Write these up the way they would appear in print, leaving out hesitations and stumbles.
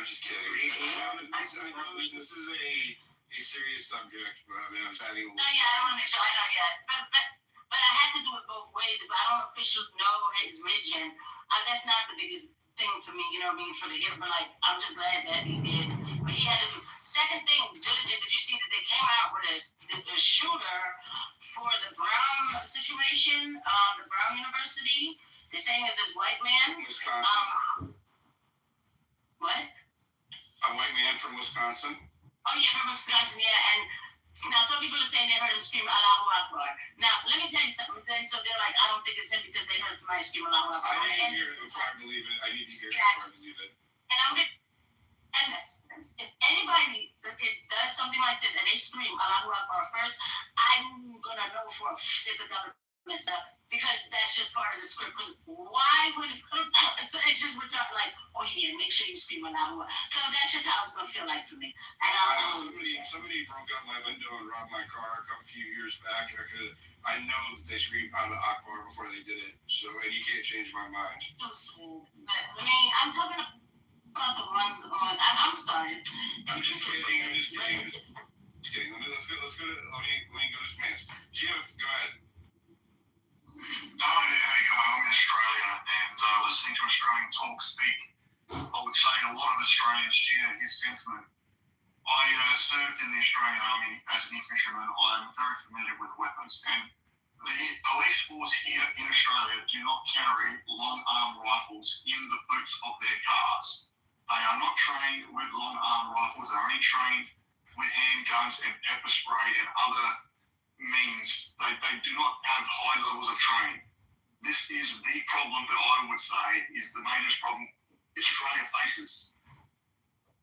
I'm just kidding. I know that this is a serious subject, but I mean, I'm having a little... No, yeah, I don't want to make sure I know yet. But I had to do it both ways. But I don't officially know his religion. That's not the biggest thing for me, you know what I mean, for the hip. But like, I'm just glad that he did. But he had to do. Second thing, diligent. Did you see that they came out with the shooter for the Brown situation, the Brown University? They're saying it's this white man. Wisconsin. What? A white man from Wisconsin. Oh yeah, from Wisconsin, yeah. And now some people are saying they heard him scream Allahu Akbar. Now let me tell you something. Then so they're like, I don't think it's him because they heard somebody scream Allahu Akbar. I need to hear it before I believe it. I need to hear it before I believe it. And I'm gonna. And if anybody does something like this and they scream Allahu Akbar first, I'm gonna know for if the government's up because that's just part of the script. Because why would it's just we're talking like, oh yeah, make sure you scream Allahu Akbar. So that's just how it's gonna feel like to me. And somebody broke up my window and robbed my car a few years back. I know that they screamed Allah Akbar before they did it. So and you can't change my mind. It's so stupid. But I mean, I'm talking about the ones on. I'm sorry. I'm just kidding. Let's go to. Let me go to Smith. Jim, go ahead. Hi, how you going? I'm in Australia and listening to Australian talk speak, I would say a lot of Australians share his sentiment. I served in the Australian Army as an infantryman. I'm very familiar with weapons, and the police force here in Australia do not carry long arm rifles in the boots of their cars. They are not trained with long arm rifles. They're only trained with handguns and pepper spray and other means. They do not have high levels of training. This is the problem that I would say is the major problem Australia faces.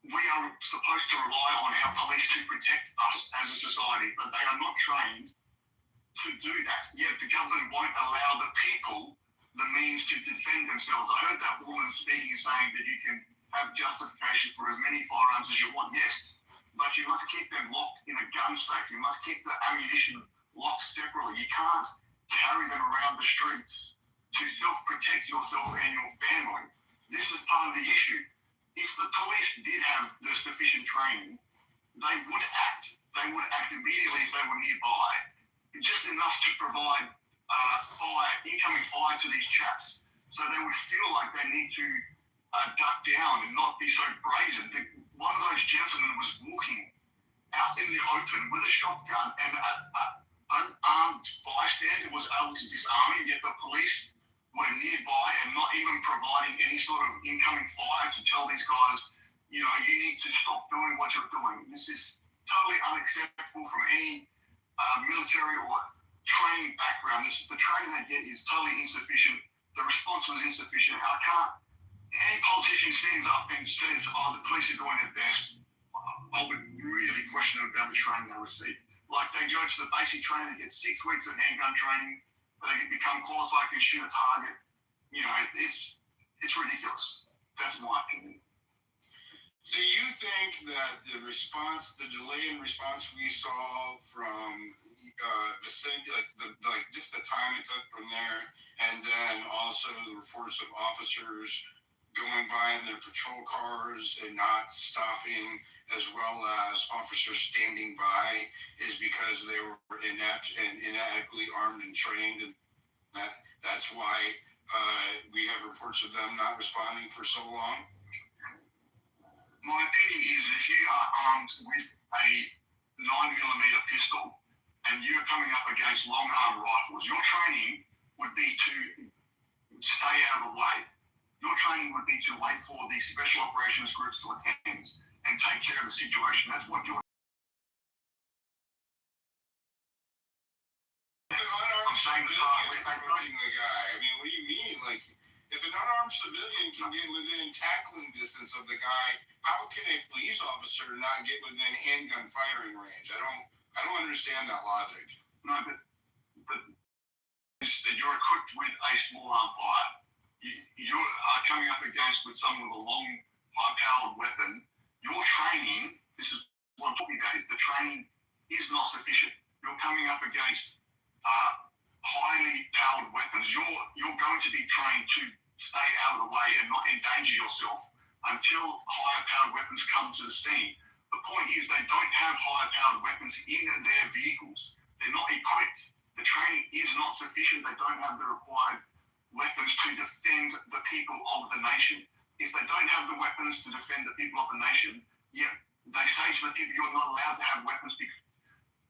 We are supposed to rely on our police to protect us as a society, but they are not trained to do that. Yet the government won't allow the people the means to defend themselves. I heard that woman speaking saying that you can have justification for as many firearms as you want, yes, but you must keep them locked in a gun safe. You must keep the ammunition locked separately. You can't carry them around the streets to self-protect yourself and your family. This is part of the issue. If the police did have the sufficient training, they would act. They would act immediately if they were nearby, just enough to provide incoming fire to these chaps. So they would feel like they need to duck down and not be so brazen. One of those gentlemen was walking out in the open with a shotgun and an unarmed bystander was able to disarm him, yet the police were nearby and not even providing any sort of incoming fire to tell these guys, you know, you need to stop doing what you're doing. This is totally unacceptable from any military or training background. The training they get is totally insufficient. The response was insufficient. Any politician stands up and says, oh, the police are doing their best, I would really question them about the training they receive. Like they go to the basic training, they get 6 weeks of handgun training, they can become qualified to shoot a target. You know, it's ridiculous. That's my opinion. Do you think that the delay in response we saw from the city, just the time it took from there, and then also the reports of officers going by in their patrol cars and not stopping, as well as officers standing by, is because they were inept and inadequately armed and trained, and that's why we have reports of them not responding for so long? My opinion is if you are armed with a 9mm pistol and you're coming up against long arm rifles, your training would be to stay out of the way. Your training would be to wait for the special operations groups to attend and take care of the situation. That's what you're... I'm saying approaching the guy. I mean, what do you mean? Like, if an unarmed civilian can get within tackling distance of the guy, how can a police officer not get within handgun firing range? I don't understand that logic. No, but you're equipped with a small arm fire. You are coming up against with someone with a long, high-powered weapon. Your training, this is what I'm talking about, is the training is not sufficient. You're coming up against highly powered weapons. You're going to be trained to stay out of the way and not endanger yourself until higher powered weapons come to the scene. The point is they don't have higher powered weapons in their vehicles. They're not equipped. The training is not sufficient. They don't have the required weapons to defend the people of the nation. If they don't have the weapons to defend the people of the nation, yet they say to the people, you're not allowed to have weapons.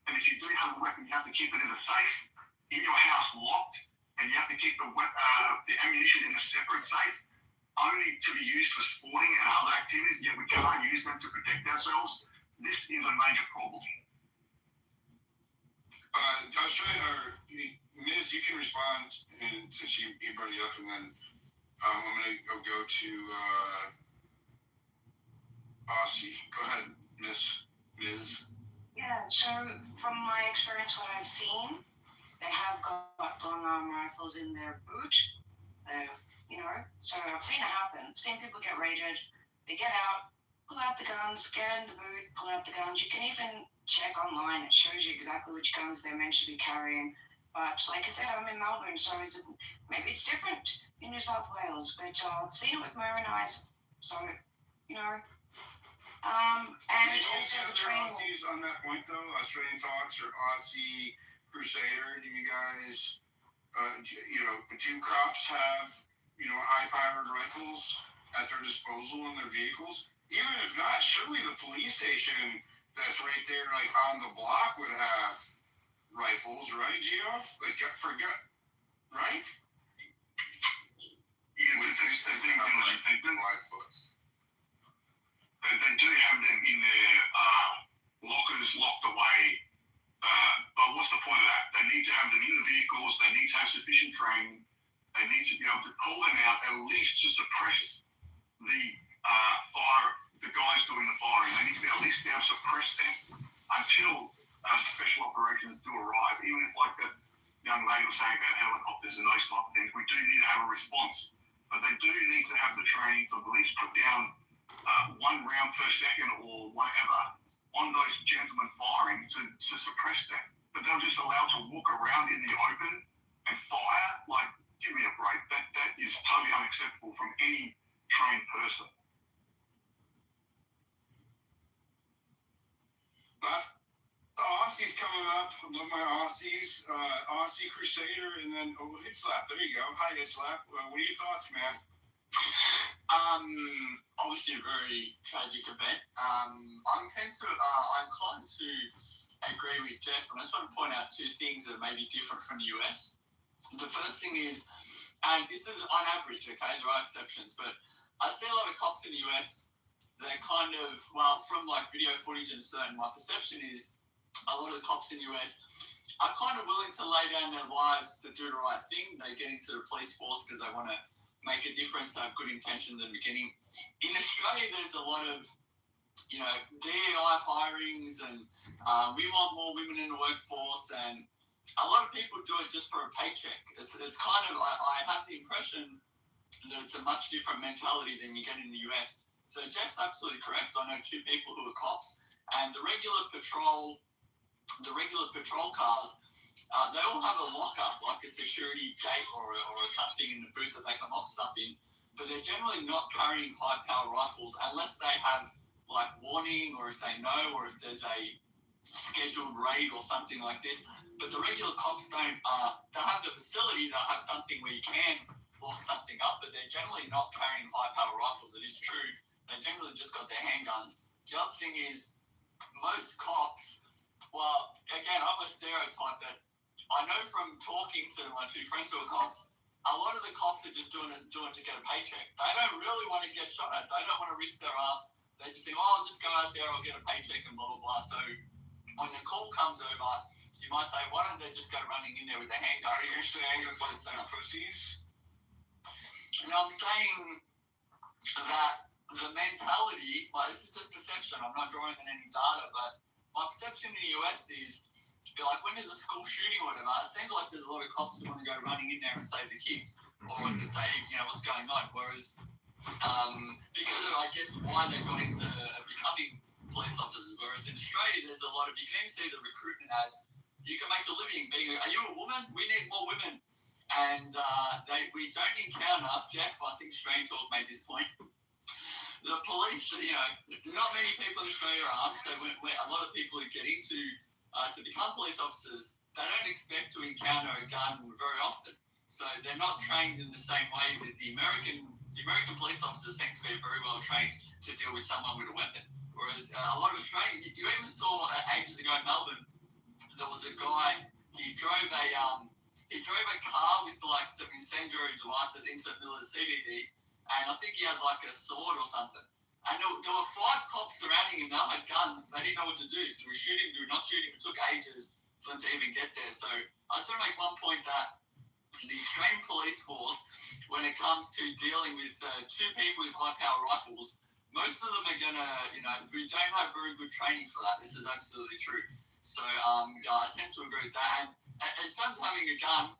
And if you do have a weapon, you have to keep it in a safe, in your house locked, and you have to keep the ammunition in a separate safe, only to be used for sporting and other activities, yet we can't use them to protect ourselves. This is a major problem. Ms., you can respond, and since you brought it up, and then I'm going to go to Aussie. Go ahead, Ms. Yeah, so from my experience, what I've seen, they have got long-arm rifles in their boot. So I've seen it happen. I've seen people get raided. They get out, pull out the guns, get in the boot, pull out the guns. You can even check online. It shows you exactly which guns they're meant to be carrying. But like I said, I'm in Melbourne, so maybe it's different in New South Wales. But I've seen it with my own eyes. So, and also the training. Aussies on that point, though, Australian Talks or Aussie Crusader, do you guys, do cops have, high-powered rifles at their disposal in their vehicles? Even if not, surely the police station that's right there, like on the block, would have rifles, right, Geoff? Right? Yeah, but they do have them in their lockers locked away. But what's the point of that? They need to have them in the vehicles. They need to have sufficient training. They need to be able to pull them out at least to suppress the fire, the guys doing the firing. They need to be at least now suppress them until special operations do arrive. Even if, like that young lady was saying about helicopters and those type of things, we do need to have a response. But they do need to have the training to at least put down 1 round per second or whatever on those gentlemen firing to suppress them. But they're just allowed to walk around in the open and fire? Like, give me a break. That is totally unacceptable from any trained person. The Aussies coming up. I love my Aussies. Aussie Crusader, and then Hipslap. There you go. Hi, Hipslap. What are your thoughts, man? Obviously a very tragic event. I'm inclined to agree with Jeff, and I just want to point out 2 things that may be different from the US. The first thing is, and this is on average, okay, there are exceptions, but I see a lot of cops in the US, they're kind of, from like video footage and certain, my perception is a lot of the cops in the US are kind of willing to lay down their lives to do the right thing. They get into the police force because they want to make a difference, they have good intentions in the beginning. In Australia, there's a lot of, DEI hirings, and we want more women in the workforce, and a lot of people do it just for a paycheck. It's kind of, I have the impression that it's a much different mentality than you get in the US. So Jeff's absolutely correct. I know 2 people who are cops, and the regular patrol cars, they all have a lockup, like a security gate or something in the boot that they can lock stuff in, but they're generally not carrying high-power rifles unless they have, like, warning, or if they know, or if there's a scheduled raid or something like this. But the regular cops don't, they have the facility, they'll have something where you can lock something up, but they're generally not carrying high-power rifles. It is true. They generally just got their handguns. The other thing is, most cops, well, again, I'm a stereotype, but I know from talking to my 2 friends who are cops, a lot of the cops are just doing it to get a paycheck. They don't really want to get shot at. They don't want to risk their ass. They just think, I'll just go out there, I'll get a paycheck and blah, blah, blah. So when the call comes over, you might say, why don't they just go running in there with their handgun? Are you saying that they're pussies? And I'm saying that the mentality, this is just perception, I'm not drawing on any data, but my perception in the US is, like, when there's a school shooting or whatever, it seems like there's a lot of cops who want to go running in there and save the kids, or to save, what's going on. Whereas, because of, I guess, why they got into becoming police officers. Whereas in Australia, there's a lot of, you can even see the recruitment ads. You can make a living being, are you a woman? We need more women. And we don't encounter, Jeff, I think Strange Talk made this point, the police, not many people in Australia are armed, so when a lot of people who get into to become police officers, they don't expect to encounter a gun very often. So they're not trained in the same way that the American police officers seem to be very well trained to deal with someone with a weapon. Whereas a lot of Australians, you even saw ages ago in Melbourne, there was a guy, he drove a car with like some incendiary devices into the middle of the CBD, and I think he had like a sword or something. And there were 5 cops surrounding him. They all had guns. They didn't know what to do. Do we shoot him? Do we not shoot him? It took ages for them to even get there. So I just want to make one point that the Australian police force, when it comes to dealing with 2 people with high-power rifles, most of them are going to, we don't have very good training for that. This is absolutely true. So I tend to agree with that. And in terms of having a gun,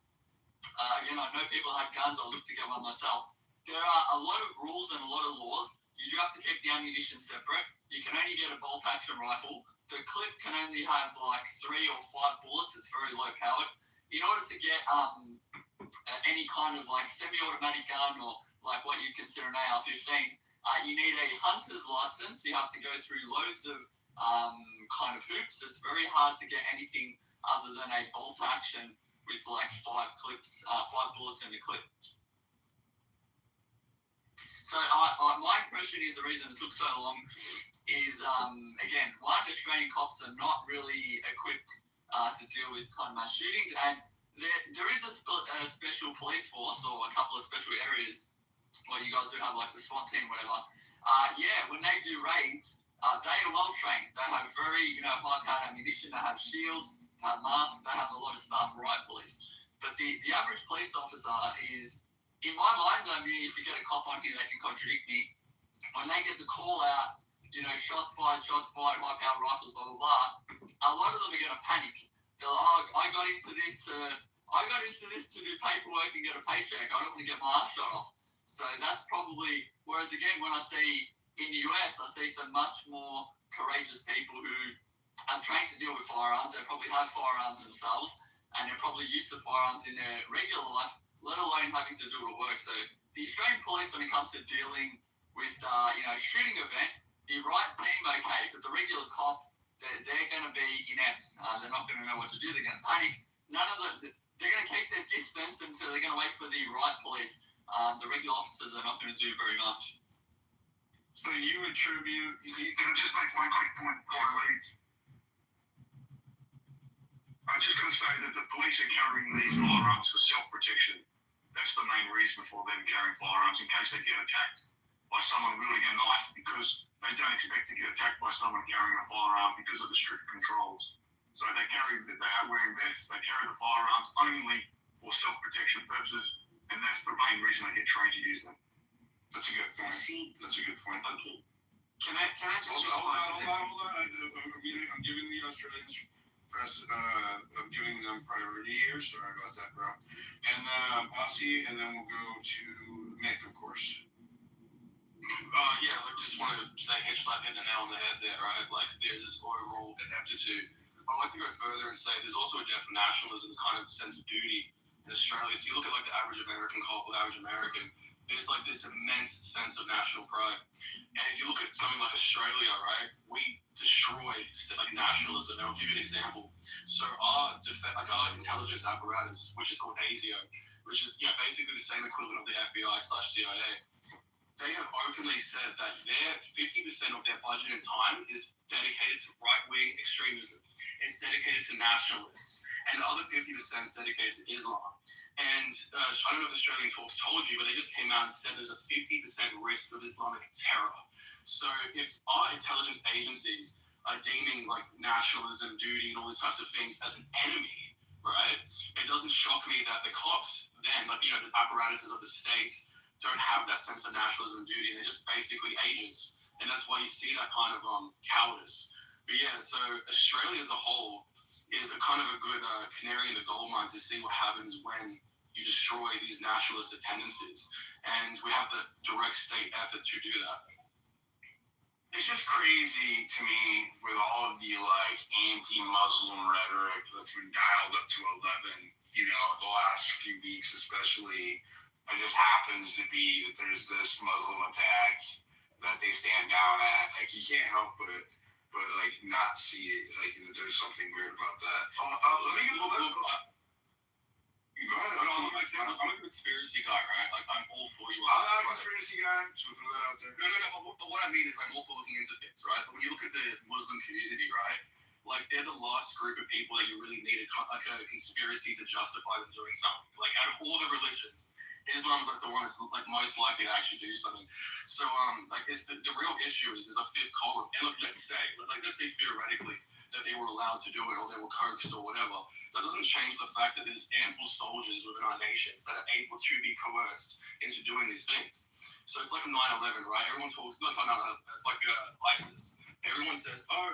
I know people have guns. I'll look to get one myself. There are a lot of rules and a lot of laws. You do have to keep the ammunition separate. You can only get a bolt-action rifle. The clip can only have like 3 or 5 bullets. It's very low-powered. In order to get any kind of like semi-automatic gun or like what you consider an AR-15, you need a hunter's license. You have to go through loads of kind of hoops. It's very hard to get anything other than a bolt-action with like 5 bullets in the clip. So my impression is the reason it took so long is, again, one, Australian cops are not really equipped to deal with kind of mass shootings, and there is a special police force or a couple of special areas where you guys do have like the SWAT team, whatever. When they do raids, they are well trained. They have very, high-powered ammunition. They have shields, they have masks, they have a lot of stuff, right, police. But the average police officer is, in my mind, I mean, if you get a cop on here, they can contradict me. When they get the call out, shots fired, high-powered rifles, blah, blah, blah, a lot of them are going to panic. They're like, I got into this to do paperwork and get a paycheck. I don't want to get my ass shot off. So that's probably, whereas again, when I see in the US, I see some much more courageous people who are trained to deal with firearms. They probably have firearms themselves, and they're probably used to firearms in their regular life, let alone having to do it at work. So the Australian police, when it comes to dealing with, shooting event, the right team, okay, but the regular cop, they're going to be inept. They're not going to know what to do. They're going to panic. They're going to keep their distance until they're going to wait for the right police. The regular officers are not going to do very much. So you attribute... Can I just make one quick point before I leave? I'm just going to say that the police are carrying these firearms for self-protection. That's the main reason for them carrying firearms, in case they get attacked by someone wielding a knife, because they don't expect to get attacked by someone carrying a firearm because of the strict controls. So they are wearing vests, they carry the firearms only for self-protection purposes, and that's the main reason they get trained to use them. That's a good point. That's a good point. Okay. Can I just Hold on. I'm giving the Australians press. I'm giving them priority here. Sorry about that, bro. And then Aussie, and then we'll go to Mick, of course. I just want to say Hitchcock hit the nail on the head there, right? Like, there's this overall ineptitude. I'd like to go further and say there's also a death of nationalism, kind of sense of duty in Australia. If you look at like the average American cop or the average American, there's like this immense sense of national pride. And if you look at something like Australia, right, we destroy like nationalism. And I'll give you an example. So our intelligence apparatus, which is called ASIO, which is basically the same equivalent of the FBI/CIA, they have openly said that their 50% of their budget and time is dedicated to right-wing extremism. It's dedicated to nationalists. And the other 50% is dedicated to Islam. And I don't know if Australian folks told you, but they just came out and said there's a 50% risk of Islamic terror. So if our intelligence agencies are deeming like nationalism, duty, and all these types of things as an enemy, right, it doesn't shock me that the cops then, the apparatuses of the state, don't have that sense of nationalism and duty, and they're just basically agents. And that's why you see that kind of cowardice. But so Australia as a whole is a kind of a good canary in the coal mine to see what happens when you destroy these nationalistic tendencies. And we have the direct state effort to do that. It's just crazy to me with all of the anti-Muslim rhetoric that's been dialed up to 11, the last few weeks especially. It just happens to be that there's this Muslim attack that the they stand down at. Like, you can't help but like not see it. Like, there's something weird about that. Let me get a little. Go ahead. I'm a conspiracy guy, right? Like, I'm all for you. I'm not a conspiracy guy, so throw that out there. No. But what I mean is, I'm all for looking into things, right? But when you look at the Muslim community, right? Like, they're the last group of people that you really need a conspiracy to justify them doing something. Like, out of all the religions, Islam's like the one that's like most likely to actually do something. So, like, it's the real issue is a fifth column. And look, let's say theoretically that they were allowed to do it or they were coaxed or whatever. That doesn't change the fact that there's ample soldiers within our nations that are able to be coerced into doing these things. So it's like 9/11, right? Everyone talks, not 9/11, it's like ISIS. Everyone says, oh,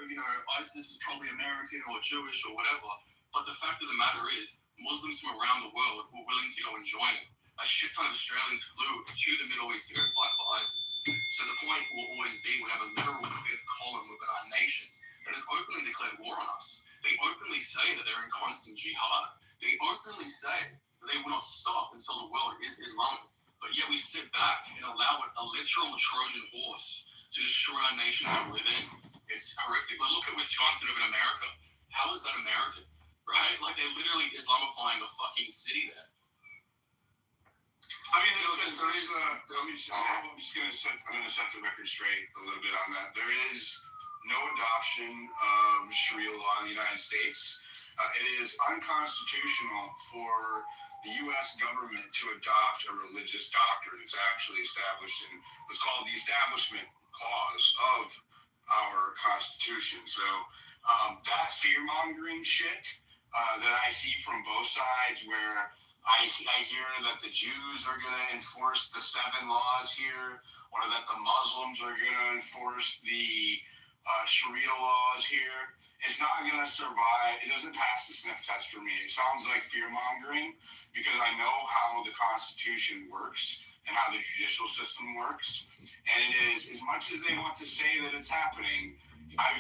ISIS is probably American or Jewish or whatever. But the fact of the matter is, Muslims from around the world were willing to go and join it. A shit ton of Australians flew to the Middle East to go fight for ISIS. So the point will always be we have a literal fifth column within our nations that has openly declared war on us. They openly say that they're in constant jihad. They openly say that they will not stop until the world is Islamic. But yet we sit back and allow a literal Trojan horse to destroy our nation from within. It's horrific. But look at Wisconsin of America. How is that American? Right? Like, they're literally Islamifying the fucking city there. I mean, I'm just going to set the record straight a little bit on that. There is no adoption of Sharia law in the United States. It is unconstitutional for the U.S. government to adopt a religious doctrine. It's actually established in what's called the Establishment Clause of our Constitution. So that fear-mongering shit that I see from both sides, where I hear that the Jews are going to enforce the 7 laws here, or that the Muslims are going to enforce the Sharia laws here. It's not going to survive. It doesn't pass the sniff test for me. It sounds like fear-mongering because I know how the Constitution works and how the judicial system works. And it is, as much as they want to say that it's happening,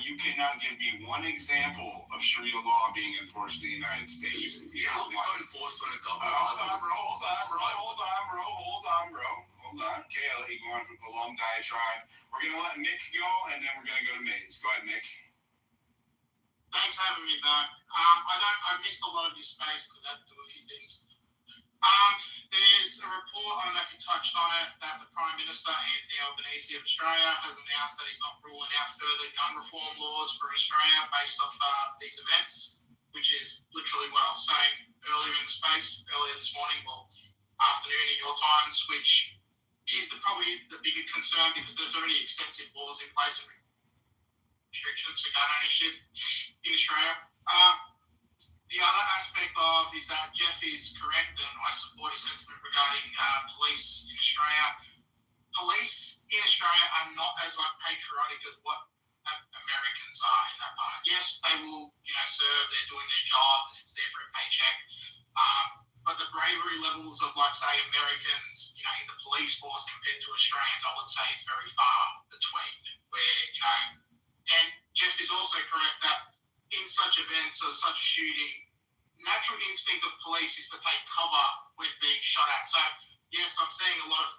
you cannot give me one example of Sharia law being enforced in the United States. Yeah, I'll be enforced when it goes. Hold on, bro. Okay, I'll let you go on for the long diatribe. We're going to let Mick go, and then we're going to go to Maze. Go ahead, Mick. Thanks for having me back. I missed a lot of your space because I had to do a few things. There's a report, I don't know if you touched on it, that the Prime Minister, Anthony Albanese of Australia, has announced that he's not ruling out further gun reform laws for Australia based off these events, which is literally what I was saying earlier this morning, well, afternoon in your times, which is probably the bigger concern because there's already extensive laws in place and restrictions for gun ownership in Australia. The other aspect of is that Jeff is correct, and I support his sentiment regarding police in Australia. Police in Australia are not as patriotic as what Americans are in that part. Yes, they will, serve. They're doing their job. It's there for a paycheck. But the bravery levels of, say, Americans, in the police force compared to Australians, I would say is very far between. Where, and Jeff is also correct that in such events or such a shooting, natural instinct of police is to take cover when being shot at. So, yes, I'm seeing a lot of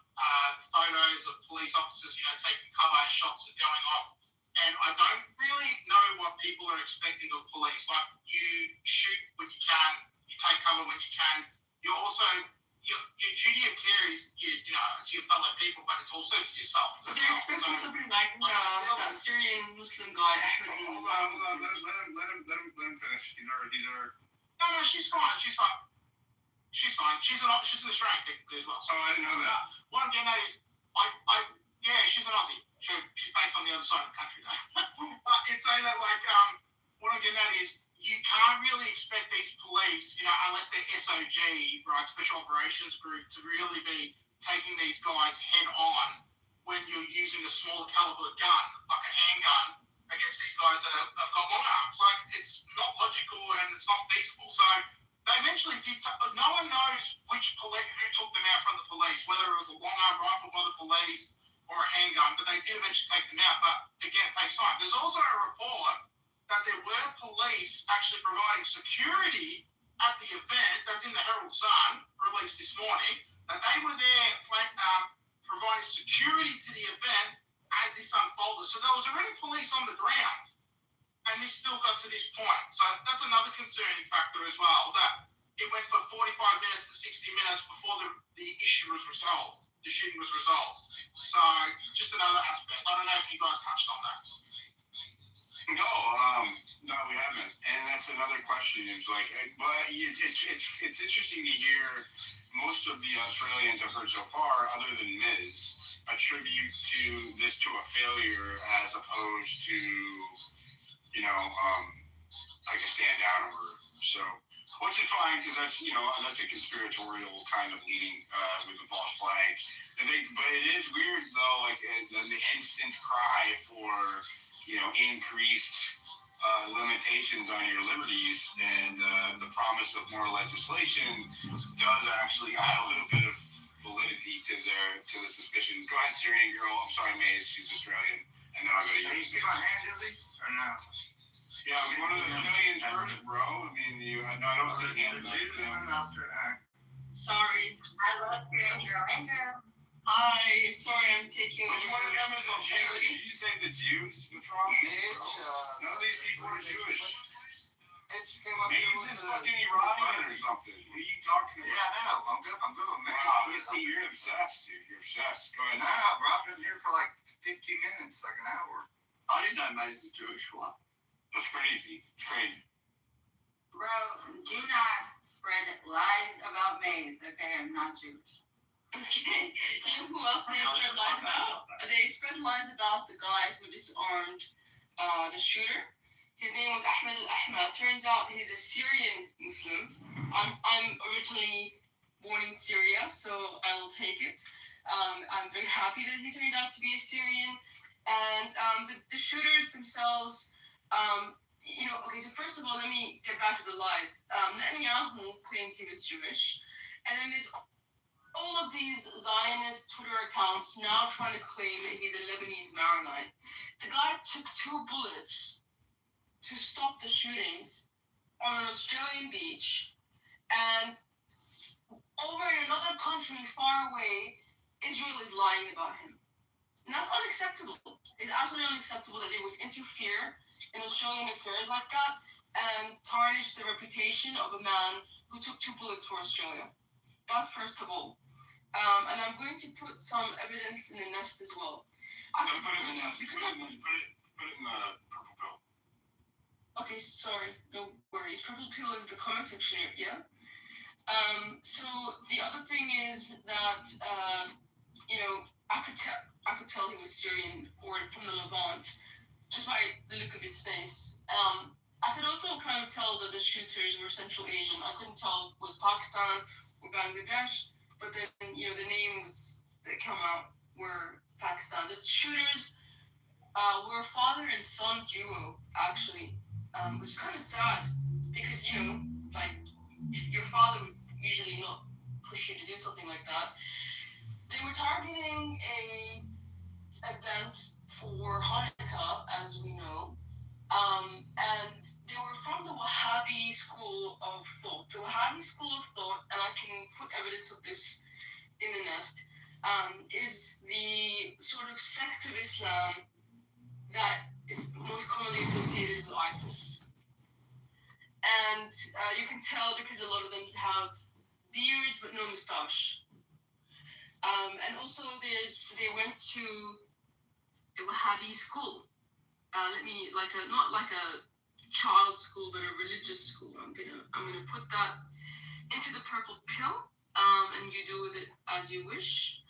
photos of police officers, taking cover as shots are going off. And I don't really know what people are expecting of police. Like, you shoot when you can, you take cover when you can. You're also, your duty of care is, to your fellow people, but it's also to yourself. They're expecting something like that Syrian Muslim guy, Ahmed. Hold on. Let him finish. These are. No, she's fine. She's an Australian technically as well. So I didn't know that. What I'm getting at is, she's an Aussie. She's based on the other side of the country though. But it's saying that what I'm getting at is, you can't really expect these police, unless they're SOG, right, Special Operations Group, to really be taking these guys head on when you're using a smaller caliber gun, like a handgun, against these guys that have got long arms. Like, it's not logical and it's not feasible. So they eventually did. No one knows who took them out from the police, whether it was a long arm rifle by the police or a handgun, but they did eventually take them out. But again, it takes time. There's also a report that there were police actually providing security at the event. That's in the Herald Sun, released this morning, that they were there providing security to the event as this police on the ground, and this still got to this point. So that's another concerning factor as well, that it went for 45 minutes to 60 minutes before the issue was resolved, the shooting was resolved. So just another aspect. I don't know if you guys touched on that. No, we haven't, and that's another question. It's like, but it's interesting to hear most of the Australians I've heard so far, other than Ms., attribute to this to a failure as opposed to, like a stand down order. So, which is fine because that's a conspiratorial kind of leaning with the false flag. But it is weird though, like the instant cry for increased limitations on your liberties, and the promise of more legislation does actually add a little bit of validity to the suspicion. Go ahead, Syrian girl. I'm sorry, Maze. She's Australian, and then I'll go to you. Can you see my hand, Dilly? Or no? Yeah, I mean, one of the Australians first, bro. I mean, I don't see the hand. Sorry. I love Syrian girl. Hey, girl. Hi. Sorry, I'm taking Which one of them is a Jew? Did you say the Jews? What's wrong? None of these people are Jewish. Maybe it's just fucking Iranian or something. What are you talking about? Yeah, I know. I'm good with Maze. Wow, you see, you're obsessed, dude. You're obsessed. Go ahead. Nah, bro, I've been here for like 50 minutes, like an hour. I didn't know Maze is a Jewish one. That's crazy. It's crazy. Bro, do not spread lies about Maze, okay? I'm not Jewish. Okay. You know who else they spread lies about? They spread lies about the guy who disarmed the shooter. His name was Ahmed al-Ahmad. Turns out he's a Syrian Muslim. I'm originally born in Syria, so I will take it. I'm very happy that he turned out to be a Syrian. And the shooters themselves, okay, so first of all, let me get back to the lies. Netanyahu claims he was Jewish. And then there's all of these Zionist Twitter accounts now trying to claim that he's a Lebanese Maronite. The guy took 2 bullets to stop the shootings on an Australian beach, and over in another country far away, Israel is lying about him. And that's unacceptable. It's absolutely unacceptable that they would interfere in Australian affairs like that and tarnish the reputation of a man who took 2 bullets for Australia. That's first of all. And I'm going to put some evidence in the nest as well. Put it in the purple pill. Okay, sorry, no worries. Purple pill is the comment section, yeah? So the other thing is that, I could tell he was Syrian or from the Levant just by the look of his face. I could also kind of tell that the shooters were Central Asian. I couldn't tell if it was Pakistan or Bangladesh, but then, the names that come out were Pakistan. The shooters were a father and son duo, actually. Which is kind of sad because, your father would usually not push you to do something like that. They were targeting a event for Hanukkah, as we know, and they were from the Wahhabi school of thought. The Wahhabi school of thought, and I can put evidence of this in the nest, is the sort of sect of Islam that is most commonly associated with ISIS. And you can tell because a lot of them have beards but no moustache. And also they went to a Wahhabi school. Not like a child school, but a religious school. I'm gonna put that into the purple pill, and you do with it as you wish.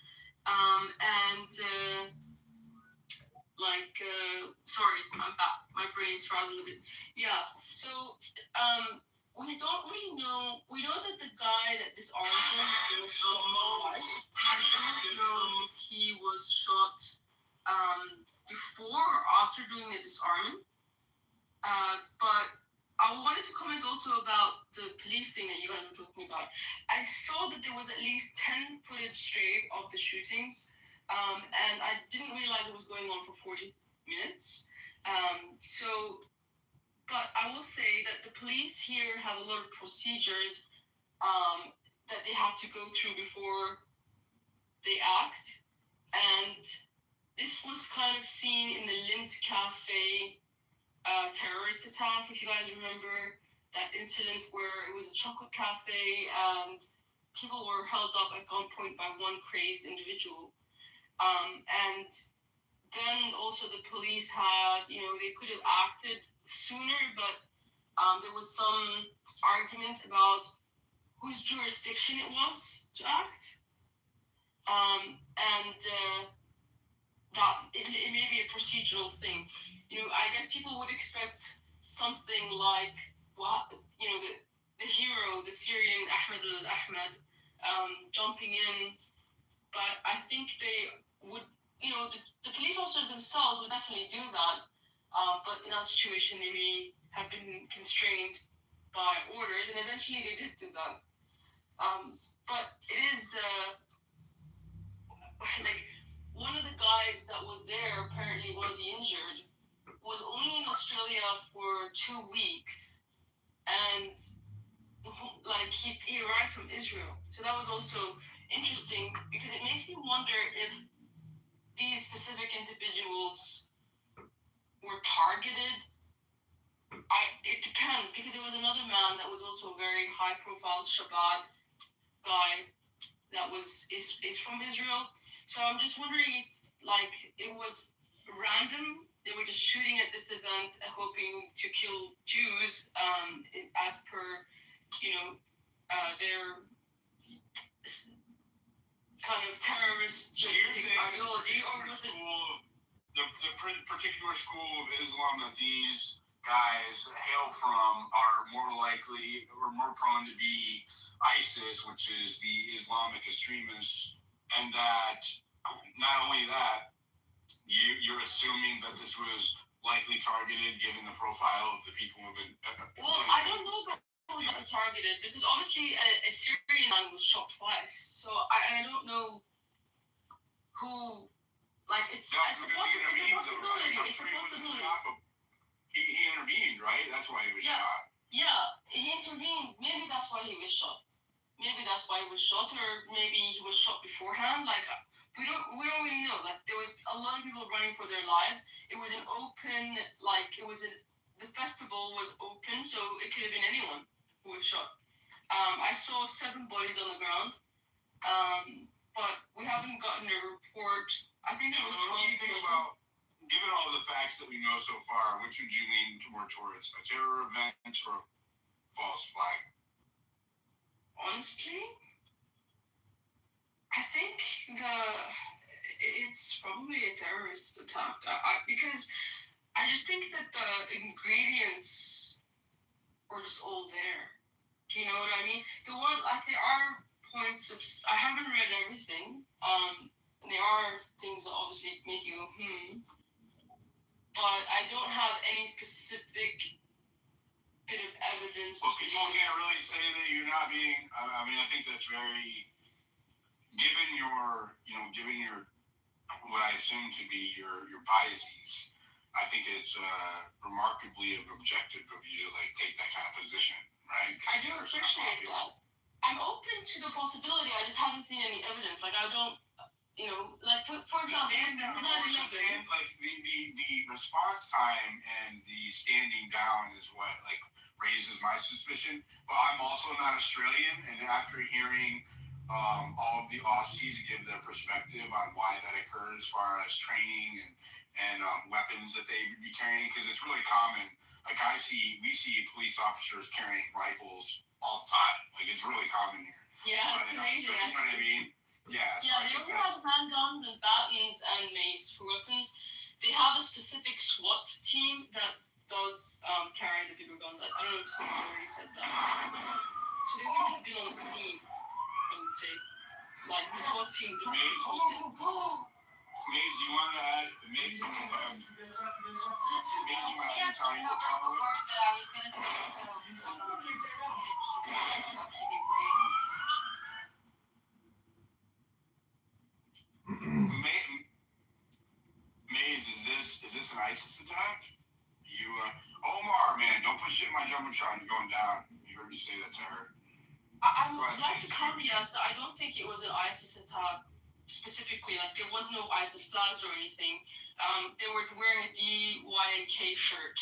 Sorry, I'm back. My brain's frazzled a bit. Yeah, so we don't really know. We know that the guy that disarmed him was shot twice. I don't know if he was shot before or after doing the disarming. But I wanted to comment also about the police thing that you guys were talking about. I saw that there was at least 10 footage straight of the shootings. And I didn't realize it was going on for 40 minutes. But I will say that the police here have a lot of procedures that they have to go through before they act. And this was kind of seen in the Lint Cafe terrorist attack, if you guys remember that incident where it was a chocolate cafe and people were held up at gunpoint by one crazed individual. And then also the police had, they could have acted sooner, but there was some argument about whose jurisdiction it was to act. And that it may be a procedural thing. I guess people would expect something like, the hero, the Syrian Ahmed al-Ahmed, jumping in, but I think they would, the police officers themselves would definitely do that, but in that situation they may have been constrained by orders, and eventually they did do that. But it is, like, one of the guys that was there, apparently one of the injured, was only in Australia for 2 weeks, and like he arrived from Israel. So that was also interesting because it makes me wonder if these specific individuals were targeted. It depends, because there was another man that was also a very high-profile Shabbat guy that is from Israel. So I'm just wondering if, like, it was random. They were just shooting at this event, hoping to kill Jews, as per, their kind of terrorist ideology. Or was it? The particular school of Islam that these guys hail from are more likely or more prone to be ISIS, which is the Islamic extremists, and that not only that, you're assuming that this was likely targeted given the profile of the people who have been. Well, I don't know that it was targeted, because obviously a Syrian man was shot twice, so I don't know who. Like, it's a possibility. It's a possibility. He intervened, right? That's why he was shot. Yeah, he intervened. Maybe that's why he was shot. Or maybe he was shot beforehand. Like, we don't really know. Like, there was a lot of people running for their lives. It was an open, the festival was open, so it could have been anyone who was shot. I saw 7 bodies on the ground, but we haven't gotten a report. I think it was 12. What do you think about, given all the facts that we know so far, which would you lean more towards, a terror event or a false flag? Honestly, I think it's probably a terrorist attack, because I just think that the ingredients were just all there. Do you know what I mean? There are points of, I haven't read everything, and there are things that obviously make you go, but I don't have any specific bit of evidence. Well, people can't really say that you're not being, I mean, I think that's very, given your, what I assume to be your biases, I think it's remarkably objective of you to, like, take that kind of position, right? I do appreciate that. I'm open to the possibility. I just haven't seen any evidence. Like, I don't, like, for example, the response time and the standing down is what, like, raises my suspicion. But I'm also not Australian, and after hearing all of the Aussies give their perspective on why that occurred as far as training and weapons that they would be carrying, because it's really common. Like, we see police officers carrying rifles all the time. Like, it's really common here. Yeah, it's amazing. You know what I mean? Yeah. So they also have handguns and batons and mace for weapons. They have a specific SWAT team that does carry the bigger guns. I don't know if someone already said that. So they would have been on the scene, I would say. Like, the SWAT team. Maze, you want to add? Maze, you want to add? Maze, is this an ISIS attack? You, Omar, man, don't put shit in my jumbotron. You're going down. You heard me say that to her. I would like to caveat that I don't think it was an ISIS attack. specifically, like there was no ISIS flags or anything. They were wearing a DYNK shirt.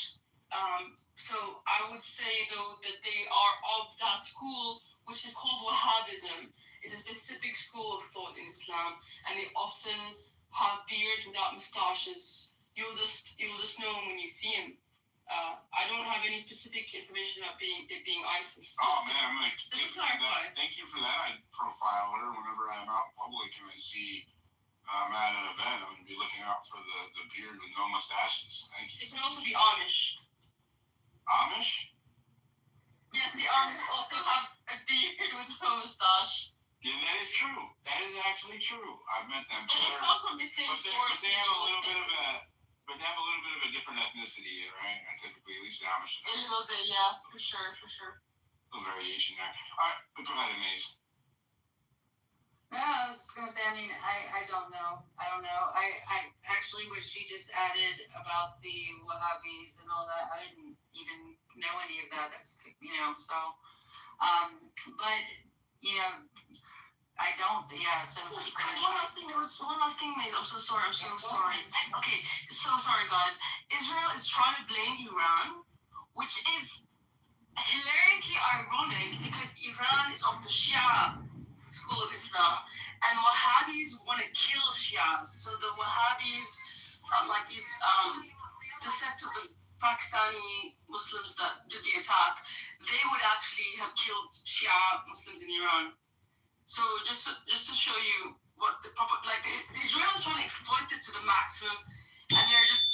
So I would say though that they are of that school, which is called Wahhabism. It's a specific school of thought in Islam, and they often have beards without mustaches. You'll just know them when you see them. I don't have any specific information about it being ISIS. Oh man, I'm gonna Just to clarify. thank you for that. I profile her whenever I'm out in public and I see I'm at an event. I'm gonna be looking out for the beard with no mustaches. Thank you. It can also be Amish. Amish? Yes, the Amish also have a beard with no mustache. Yeah, that is true. That is actually true. I've met them. And it comes from the same source. They have a little bit of a different ethnicity, right? Typically, at least the Amish. A little bit, yeah, for sure. A variation there. All right, go ahead, Mace. No, I was just gonna say. I mean, I don't know. I actually what she just added about the Wahhabis and all that. I didn't even know any of that. That's so. But I don't. Yeah. So One last thing, Maze. I'm so sorry. Okay, so sorry, guys. Israel is trying to blame Iran, which is hilariously ironic because Iran is of the Shia school of Islam, and Wahhabis want to kill Shias. So the Wahhabis, like these, the sect of the Pakistani Muslims that did the attack, they would actually have killed Shia Muslims in Iran. So just to show you what the Israel is trying to exploit this to the maximum, and they're just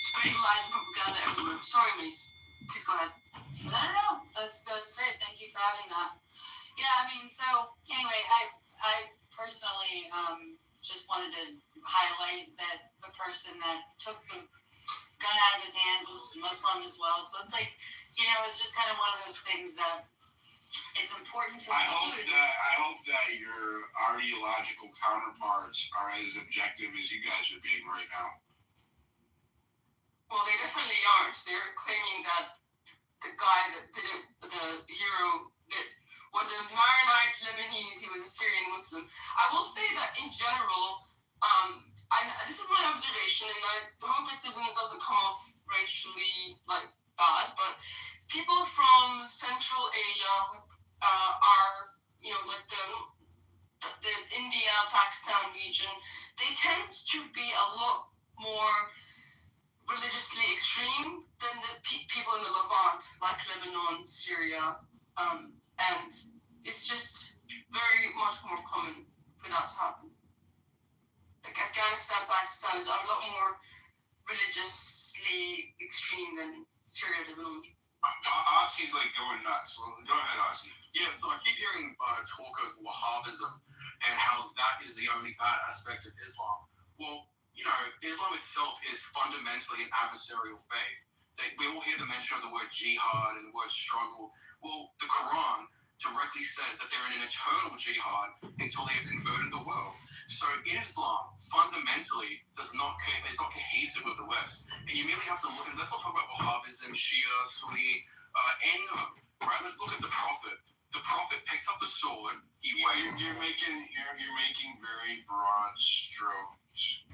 spreading lies and propaganda everywhere. Sorry, Mace. Please go ahead. No. That's great. Thank you for adding that. Yeah, I mean, so anyway, I personally just wanted to highlight that the person that took the gun out of his hands was Muslim as well. So it's like, it's just kind of one of those things that is important to I hope that your ideological counterparts are as objective as you guys are being right now. Well, they definitely aren't. They're claiming that the guy that did it, the hero that was a Maronite Lebanese, he was a Syrian Muslim. I will say that in general, this is my observation, and I hope it doesn't come off racially bad, but people from Central Asia are, like the India, Pakistan region, they tend to be a lot more religiously extreme than the people in the Levant, like Lebanon, Syria, and it's just very much more common for that to happen. Like Afghanistan, Pakistan is a lot more religiously extreme than Syria, Lebanon. Aussie's going nuts. Well, go ahead, Aussie. Yeah, so I keep hearing talk of Wahhabism and how that is the only bad aspect of Islam. Well, Islam itself is fundamentally an adversarial faith. We all hear the mention of the word jihad and the word struggle. Well, the Quran directly says that they're in an eternal jihad until they have converted the world. So Islam fundamentally is not cohesive with the West. And you merely have to look at, let's not talk about Wahhabism, Shia, Sunni, any of them, right? Let's look at the Prophet. The Prophet picked up the sword. You're making very broad strokes,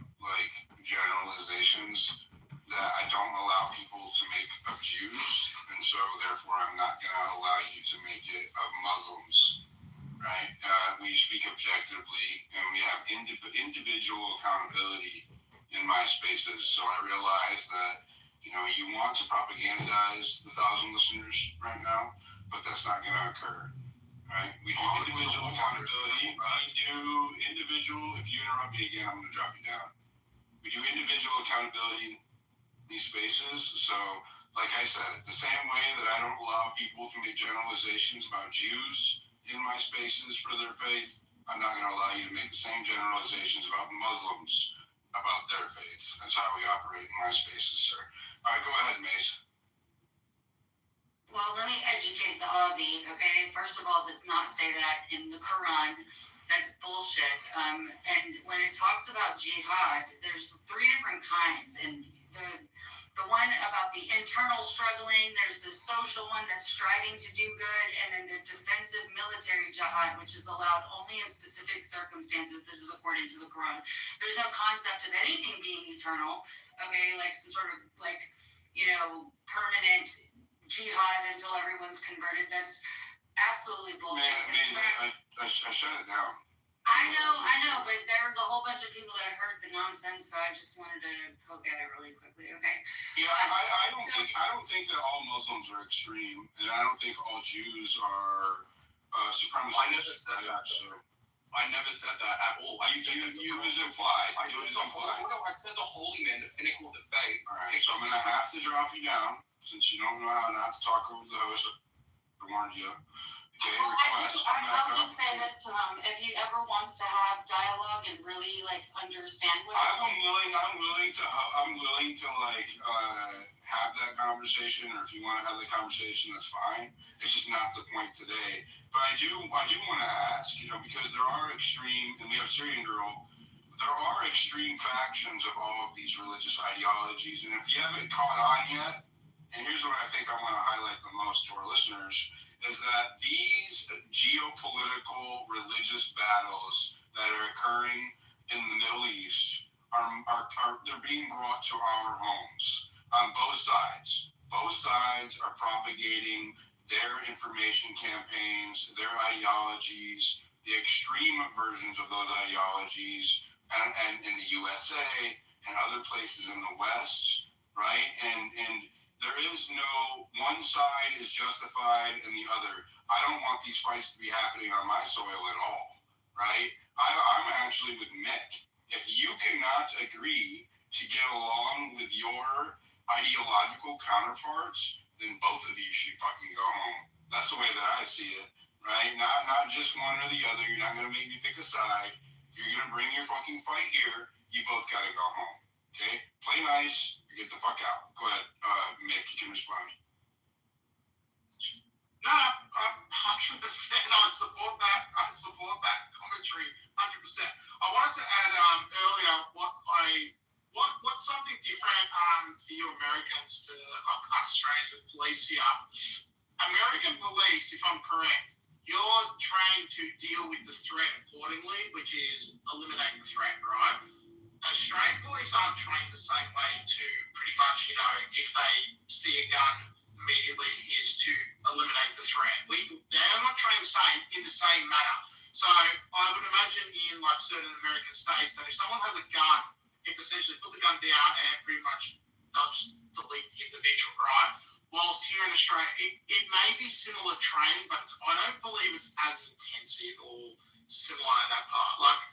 generalizations that I don't allow people to make of Jews, and so therefore I'm not going to allow you to make it of Muslims, right? We speak objectively, and we have individual accountability in my spaces. So I realize that you want to propagandize the 1,000 listeners right now, but that's not going to occur, right? We do individual accountability. If you interrupt me again, I'm going to drop you down. We do individual accountability in these spaces. So, like I said, the same way that I don't allow people to make generalizations about Jews in my spaces for their faith, I'm not going to allow you to make the same generalizations about Muslims about their faith. That's how we operate in my spaces, sir. All right, go ahead, Mace. Well, let me educate the Aussie, okay? First of all, it does not say that in the Quran. That's bullshit. And when it talks about jihad, there's 3 different kinds. And the one about the internal struggling, there's the social one that's striving to do good, and then the defensive military jihad, which is allowed only in specific circumstances. This is according to the Quran. There's no concept of anything being eternal, okay, like some sort of like, permanent jihad until everyone's converted. That's absolutely bullshit. I shut it down. I know, but there was a whole bunch of people that heard the nonsense, so I just wanted to poke at it really quickly. Okay. Yeah, I don't think that all Muslims are extreme, and I don't think all Jews are supremacists. I never said that. So. I never said that at all. You was implied. I said the holy man, the pinnacle of the faith. All right, so I'm gonna have to drop you down since you don't know how not to talk over the host. I warned you. Okay, I'll just say this to him: if he ever wants to have dialogue and really understand what I'm willing to have that conversation, or if you want to have the conversation, that's fine. It's just not the point today. But I do want to ask, because there are extreme, and we have Syrian Girl. There are extreme factions of all of these religious ideologies, and if you haven't caught on yet, and here's what I think I want to highlight the most to our listeners, is that these geopolitical religious battles that are occurring in the Middle East are they're being brought to our homes on both sides. Both sides are propagating their information campaigns, their ideologies, the extreme versions of those ideologies, and in the USA and other places in the West, right? And there is no one side is justified and the other. I don't want these fights to be happening on my soil at all, right? I'm actually with Mick. If you cannot agree to get along with your ideological counterparts, then both of you should fucking go home. That's the way that I see it, right? Not just one or the other. You're not going to make me pick a side. If you're going to bring your fucking fight here, you both got to go home, okay? Play nice. Get the fuck out. Go ahead, Mick. You can respond. No, 100%. I support that. I support that commentary 100%. I wanted to add earlier what's something different for you Americans to us Australians with police here. American police, if I'm correct, you're trained to deal with the threat accordingly, which is eliminate the threat, right? Australian police aren't trained the same way to pretty much, if they see a gun immediately is to eliminate the threat. They're not trained in the same manner. So I would imagine in certain American states that if someone has a gun, it's essentially put the gun down and pretty much they'll just delete the individual, right? Whilst here in Australia, it may be similar training, but I don't believe it's as intensive or similar in that part.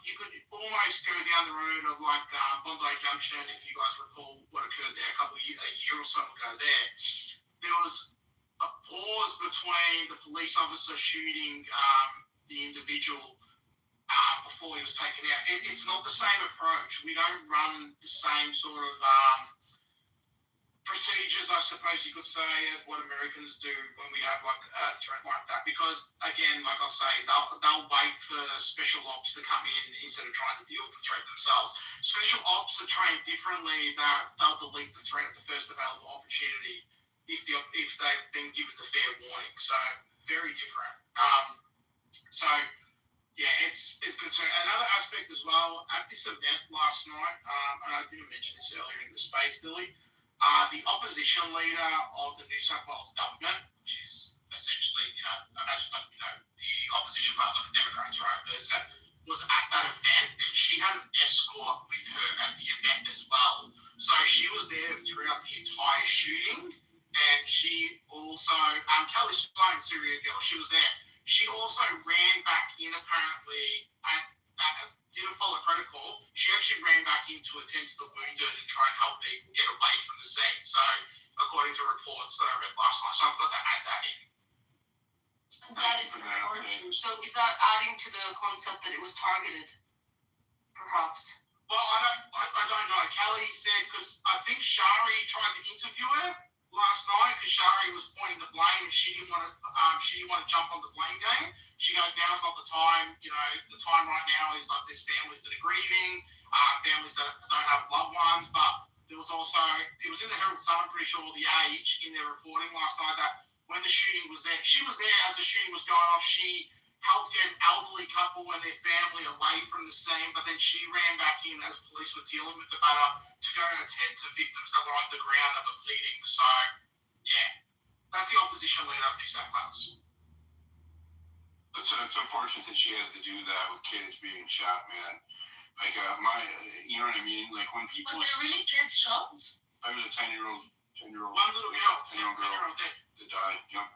You could almost go down the road of Bondi Junction, if you guys recall what occurred there a year or so ago there. There was a pause between the police officer shooting the individual before he was taken out. It's not the same approach. We don't run the same sort of procedures, I suppose you could say, as what Americans do when we have a threat like that. Because again, like I say, they'll wait for special ops to come in instead of trying to deal with the threat themselves. Special ops are trained differently. That they'll delete the threat at the first available opportunity if they've been given the fair warning. So very different. It's concerned. Another aspect as well at this event last night, and I didn't mention this earlier in the space, Lily. The opposition leader of the New South Wales government, which is essentially, imagine the opposition party, like the Democrats, right? Was at that event, and she had an escort with her at the event as well. So she was there throughout the entire shooting, and she also, Kelly Sloan, Syria girl, she was there. She also ran back in apparently and didn't follow protocol. She actually ran back in to attend to the wounded and try and help people get away from the scene. So, according to reports that I read last night, so I've got to add that in. That is encouraging. So, is that adding to the concept that it was targeted? Perhaps. Well, I don't know. Kelly said, because I think Shari tried to interview her last night because Shari was pointing the blame and she didn't want to jump on the blame game. She goes, now's not the time. The time right now is there's families that are grieving, families that don't have loved ones. But there was also, it was in the Herald Sun, I'm pretty sure, the Age, in their reporting last night, that when the shooting was there, she was there as the shooting was going off. She helped get an elderly couple and their family away from the scene, but then she ran back in as police were dealing with the matter to go and attend to victims that were on the ground that were bleeding. So, yeah, that's the opposition leader of New South Wales. It's unfortunate that she had to do that with kids being shot, man. Like, you know what I mean? Like, when people... Was there really kids shot? I was a 10-year-old. One little girl, 10-year-old dead. That died, yep.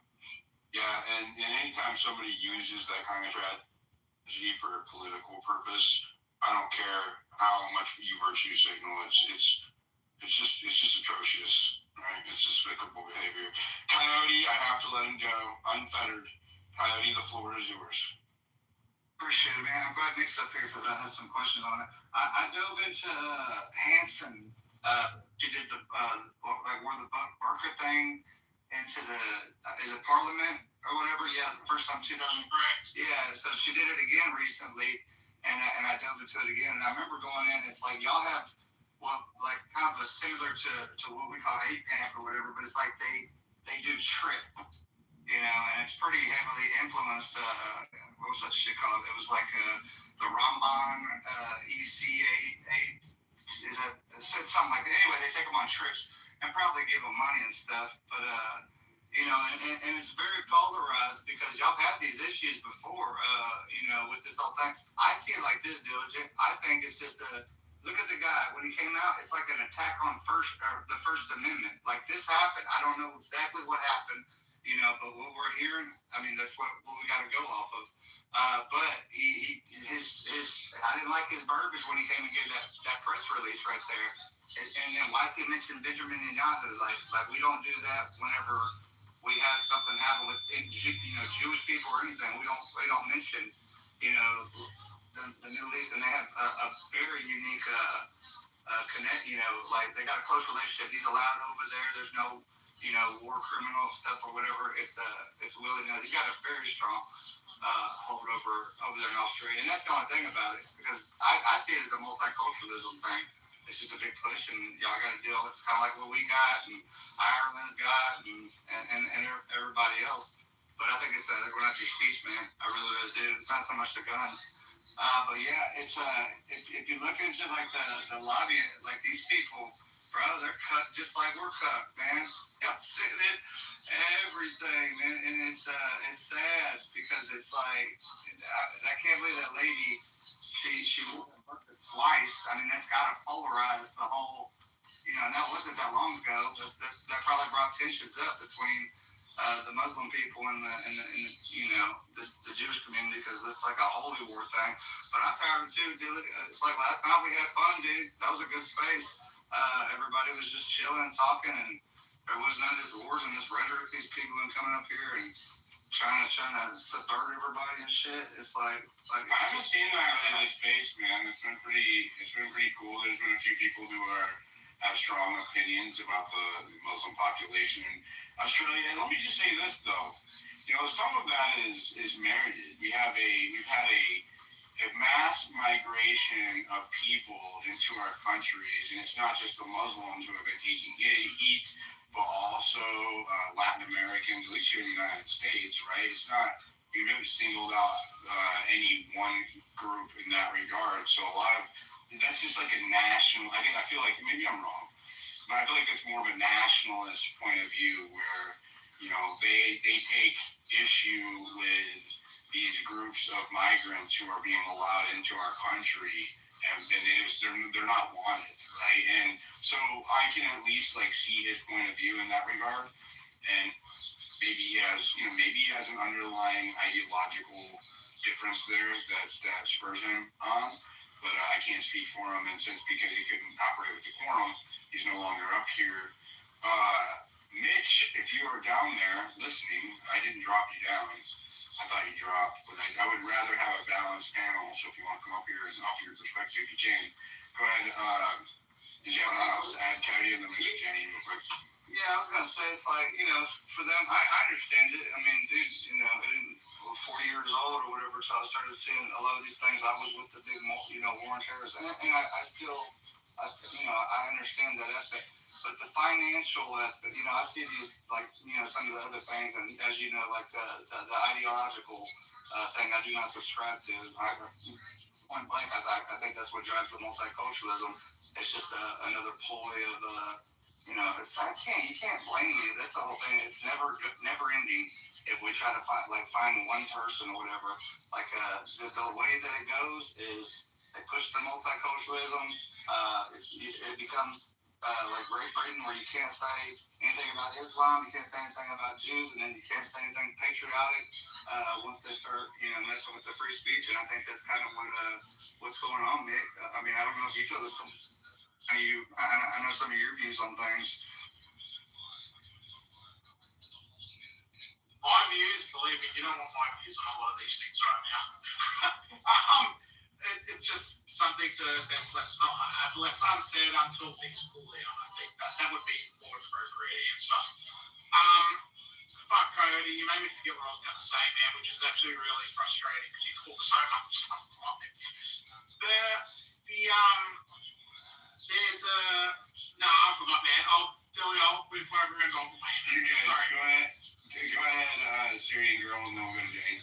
Yeah, and anytime somebody uses that kind of tragedy for a political purpose, I don't care how much you virtue signal. It's just atrocious, right? It's despicable behavior. Coyote, I have to let him go unfettered. Coyote, the floor is yours. Appreciate it, man. I'm glad Nick's up here because I have some questions on it. I dove into Hanson. She did the like where the Barker thing into the is it Parliament or whatever? Yeah, the first time 2000. Yeah, so she did it again recently, and I dove into it again. And I remember going in. It's like y'all have like kind of a similar to what we call hate camp or whatever, but it's like they do trip, you know, and it's pretty heavily influenced. What was that shit called? It was like the Ramban EC8. Is that something like that? Anyway, they take them on trips and probably give them money and stuff. But you know, and it's very polarized because y'all had these issues before. You know, with this whole thing, I see it like this, Diligent. I think it's just a look at the guy when he came out. It's like an attack on the First Amendment. Like this happened. I don't know exactly what happened. You know, but what we're hearing, I mean, that's what we got to go off of. But I didn't like his verbiage when he came and gave that press release right there. And then why did he mention Benjamin Netanyahu? Like we don't do that whenever we have something happen with Jewish people or anything. We don't mention the Middle East, and they have a very unique connect. Like they got a close relationship. He's allowed over there. There's no war criminal stuff or whatever. It's willy-nilly. He's got a very strong hold over there in Australia, and that's the only thing about it, because I see it as a multiculturalism thing. It's just a big push, and y'all got to deal. It's kind of like what we got, and Ireland's got, and everybody else. But I think it's they're going after your speech, man. I really do. It's not so much the guns. But yeah, it's if you look into like the lobby, like these people, bro, they're cut just like we're cut, man. Y'all sitting in everything, man, and it's sad because it's like I can't believe that lady. She worked it twice. I mean, that's got to polarize the whole. And that wasn't that long ago. That probably brought tensions up between the Muslim people and the Jewish community, because it's like a holy war thing. But I'm tired of it too, dude. It's like last night we had fun, dude. That was a good space. Everybody was just chilling and talking, and there was none of this wars and this rhetoric. These people been coming up here and trying to subvert everybody and shit. It's like I haven't seen that in this space, man. It's been pretty cool. There's been a few people who have strong opinions about the Muslim population in Australia. And let me just say this though, some of that is merited. We've had a mass migration of people into our countries, and it's not just the Muslims who have been taking heat, but also Latin Americans, at least here in the United States, right? It's not, we've never singled out any one group in that regard. So a lot of, that's just like a national, I feel like, maybe I'm wrong, but I feel like it's more of a nationalist point of view where, they take issue with these groups of migrants who are being allowed into our country, and they're not wanted, right? And so I can at least see his point of view in that regard, and maybe he has an underlying ideological difference there that spurs him on, but I can't speak for him, and because he couldn't operate with decorum, he's no longer up here. Mitch, if you are down there listening, I didn't drop you down. I thought you dropped, but I would rather have a balanced panel. So if you want to come up here and offer your perspective, you can. Go ahead. Did you have anything else to add, Cody? And then we can Jenny real quick. Yeah, I was gonna say it's like for them, I understand it. I mean, dude, I didn't 40 years old or whatever, so I started seeing a lot of these things. I was with the big, war on terrorists, and I still, I understand that aspect. But the financial aspect, I see these, like, some of the other things, and as you know, like the ideological thing, I do not subscribe to. Point blank, I think that's what drives the multiculturalism. It's just another ploy of, you can't blame me. That's the whole thing. It's never ending if we try to find one person or whatever. Like the way that it goes is they push the multiculturalism. It becomes like Great Britain, where you can't say anything about Islam, you can't say anything about Jews, and then you can't say anything patriotic once they start, messing with the free speech. And I think that's kind of what's going on, Mick. I mean, I don't know if you feel this. I know some of your views on things. My views, believe me, you don't want my views on a lot of these things right now. It's just some things are best left unsaid until things cool down. I think that would be more appropriate answer. Fuck Cody, you made me forget what I was going to say, man, which is actually really frustrating because you talk so much sometimes. There's a I forgot, man. If I remember, I'll put my hand. Sorry. Go ahead, Syrian girl, and then we'll go to Jane.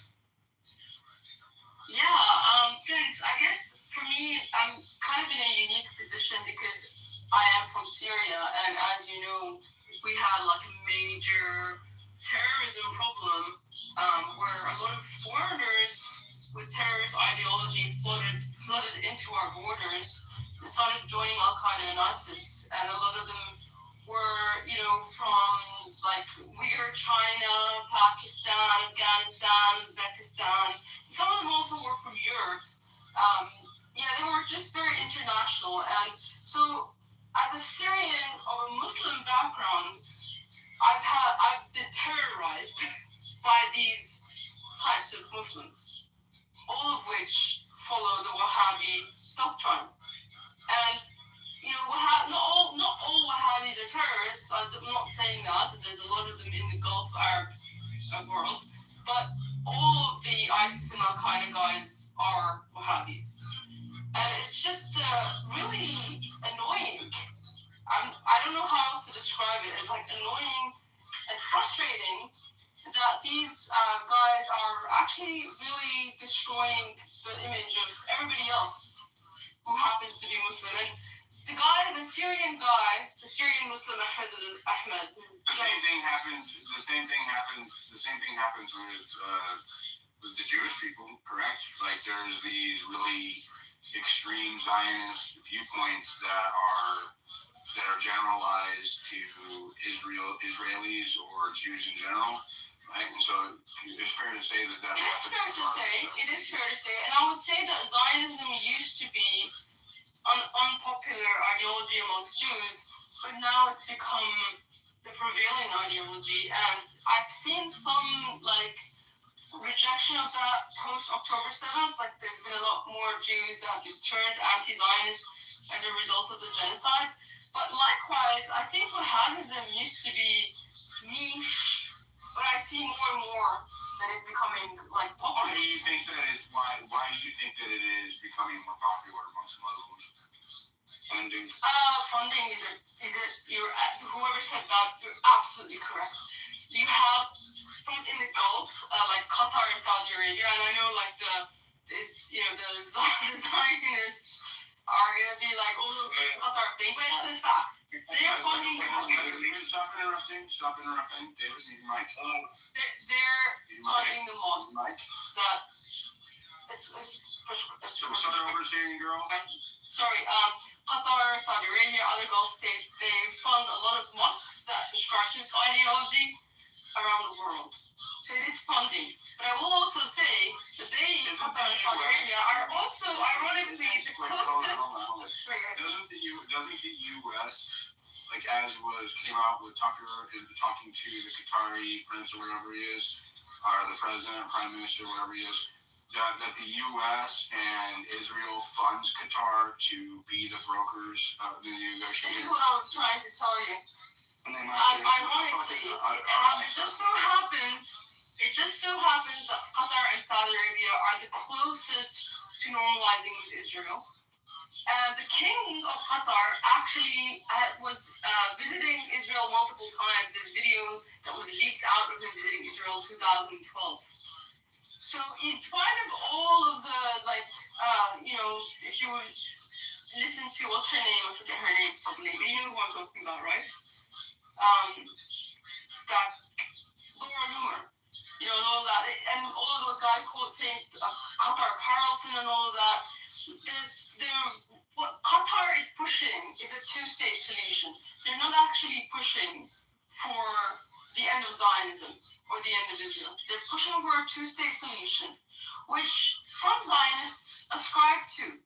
Yeah, thanks. I guess for me, I'm kind of in a unique position because I am from Syria, and as you know, we had like a major terrorism problem where a lot of foreigners with terrorist ideology flooded into our borders and started joining Al Qaeda and ISIS, and a lot of them were, from like Uyghur China, Pakistan, Afghanistan, Uzbekistan. Some of them also were from Europe. They were just very international. And so, as a Syrian of a Muslim background, I've been terrorized by these types of Muslims, all of which follow the Wahhabi doctrine. And not all Wahhabis are terrorists. I'm not saying that. There's a lot of them in the Gulf Arab world, but all of the ISIS and Al Qaeda guys are Wahhabis, and it's just really annoying. I don't know how else to describe it. It's like annoying and frustrating that these guys are actually really destroying the image of everybody else who happens to be Muslim. And the Syrian Muslim Ahmed. The same thing happens with the Jewish people, correct? Like there's these really extreme Zionist viewpoints that are generalized to Israelis or Jews in general, right? And so it's fair to say that It is fair to say, and I would say that Zionism used to be an unpopular ideology amongst Jews, but now it's become the prevailing ideology, and I've seen some rejection of that post October 7th. Like there's been a lot more Jews that have turned anti-Zionist as a result of the genocide. But likewise, I think Wahhabism used to be niche, but I see more and more that it's becoming popular. Why do you think that it is becoming more popular amongst Muslims? Funding. Funding is it? Whoever said that, you're absolutely correct. You have in the Gulf, like Qatar and Saudi Arabia, and I know the Zionists are gonna be like, oh, it's Qatar thing, but it's just fact. They're funding. Stop interrupting. David, need your mic. They're funding the mosques that it's So we'll start over, Syrian girl. Sorry, Qatar, Saudi Arabia, other Gulf states, they fund a lot of mosques that prescribe this ideology around the world. So it is funding. But I will also say that Qatar and Saudi Arabia are also, ironically, the closest. Doesn't the U.S., came out with Tucker and talking to the Qatari prince or whatever he is, or the president, prime minister, whatever he is, that the U.S. and Israel funds Qatar to be the brokers of the negotiation. This is what I was trying to tell you. Ironically, it just so happens that Qatar and Saudi Arabia are the closest to normalizing with Israel. The king of Qatar actually was visiting Israel multiple times. This video that was leaked out of him visiting Israel in 2012. So in spite of all of the, if you listen to, what's her name? I forget her name suddenly, but you know who I'm talking about, right? That Laura Loomer, and all that, and all of those guys called saying Qatar Carlson and all of that. What Qatar is pushing is a two-state solution. They're not actually pushing for the end of Zionism or the end of Israel. They're pushing for a two-state solution, which some Zionists ascribe to.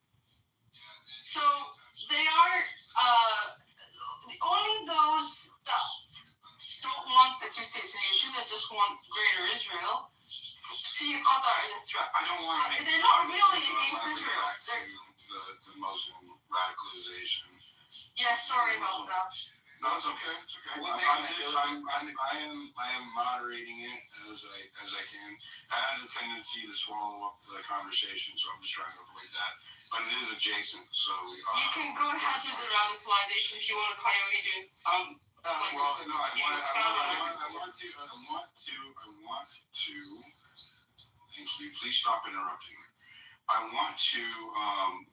So they are only those that don't want the two-state solution, that just want greater Israel, see Qatar as a threat. I don't want to. They're not really against Israel. The Muslim radicalization. Yeah, sorry about that. No, it's okay. It's okay. I am moderating it as I can. It has a tendency to swallow up the conversation, so I'm just trying to avoid that. But it is adjacent, so you can go ahead with the radicalization if you want to coyote do. I want to. Thank you. Please stop interrupting. I want to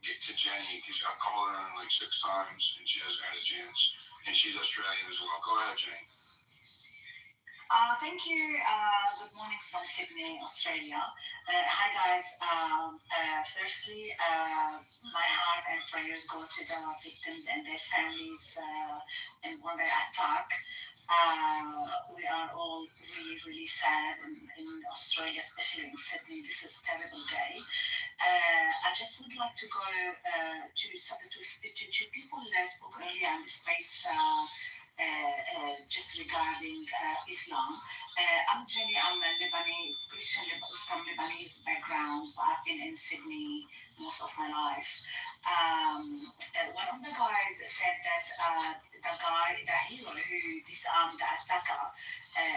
get to Jenny because I've called her on like 6 times and she hasn't had a chance. And she's Australian as well. Go ahead, Jenny. Thank you. Good morning from Sydney, Australia. Hi, guys. Firstly, my heart and prayers go to the victims and their families in one day attack. We are all really, really sad in Australia, especially in Sydney. This is a terrible day. I just would like to go to people who spoke earlier in the space just regarding Islam. I'm Jenny. I'm a Lebanese Christian from Lebanese background, but I've been in Sydney most of my life. One of the guys said that the hero who disarmed the attacker,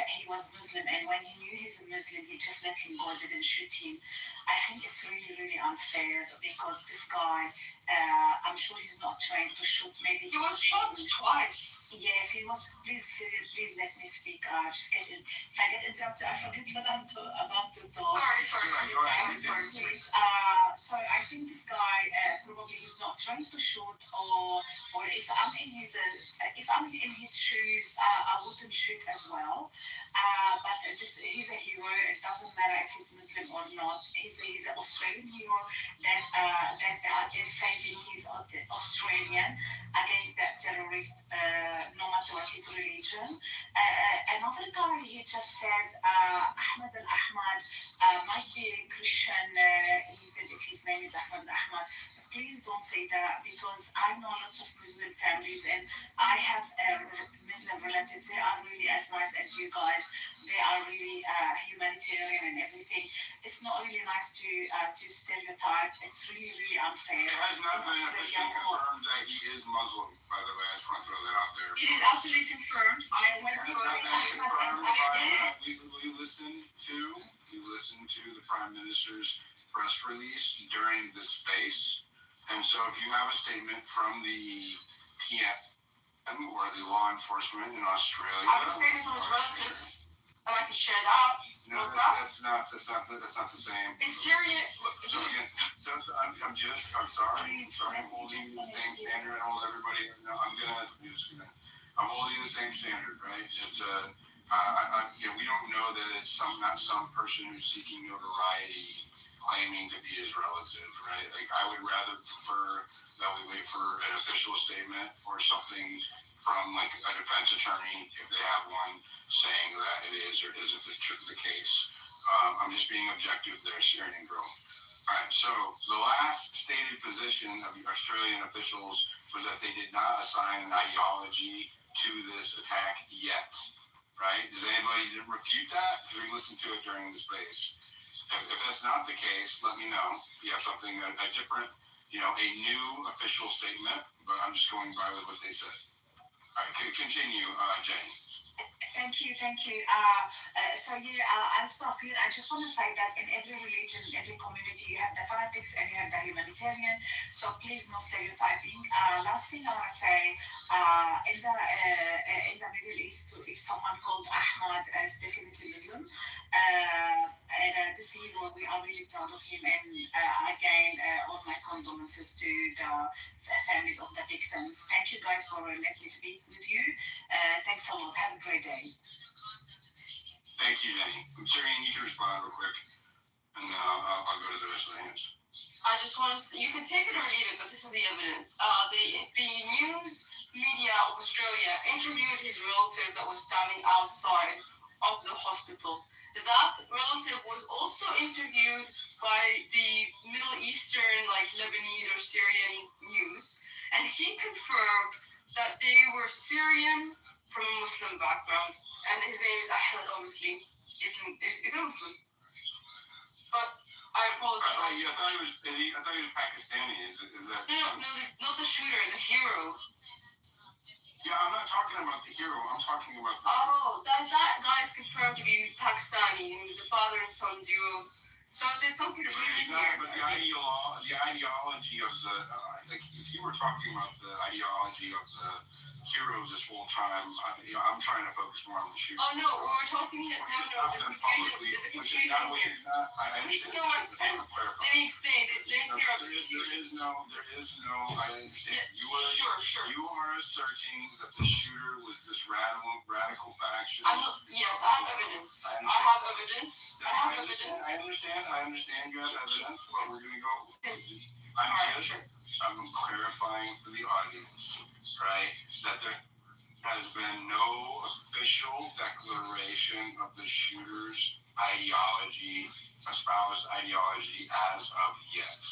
he was Muslim, and when he knew he's a Muslim, he just let him go, didn't shoot him. I think it's really, really unfair because this guy, I'm sure he's not trained to shoot. Maybe he was shot twice. Yes, he was. Please let me speak. Just get in. If I get interrupted, I forget what I'm about to talk. Sorry. So I think this guy probably he's not trying to shoot, or if I'm in his shoes, I wouldn't shoot as well. But he's a hero. It doesn't matter if he's Muslim or not. He's an Australian hero that is saving his Australian against that terrorist, no matter what his religion. Another guy, he just said Ahmed al-Ahmad might be a Christian. He said if his name is Ahmed al-Ahmad. Please don't say that because I know lots of Muslim families and I have Muslim relatives. They are really as nice as you guys. They are really humanitarian and everything. It's not really nice to stereotype. It's really, really unfair. It has not been officially confirmed that he is Muslim, by the way. I just want to throw that out there. It is absolutely confirmed. We listened to the Prime Minister's press release during the space. And so if you have a statement from the PM or the law enforcement in Australia. I have a statement from his relatives, and I can share that. No, that's not the same. It's serious. I'm sorry. I'm holding you the same standard. I hold everybody. No, I'm holding you the same standard, right? It's we don't know that it's not some person who's seeking notoriety claiming to be his relative, right? Like I would rather prefer that we wait for an official statement or something from like a defense attorney if they have one saying that it is or isn't the case. I'm just being objective there, Syrian and Girl. All right, so the last stated position of the Australian officials was that they did not assign an ideology to this attack yet, right? Does anybody refute that? Because we listened to it during the space. If that's not the case, let me know. If you have something, a different, a new official statement, but I'm just going by with what they said. All right, continue, Jenny. Thank you. I'll stop here. I just want to say that in every religion, in every community, you have the fanatics and you have the humanitarian. So please, no stereotyping. Last thing I want to say, in the Middle East, if someone called Ahmad as definitely Muslim, and this hero, we are really proud of him. And again, all my condolences to the families of the victims. Thank you guys for letting me speak with you. Thanks a lot. Have a great day. Thank you, Jenny. Syrian, you can respond real quick, and I'll go to the rest of the hands. I just want to, you can take it or leave it, but this is the evidence. The news media of Australia interviewed his relative that was standing outside of the hospital. That relative was also interviewed by the Middle Eastern, like Lebanese or Syrian news, and he confirmed that they were Syrian from a Muslim background, and his name is Ahmed, obviously. Is a Muslim. But I apologize. I thought he was Pakistani. Is that? No, not the shooter, the hero. Yeah, I'm not talking about the hero. I'm talking about the. Oh, that guy is confirmed to be Pakistani, and he was a father and son duo. So there's some confusion here. But the ideology of the like, if you were talking about the ideology of the hero this whole time, I'm trying to focus more on the shooter. Oh no, we're talking. No, there's confusion. There's a confusion here. I understand. No, my friend. Let me explain. Let's hear out the confusion. There is no. I understand. Yeah, sure. You are asserting that the shooter was this radical faction. Yes, I have evidence. I understand you have evidence, but we're going to go. I'm clarifying for the audience, right, that there has been no official declaration of the shooter's espoused ideology as of yet,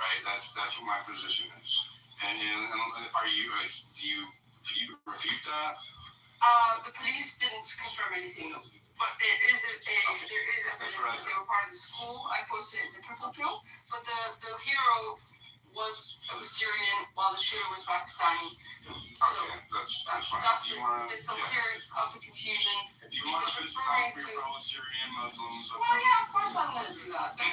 right? That's what my position is. And are you do you refute that? The police didn't confirm anything, but there is evidence that they were part of the school. I posted it in the Purple Pill, but the hero was Syrian while the shooter was Pakistani. So that's fine. There's some clear of the confusion. If you want to put for your fellow Syrian Muslims, well, yeah, of course I'm going to do that. No,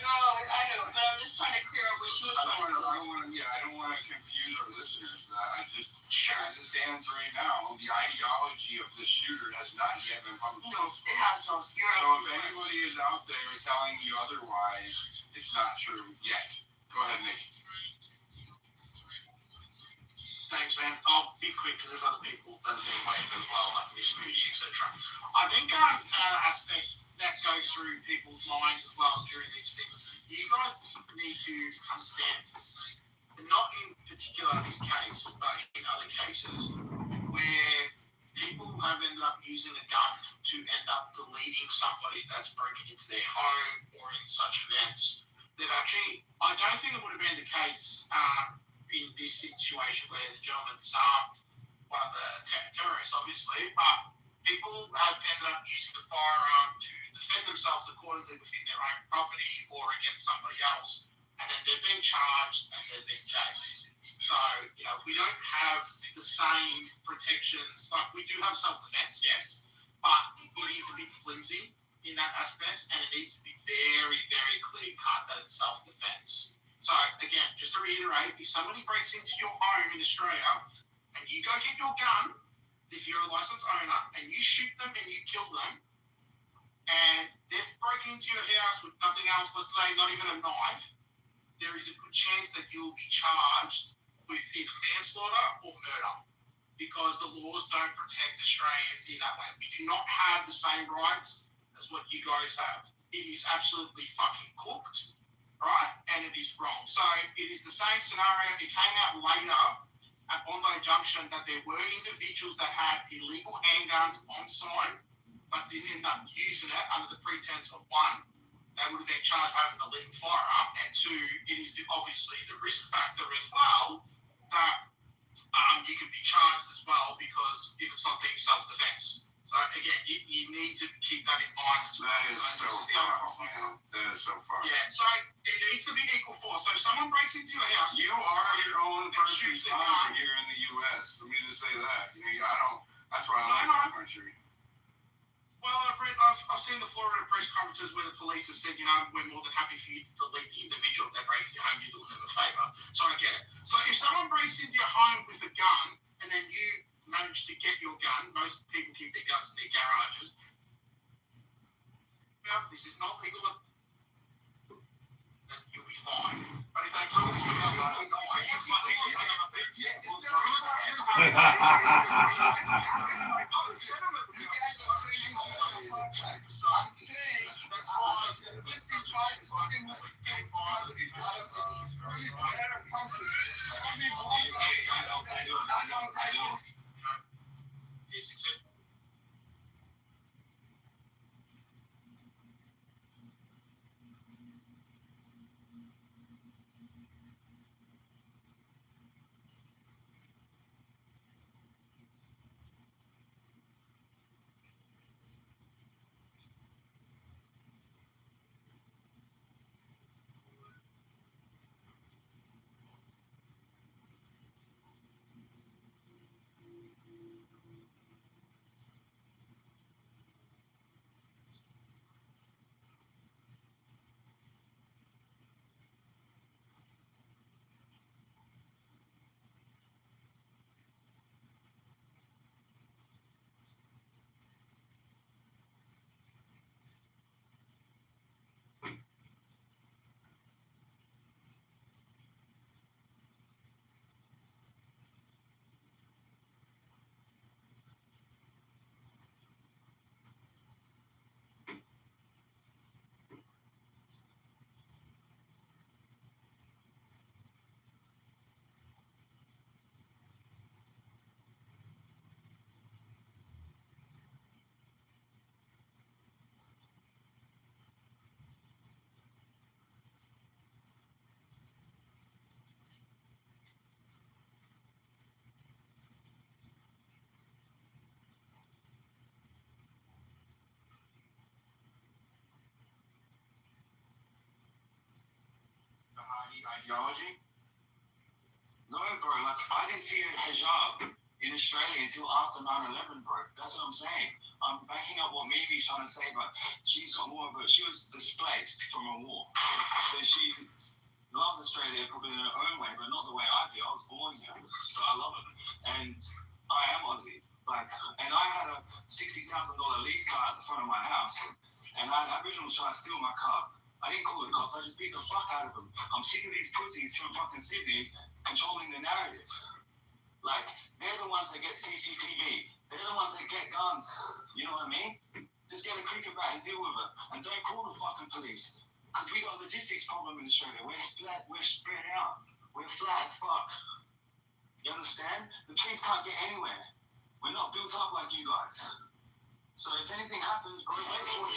I know, but I'm just trying to clear up what she was trying to say. I don't want to confuse our listeners. As it stands right now, the ideology of the shooter has not yet been publicly. No, it has not. So if anybody is out there telling you otherwise, it's not true yet. Go ahead, Nick. Thanks, man. I'll be quick because there's other people that are being waited as well, like Miss Moody, etc. I think another aspect that goes through people's minds as well during these things, you guys need to understand, not in particular this case, but in other cases, where people have ended up using a gun to end up deleting somebody that's broken into their home or in such events. They've actually, I don't think it would have been the case in this situation where the gentleman disarmed one of the terrorists, obviously, but people have ended up using the firearm to defend themselves accordingly within their own property or against somebody else, and then they've been charged and they've been jailed. So, we don't have the same protections. Like, we do have self-defense, yes, but it is a bit flimsy in that aspect, and it needs to be very, very clear-cut that it's self-defense. So, again, just to reiterate, if somebody breaks into your home in Australia and you go get your gun, if you're a licensed owner, and you shoot them and you kill them, and they've broken into your house with nothing else, let's say not even a knife, there is a good chance that you will be charged with either manslaughter or murder, because the laws don't protect Australians in that way. We do not have the same rights as what you guys have. It is absolutely fucking cooked, right? And it is wrong. So it is the same scenario. It came out later at Bondi Junction that there were individuals that had illegal handguns on site, but didn't end up using it under the pretense of, one, they would have been charged for having a legal firearm, and two, it is obviously the risk factor as well that you could be charged as well, because if it's not being self-defense. So again, you need to keep that in mind as well. That is so far. Yeah, so it needs to be equal force. So if someone breaks into your house, you are your own first responder here in the U.S. best. Let me just say that. I don't. That's why I like our country. Well, I've seen the Florida press conferences where the police have said, we're more than happy for you to delete the individual if they break into your home, you're doing them a favour. So I get it. So if someone breaks into your home with a gun and then you manage to get your gun, most people keep their guns in their garages. Well, this is not legal. You'll be fine. But if they come to you, it's acceptable. Ideology? No, bro, I didn't see a hijab in Australia until after 9/11, bro. That's what I'm saying. I'm backing up what Mimi's trying to say, but she's got more of a, she was displaced from a war. So she loves Australia probably in her own way, but not the way I do. I was born here, so I love it. And I am Aussie. And I had a $60,000 lease car at the front of my house, and Aboriginals trying to steal my car. I didn't call the cops, I just beat the fuck out of them. I'm sick of these pussies from fucking Sydney controlling the narrative. They're the ones that get CCTV. They're the ones that get guns. You know what I mean? Just get a cricket bat and deal with it. And don't call the fucking police. Because we got a logistics problem in Australia. We're spread out. We're flat as fuck. You understand? The trees can't get anywhere. We're not built up like you guys. So if anything happens, bro, wait for it.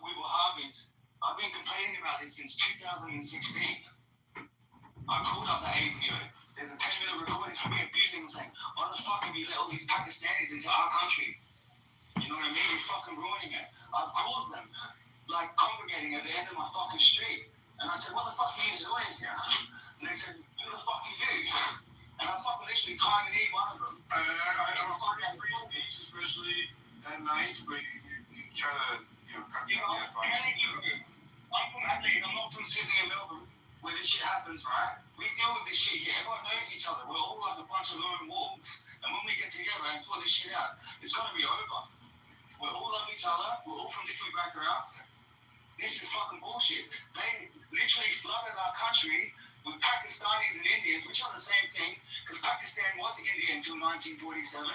We were Harveys. I've been complaining about this since 2016. I called up the ASIO. There's a 10-minute recording of me abusing them saying, why the fuck have you let all these Pakistanis into our country? You know what I mean? You're fucking ruining it. I've called them, congregating at the end of my fucking street. And I said, what the fuck are you doing here? And they said, who the fuck are you? And I fucking literally tried to eat one of them. I don't fucking free speech, especially at night, but you try to, cut me off. I'm from Adelaide, I'm not from Sydney and Melbourne, where this shit happens, right? We deal with this shit here. Everyone knows each other. We're all like a bunch of lone wolves. And when we get together and put this shit out, it's gonna be over. We're all love each other. We're all from different backgrounds. This is fucking bullshit. They literally flooded our country with Pakistanis and Indians, which are the same thing, because Pakistan was India until 1947.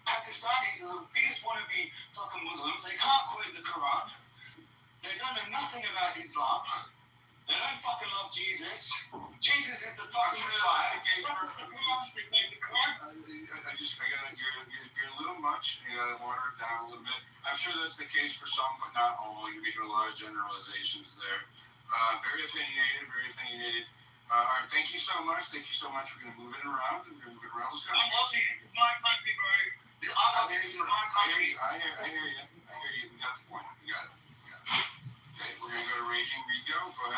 Pakistanis are the biggest wannabe fucking Muslims. They can't quote the Quran. They don't know nothing about Islam. They don't fucking love Jesus. Jesus is the fucking Messiah. You're a little much. You gotta water it down a little bit. I'm sure that's the case for some, but not all. You're making a lot of generalizations there. Very opinionated, All right, thank you so much. We're gonna move it around. Let's go. I'm watching it. It's my country, bro. I hear you. We got the point. You got it. Okay, we're gonna go to Raging Rico. Go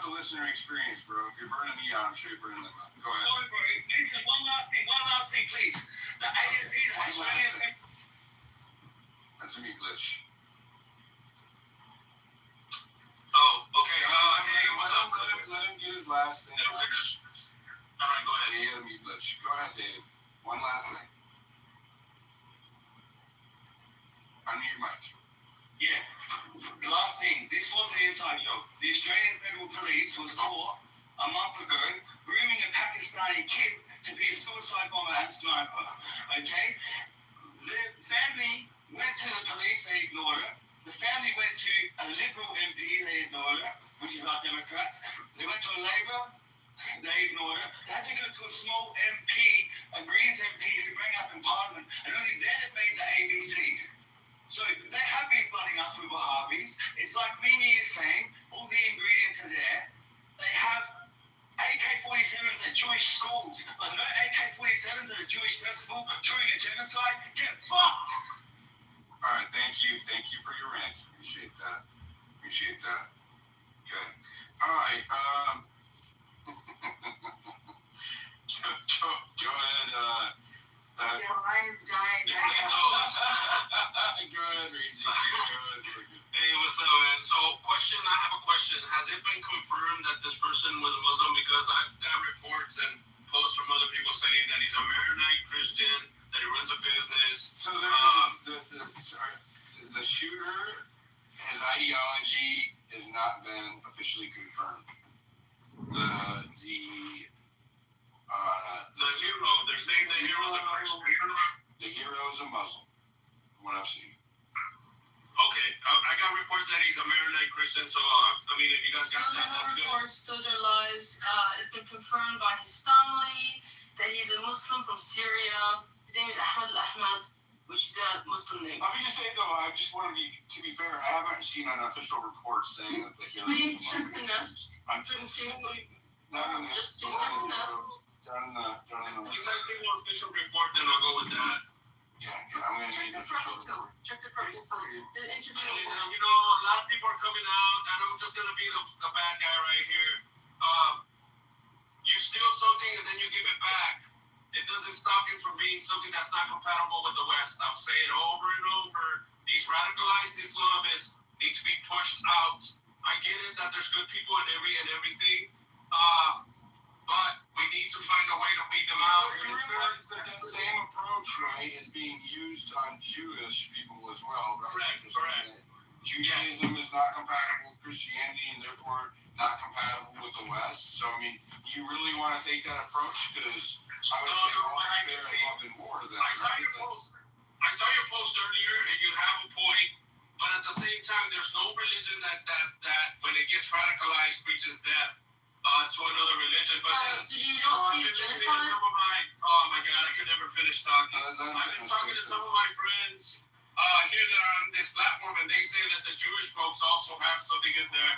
about the listener experience, bro. If you're burning me out, I'm sure you're burning them out. Go ahead. Sorry, bro. Nathan, one last thing, please. The AFP, the Australian. That's a me glitch. Oh, okay. Hey, what's up? Let him get his last thing. All right, go ahead. Yeah, me glitch. Go ahead, David. One last thing. Unmute your mic. Yeah. The last thing, this wasn't the inside job. The Australian Federal Police was caught a month ago grooming a Pakistani kid to be a suicide bomber and sniper. Okay? The family went to the police, they ignored it. The family went to a Liberal MP, they ignored it, which is our Democrats. They went to a Labour, they ignored it. They had to go to a small MP, a Greens MP who bring up in Parliament, and only then it made the ABC. So they have been flooding us with Wahhabis. It's like Mimi is saying, all the ingredients are there. They have AK-47s at Jewish schools, but no AK-47s at a Jewish festival during a genocide. Get fucked! All right, thank you. Thank you for your rant. Appreciate that. Okay. All right. Go ahead. I am dying. Go ahead, Reezy. Hey, what's up, man? So, I have a question. Has it been confirmed that this person was a Muslim? Because I've got reports and posts from other people saying that he's a Maronite Christian, that he runs a business. So the shooter, his ideology has not been officially confirmed. The hero, they're saying the hero's a Christian. The hero's a Muslim, from what I've seen. Okay, I got reports that he's a Maronite Christian, so I mean, if you guys got Those time, are that's not good. reports, those are lies. It's been confirmed by his family that he's a Muslim from Syria. His name is Ahmed al-Ahmad, which is a Muslim name. Let me just say though, I just want to be fair, I haven't seen an official report saying that the hero Please is a check Muslim. the nest. I'm just down in the Just check the nest. down in the If I see one official report, then I'll go with that. yeah, I'm gonna Check need the the official purple too. report. Check the purple too. There's an interview. And, you know, a lot of people are coming out, and I'm just gonna be the bad guy right here. You steal something and then you give it back. It doesn't stop you from being something that's not compatible with the West. I'll say it over and over. These radicalized Islamists need to be pushed out. I get it that there's good people in everything, but we need to find a way to beat them out. You realize that that same approach, right, is being used on Jewish people as well, right? Correct. Judaism is not compatible with Christianity and therefore not compatible with the West. So, I mean, you really want to take that approach? Because I would say all fair and love and war. I saw your post earlier, and you have a point. But at the same time, there's no religion that when it gets radicalized preaches death to another religion. But Did you not see the genocide? Oh my God, I could never finish talking. I've been talking to some of my friends here that are on this platform, and they say that the Jewish folks also have something in there.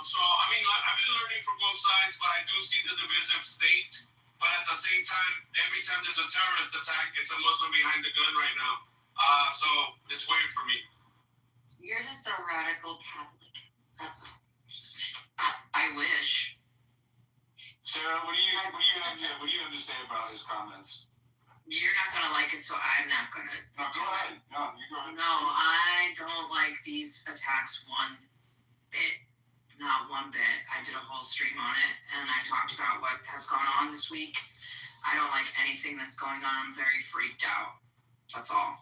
So I mean, I've been learning from both sides, but I do see the divisive state. But at the same time, every time there's a terrorist attack, it's a Muslim behind the gun right now. So it's weird for me. You're just a radical Catholic. That's all. I wish. Sarah, what do you have to say about his comments? You're not gonna like it, so I'm not gonna. No, go ahead. No, you go ahead. No, I don't like these attacks one bit. Not one bit. I did a whole stream on it, and I talked about what has gone on this week. I don't like anything that's going on. I'm very freaked out. That's all.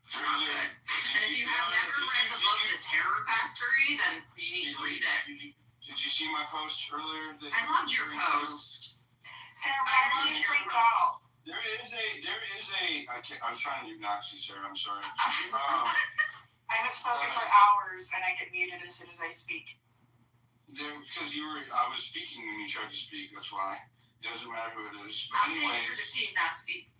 It's not good. And if you have never read the book The Terror Factory, then you need to read it. Did you see my post earlier? I loved your post. Sarah, why did you freak out? There is a. I was trying to do Nazi, Sarah. I'm sorry. I haven't spoken for hours, and I get muted as soon as I speak. Because I was speaking when you tried to speak. That's why. It doesn't matter who it is. I'll take it for the team, Nazi.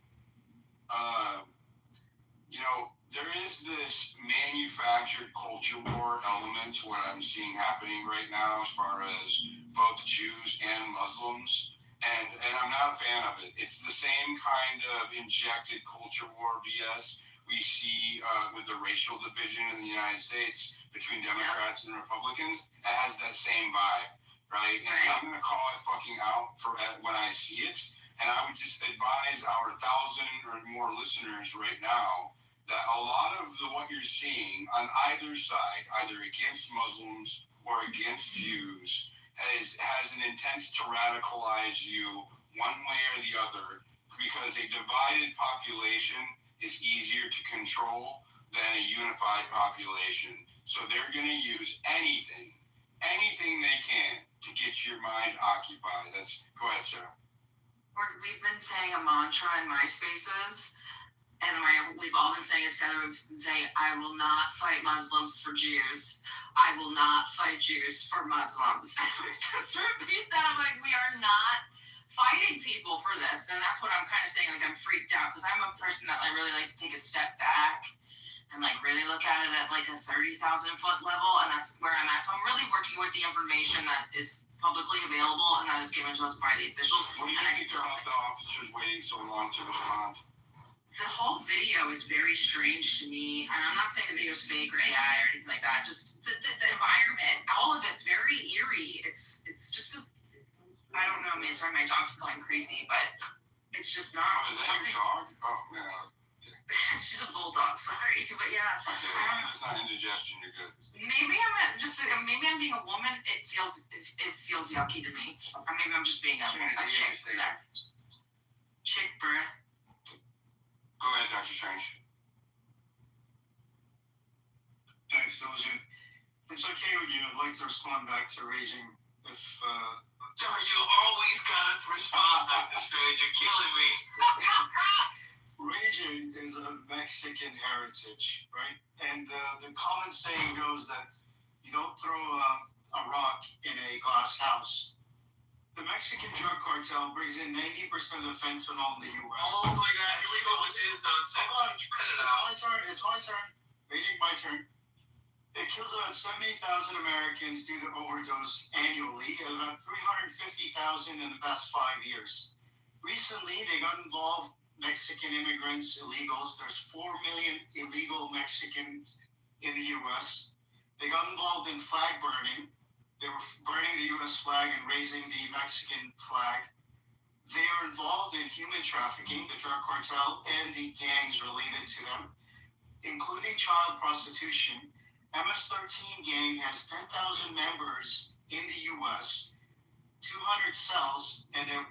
You know, there is this manufactured culture war element to what I'm seeing happening right now as far as both Jews and Muslims. And I'm not a fan of it. It's the same kind of injected culture war BS we see with the racial division in the United States between Democrats and Republicans, it has that same vibe, right? And I'm going to call it fucking out for when I see it. And I would just advise our 1,000 or more listeners right now that a lot of what you're seeing on either side, either against Muslims or against Jews, has an intent to radicalize you one way or the other, because a divided population is easier to control than a unified population. So they're going to use anything they can to get your mind occupied. Go ahead, Sarah. We've been saying a mantra in my spaces, and we've all been saying it together. We've been saying, I will not fight Muslims for Jews. I will not fight Jews for Muslims. We just repeat that. I'm like, we are not fighting people for this. And that's what I'm kind of saying. Like, I'm freaked out because I'm a person that really likes to take a step back and really look at it at a 30,000 foot level. And that's where I'm at. So I'm really working with the information that is publicly available and that is given to us by the officials. What do you think about the officers waiting so long to respond? The whole video is very strange to me, and I'm not saying the video is fake or AI or anything like that. Just the environment, all of it's very eerie. It's just I don't know. I mean, sorry, my dog's going crazy, but it's just not. Oh, is that your dog? Oh man. Okay. It's just a bulldog. Sorry, but yeah. Okay, as long as it's not indigestion, you're good. Maybe I'm being a woman. It feels yucky to me. Or maybe I'm just being a chick. Chick breath. Go ahead, Dr. Strange. Thanks, Doja. It's okay with you. I'd like to respond back to Raging if... You always gotta respond, Dr. Strange. You're killing me. Raging is a Mexican heritage, right? And the common saying goes that you don't throw a rock in a glass house. The Mexican drug cartel brings in 90% of the fentanyl in the U.S. Oh my God, here we go with this nonsense. Hold on. You cut it out. It's my turn. Raging, my turn. It kills about 70,000 Americans due to overdose annually, and about 350,000 in the past 5 years. Recently, they got involved, Mexican immigrants, illegals. There's 4 million illegal Mexicans in the U.S. They got involved in flag burning. They were burning the U.S. flag and raising the Mexican flag. They are involved in human trafficking, the drug cartel, and the gangs related to them, including child prostitution. MS-13 gang has 10,000 members in the U.S., 200 cells, and they're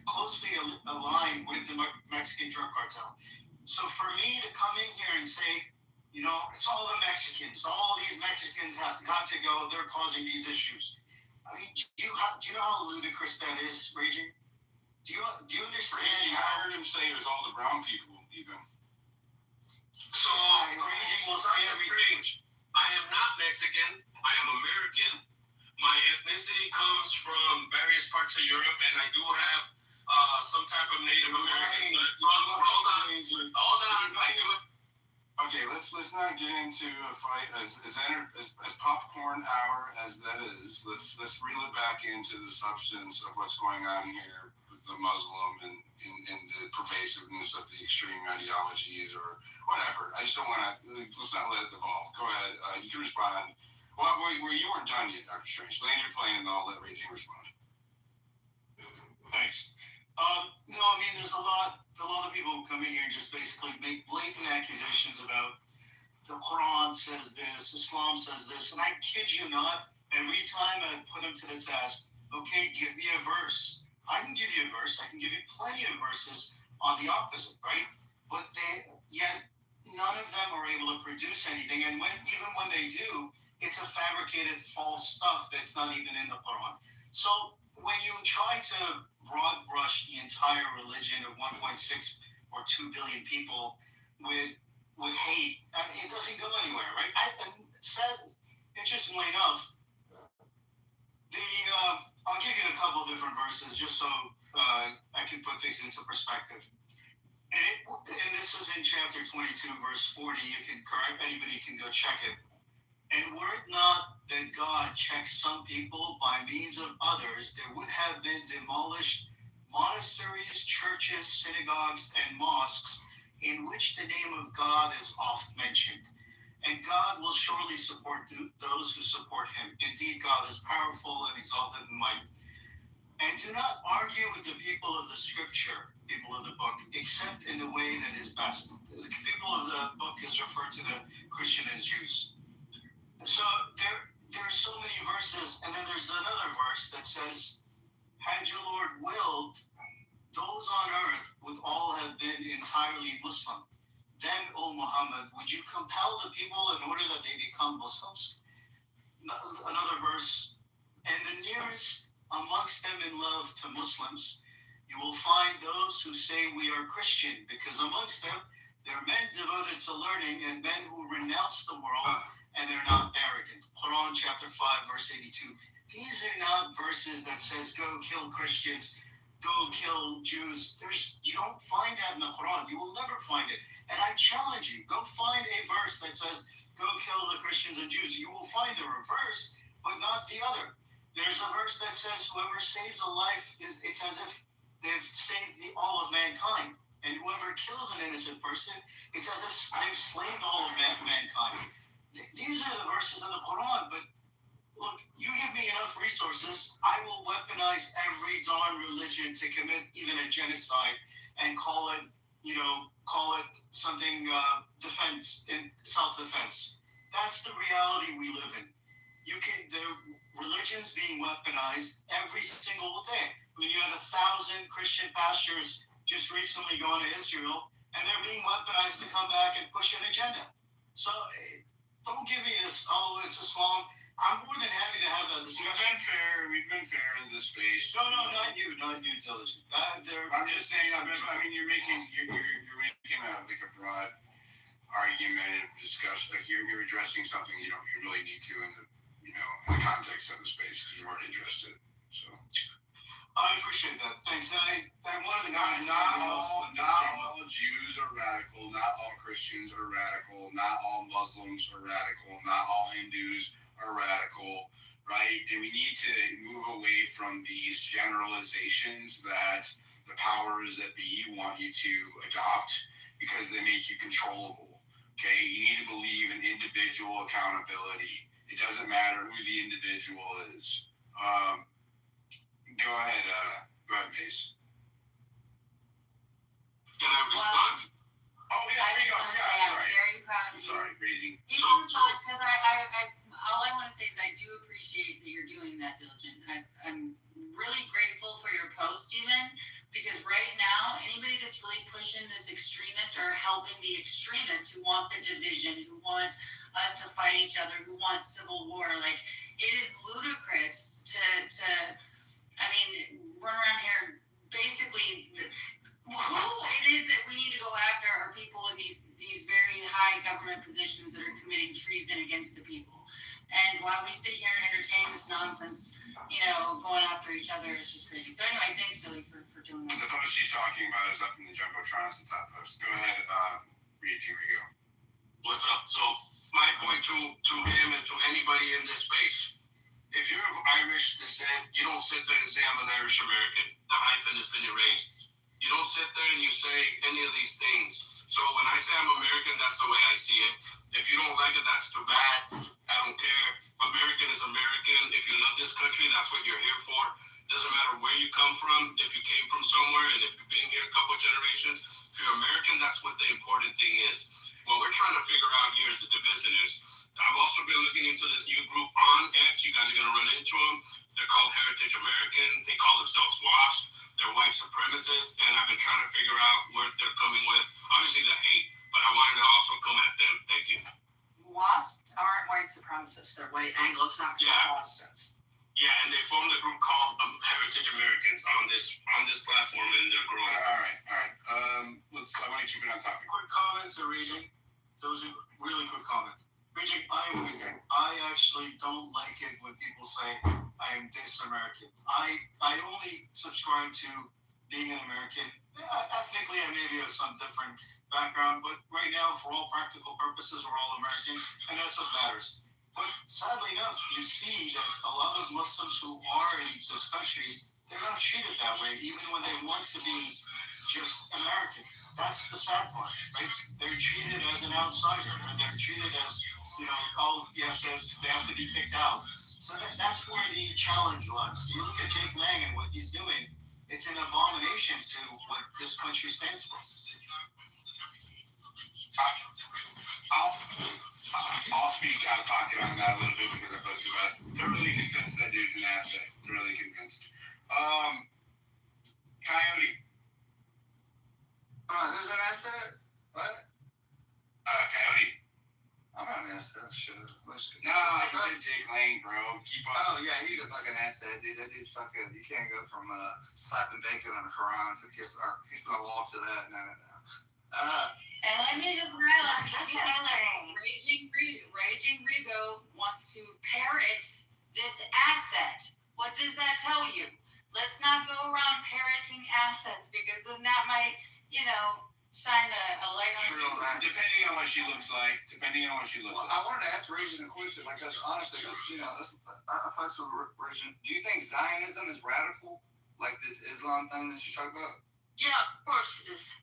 closely aligned with the Mexican drug cartel. So for me to come in here and say, it's all the Mexicans. All these Mexicans have got to go. They're causing these issues. I mean, do you know how ludicrous that is, Raging? Do you understand? Raging, I heard him say it was all the brown people, even. So, Raging will say everything. I am not Mexican. I am American. My ethnicity comes from various parts of Europe, and I do have some type of Native American blood. Hold on. I do. Okay, let's not get into a fight as popcorn hour as that is. Let's reel it back into the substance of what's going on here with the Muslim and the pervasiveness of the extreme ideologies or whatever. I just don't want to. Let's not let it devolve. Go ahead. You can respond. Well, you weren't done yet, Dr. Strange. Land your plane, and then I'll let Raging respond. Thanks. No, I mean, there's a lot of people who come in here and just basically make blatant accusations about the Quran says this, Islam says this, and I kid you not, every time I put them to the test, okay, give me a verse. I can give you a verse. I can give you plenty of verses on the opposite, right? But yet none of them are able to produce anything, and even when they do, it's a fabricated false stuff that's not even in the Quran. So when you try to broad brush the entire religion of 1.6 or 2 billion people with hate, I mean, it doesn't go anywhere, right? Interestingly enough, I'll give you a couple of different verses just so I can put things into perspective. And this is in chapter 22, verse 40. Anybody can go check it. And were it not that God checks some people by means of others, there would have been demolished monasteries, churches, synagogues, and mosques, in which the name of God is oft mentioned. And God will surely support those who support him. Indeed, God is powerful and exalted in might. And do not argue with the people of the scripture, people of the book, except in the way that is best. The people of the book is referred to the Christian as Jews. So there are so many verses, and then there's another verse that says, had your Lord willed, those on earth would all have been entirely Muslim. Then, O Muhammad, would you compel the people in order that they become Muslims? Another verse, and the nearest amongst them in love to Muslims, you will find those who say we are Christian, because amongst them there are men devoted to learning and men who renounce the world, and they're not arrogant. Quran chapter 5, verse 82. These are not verses that says go kill Christians, go kill Jews. You don't find that in the Quran. You will never find it. And I challenge you, go find a verse that says go kill the Christians and Jews. You will find the reverse, but not the other. There's a verse that says whoever saves a life, it's as if they've saved all of mankind. And whoever kills an innocent person, it's as if they've slain all of mankind. These are the verses in the Quran, but look, you give me enough resources, I will weaponize every darn religion to commit even a genocide and call it something defense in self-defense. That's the reality we live in. The religion's being weaponized every single day. I mean, you had 1,000 Christian pastors just recently going to Israel, and they're being weaponized to come back and push an agenda. So don't give me this, oh, it's Islam. I'm more than happy to have that discussion. We've been fair in this space. No, not you, Diligent. I'm just saying. I mean, you're making a broad argument, discussion. Like you're addressing something you really need to in the context of the space because you weren't interested. So I appreciate that. Thanks. I wanted to not all Jews are radical. Not all Christians are radical. Not all Muslims are radical. Not all Hindus are radical, right? And we need to move away from these generalizations that the powers that be want you to adopt because they make you controllable. Okay, you need to believe in individual accountability. It doesn't matter who the individual is. Go ahead, Mace. Can I respond? Oh yeah, there you go. Yeah, I'm very proud of I'm you. sorry, raising. You can talk, because all I want to say is I do appreciate that you're doing that, Diligent. I'm really grateful for your post, even, because right now, anybody that's really pushing this extremist or helping the extremists who want the division, who want us to fight each other, who want civil war, like, it is ludicrous to run around here basically. Who it is that we need to go after are people in these very high government positions that are committing treason against the people. And while we sit here and entertain this nonsense, going after each other is just crazy. So anyway, thanks, Dilly, for doing that. The post she's talking about is up in the Jumbotron. It's the top post. Go ahead, read. Here we go. What's up? So my point to him and to anybody in this space, if you're of Irish descent, you don't sit there and say I'm an Irish American. The hyphen has been erased. You don't sit there and you say any of these things. So when I say I'm American, that's the way I see it. If you don't like it, that's too bad. I don't care. American is American. If you love this country, that's what you're here for. Doesn't matter where you come from, if you came from somewhere, and if you've been here a couple of generations. If you're American, that's what the important thing is. What we're trying to figure out here is the divisiveness. I've also been looking into this new group on X. You guys are going to run into them. They're called Heritage American. They call themselves WASP. They're white supremacists, and I've been trying to figure out where they're coming with. Obviously, the hate, but I wanted to also come at them. Thank you. WASP aren't white supremacists. They're white Anglo-Saxon Protestants. Yeah, and they formed a group called Heritage Americans on this platform, and they're growing. All right. I want to keep it on topic. Quick comment to Raging. Those are really quick comment. Raging, I'm with you. I actually don't like it when people say I am dis-American. I only subscribe to being an American. Ethnically, I maybe have some different background, but right now, for all practical purposes, we're all American, and that's what matters. But sadly enough, you see that a lot of Muslims who are in this country, they're not treated that way, even when they want to be just American. That's the sad part, right? They're treated as an outsider, and they're treated as, oh, yes, they have to be kicked out. So that's where the challenge lies. You look at Jake Lang and what he's doing, it's an abomination to what this country stands for. I'll speak out of pocket on that a little bit because I posted about it. They're really convinced that dude's an asset. They're really convinced. Coyote. Who's an asset? What? Coyote. I'm not an asset. Shit. No, I said Jake Lang, bro. Keep up. Oh, yeah, he's a fucking asset, dude. That dude's fucking, you can't go from slapping bacon on the Quran to he's gonna walk to that. No. And let me just highlight, Raging Rigo wants to parrot this asset. What does that tell you? Let's not go around parroting assets because then that might, shine a light on you. Depending on what she looks like. I wanted to ask Raging a question, like, honestly, I fucks with Raging. Do you think Zionism is radical? Like this Islam thing that you talk about? Yeah, of course it is.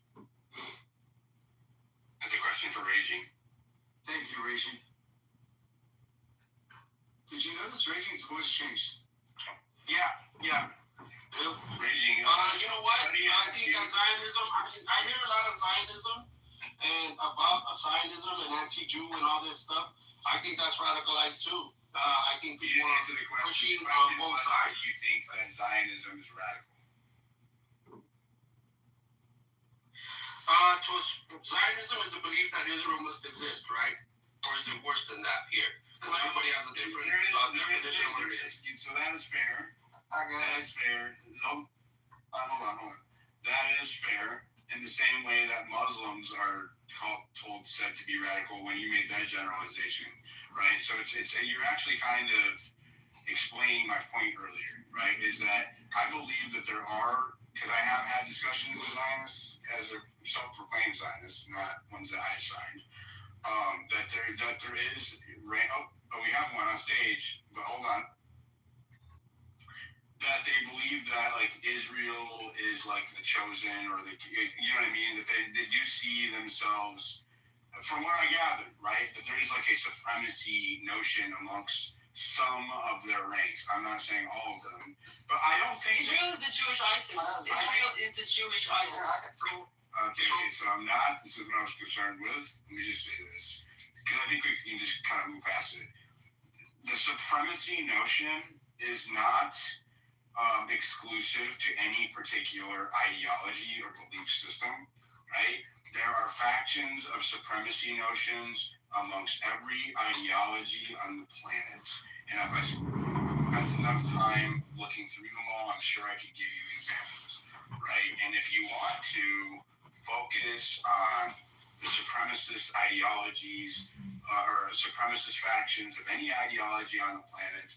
That's a question for Raging. Thank you, Raging. Did you notice Raging's voice changed? Yeah. Raging. You know what? I think that Zionism, I hear a lot of Zionism and about Zionism and anti-Jew and all this stuff. I think that's radicalized too. I think people are pushing on both sides. Do you think that Zionism is radical? Zionism is the belief that Israel must exist, right? Or is it worse than that here? Because everybody has a different definition of what it is. So that is fair. That is fair. No, hold on. That is fair. In the same way that Muslims are said to be radical when you made that generalization, right? So it's you're actually kind of explaining my point earlier, right? Is that I believe that there are, because I have had discussions with Zionists as a self-proclaimed Zionists, not ones that I signed, that there is, we have one on stage, but hold on. That they believe that like Israel is like the chosen, or the, you know what I mean? That they do see themselves, from what I gathered, right? That there is like a supremacy notion amongst some of their ranks. I'm not saying all of them, but I don't think Israel is the Jewish ISIS. Israel is the Jewish ISIS. Okay, so I'm not. This is what I was concerned with. Let me just say this, because I think we can just kind of move past it. The supremacy notion is not exclusive to any particular ideology or belief system, right? There are factions of supremacy notions amongst every ideology on the planet. And if I spent enough time looking through them all, I'm sure I could give you examples, right? And if you want to focus on the supremacist ideologies or supremacist factions of any ideology on the planet,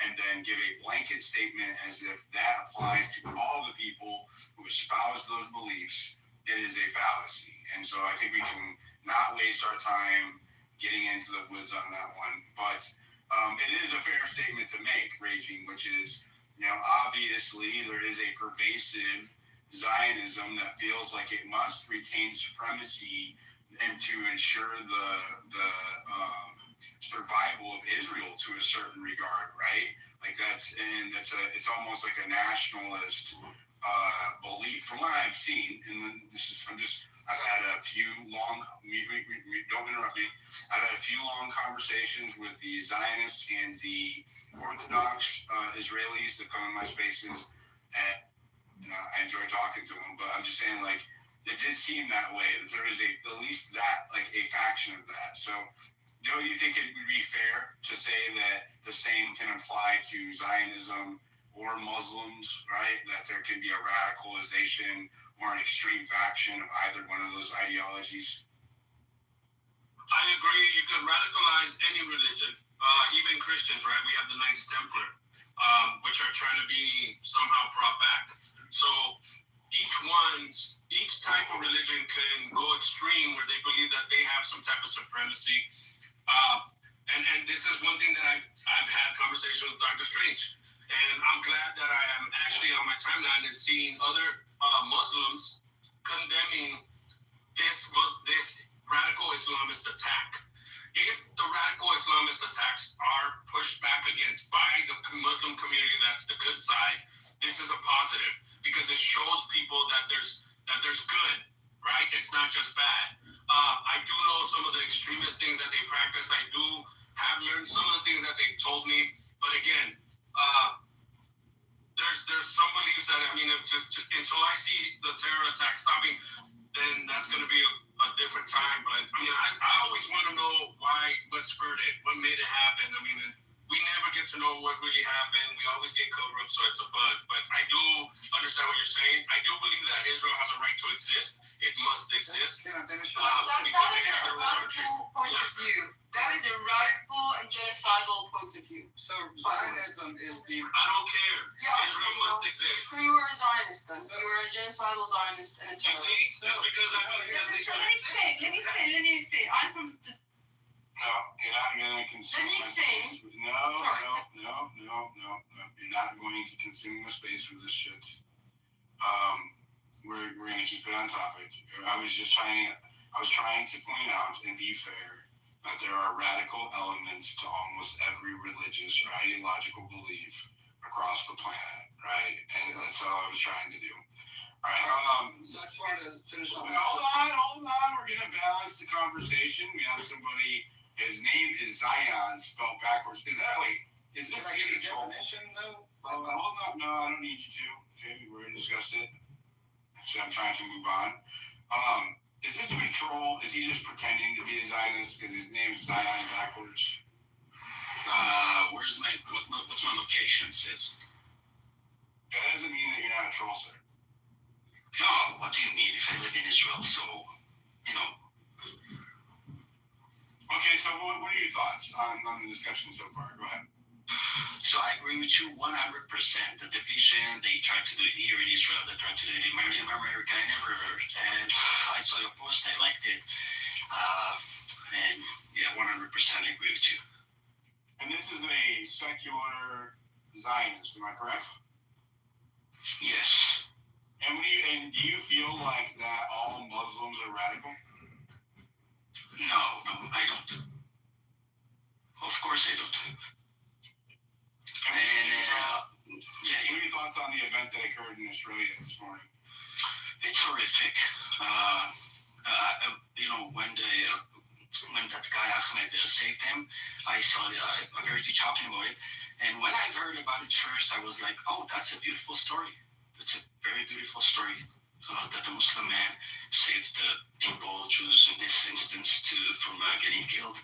and then give a blanket statement as if that applies to all the people who espouse those beliefs, it is a fallacy. And so I think we can not waste our time getting into the woods on that one. But it is a fair statement to make, Raging, which is, obviously there is a pervasive Zionism that feels like it must retain supremacy and to ensure the survival of Israel to a certain regard, right? Like it's almost like a nationalist belief from what I've seen. And then I've had a few long, don't interrupt me. I've had a few long conversations with the Zionists and the Orthodox Israelis that come in my spaces, and I enjoy talking to them. But I'm just saying, like, it did seem that way, that there is at least that, like, a faction of that. So, don't you think it would be fair to say that the same can apply to Zionism or Muslims, right? That there can be a radicalization or an extreme faction of either one of those ideologies? I agree. You could radicalize any religion, even Christians, right? We have the Knights Templar, which are trying to be somehow brought back. So each type of religion can go extreme where they believe that they have some type of supremacy. And this is one thing that I've had conversations with Dr. Strange. And I'm glad that I am actually on my timeline and seeing other Muslims condemning this radical Islamist attack. If the radical Islamist attacks are pushed back against by the Muslim community, that's the good side. This is a positive because it shows people that there's good, right? It's not just bad. I do know some of the extremist things that they practice. I do have learned some of the things that they've told me, but again, there's some beliefs that until I see the terror attack stopping, then that's going to be a different time. But I always want to know what spurred it, what made it happen. We never get to know what really happened. We always get cover up, so it's a bug. But I do understand what you're saying. I do believe that Israel has a right to exist. It must exist. Can I finish? That is a radical point of view. That is a radical and genocidal point of view. So Zionism is the. I don't care. Yeah, Israel must exist. So you are a Zionist then. You are a genocidal Zionist and a You terrorist. see, that's because I believe that they Let me explain. I'm from the. No, you're not going to consume Let me my explain. space. No. You're not going to consume my space with this shit. We're going to keep it on topic. I was trying to point out and be fair that there are radical elements to almost every religious or ideological belief across the planet, right? And that's all I was trying to do. All right. So I just wanted to finish on. Hold on. We're going to balance the conversation. We have somebody. His name is Zion, spelled backwards. Is this Can I get a definition though? hold on. No, I don't need you to. Okay, we already discussed it. So I'm trying to move on. Is this a troll? Is he just pretending to be a Zionist because his name's Zion backwards? What's my location, sis? That doesn't mean that you're not a troll, sir. No, what do you mean if I live in Israel? So, Okay, so what are your thoughts on the discussion so far? Go ahead. So I agree with you 100%. The division, they tried to do it here in Israel, they tried to do it in America, I never heard. And I saw your post, I liked it. And yeah, 100% I agree with you. And this is a secular Zionist, am I correct? Yes. And do you feel like that all Muslims are radical? No, I don't. Of course I don't. And what are your thoughts on the event that occurred in Australia this morning? It's horrific. When that guy Ahmed saved him, I saw a very talking about it. And when I heard about it first, I was like, oh, that's a beautiful story. It's a very beautiful story. That the Muslim man saved the people, Jews in this instance, from getting killed.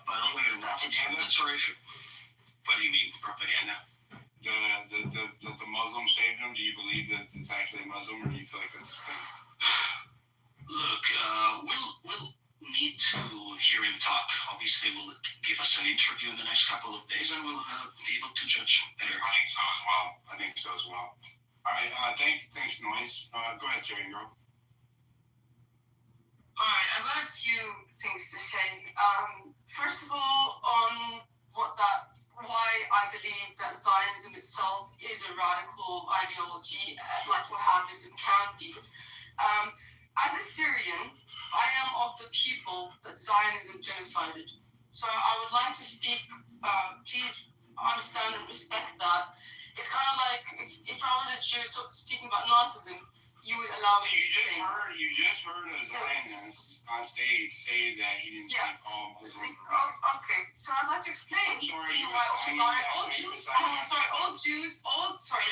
But other than that, that's horrific. What do you mean, propaganda? The Muslim saved him? Do you believe that it's actually a Muslim, or do you feel like that's a thing? Look, we'll need to hear him talk. Obviously, we'll give us an interview in the next couple of days, and we'll be able to judge better. I think so as well. All right, thanks, Noise. Go ahead, Syrian girl. Alright, I've got a few things to say. First of all, on why I believe that Zionism itself is a radical ideology, like Wahhabism can be. As a Syrian, I am of the people that Zionism genocided. So I would like to speak, please understand and respect that. It's kind of like if I was a Jew speaking about Nazism, you would allow me You just heard a Zionist on stage say that he didn't think all Muslims were radical. Okay, so I'd like to explain to you why all Jews, let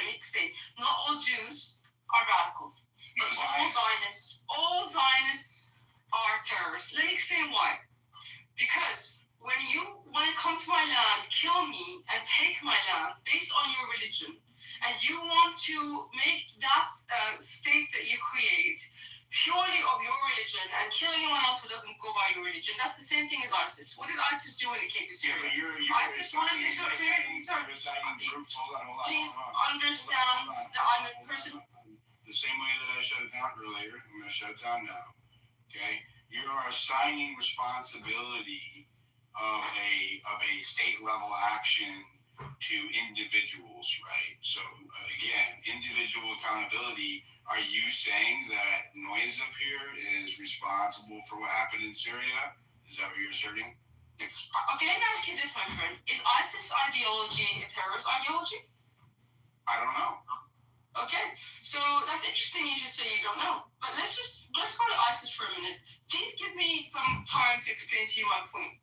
me explain. Not all Jews are radical. But all Zionists are terrorists. Let me explain why. Because when it comes to my land, kill me and take my land based on your religion, and you want to make that state that you create purely of your religion and kill anyone else who doesn't go by your religion, that's the same thing as ISIS. What did ISIS do when it came to Syria? ISIS wanted to destroy Syria. Please understand that I'm a person. The same way that I shut it down earlier, I'm going to shut it down now. Okay? You are assigning responsibility of a state level action to individuals, right? So again, individual accountability Are you saying that noise up here is responsible for what happened in Syria? Is that what you're asserting? Okay, let me ask you this, my friend. Is ISIS ideology a terrorist ideology? I don't know. Okay, so that's interesting you should say you don't know. But let's go to ISIS for a minute. Please give me some time to explain to you my point.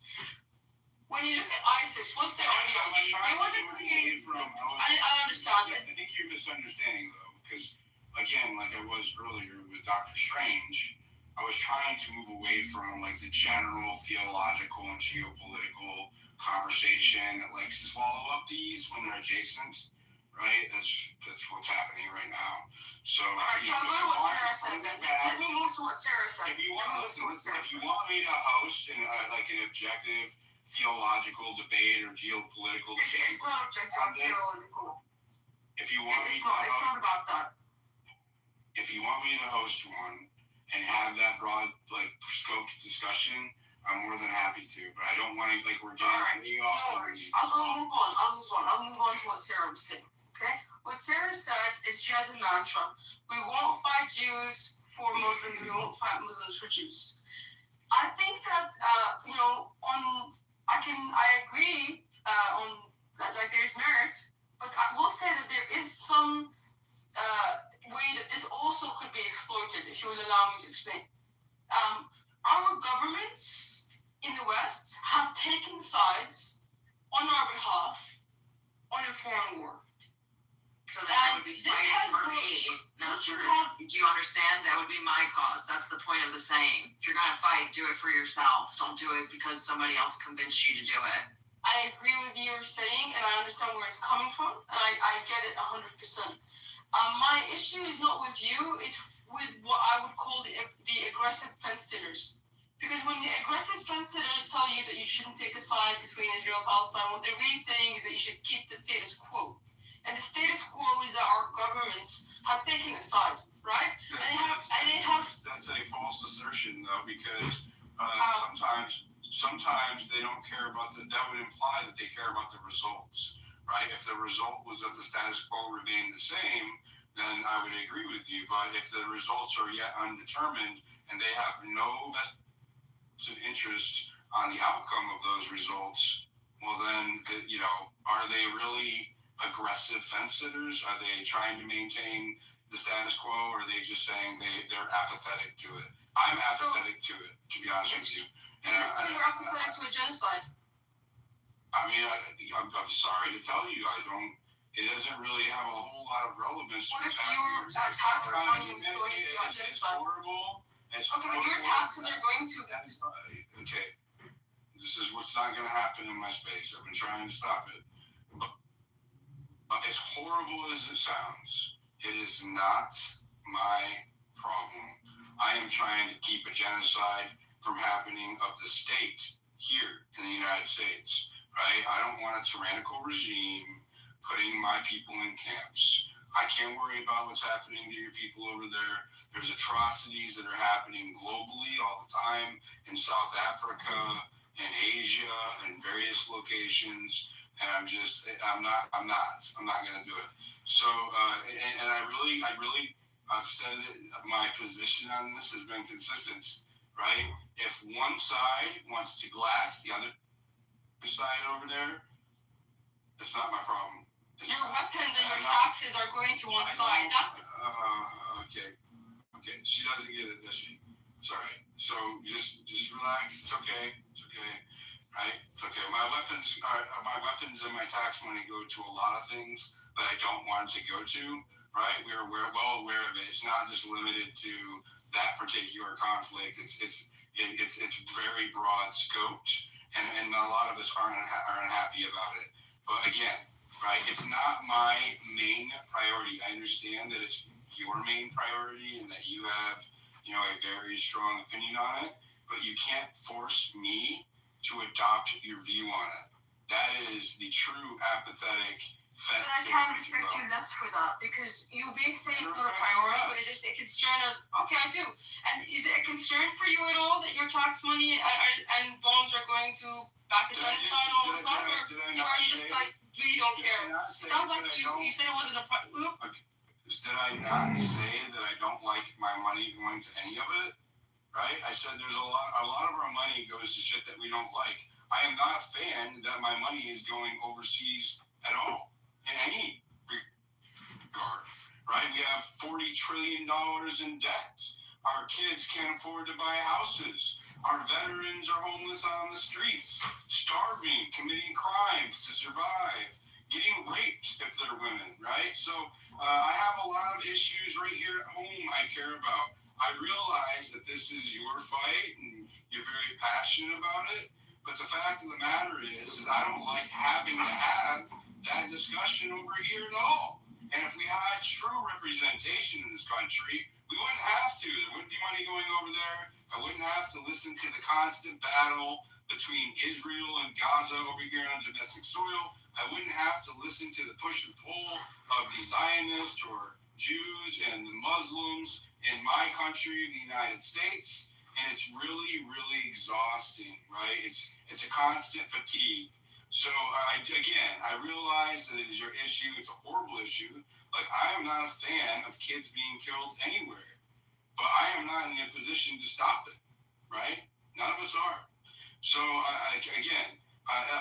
When you look at ISIS, what's their ideology? They want to create... I understand. I think you're misunderstanding, though, because, again, like I was earlier with Dr. Strange, I was trying to move away from, like, the general theological and geopolitical conversation that likes to swallow up these when they're adjacent, right? That's what's happening right now. So, all right, so go to what Sarah said. Let me move to what Sarah said. If you want to listen, if you want me to host an objective theological debate or geopolitical debate. It's not objective theological. If you want it's not about that. If you want me to host one and have that broad, like, scoped discussion, I'm more than happy to. But I don't want to, like, we're getting way off. No worries. I'll move on to what Sarah was saying. Okay? What Sarah said is she has a mantra. We won't fight Jews for Muslims. We won't fight Muslims for Jews. I think that I agree on that, like, there's merit, but I will say that there is some way that this also could be exploited, if you will allow me to explain. Our governments in the West have taken sides on our behalf on a foreign war. So that would be fighting for me, not for... Do you understand? That would be my cause. That's the point of the saying. If you're going to fight, do it for yourself. Don't do it because somebody else convinced you to do it. I agree with you saying, and I understand where it's coming from, and I get it 100%. My issue is not with you, it's with what I would call the aggressive fence sitters. Because when the aggressive fence sitters tell you that you shouldn't take a side between Israel and Palestine, what they're really saying is that you should keep the status quo. And the status quo is that our governments have taken a side, right? That's a false assertion, though, because sometimes they don't care about that would imply that they care about the results, right? If the result was that the status quo remained the same, then I would agree with you. But if the results are yet undetermined and they have no vested interest on the outcome of those results, well then, are they really aggressive fence sitters? Are they trying to maintain the status quo, or are they just saying they're apathetic to it? I'm apathetic to it, to be honest with you. Let's say you're apathetic to a genocide. I mean, I'm sorry to tell you, it doesn't really have a whole lot of relevance. What if your tax money was going to a genocide? It's horrible. Okay, but your taxes are going to... Okay. This is what's not going to happen in my space. I've been trying to stop it. But as horrible as it sounds, it is not my problem. I am trying to keep a genocide from happening of the state here in the United States, right? I don't want a tyrannical regime putting my people in camps. I can't worry about what's happening to your people over there. There's atrocities that are happening globally all the time in South Africa, in Asia, in various locations. And I'm not going to do it. So, and I've said it, my position on this has been consistent, right? If one side wants to glass the other side over there, it's not my problem. Your weapons and your taxes are going to one side. Okay. She doesn't get it, does she? It's all right. So just relax. It's okay. Right? It's okay. My weapons and my tax money go to a lot of things that I don't want it to go to, right? We're well aware of it. It's not just limited to that particular conflict. It's very broad scoped, and a lot of us aren't happy about it. But again, right, it's not my main priority. I understand that it's your main priority and that you have, a very strong opinion on it, but you can't force me to adopt your view on it. That is the true apathetic fence. But I can't respect you less for that, because you may say it's not a priority, but it is a concern of, okay, I do. And is it a concern for you at all that your tax money and bonds are going to back to genocide all the time? Or are you just like, really don't care? Sounds like you said it wasn't a priority. Did I not say that I don't like my money going to any of it? Right? I said there's a lot of our money goes to shit that we don't like. I am not a fan that my money is going overseas at all in any regard. Right? We have $40 trillion in debt. Our kids can't afford to buy houses. Our veterans are homeless on the streets, starving, committing crimes to survive, getting raped if they're women, right? So I have a lot of issues right here at home I care about. I realize that this is your fight and you're very passionate about it, but the fact of the matter is I don't like having to have that discussion over here at all. And if we had true representation in this country, we wouldn't have to. There wouldn't be money going over there. I wouldn't have to listen to the constant battle between Israel and Gaza over here on domestic soil. I wouldn't have to listen to the push and pull of the Zionists or Jews and the Muslims in my country, the United States. And it's really, really exhausting, right? It's a constant fatigue. So I realize that it is your issue. It's a horrible issue. Like, I am not a fan of kids being killed anywhere, but I am not in a position to stop it, right? None of us are. So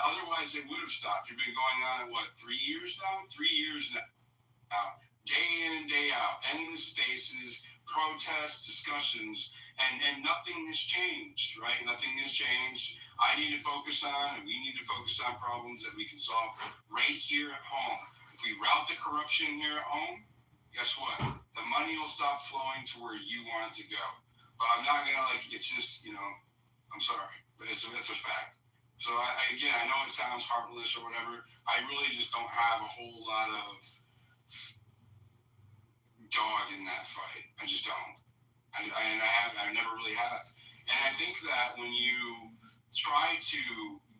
otherwise they would have stopped. You've been going on at 3 years now? 3 years now, day in and day out, endless spaces, protests, discussions, and nothing has changed, right? Nothing has changed. I need to focus on, and we need to focus on problems that we can solve right here at home. If we route the corruption here at home, guess what? The money will stop flowing to where you want it to go. But I'm not going to, it's just, I'm sorry, but it's a fact. So I know it sounds heartless or whatever. I really just don't have a whole lot of dog in that fight. I just don't. I never really have. And I think that when you try to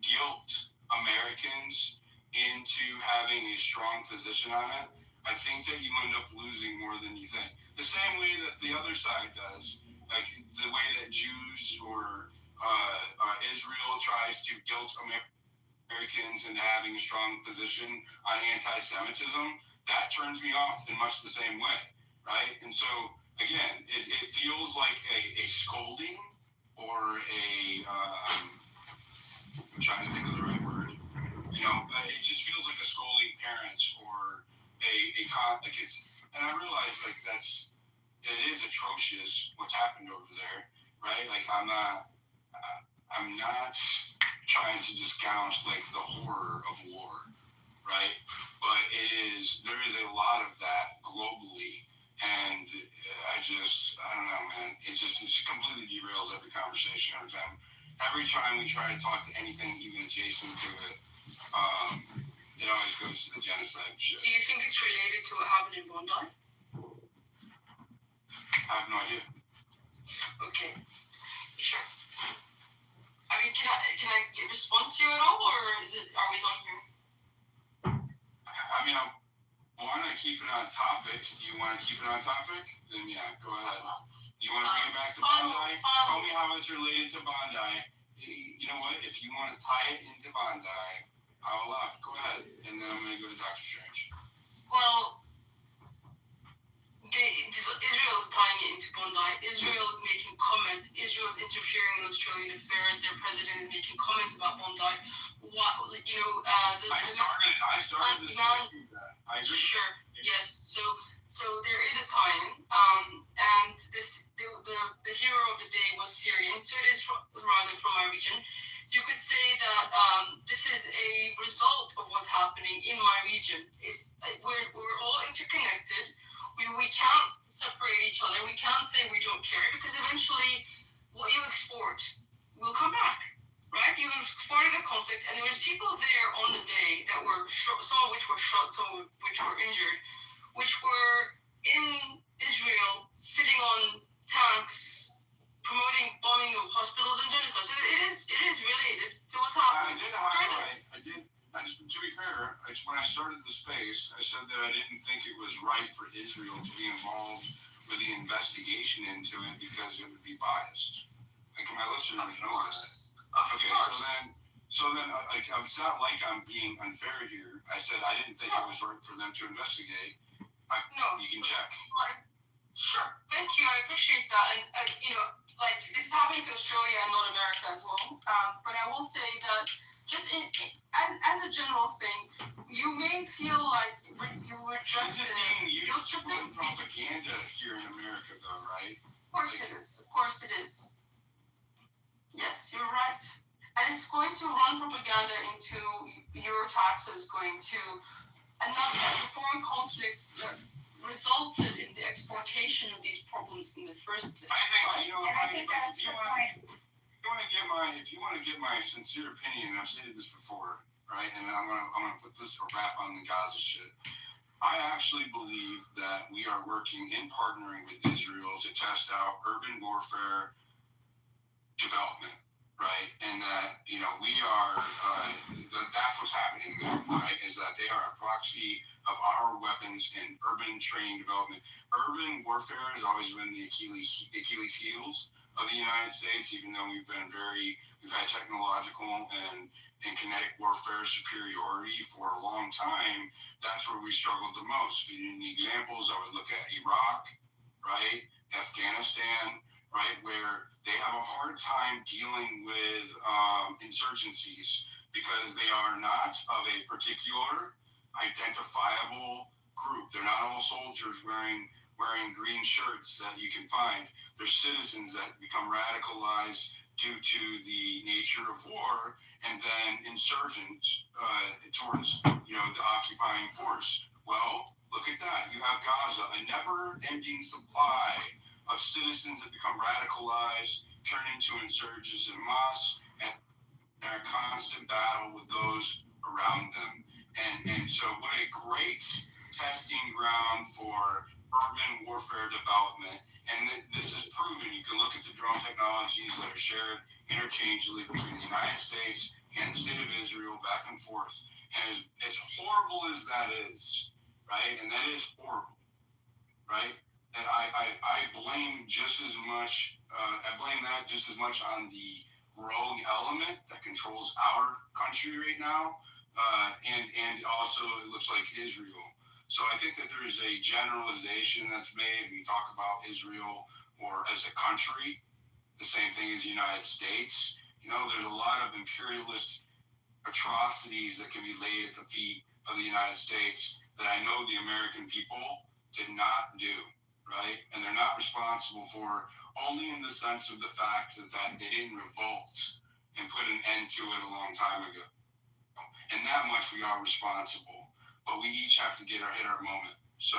guilt Americans into having a strong position on it, I think that you end up losing more than you think. The same way that the other side does, like the way that Jews or Israel tries to guilt Americans into having a strong position on anti-Semitism, that turns me off in much the same way, right? And so, again, it feels like a scolding or I'm trying to think of the right word. It just feels like a scolding parents or like it's, and I realize like it is atrocious what's happened over there, right? Like I'm not trying to discount like the horror of war, right? But there is a lot of that globally, and I don't know, man. It completely derails every conversation every time. Every time we try to talk to anything even adjacent to it, it always goes to the genocide shit. Do you think it's related to what happened in Bondi? I have no idea. Okay, sure. I mean, can I respond to you at all, or are we done here? I mean, I want to keep it on topic. Do you want to keep it on topic? Then yeah, go ahead. Do you want to bring it back to Bondi? Tell me how it's related to Bondi. You know what? If you want to tie it into Bondi, I'll go ahead, and then I'm going to go to Dr. Strange. Well, Israel is tying it into Bondi. Israel is making comments. Israel is interfering in Australian affairs. Their president is making comments about Bondi. I started this with that. I agree. Sure. Yes. So there is a tie-in, and the hero of the day was Syrian. So it is rather from my region. You could say that this is a result of what's happening in my region. We're all interconnected. We can't separate each other. We can't say we don't care, because eventually what you export will come back, right? You exported a conflict, and there was people there on the day that were shot, some of which were shot, some of which were injured, which were in Israel, sitting on tanks, promoting bombing of hospitals and genocide. So it is related to what's happening. To be fair, when I started the space, I said that I didn't think it was right for Israel to be involved with the investigation into it because it would be biased. Like my listeners know that. Okay, so then, it's not like I'm being unfair here. I said I didn't think it was right for them to investigate. You can check. Sure. Thank you. I appreciate that. And, like this is happening to Australia and North America as well. But I will say that just as a general thing, you may feel like you were just This is being used for propaganda here in America, though, right? Of course it is. Of course it is. Yes, you're right. And it's going to run propaganda into your taxes, going to another foreign conflict that resulted in the exportation of these problems in the first place. I think, right? if you want to get my sincere opinion, I've stated this before, right? And I'm gonna put this a wrap on the Gaza shit. I actually believe that we are working in partnering with Israel to test out urban warfare development, right? And that, we are, that's what's happening there, right? Is that they are a proxy of our weapons in urban training development. Urban warfare has always been the Achilles heels of the United States, even though we've had technological and kinetic warfare superiority for a long time. That's where we struggled the most. In the examples, I would look at Iraq, right? Afghanistan, right? Where they have a hard time dealing with insurgencies because they are not of a particular identifiable group. They're not all soldiers wearing green shirts that you can find. They're citizens that become radicalized due to the nature of war, and then insurgents towards the occupying force. Well, look at that. You have Gaza, a never-ending supply of citizens that become radicalized, turn into insurgents in Hamas, and they're in constant battle with those around them. And so what a great testing ground for urban warfare development. And this is proven. You can look at the drone technologies that are shared interchangeably between the United States and the state of Israel back and forth. And as horrible as that is, right? And that is horrible, right? And I blame just as much, that just as much on the rogue element that controls our country right now. And also it looks like Israel. So I think that there's a generalization that's made when you talk about Israel or as a country, the same thing as the United States. There's a lot of imperialist atrocities that can be laid at the feet of the United States that I know the American people did not do, right? And they're not responsible for, only in the sense of the fact that they didn't revolt and put an end to it a long time ago. And that much we are responsible. But we each have to hit our moment. So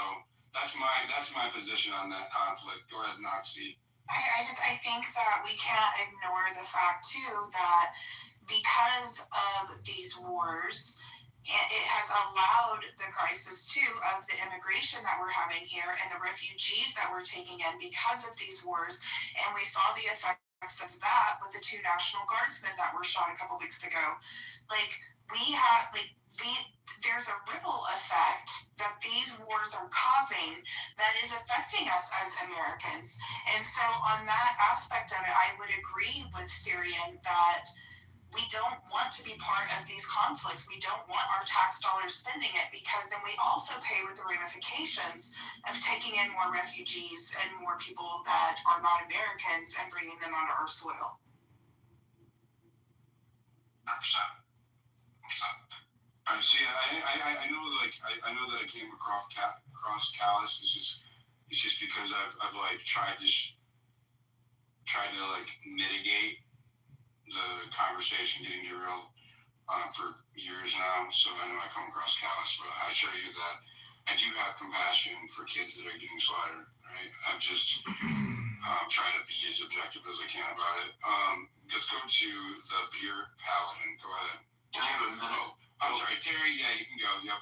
that's my position on that conflict. Go ahead, Noxie. I think that we can't ignore the fact too that because of these wars, it has allowed the crisis too of the immigration that we're having here and the refugees that we're taking in because of these wars. And we saw the effects of that with the 2 National Guardsmen that were shot a couple weeks ago. There's a ripple effect that these wars are causing that is affecting us as Americans. And so on that aspect of it, I would agree with Syrian that we don't want to be part of these conflicts. We don't want our tax dollars spending it because then we also pay with the ramifications of taking in more refugees and more people that are not Americans and bringing them onto our soil. 100%. See, I know that I came across callous. It's just because I've tried to mitigate the conversation getting derailed for years now. So I know I come across callous, but I assure you that I do have compassion for kids that are getting slaughtered. Right? I'm just trying to be as objective as I can about it. Let's go to the beer paladin. Go ahead. Can I have a minute? Oh, I'm sorry, Terry. Yeah, you can go. Yep.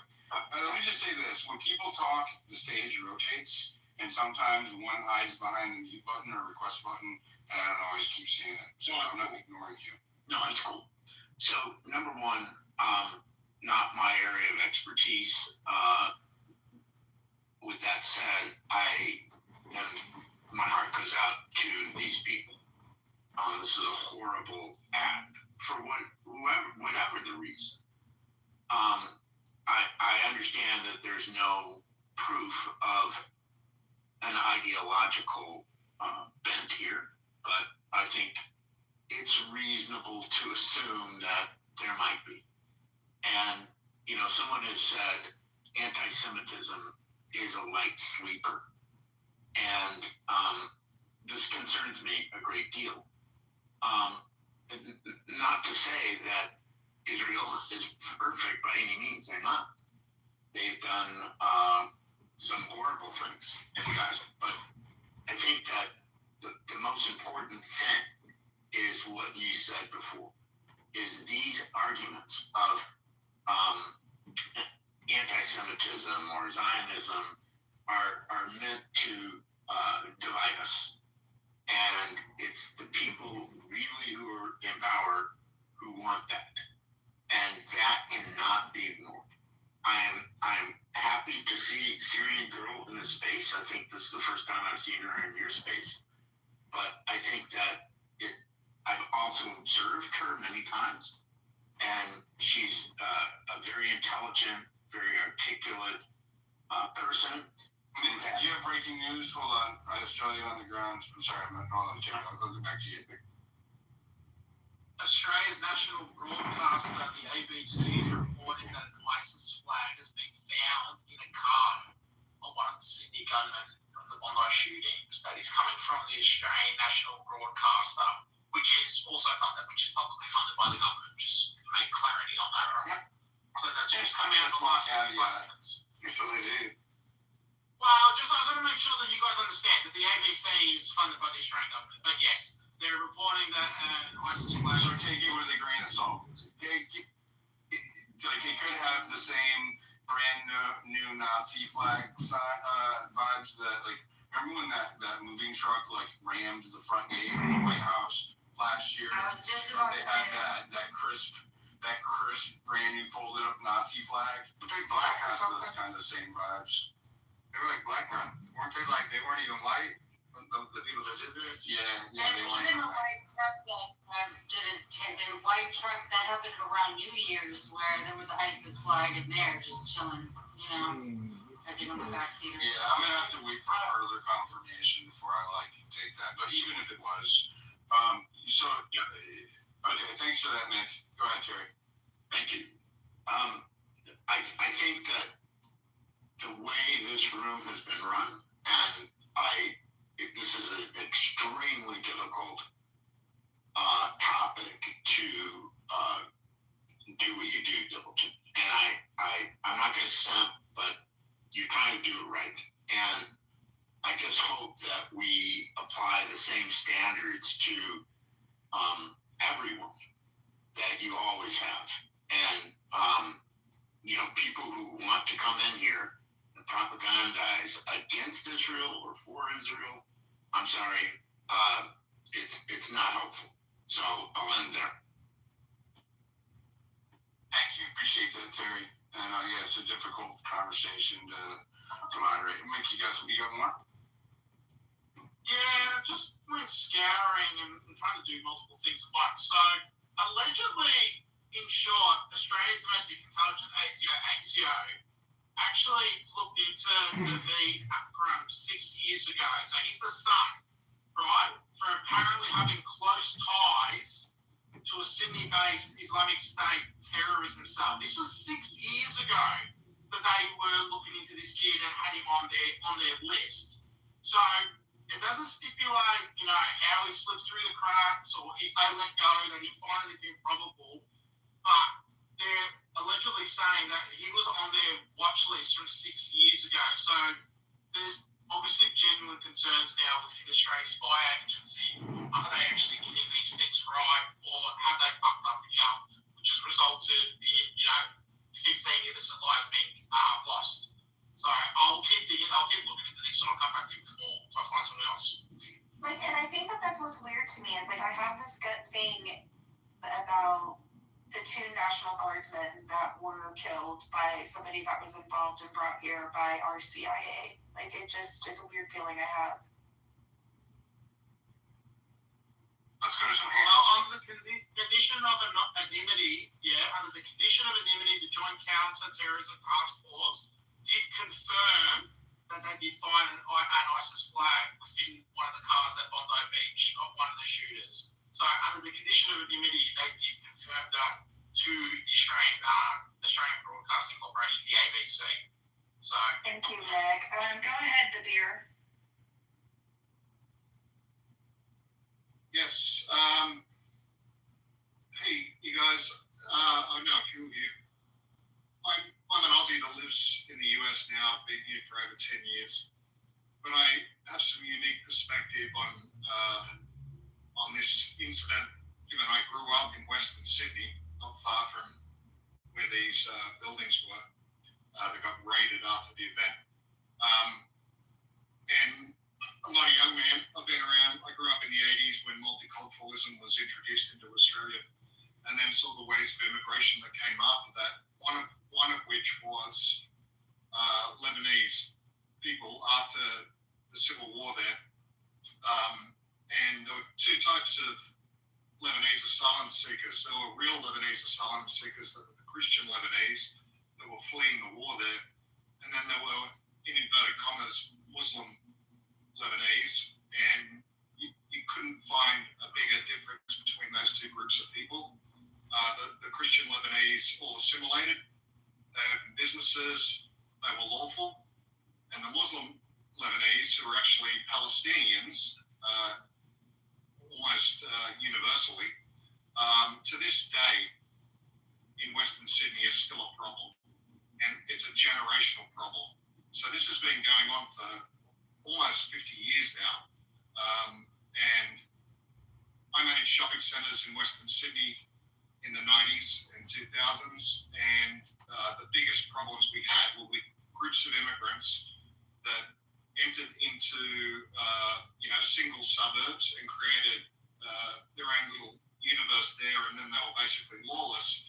Let me just say this: when people talk, the stage rotates, and sometimes one hides behind the mute button or request button, and I don't always keep seeing it. So I'm not ignoring you. No, it's cool. So number one, not my area of expertise. With that said, my heart goes out to these people. This is a horrible act for whatever the reason. I understand that there's no proof of an ideological bent here, but I think it's reasonable to assume that there might be. And, someone has said anti-Semitism is a light sleeper. And this concerns me a great deal. Not to say that Israel is perfect by any means. They're not. They've done some horrible things in Gaza. But I think that the most important thing is what you said before, is these arguments of anti-Semitism or Zionism are meant to divide us. And it's the people really who are in power who want that. And that cannot be ignored. I'm happy to see Syrian girl in this space. I think this is the first time I've seen her in your space. But I think that I've also observed her many times. And she's a very intelligent, very articulate person. Do you have breaking news? Hold on. Australia on the ground. I'm sorry, I'm not. Hold on, Jerry. I'll go back to you. Australia's national broadcaster, the ABC, is reporting that an ISIS flag has been found in a car of one of the Sydney gunmen from the Bondi shootings. That is coming from the Australian national broadcaster, which is also funded, which is publicly funded by the government. Just make clarity on that, right? So that's just coming out of the last 5 minutes. Yes, they do. Well, I've got to make sure that you guys understand that the ABC is funded by the Australian government. But yes, they're reporting that an ISIS flag. So take it with a grain of salt. It could have the same brand new Nazi flag vibes that, remember when that moving truck rammed the front gate of the White House last year? I was just about They to had say that crisp brand new folded up Nazi flag. But they black or has something? those kind of same vibes. They were black, weren't they? They weren't even white. The people that did this. Yeah, And they weren't. even the white truck that didn't take the white truck that happened around New Year's where there was the ISIS flag in there just chilling, I think on the backseat. Yeah, I'm gonna have to wait for further confirmation before I take that. But even if it was, okay, thanks for that, Nick. Go ahead, Terry. Thank you. I think that the way this room has been run, and this is an extremely difficult topic to do what you do, Diligent. And I'm not going to simp, but you're trying to do it right. And I just hope that we apply the same standards to everyone that you always have. And, people who want to come in here and propagandize against Israel or for Israel, I'm sorry, it's not helpful. So I'll end there. Thank you. Appreciate that, Terry. And it's a difficult conversation to moderate. Mick, you got more? Yeah, just went scouring and trying to do multiple things at once. So, allegedly, in short, Australia's domestic intelligence ASIO actually looked into the Akram 6 years ago. So he's the son, right, for apparently having close ties to a Sydney-based Islamic State terrorism cell. This was 6 years ago that they were looking into this kid and had him on their list. So it doesn't stipulate, how he slipped through the cracks or if they let go, they didn't find anything probable. But they're allegedly saying that he was on their watch list from 6 years ago. So there's obviously genuine concerns now within the Australian spy agency. Are they actually getting these things right, or have they fucked up here, which has resulted in 15 innocent lives being lost? So I'll keep digging, I'll keep looking into this, and I'll come back to you before if I find something else. And I think that's what's weird to me is I have this gut thing about the 2 National Guardsmen that were killed by somebody that was involved and brought here by our CIA. It's a weird feeling I have. Let's go to some Well, hands. under the condition of anonymity, the Joint Counter-Terrorism Task Force did confirm that they did find an ISIS flag within one of the cars at Bondi Beach of one of the shooters. So under the condition of anonymity, they did confirm that to the Australian Broadcasting Corporation, the ABC. So Thank you, Meg. Go ahead, Nabir. Yes. Hey, you guys. I know a few of you. I'm an Aussie that lives in the US now. I've been here for over 10 years. But I have some unique perspective on this incident, given I grew up in Western Sydney, not far from where these buildings were that got raided after the event. And I'm not a young man. I've been around. I grew up in the 80s when multiculturalism was introduced into Australia, and then saw the waves of immigration that came after that. One of which was Lebanese people after the civil war there. And there were two types of Lebanese asylum seekers. There were real Lebanese asylum seekers, that were the Christian Lebanese that were fleeing the war there. And then there were, in inverted commas, Muslim Lebanese. And you couldn't find a bigger difference between those two groups of people. The Christian Lebanese all assimilated. They opened businesses. They were lawful. And the Muslim Lebanese, who were actually Palestinians, almost universally, to this day in Western Sydney is still a problem. And it's a generational problem. So this has been going on for almost 50 years now. And I managed shopping centres in Western Sydney in the 90s and 2000s. And the biggest problems we had were with groups of immigrants that entered into single suburbs and created their own little universe there, and then they were basically lawless.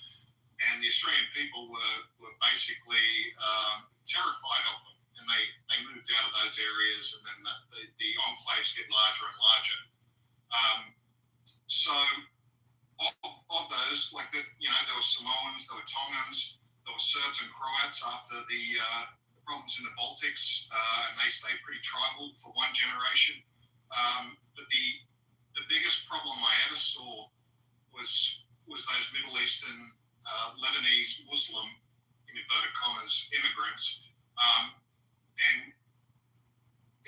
And the Australian people were basically terrified of them, and they moved out of those areas, and then the enclaves get larger and larger. So of those, like there were Samoans, there were Tongans, there were Serbs and Croats after the problems in the Baltics, and they stayed pretty tribal for one generation. But the biggest problem I ever saw was those Middle Eastern Lebanese Muslim, in inverted commas, immigrants. And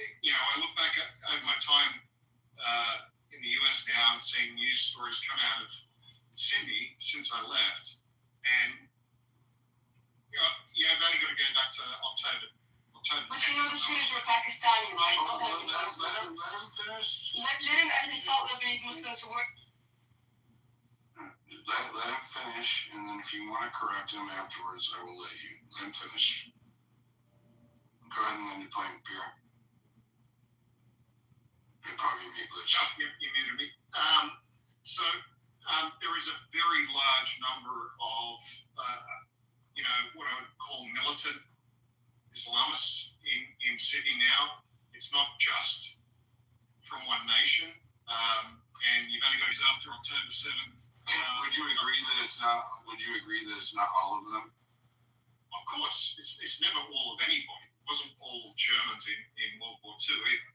I look back over my time in the US now and seeing news stories come out of Sydney since I left, and I've only got to go back to October. But you know the shooters were Pakistani, right? Not Lebanese Muslims. Let him at least salt Lebanese Muslims who were. Let him finish, and then if you want to correct him afterwards, I will let you. Let him finish. Go ahead and land your plane, Pierre. It probably me glitch. You muted me. So there is a very large number of, what I would call militant Islamists in Sydney now. It's not just from one nation, and you've only got this after October 7th. Would you agree that it's not? Would you agree that it's not all of them? Of course, it's never all of anybody. It wasn't all Germans in World War II either.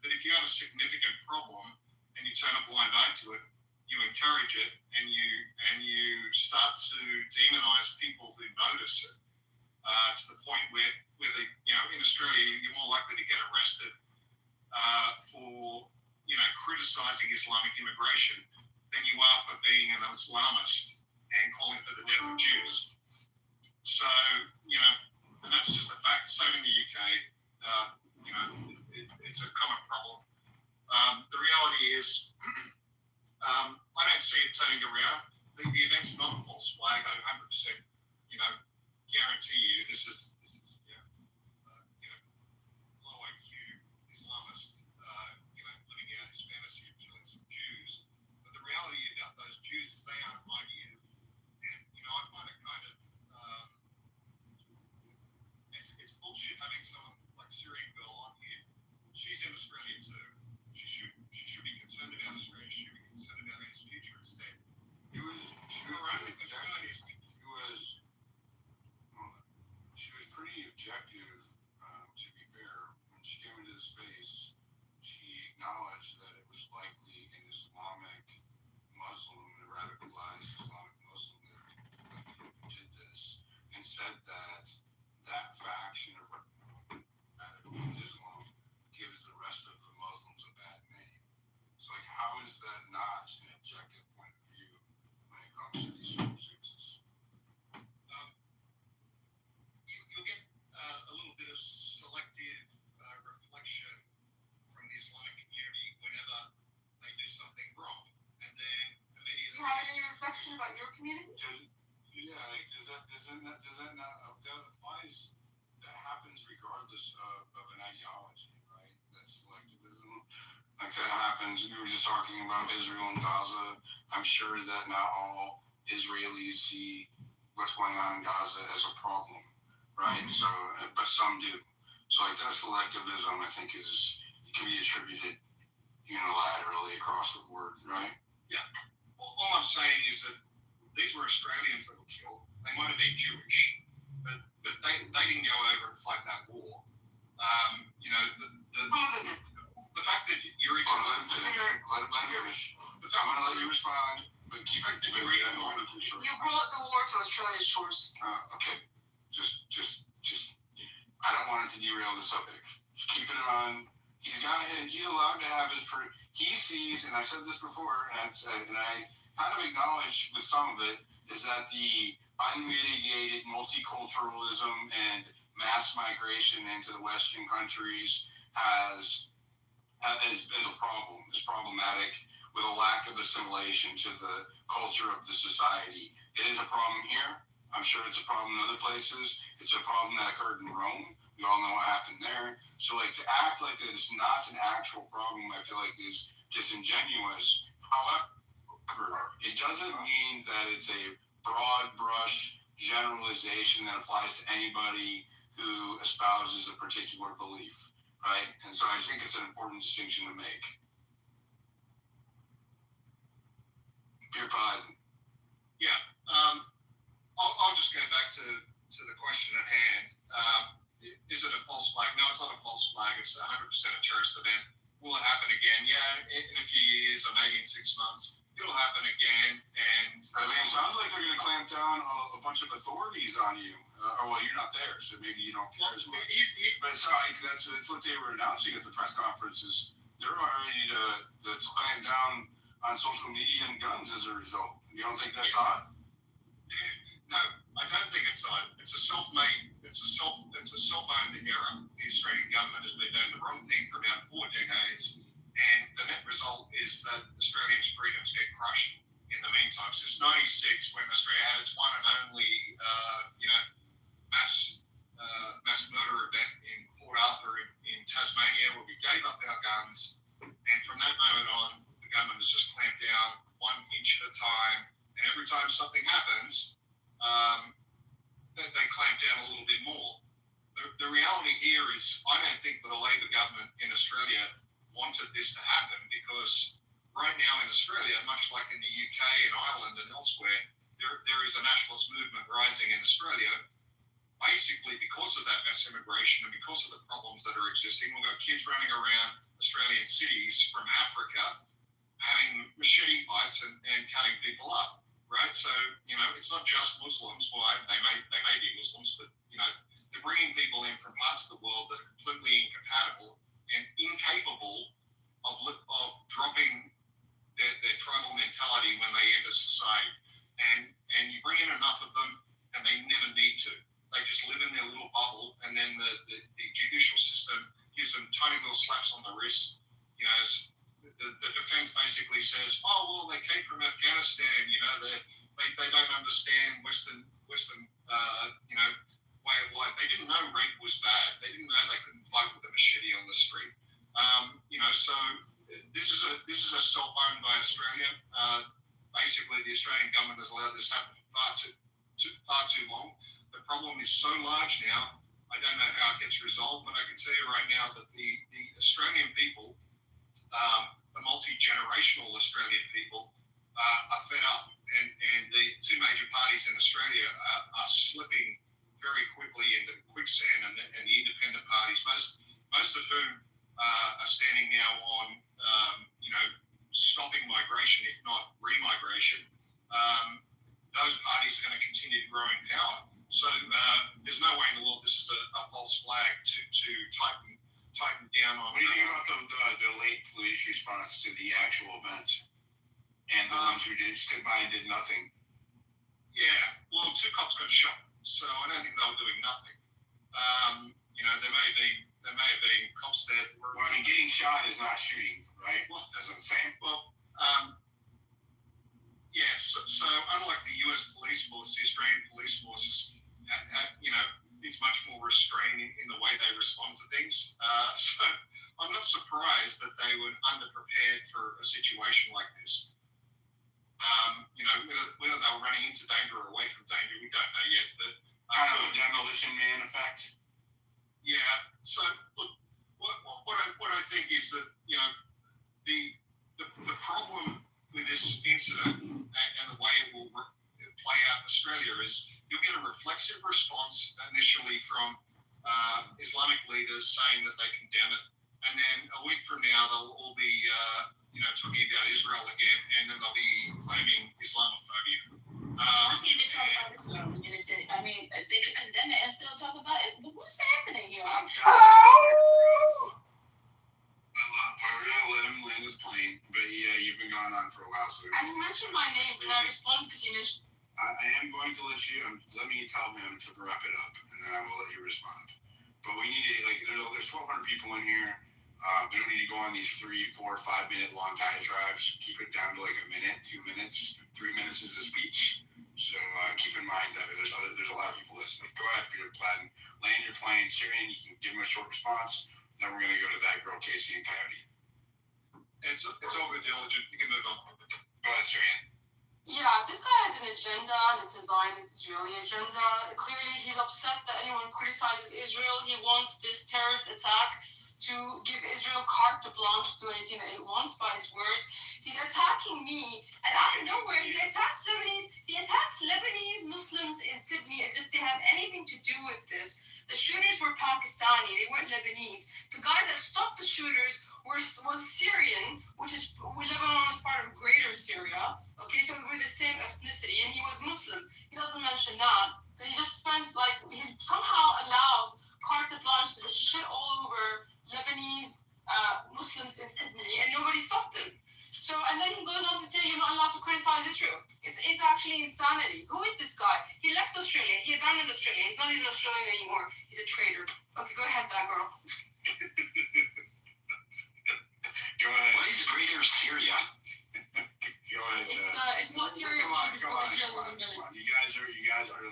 But if you have a significant problem and you turn a blind eye to it, you encourage it, and you start to demonize people who notice it, to the point where in Australia you're more likely to get arrested for criticizing Islamic immigration than you are for being an Islamist and calling for the death of Jews. So and that's just a fact. Same in the UK. It's a common problem. The reality is, I don't see it turning around. The event's not a false flag. I 100%, guarantee you this is low IQ Islamist, living out his fantasy of killing some Jews. But the reality about those Jews is they aren't naive. And I find it kind of it's bullshit having someone like Syrian girl on here. She's in Australia too. She should be concerned about Australia. She should be concerned about his future instead. She was reflection about your community? That applies, that happens regardless of an ideology, right? That's selectivism. Like that happens, we were just talking about Israel and Gaza. I'm sure that not all Israelis see what's going on in Gaza as a problem, right? So, but some do. So like that selectivism, I think it can be attributed unilaterally across the board, right? Yeah. All I'm saying is that these were Australians that were killed. They might have been Jewish, but they didn't go over and fight that war. The fact that you're even... Let him finish. I'm going to let you respond, but keep it. You brought the war to Australia's shores. Okay. Just, I don't want it to derail the subject. Just keep it on. He's allowed to have he sees, and I said this before, and I kind of acknowledge with some of it, is that the unmitigated multiculturalism and mass migration into the Western countries is a problem. It's problematic with a lack of assimilation to the culture of the society. It is a problem here. I'm sure it's a problem in other places. It's a problem that occurred in Rome. We all know what happened there. So to act like that it's not an actual problem, I feel like is disingenuous. However, it doesn't mean that it's a broad brush generalization that applies to anybody who espouses a particular belief, right? And so I think it's an important distinction to make. Dear Pod. Yeah. I'll just go back to the question at hand. Is it a false flag? No, it's not a false flag. It's 100% a terrorist event. Will it happen again? Yeah, in a few years or maybe in 6 months. It'll happen again. And it sounds like they're going to clamp down a bunch of authorities on you. Well, you're not there, so maybe you don't care as much. But it's like that's what they were announcing at the press conferences. They're already to clamp down on social media and guns as a result. You don't think that's odd? No, I don't think it's odd. It's a self-owned error. The Australian government has been doing the wrong thing for about 4 decades, and the net result is that Australians' freedoms get crushed in the meantime. Since '96, when Australia had its one and only, mass murder event in Port Arthur in Tasmania, where we gave up our guns, and from that moment on, the government has just clamped down 1 inch at a time, and every time something happens, they clamp down a little bit more. The reality here is, I don't think that the Labor government in Australia wanted this to happen, because right now in Australia, much like in the UK and Ireland and elsewhere, there is a nationalist movement rising in Australia, basically because of that mass immigration and because of the problems that are existing. We've got kids running around Australian cities from Africa having machete fights and cutting people up, right? So, it's not just Muslims. Well, they may be Muslims, but, they're bringing people in from parts of the world that are completely incompatible and incapable of dropping their tribal mentality when they enter society. And you bring in enough of them, and they never need to. They just live in their little bubble, and then the judicial system gives them tiny little slaps on the wrist. The defense basically says, "Oh, well, they came from Afghanistan. They don't understand Western way of life. They didn't know rape was bad. They didn't know they couldn't fight with a machete on the street." So this is a self-owned by Australia. Basically, the Australian government has allowed this to happen for far too long. The problem is so large now. I don't know how it gets resolved, but I can tell you right now that the Australian people, the multi-generational Australian people, are fed up, and the 2 major parties in Australia are slipping very quickly into quicksand, and the independent parties, most of whom are standing now on stopping migration, if not remigration. Those parties are going to continue to grow in power. So there's no way in the world this is a false flag to tighten down on. What do you think about the late police response to the actual event, and the ones who stood by and did nothing? Yeah, well, 2 cops got shot, so I don't think they were doing nothing. There may have been cops that were. Well, getting shot is not shooting, right? Well, that's the same. Well, yeah. So things. So I'm not surprised that they were underprepared for a situation like this. Whether they were running into danger or away from danger, we don't know yet. But kind of a demolition man effect. Yeah. So look, what I think is that the problem with this incident and the way it will play out in Australia is you'll get a reflexive response initially from Islamic leaders saying that they condemn it, and then a week from now they'll all be talking about Israel again, and then they'll be claiming Islamophobia. Why can't they talk about Islam? I mean, they could condemn it and still talk about it. But what's happening here? Let him land his plane. But yeah, you've been gone on for a while. So As you mentioned my name, can I respond because you mentioned? I am going to let me tell him to wrap it up, and then I will let you respond. But we need to, there's 1,200 people in here. We don't need to go on these 3, 4, 5 minute long diatribes. Keep it down to like a minute, 2 minutes. 3 minutes is the speech. So keep in mind that there's a lot of people listening. Go ahead, Peter Platten. Land your plane, Syrian. You can give him a short response. Then we're going to go to that girl, Casey and Coyote. It's all good, Diligent. You can move on. Go ahead, Syrian. Yeah, this guy has an agenda, and it's a Zionist Israeli agenda. Clearly, he's upset that anyone criticizes Israel. He wants this terrorist attack to give Israel carte blanche to do anything that he wants, by his words. He's attacking me, and out of nowhere, he attacks Lebanese. He attacks Lebanese Muslims in Sydney as if they have anything to do with this. The shooters were Pakistani, they weren't Lebanese. The guy that stopped the shooters was Syrian, Lebanon is part of greater Syria. Okay, so we're the same ethnicity, and he was Muslim. He doesn't mention that, but he just spends he's somehow allowed carte blanche to shit all over Lebanese Muslims in Sydney, and nobody stopped him. So, and then he goes on to say you're not allowed to criticize Israel. It's actually insanity. Who is this guy? He left Australia. He abandoned Australia. He's not even Australian anymore. He's a traitor. Okay, go ahead, that girl. Go ahead. What is Greater Syria? Go ahead. It's not Syria. Come on. You guys are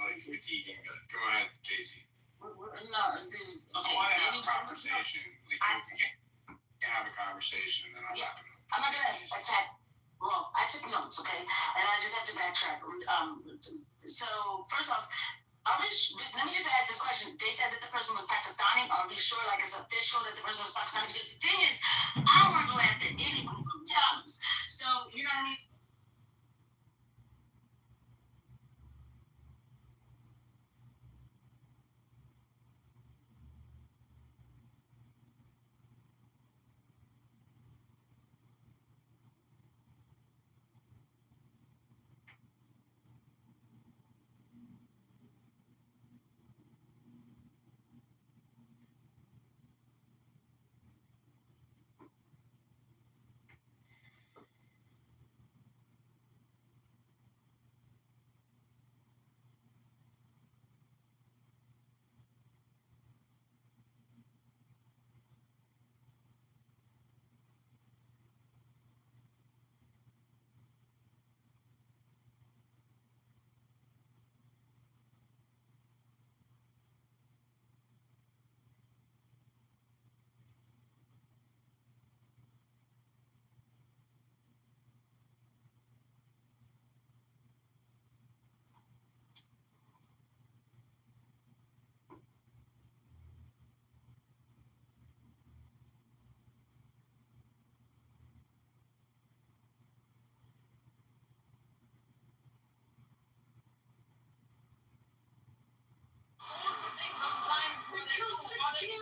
like fatiguing me. Go ahead, Casey. There's I want to have a conversation. Like, if you can't have a conversation, then I'm wrapping up. I'm not gonna attack. Well, I took notes, okay, and I just have to backtrack. So first off, let me just ask this question. They said that the person was Pakistani. Are we sure, like it's official that the person was Pakistani? Because the thing is, I don't want to go after anyone. Yeah. So you know what I mean.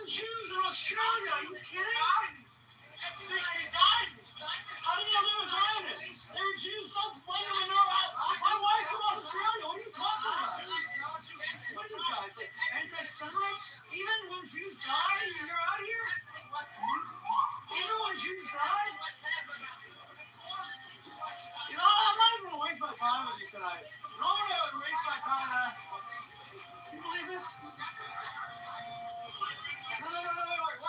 Jews in Australia, are you kidding? 60 Zionists. How do you know they were Zionists? They were Jews so fundamentally. My wife's from Australia. What are you talking about? What are you guys, like anti-Semites? Even when Jews die, you're out here? Even when Jews die? You know, I'm not even going to waste my time with you tonight. You know what I would waste my time at? You believe this? No, wait.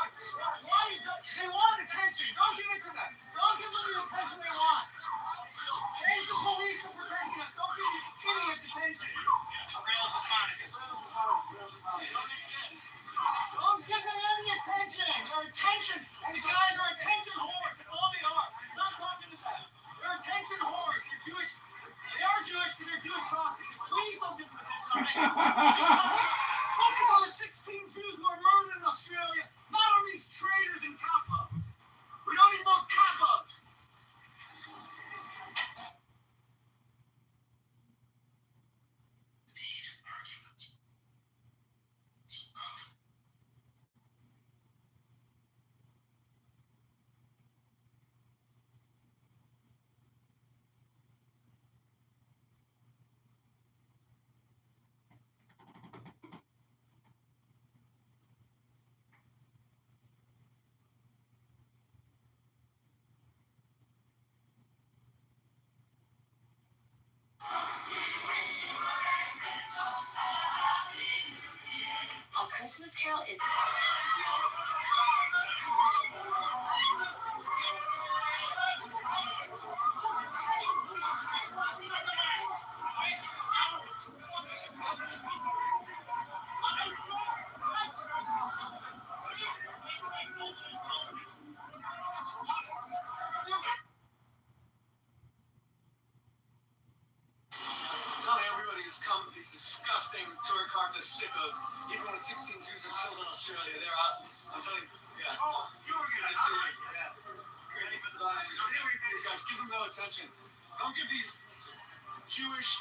Why? They want attention. Don't give it to them. Don't give them the attention they want. Change the police are protecting us. Don't give these idiots attention. Don't give them any attention. They are Jewish because they're Jewish prostitutes. Please don't give them attention. Focus on the 16 Jews who are murdered in Australia, not on these traitors and kaffos. We don't need more kaffos. A Christmas Carol is... Telling everybody who's come, these disgusting tour cars are sickos. Even when 16 Jews are killed in Australia, they're out. I'm telling you, yeah. Oh, you're gonna see it, yeah. Stay away from these guys. Give them no attention. Don't give these Jewish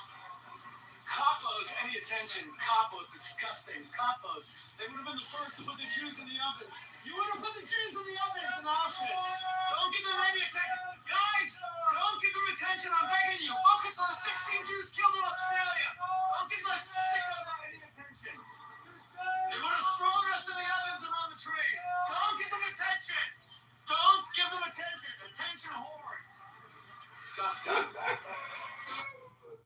capos any attention. Capos, disgusting. Capos. They would have been the first to put the Jews in the oven. You would have put the Jews in the oven in Auschwitz. Don't give them any attention. Guys, don't give them attention. I'm begging you. Focus on the 16 Jews killed in Australia. Don't give those sickos any attention. They would have thrown us in the ovens and on the trees. Don't give them attention. Don't give them attention. Attention whores. Disgusting.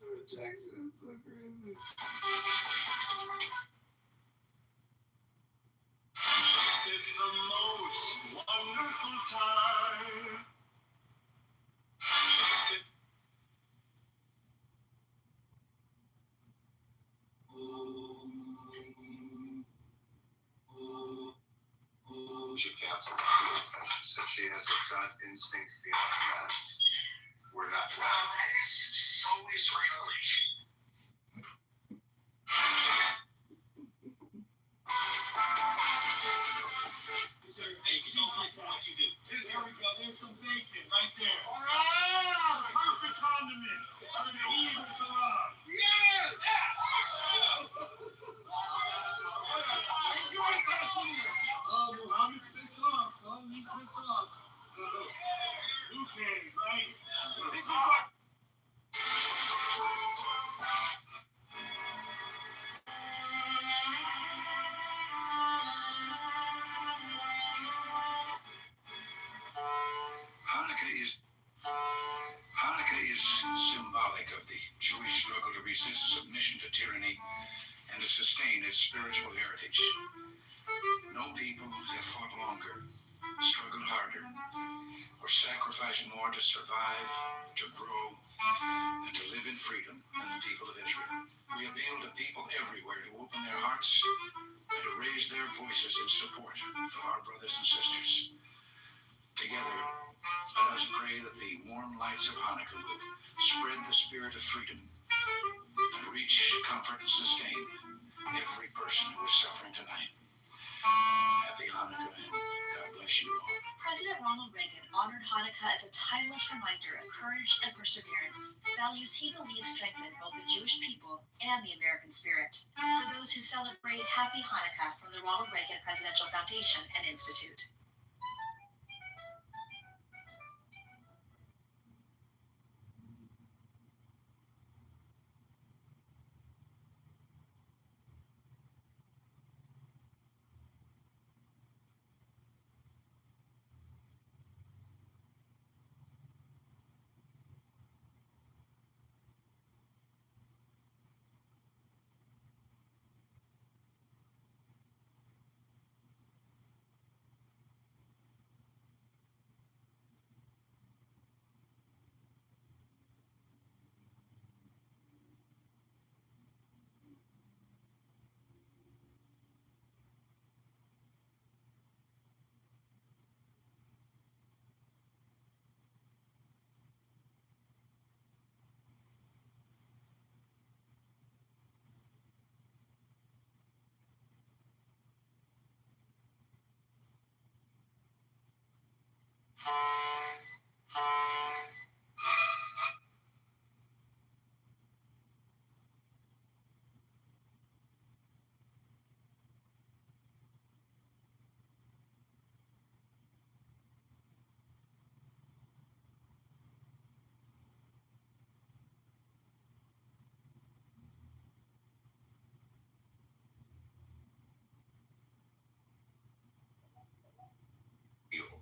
Rejection is so crazy. It's the most wonderful time. She canceled. She said she has a gut instinct feeling that we're not. Wow, that is so Israeli. Thank you so much for what you do. There we go. There's some bacon right there. Ah, perfect condiment. I'm gonna eat it with Quran. Yes! Enjoy Kashmir. Oh, Muhammad's pissed off, son. He's pissed off. Who cares, right? This is like... Hanukkah is symbolic of the Jewish struggle to resist submission to tyranny and to sustain its spiritual heritage. No people have fought longer, struggled harder, or sacrificed more to survive, to grow, and to live in freedom than the people of Israel. We appeal to people everywhere to open their hearts and to raise their voices in support of our brothers and sisters. Together, let us pray that the warm lights of Hanukkah will spread the spirit of freedom and reach, comfort, and sustain every person who is suffering tonight. Happy Hanukkah, and God bless you all. President Ronald Reagan honored Hanukkah as a timeless reminder of courage and perseverance, values he believes strengthen both the Jewish people and the American spirit. For those who celebrate, Happy Hanukkah from the Ronald Reagan Presidential Foundation and Institute.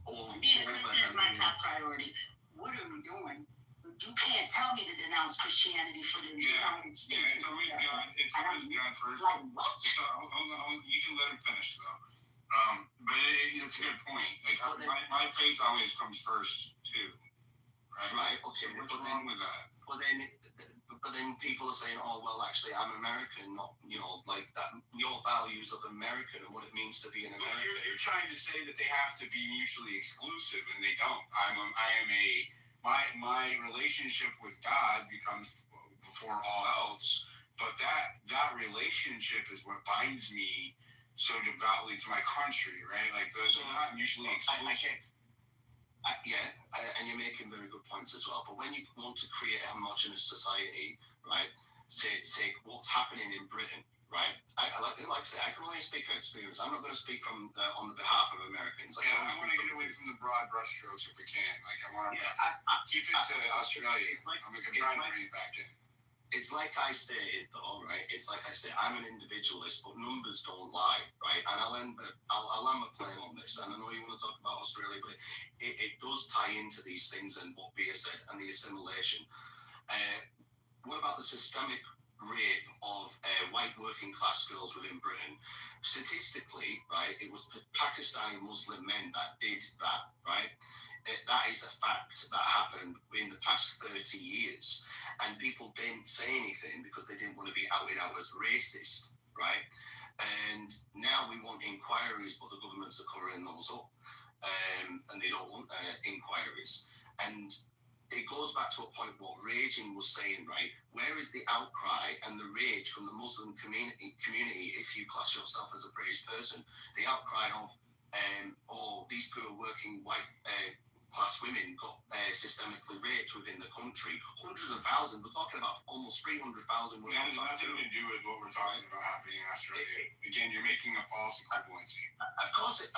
Being a Christian is my top priority. What are we doing? You can't tell me to denounce Christianity for the United States. Yeah, it's always God first. Like what? So, hold on, you can let him finish though. But it's a good point. Like my faith always comes first too. Right. Okay. So what's wrong with that? But then people are saying, oh, well, actually, I'm American, not, like that. Your values of American and what it means to be an American. You're trying to say that they have to be mutually exclusive, and they don't. My relationship with God becomes before all else, but that relationship is what binds me so devoutly to my country, right? Like those are not mutually exclusive. And you're making very good points as well. But when you want to create a homogenous society, right? Say what's happening in Britain, right? Like I say, I can only speak from experience. I'm not going to speak from on the behalf of Americans. I want to get away from the broad brushstrokes if we can. Like I want to keep it to Australia. I'm going to try and bring it back in. It's like I stated, though, right? It's like I say, I'm an individualist, but numbers don't lie, right? And I'll land my plane on this. And I know you want to talk about Australia, but it does tie into these things and what Bea said and the assimilation. What about the systemic rape of white working class girls within Britain? Statistically, right, it was Pakistani Muslim men that did that, right? That is a fact that happened in the past 30 years. And people didn't say anything because they didn't want to be outed out as racist, right? And now we want inquiries, but the governments are covering those up. And they don't want inquiries. And it goes back to a point what Raging was saying, right? Where is the outcry and the rage from the Muslim community if you class yourself as a British person? The outcry of, these poor working white class women got systemically raped within the country. Hundreds of thousands. We're talking about almost 300,000 women. That has nothing to do with what we're talking about happening in Australia. Again, you're making a false equivalency. Of course it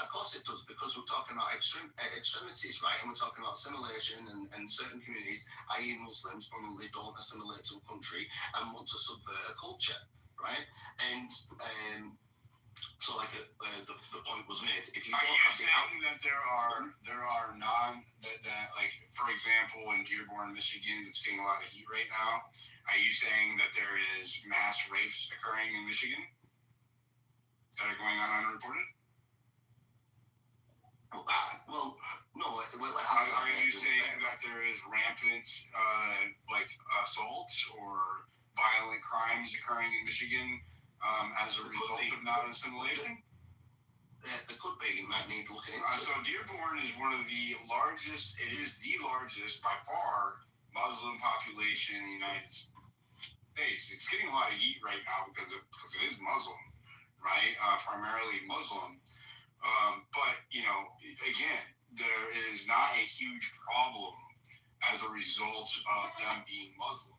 does, because we're talking about extremities, right? And we're talking about assimilation and certain communities, i.e. Muslims, probably don't assimilate to a country and want to subvert a culture, right? And so, like the point was made. If you are you saying that there are like, for example, in Dearborn, Michigan, that's getting a lot of heat right now? Are you saying that there is mass rapes occurring in Michigan that are going on unreported? Well, no. Are you saying that there is rampant assaults or violent crimes occurring in Michigan? As a result of non-assimilation? There could be. You might need to look into it. So Dearborn is one of the largest, it is the largest by far, Muslim population in the United States. It's getting a lot of heat right now because it is Muslim, right? Primarily Muslim. But, again, there is not a huge problem as a result of them being Muslim.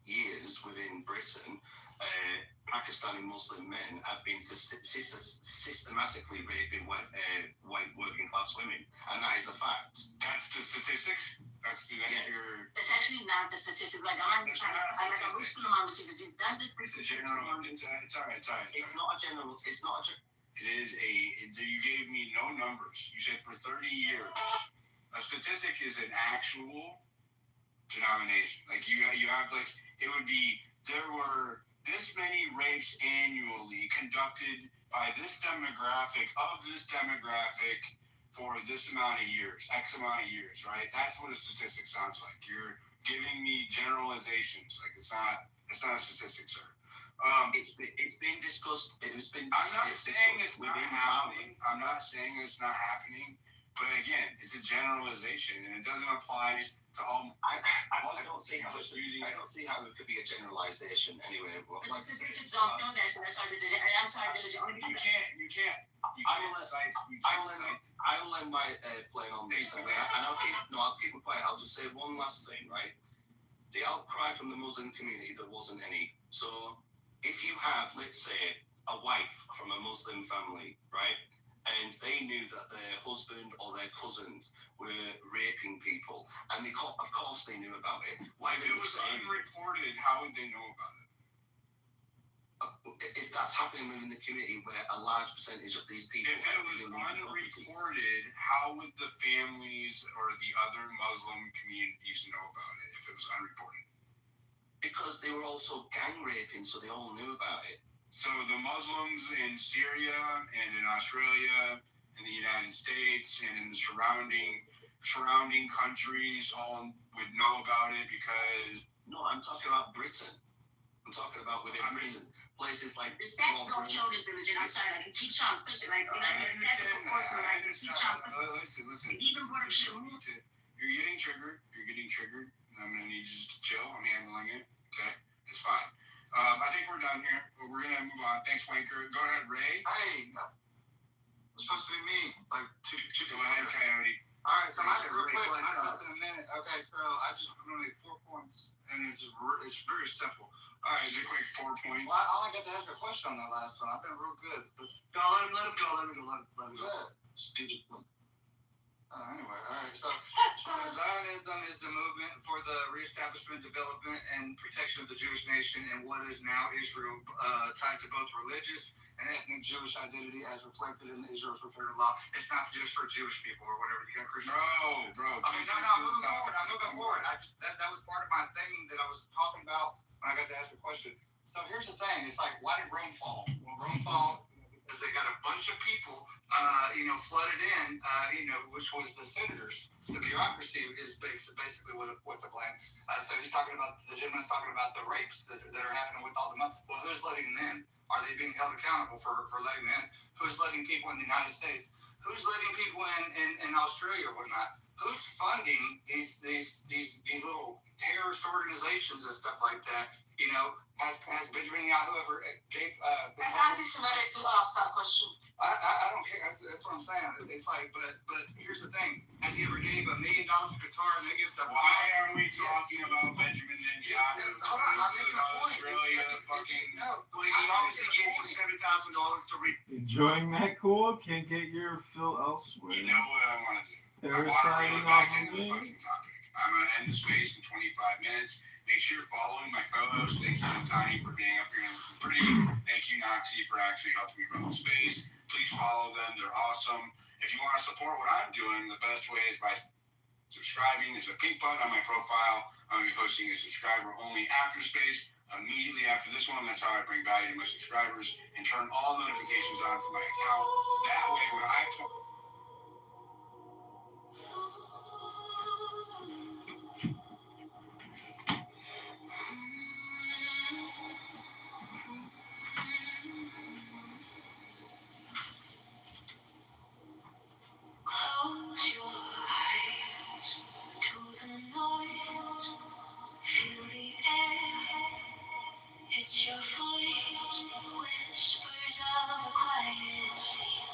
Years within Britain, Pakistani Muslim men have been systematically raping white working class women, and that is a fact. That's the statistic? That's your... It's actually not the statistic. Like, I'm not trying to... I'm listening to my because he's done this. It's all right. It's all right. It's not a general... It is you gave me no numbers. You said for 30 years. A statistic is an actual denomination. Like, you have, like... It would be, there were this many rapes annually conducted by this demographic for this amount of years, X amount of years, right? That's what a statistic sounds like. You're giving me generalizations. Like it's not a statistic, sir. It's been discussed. It's been. I'm not saying it's not happening. I'm not saying it's not happening. But again, it's a generalization, and it doesn't apply to all. I don't see how it could be a generalization anyway. But like I said, example, that's why I'm sorry, you can't. I will end my plane on this, and I'll keep it quiet. I'll just say one last thing, right? The outcry from the Muslim community, there wasn't any. So if you have, let's say, a wife from a Muslim family, right, and they knew that their husband or their cousins were raping people, and of course they knew about it. Why if it was unreported, how would they know about it? If that's happening within the community where a large percentage of these people... If it was unreported, how would the families or the other Muslim communities know about it if it was unreported? Because they were also gang raping, so they all knew about it. So the Muslims in Syria and in Australia, in the United States, and in the surrounding countries all would know about it because... No, I'm talking about Britain. I'm talking about within Britain. Places like respect don't show this religion. I'm sorry, like keep trying to push it, like listen. Even brought up Shamu. You're getting triggered. And I'm gonna need you to chill. I'm handling it. Okay, it's fine. I think we're done here. We're gonna move on. Thanks, Wanker. Go ahead, Ray. Hey, it's supposed to be me. Like two. Go ahead, Coyote. All right, so real quick. I'm just in a minute. Okay, so I'm gonna make 4 points, and it's very simple. All right, is it quick 4 points? Well, I only got to ask a question on that last one. I've been real good. No, let him go. Stupid one. Anyway, all right. So Zionism is the movement for the reestablishment, development, and protection of the Jewish nation and what is now Israel, tied to both religious and ethnic Jewish identity as reflected in the Israel's Preferred Law. It's not just for Jewish people or whatever. You got Christian. Bro. I mean, no, I'm moving forward. That was part of my thing that I was talking about when I got to ask the question. So here's the thing. It's like, why did Rome fall? Well, Rome fall because they got a bunch of people, flooded in, which was the senators. The bureaucracy is basically what the blame. So he's talking about, the gentleman's talking about the rapes that are happening with all the money. Well, who's letting them in? Are they being held accountable for letting them in? Who's letting people in the United States? Who's letting people in Australia or whatnot? Who's funding these little terrorist organizations and stuff like that? Has Benjamin Netanyahu ever gave... It's anti-Semitic to ask that question. I don't care. That's what I'm saying. It's like, but here's the thing. Has he ever gave $1 million to Qatar and they give the... Why are we talking about Benjamin Netanyahu? Hold on, I'm making a point. Australia fucking... He obviously gave you $7,000 to read. Enjoying that cool? Can't get your fill elsewhere. You know what I want to do? They're signing back off into the fucking topic. I'm going to end the space in 25 minutes. Make sure you're following my co-host. Thank you, Tani, for being up here. Thank you, Noxie, for actually helping me run the space. Please follow them. They're awesome. If you want to support what I'm doing, the best way is by subscribing. There's a pink button on my profile. I'm going to be hosting a subscriber-only after space immediately after this one. That's how I bring value to my subscribers and turn all notifications on for my account. That way, when I put... Close your eyes to the noise. Feel the air. It's your voice. Whispers of a quiet sea.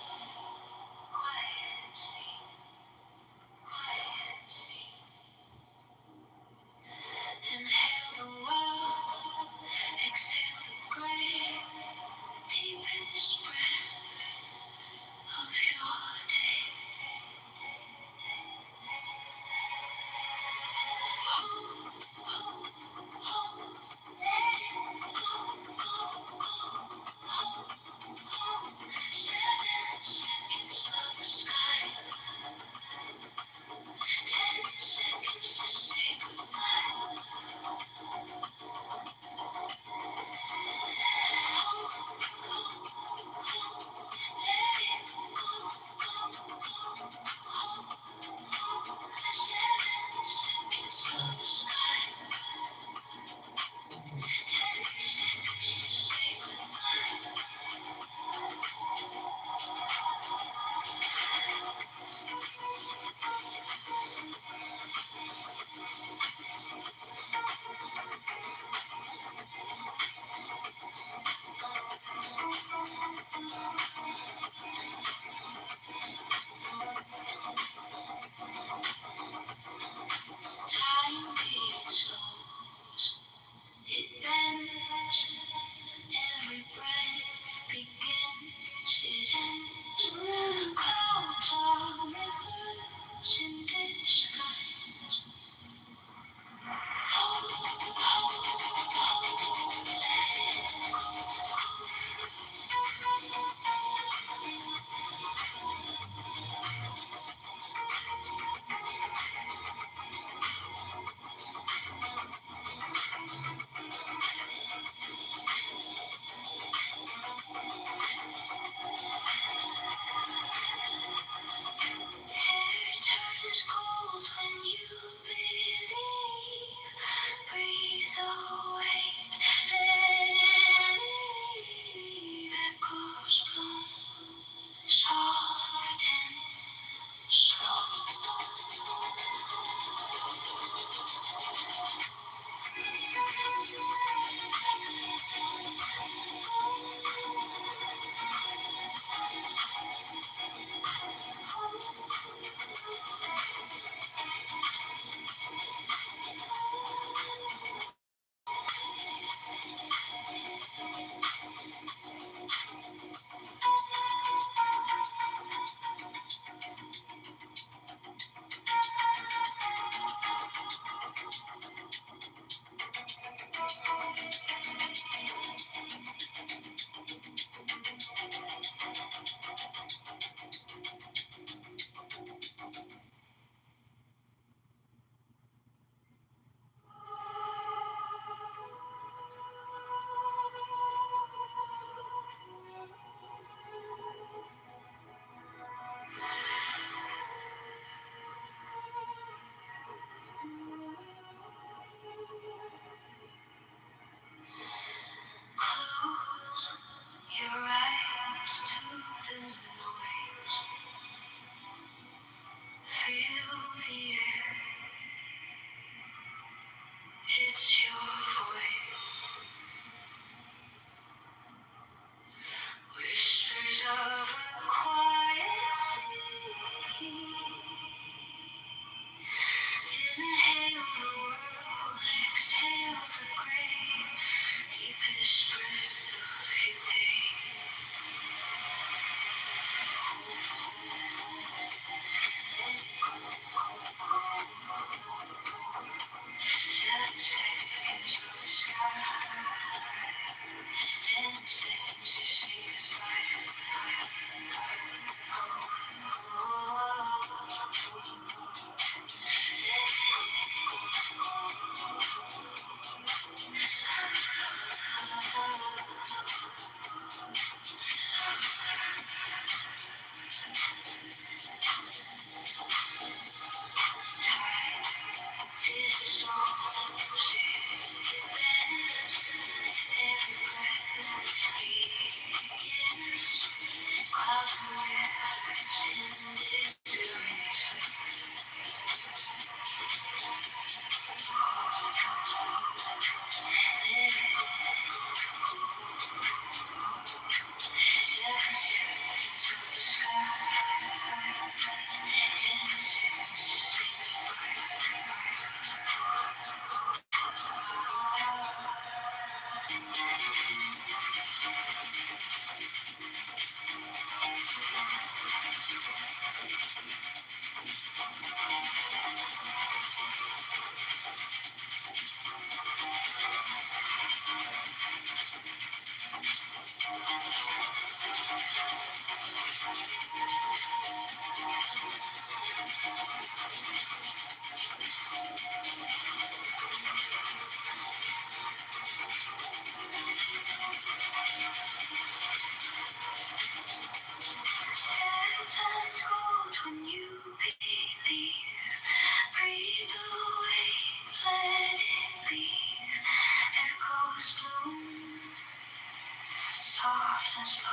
Soft and slow.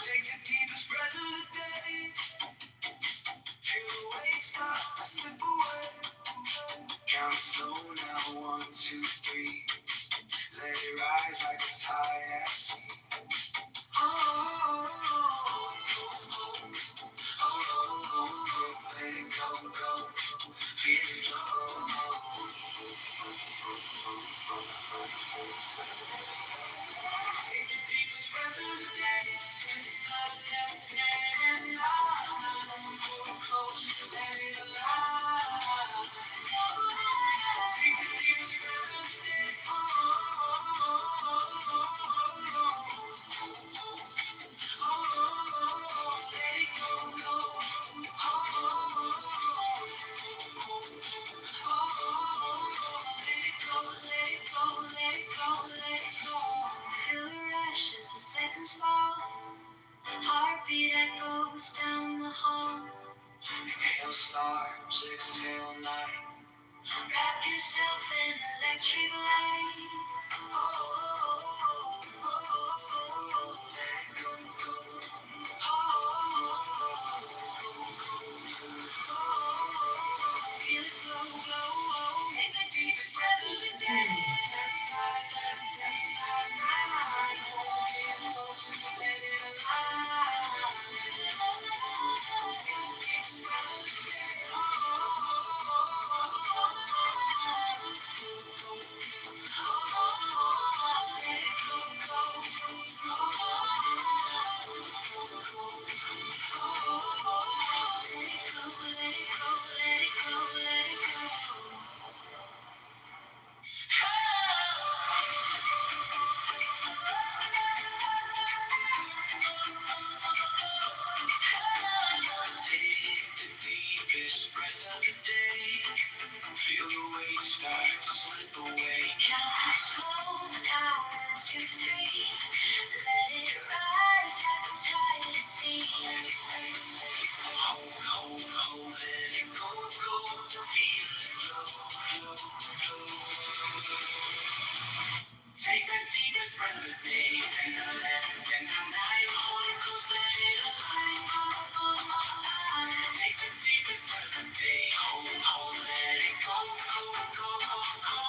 Take the deepest breath of the day. Feel the weight start to slip away. Count slow now, 1, 2, 3. Let it rise like a tide at sea. Let it go, go. Feel it flow. Take the deepest breath of the day. Take it out, let it stand. Hold close, let it alive. Take the deepest breath of the day. Let it go, go. Let it go, let it go, let it go, let it go. Feel the rush as the seconds fall. Heartbeat echoes down the hall. Inhale stars, exhale night. Wrap yourself in electric light. Let it go, go. Feel it glow, glow. Take the deepest breath of the day. Let it alive. Feel the deepest breath of the day. Let it go, go. Take the deepest breath of the day. Feel the weight start to slip away. Count slow down, 1, 2, 3. Let it rise like a tide at sea. Hold, let it go, go. Feel it flow, flow, flow. Take the deepest breath of the day. 10, 11, 10, 9. Hold it close, let it align. Take the deepest breath of the day. Hold, let it go, go, go, go, go.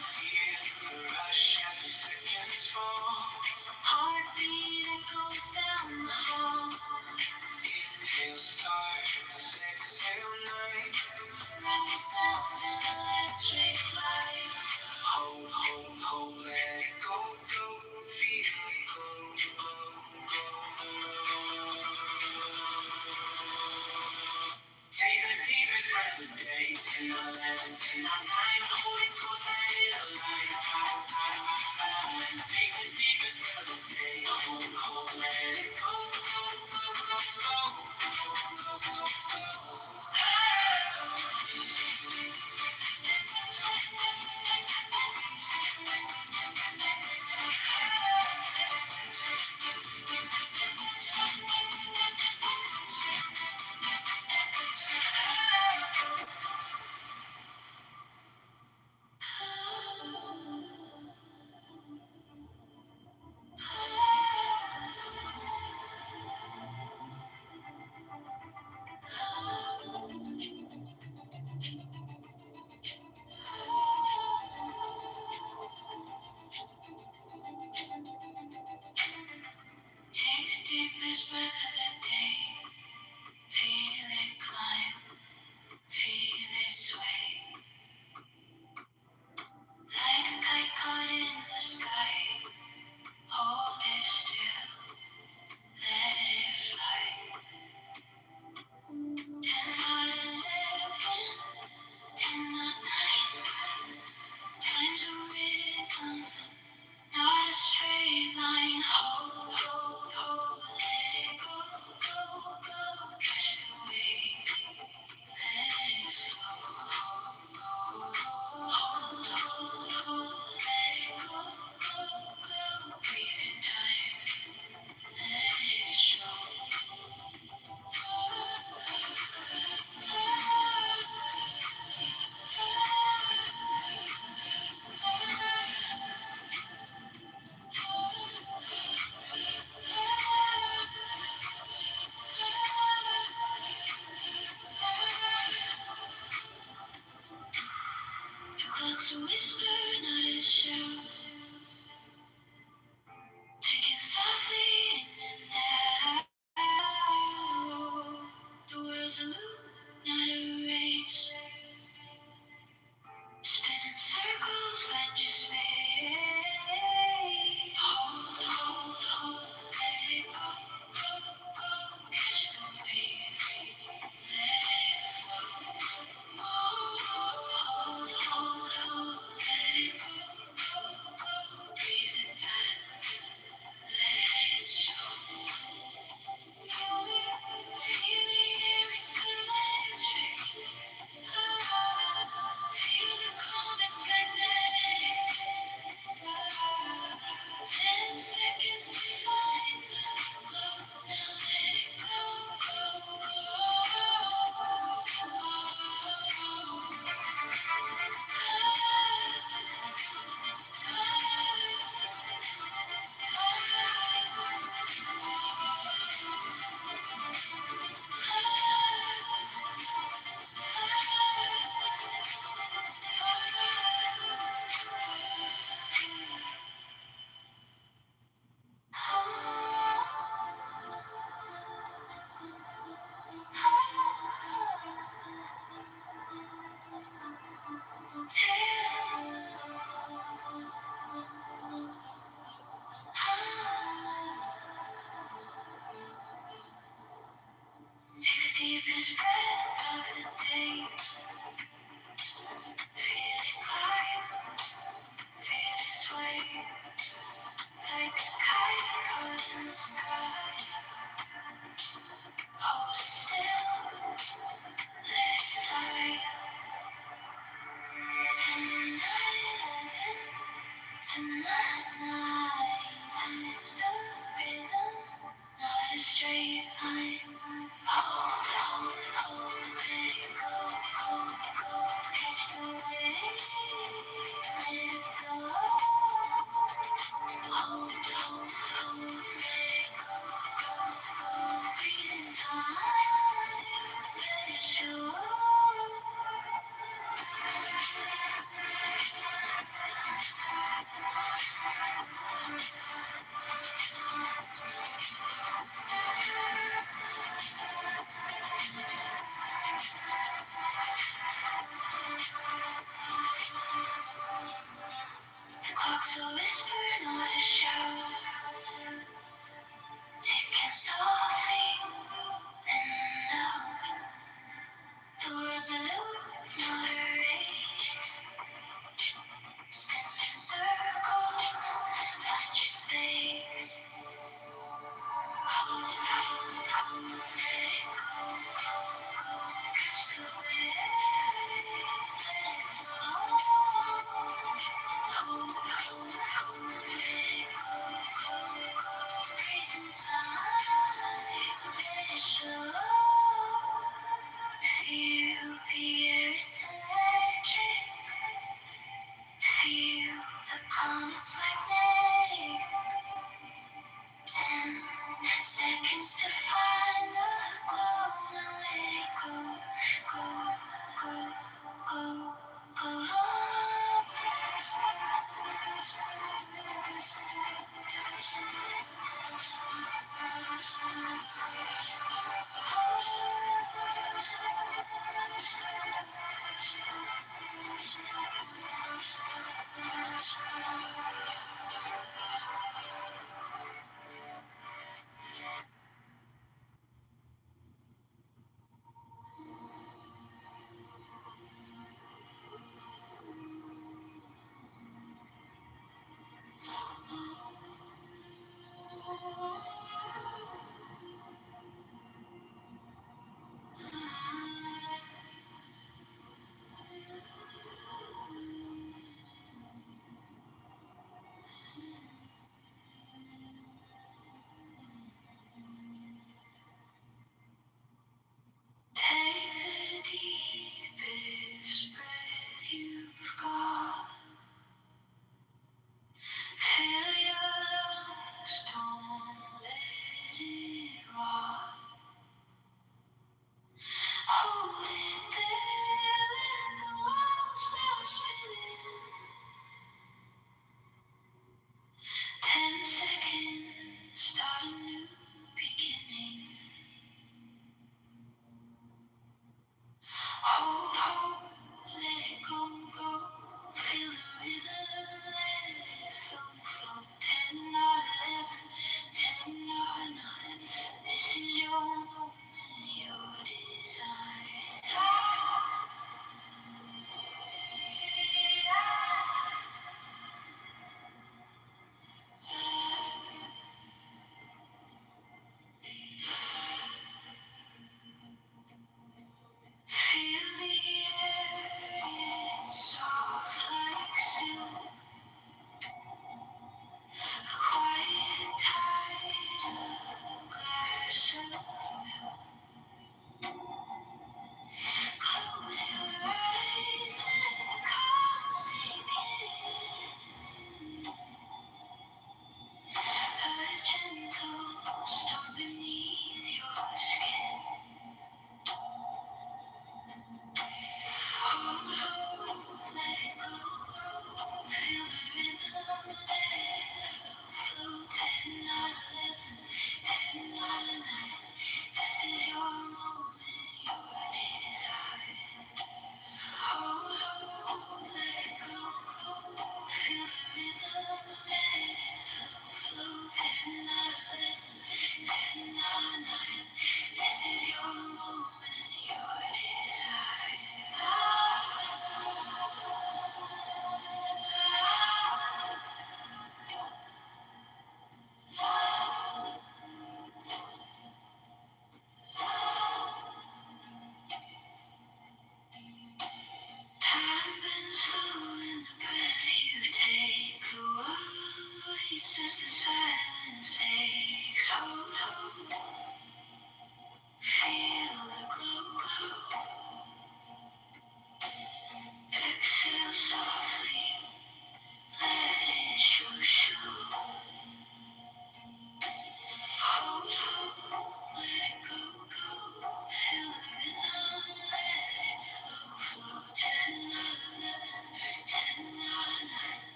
Feel Take the deepest breath of the day. Hold, let it go, go, go, go, go, go, go, go, go. Take the deepest breath of the day. Feel it climb, feel it sway. Like a kite caught in the sky. Hold it still, let it fly. 10 not 11, 10 not 9. Time's a rhythm, not a straight line. Hold, hold, hold, let it go, go, go. Catch the wave, let it flow. Hold, hold, hold, let it go, go, go. Breathe in time, let it show. The clock's a whisper, not a shout. Ticking softly in and out. The world's a loop, not a race. Spinning circles, find your space. Hold, hold, hold, let it go, go, go. Catch the wave, let it flow. Hold, hold, hold, hold, let it go, go, go. Breathe in time, let it show. Feel the air, it's electric. Feel the calm, it's magnetic. 10 seconds to find the glow. Now let it go, go, go. Take the deepest breath of the day. Feel it climb, feel it sway. Like a kite caught in the sky. Hold it still, let it fly. 10, 9, 11, 10, 9. Time's a rhythm, not a straight line. Hold, hold, hold, let it go, go, go. Catch the wave, let it flow. Hold, hold, hold, let it go, go, go. Breathe in time, let it show.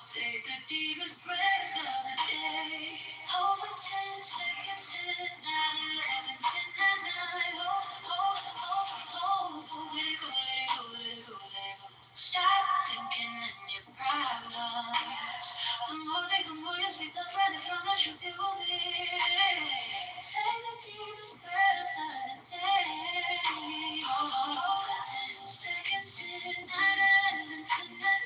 Take the deepest breath of the day. Hold for 10 seconds till 9, 11, 10, 9, 9. Let it go, let it go, let it go, let it go. Stop thinking in your problems. The more think, the more you speak, the further from the truth you will be. Take the deepest breath of the day. Hold for 10 seconds till 9, 11, 10, 9.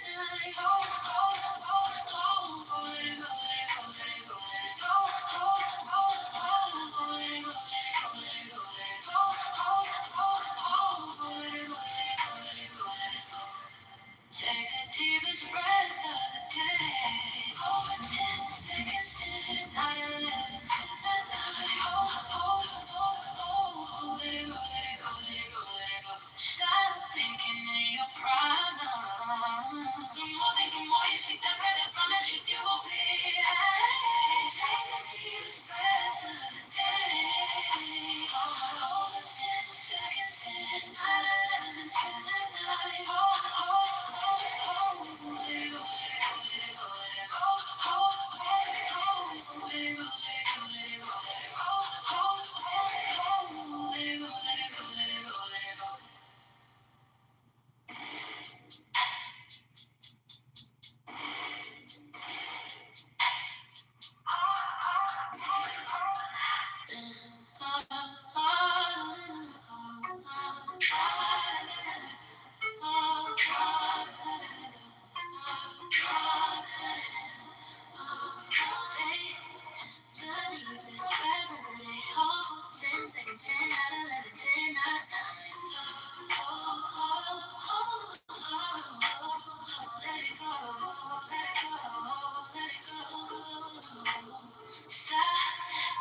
Take the deepest breath of the day. Over 10 seconds till 9, 11, 10, 9. Let it go, let it go, let it go, let it go. Stop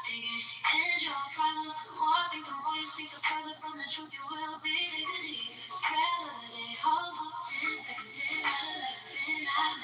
thinking in your problems. The more think, the more you speak, the further from the truth you will be. Take the deepest breath of the day. Over 10 seconds till 9, 11, 10, 9.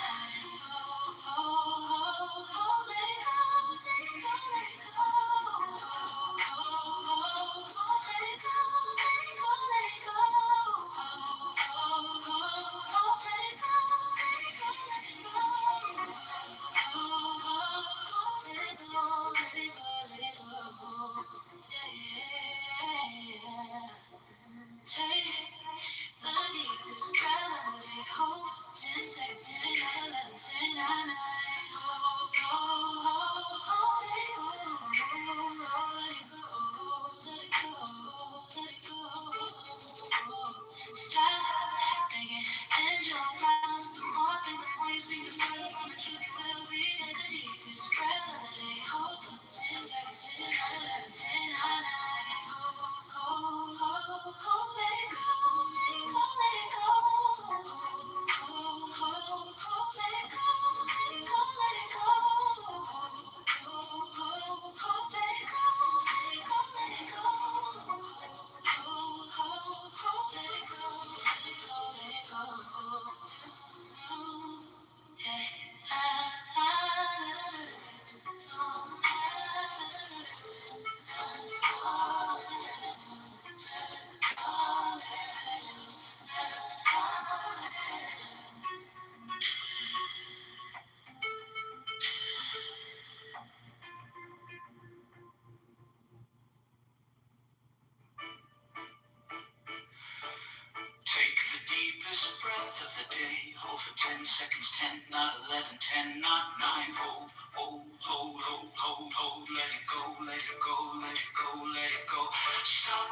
breath of the day. Hold for 10 seconds, 10, not 11, 10, not 9. Hold, hold, hold, hold, hold, hold. Let it go, let it go, let it go, let it go. Stop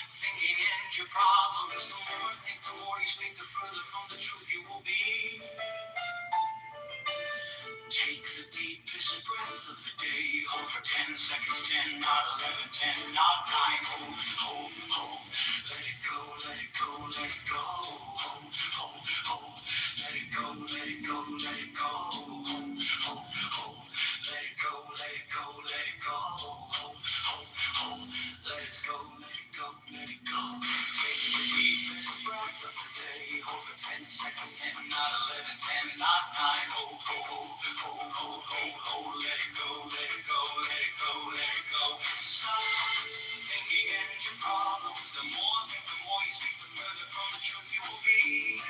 thinking end your problems. The more you think, the more you speak, the further from the truth you will be. Take the deepest breath of the day. Hold for 10 seconds, 10, not 11, 10, not 9. Hold, hold, hold. Let it go, let it go, let it go. Hold, hold, hold. Let it go, let it go, let it go. Hold, hold, hold. Let it go, let it go, let it go. Hold, hold, hold. Let it go, let it go, let it go. Take the deepest breath of the day. Hold for 10 seconds, 10, not 11, 10, not 9. Hold, hold, hold. Hold, hold, hold, hold, let it go, let it go, let it go, let it go. Stop thinking end your problems. The more you think, the more you speak, the further from the truth you will be.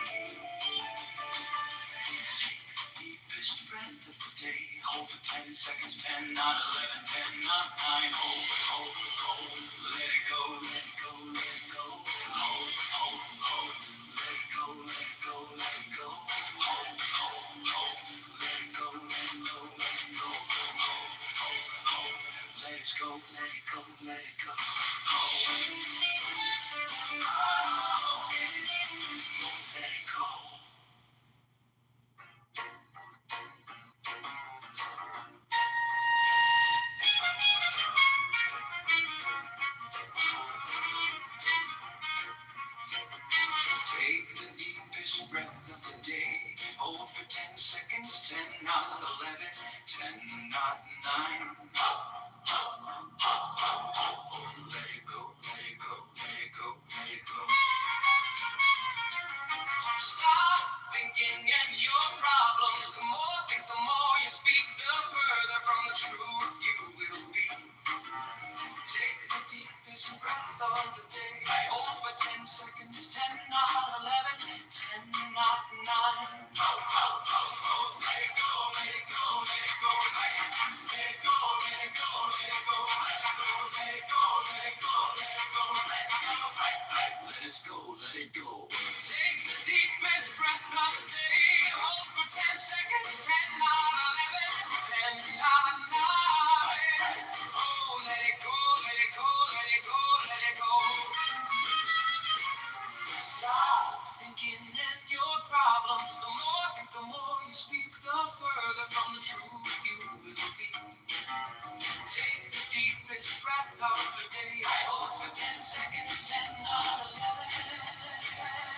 Take the deepest breath of the day. Hold for 10 seconds, 10, not 11, 10, not 9. Hold, hold, hold, let it go, let it go, let it go. Hold, hold, hold, let it go, let it go, let it go. Hold, hold, hold. Let it go, let it go, let it go. Hold, hold, hold. Let it go, let it go, let it go. Hold, let it go. Take the deepest breath of the day. Hold for 10 seconds, 10, not 11, 10, not 9. Let it go, let it go, let it go, let it go. Stop thinking in your problems. The more think, the more you speak, the further from the truth you will be. Take the deepest breath of the day. Hold for 10 seconds, 10, not 11, 10, not 9. Let it go, let it go, let it go. Let it go, let it go, let it go. Let it go, let it go, let it go, let it go. Let it go, let it go. Take the deepest breath of the day. Hold for 10 seconds, 10, not 11, 10, not 9. Oh, let it go, let it go, let it go, let it go. Stop thinking in your problems. The more you think, the more you speak, the further from the truth you will be. Take the deepest breath of the day. Hold for 10 seconds, 10, not 11.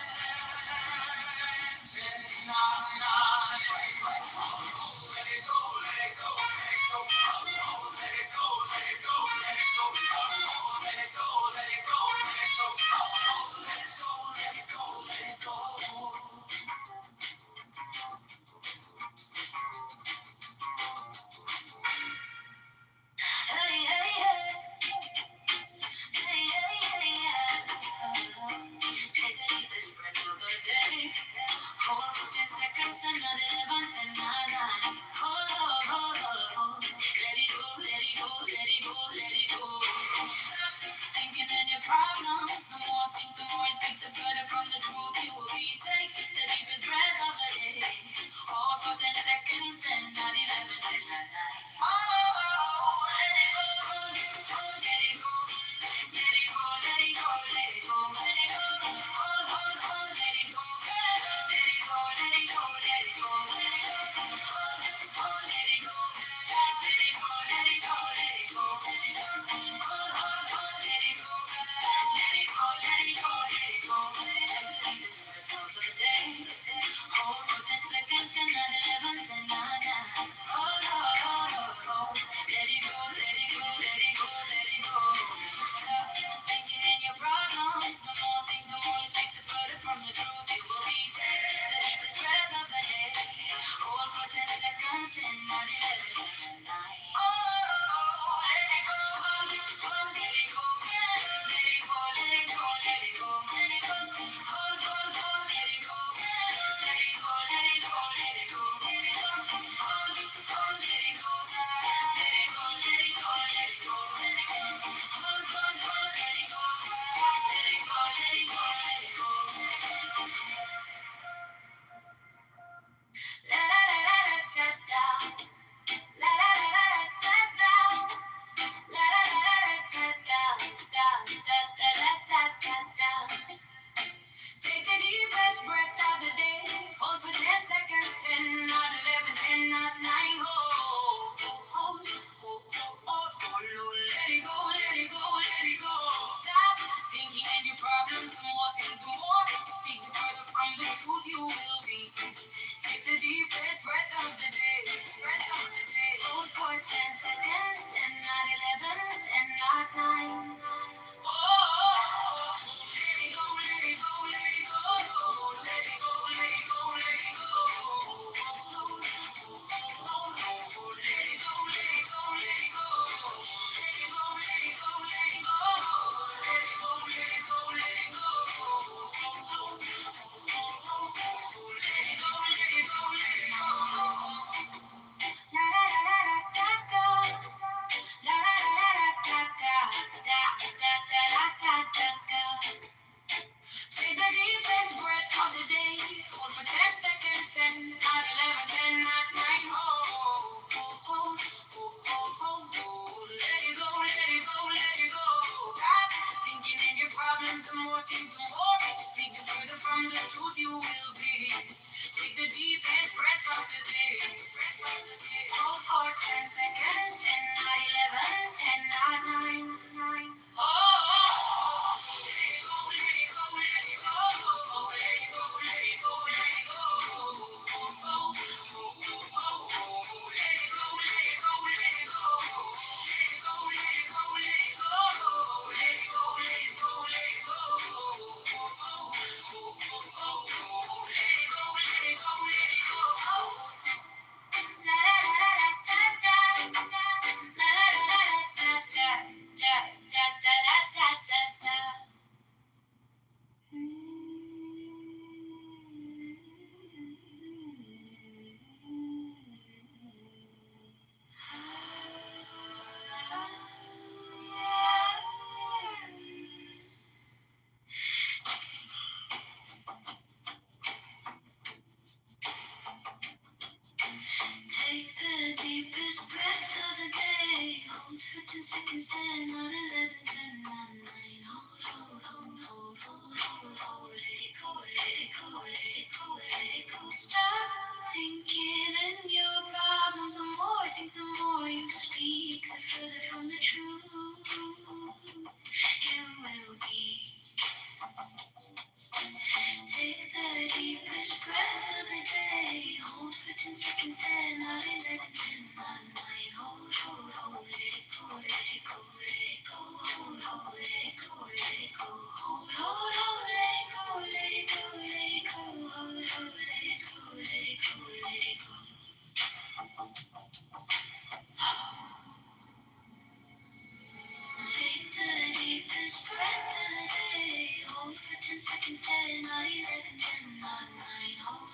more, think the more you speak, the further from the truth you will be. Take the deepest breath of the day. Hold for 10 seconds, 10, 9, 11, 10, 9, 9. Oh, let it go, let it go, let it go. Let it go, let it go, let it go. Let it go, let it go, let it go. Let it go, let it go, let it go. Let it go, let it go, let it go. Let it go, let it go, let it go. La la la la da da. La la la la da da da da da da da da. Take the deepest breath of the day. Hold for 10 seconds, 10, 9, 11, 10, 9, 9. Hold. Let it go, let it go, let it go, let it go. Stop thinking and your problems. The more I think, the more you speak, the further from the truth you will be. Take the deepest breath of the day. Hold for 10 seconds, 10, 9, 11, 10, 9, 9. Hold. Let it go, let it go, let it go. Hold, let it go, let it go. Hold, let it go, let it go, let it go. Hold, let it go, let it go, let it go. Take the deepest breath of the day. Hold for 10 seconds, 10, 9, 11, 10, 9, 9. Hold.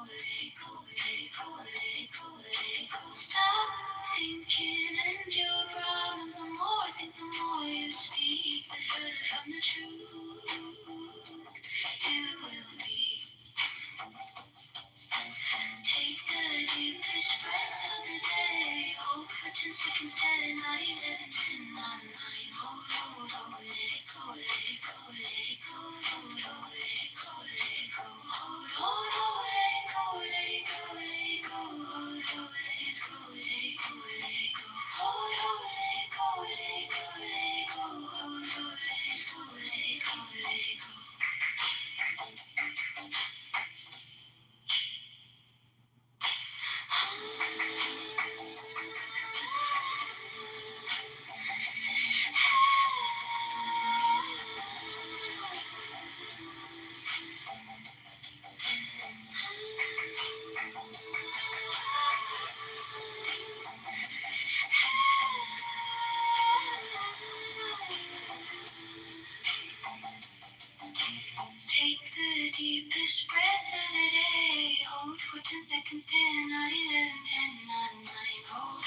Let it go, let it go, let it go, let it go. Stop thinking and your problems. The more I think, the more you speak, the further from the truth you will be. Take the deepest breath of the day. Hold for 10 seconds, 10, 9, 11, 10, 9, 9. Hold. Let it go, let it go, let it go. Hold, let it go, let it go. Hold, let it go, let it go, let it go. Hold, let it go, let it go, let it go. Hold, let it go, let it go, let it go. Hold, let it go, let it go, let it go. Take the deepest breath of the day. Hold for 10 seconds, 10, 9, 11, 10, 9, 9. Hold.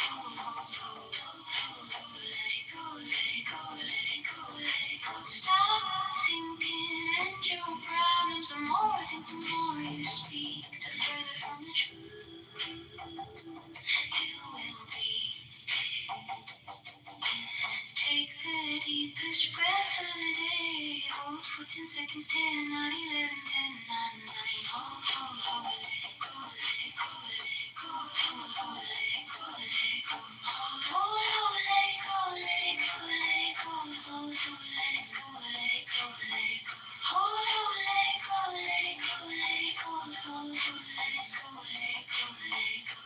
Let it go, let it go, let it go, let it go. Stop thinking and your problems. The more I think, the more you speak, the further from the truth you will be. Take the deepest breath of the day. Hold for 10 seconds, 10, 9, 11, 10, 9, 9. Hold. Let it go, let it go, let it go. Hold, let it go, let it go. Hold, let it go, let it go, let it go. Hold, let it go, let it go, let it go. Hold, let it go, let it go, let it go. Hold, let it go, let it go, let it go.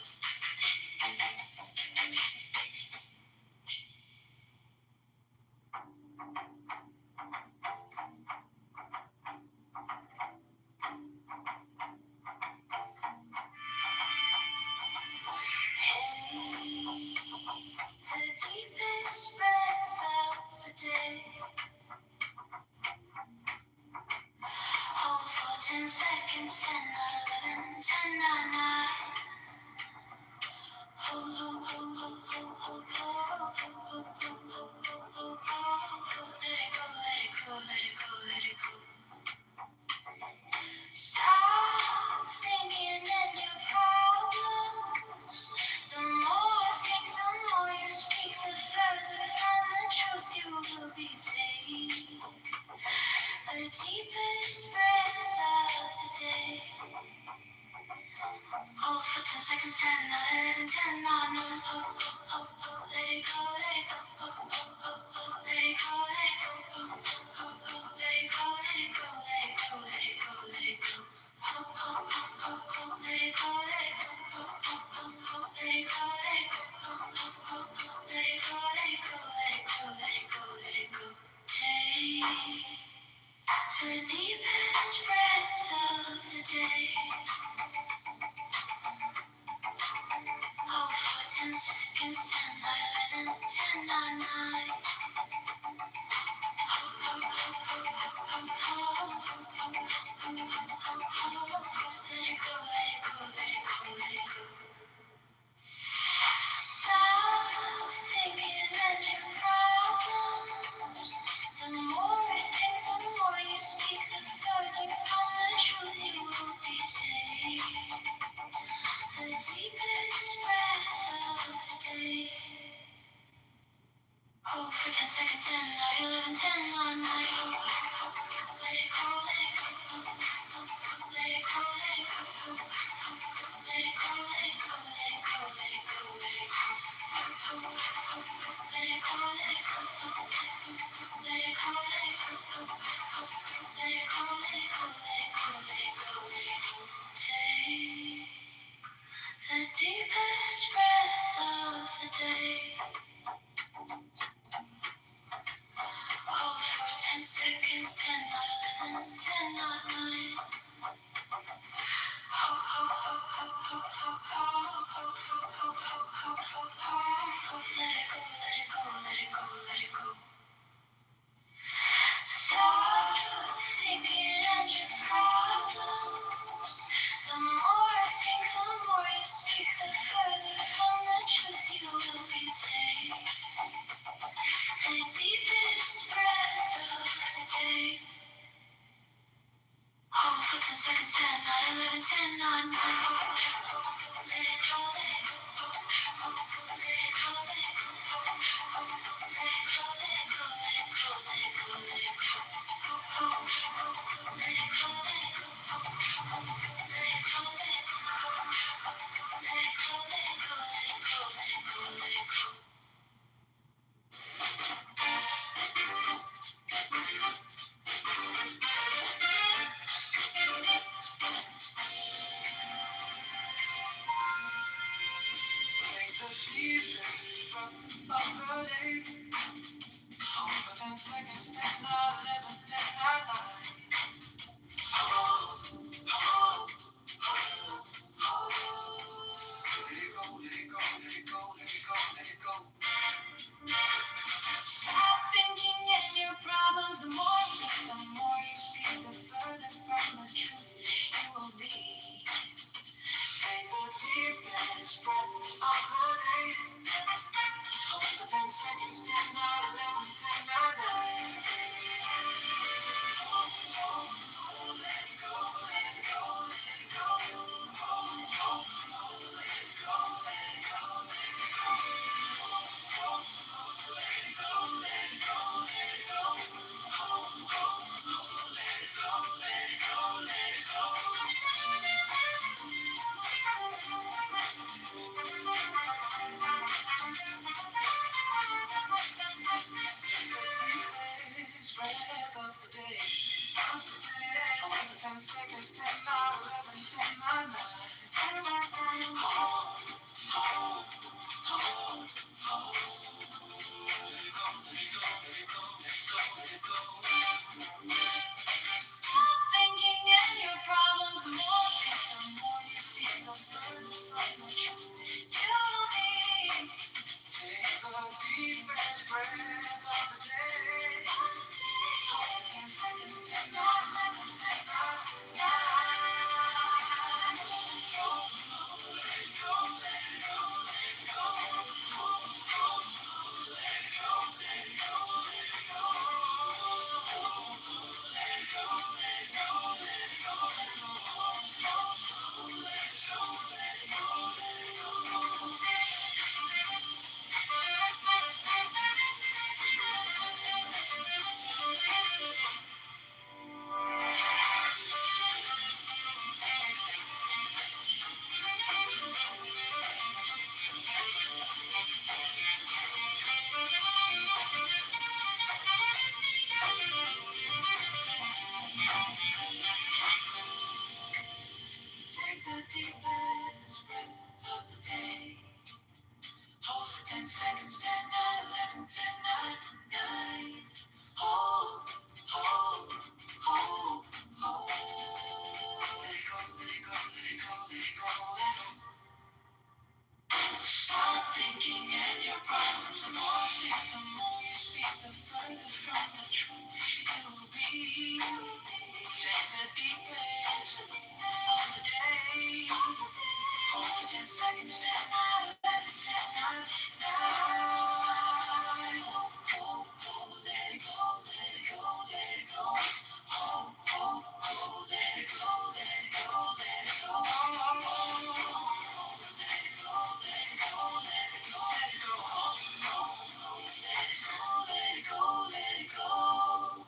The deepest breath of the day. Hold for 10 seconds, 10, 9, 11, 10, 9, 9. Stop thinking in your problems. The more you think, the more you speak, the further from the truth you'll be. Take a deep breath of the day. 10 seconds, 10, 9, 11, 10, 9, 9. Let it go, let it go, let it go. Let it go, let it go, let it go. Let it go, let it go, let it go. Let it go, let it go, let it go. Take the deepest breath of the day. Hold for 10 seconds, 10, 9, 11, 10, 9, 9. Hold, hold, hold, hold. Let it go, let it go, let it go, let it go, let it go. Stop thinking in your problems. The more you think, the more you speak, the further from the truth you'll be. Take the deepest of the day. Hold for 10 seconds, 10, 9, 11, 10, 9, 9. Hold, hold, let it go, let it go, let it go. Hold, hold, hold, let it go, let it go, let it go. Let it go, let it go, let it go, let it go. Let it go, let it go, let it go.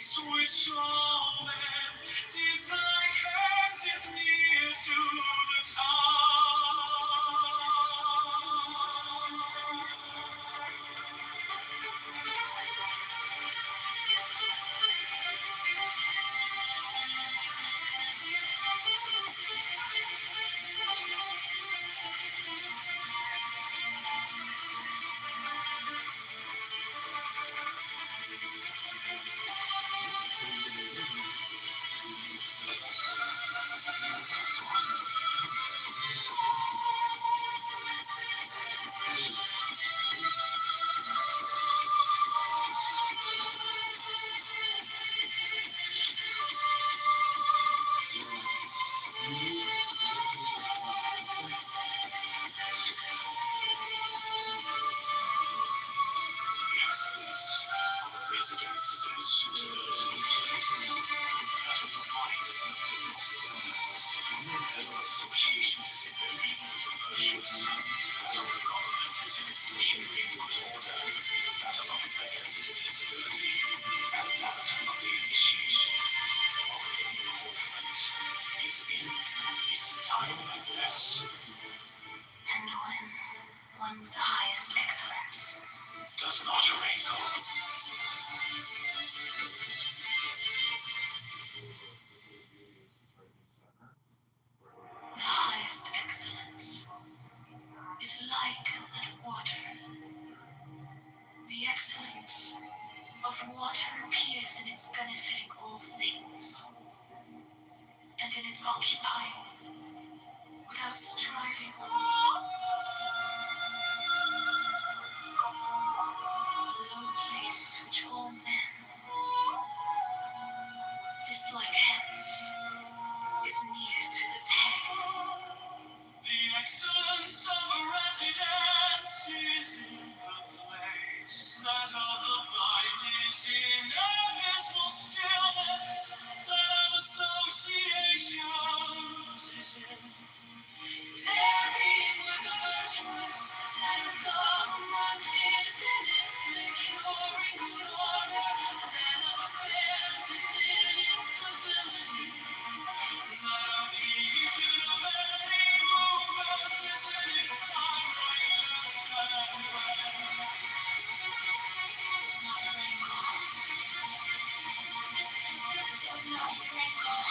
peace which all men desire comes is near to the And when one with the highest excellence does not wrinkle. The highest excellence is like that water. The excellence of water appears in its benefiting all things, and in its occupying without striving. The low place which all men dislike hence is near to the tail. The excellence of a residence is in the place that of the mind is in abysmal stillness, that of associations is in. There being with the virtuous, that of government is in its securing good order, that of affairs is in its stability. That of the issue of any movement is in its time, rightness, and way. Does not wrinkle. Does not wrinkle.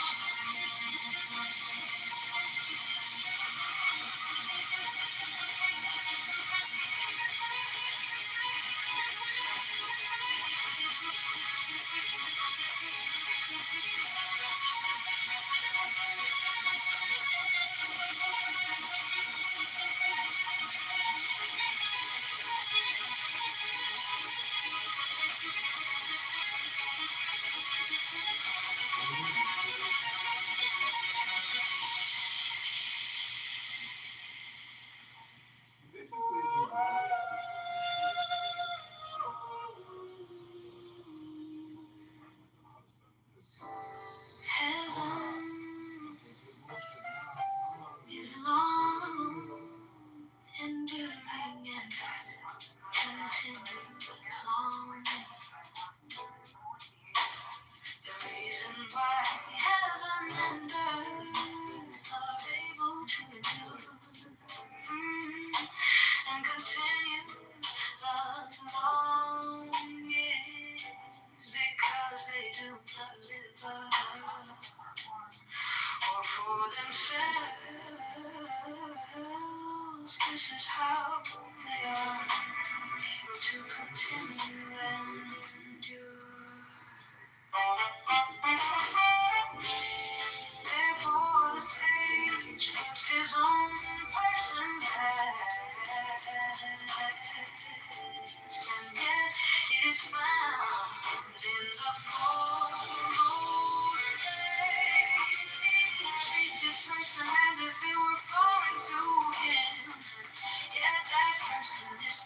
Heaven is long, enduring, and continued long. The reason why heaven and earth are able to endure and continue thus long is because they do not live or for themselves. This is how they are able to continue and endure. Therefore, the sage keeps his own person test, and yet it is found in the foremost place. He treats his person as if it were foreign to him, and yet that person is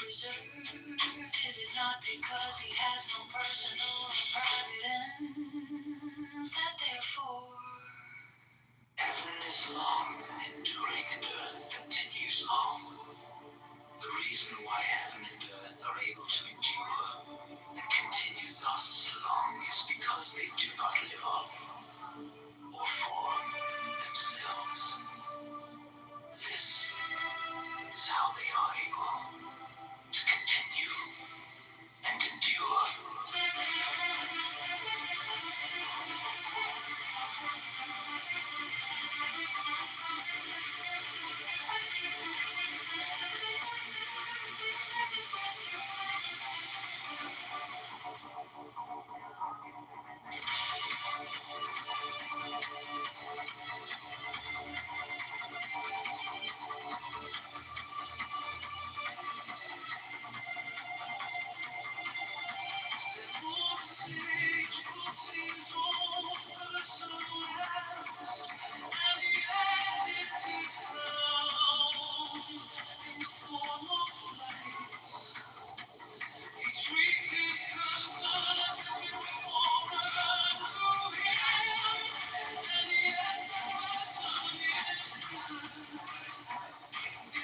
preserved? Is it not because he has no personal or private ends that therefore heaven is long, enduring, and earth continues long? The reason why heaven and earth are able to endure and continue thus long is because they do not live off or for themselves. This is how they are able to continue and endure.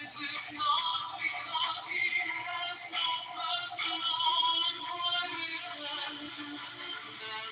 Is it not because he has no personal and private ends that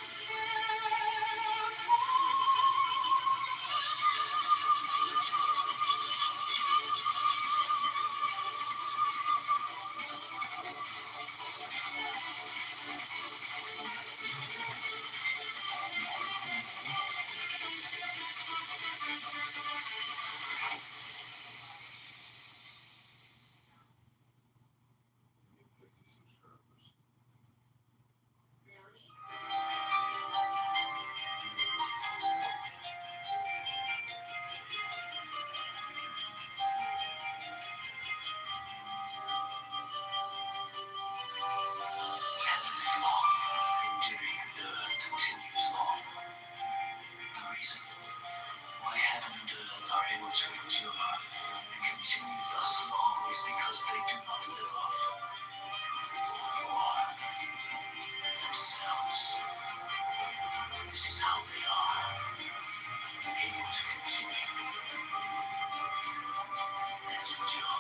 heaven is long, enduring, and earth continues long? The reason why heaven and earth are able to endure and continue thus long is because they do not live off or for themselves. This is how they are able to continue and endure.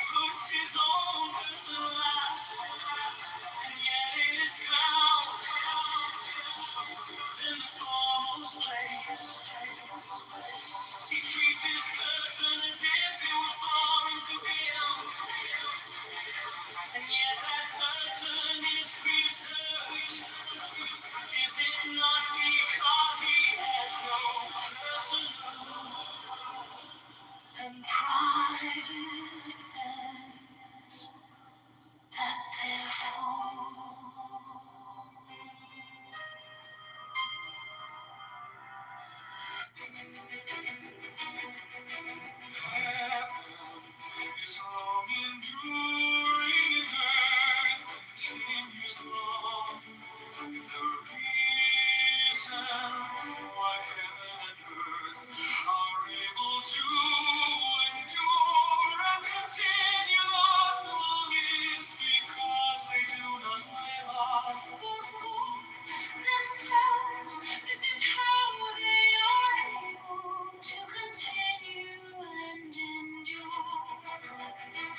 Puts his own person last, and yet it is found in the foremost place. He treats his person as if it were foreign to him, and yet that person is preserved. Is it not because he has no personal and private ends that therefore heaven is long, enduring, and earth continues long. The reason why heaven and earth are able to endure and continue thus long is because they do not live off or for themselves. This is how they are able to continue and endure.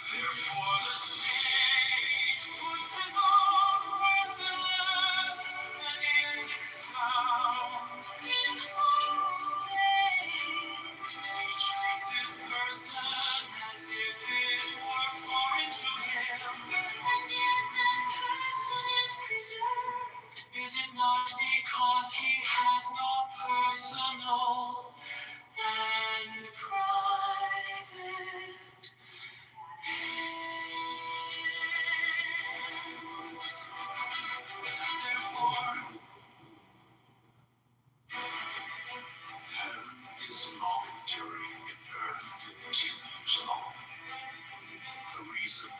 Therefore the sage puts his own person last, and it is found in the foremost place. He treats his person as if it were foreign to him, and yet that person is preserved. Is it not because he has no personal and private the reason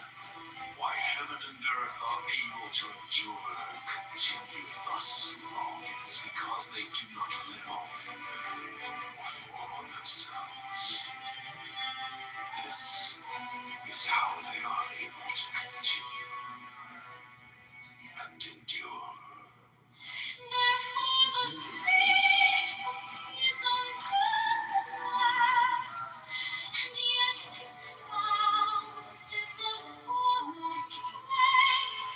why heaven and earth are able to endure and continue thus long is because they do not live off or for themselves. This is how they are able to continue and endure. Therefore the sage puts his own person last, and yet it is found in the foremost place.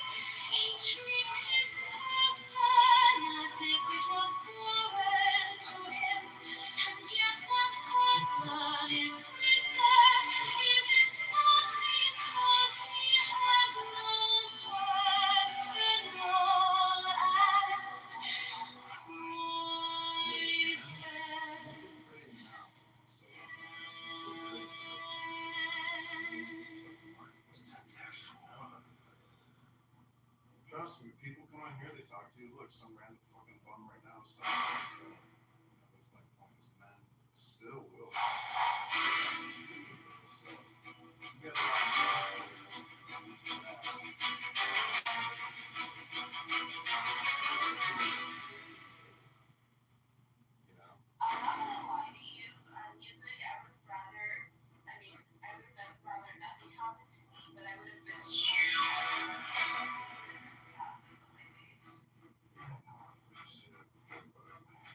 He treats his person as if it were foreign to him, and yet that person is preserved. Is it not because he has no personal Trust me, people come on here, they talk to you. Look, some random fucking bum right now. Stuff. So, that's my point. Is men still will. So, you got I'm not gonna lie to you. Usually I would rather, I would rather nothing happen to me, but I would have been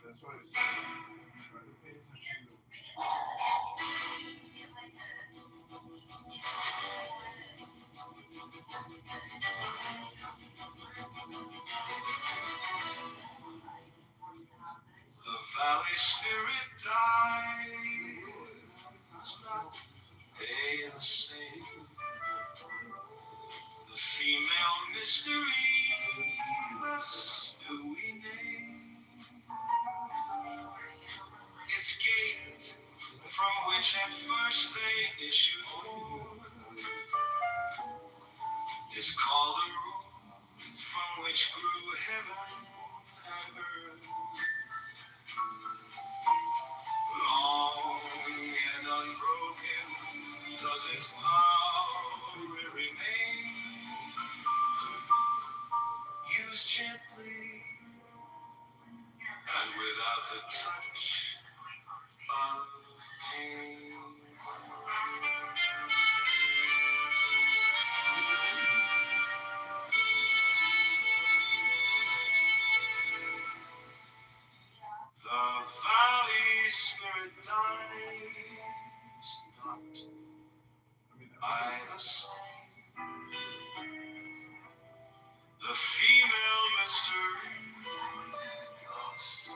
That's why I say, try to pay attention to. The valley spirit dies, not pay the same. The female mystery, thus do we name. Its gate, from which at first they issued forth, is called a room from which grew heaven and earth. Long and unbroken does its power remain. Used gently and without the touch of pain. The valley spirit dies not by the sun. The female mystery thus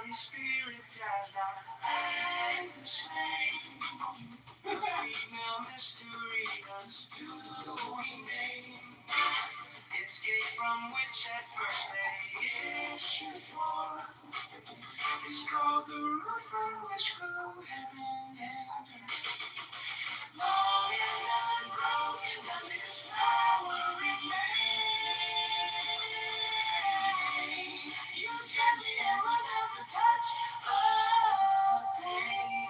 Holy Spirit does not hide the same. The female mystery does to the name. Its gate from which at first they issued forth is called the root from which grew heaven and earth. Long and unbroken does its power remain. Used gently and without the touch of pain.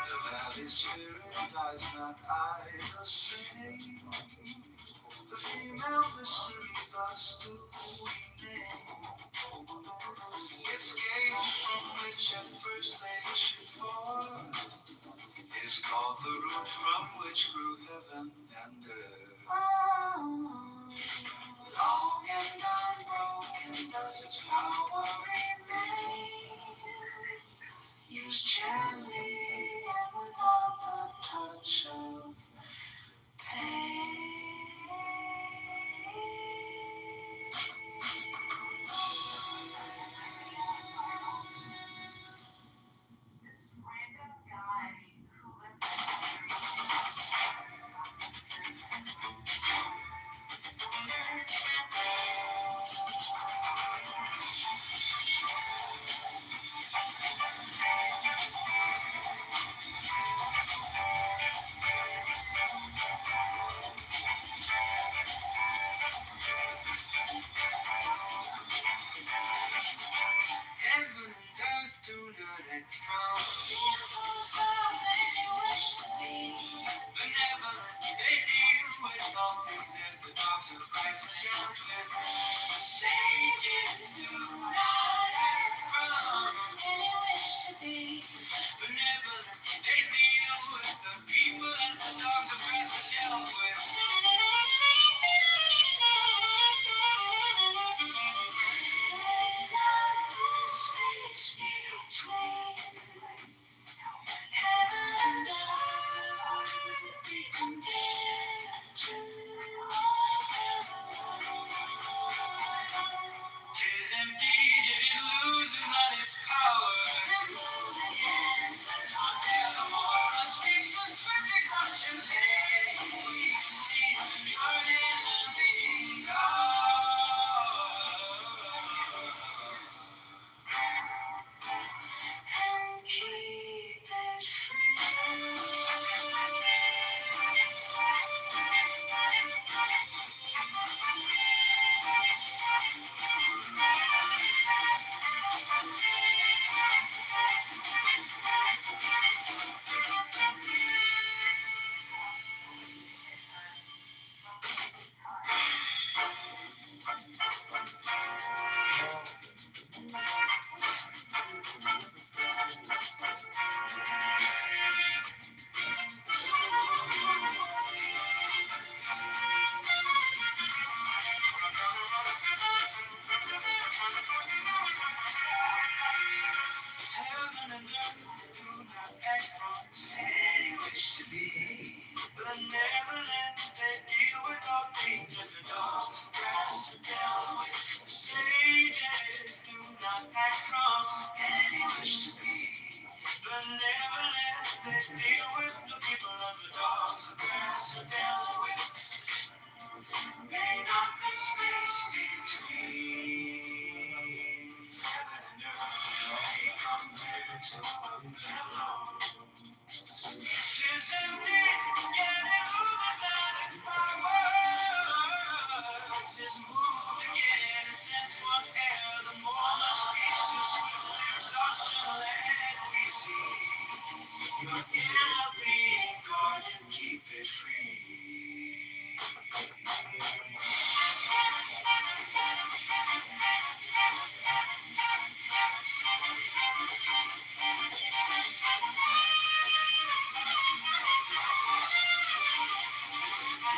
The valley spirit dies not either same. The female mystery thus to we name. Its gate from which at first they issued forth is called the root from which grew heaven and earth. Long and unbroken does its power remain. Used gently and without the touch of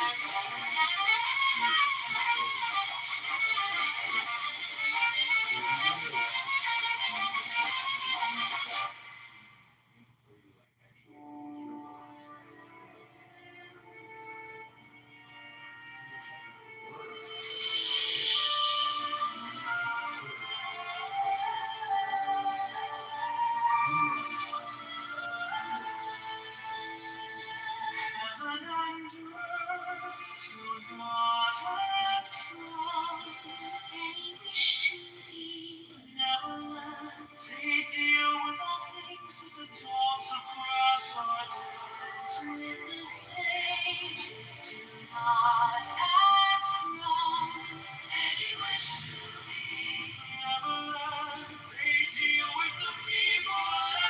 Heaven and earth do not act from any wish to be benevolent. They deal with all things as the dogs of grass are dealt with. The sages do not act from any wish to be benevolent. They deal with the people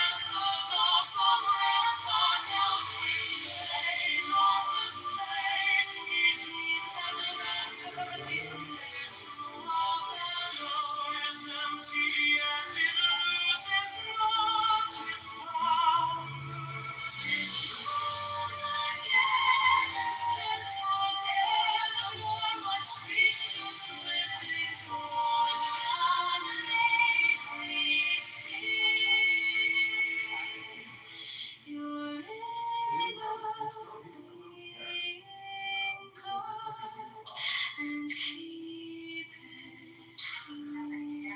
as the dogs of grass are dealt with. They love the space between heaven and earth. Be prepared to walk where the soul is empty, yet it loses not its power. 'Tis cold again and sets forth air. The war must reach so swift exhaustion. May we see your inner being, God, and keep it free.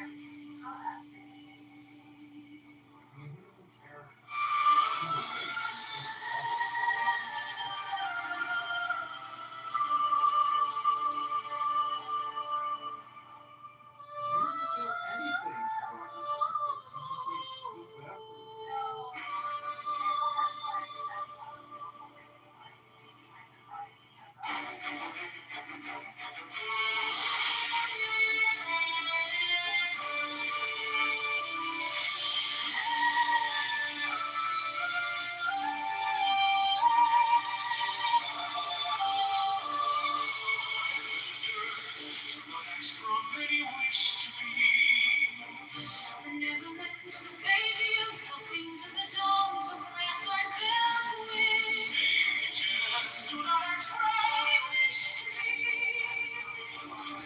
Do not ask from any wish to be benevolent. They deal with all things as the dogs of grass are dealt with. Sages do not ask from any wish to be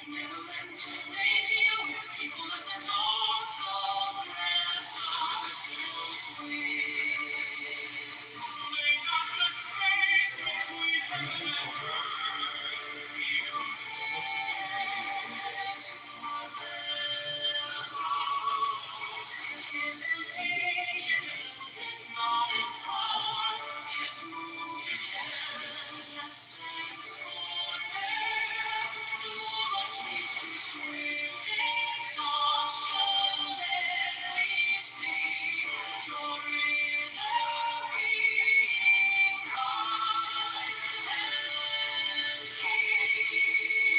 benevolent. They deal with the people as the dogs of grass are dealt with. Make not the space between heaven and earth be compared to a is empty, it loses not its power. 'Tis moved again and sends forth air. The more must reach to swift exhaustion. Let we see your inner being, God, and keep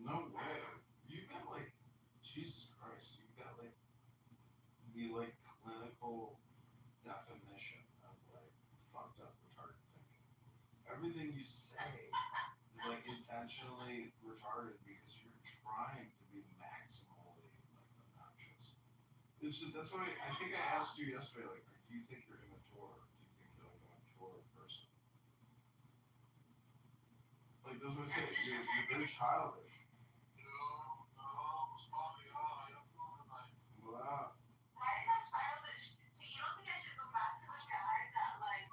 No way. You've got like, Jesus Christ, you've got like the like clinical definition of like fucked up retarded thinking. Everything you say is like intentionally retarded because you're trying to be maximally like obnoxious. That's why I think I asked you yesterday, like, do you think you're immature? Do you think you're like a mature person? Like that's what I say. You're very childish. Wow. Why is that childish? So you don't think I should go back to the guy that like?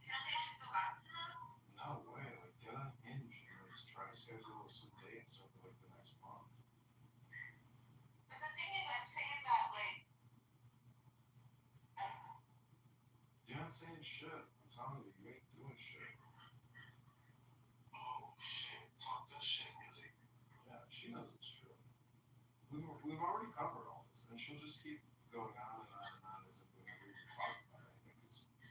You don't think I should go back to them? No way. Like get on Hinge and like, just try to schedule some dates over like the next month. But the thing is, I'm saying that like. You're not saying shit. I'm telling you, you ain't doing shit. Oh shit, talk that shit, Izzy. Yeah, she knows it's true. We've already covered all this, and she'll just keep going on and on and on as if we never even talked about it. I think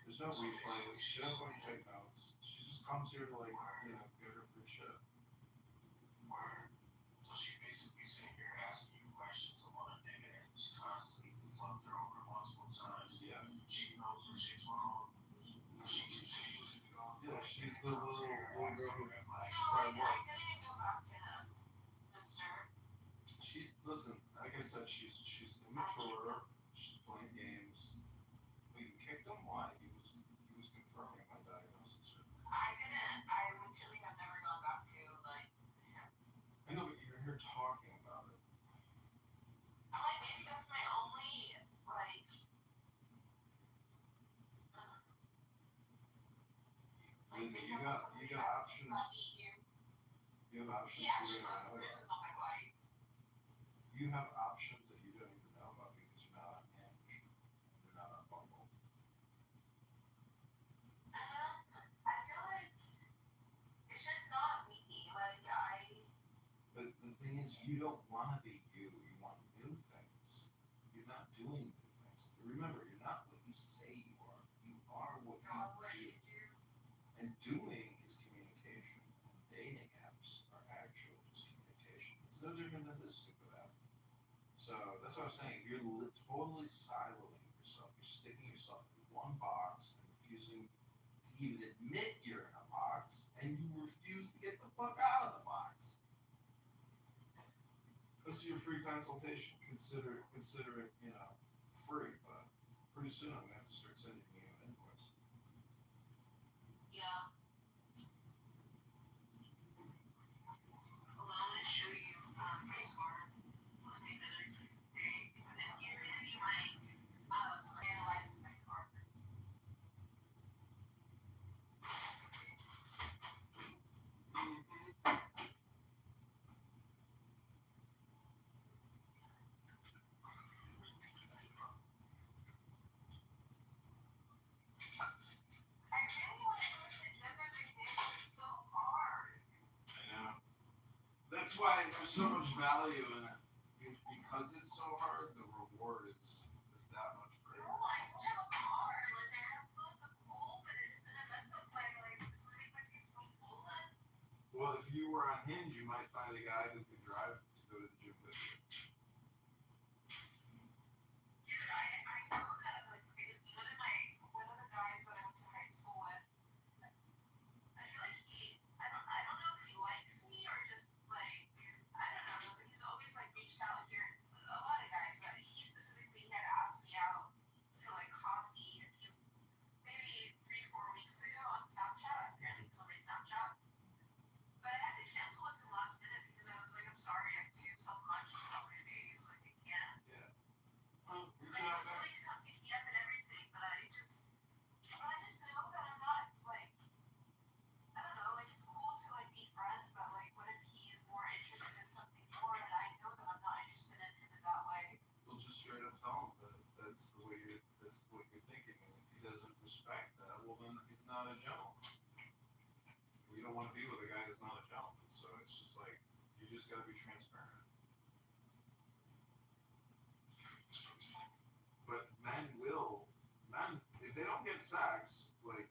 there's no replays. She doesn't want to take notes. She just comes here to like, you know, get her free shit. Word. So she basically sitting here asking you questions about a nigga that was constantly fucked her over multiple times. Yeah. She knows what shit's wrong. She continues to go. Yeah, she's the little girl who I cried wolf. didn't go back to him, mister. She listen, like I said, she's immature. She's playing games. We kicked him. Why? He was confirming my diagnosis. I literally have never gone back to like him. I know, but you're here talking about it. I'm like, maybe that's my only like. Linda, you got options. You have options you don't even know about. You have options that you don't even know about because you're not on Hinge. You're not on Bumble. I feel like it's just not me. Like But the thing is, you don't want to be you. You want new things. You're not doing new things. Remember, you're not what you say you are. You are what you do. And doing is communication. And dating apps are actual just communication. It's no different than this stupid app. So that's what I'm saying. You're totally siloing yourself. You're sticking yourself in one box and refusing to even admit you're in a box, and you refuse to get the fuck out of the box. This is your free consultation. Consider it, you know, free, but pretty soon I'm gonna have to start sending you an invoice. yeah. Well, I'm gonna show you my scar. I'll take another day, and then you're gonna be my analyze my scar. I really want to go to the gym every day. It's so hard. I know. That's why there's so much value in it. Because it's so hard, the reward is that much greater. No, I don't have a car. Like I have the pool, but it's gonna mess up my like including my Facebook pool. Well, if you were on Hinge, you might find a guy who could drive to go to the gym with you. Dude, I know that like because one of the guys that I went to high school with, I feel like I don't know if he likes me or just like I don't know, but he's always like reached out here. A lot of guys, but he specifically had asked me out to like coffee maybe 3-4 weeks ago on Snapchat. Apparently, he's on my Snapchat. But I had to cancel it the last minute because I was like, I'm sorry, I'm too self-conscious about my face. Like, I can't. Yeah. Well, Like, he was willing to come pick me up and everything, but I just know that I'm not, like, I don't know, like, it's cool to, like, be friends, but, like, what if he's more interested in something more, and I know that I'm not interested in him in that way? We'll just straight up tell him that that's what you're thinking. And if he doesn't respect that, well, then he's not a gentleman. You don't want to be with a guy that's not a gentleman. So it's just like, you just got to be transparent. But men, if they don't get sex, like,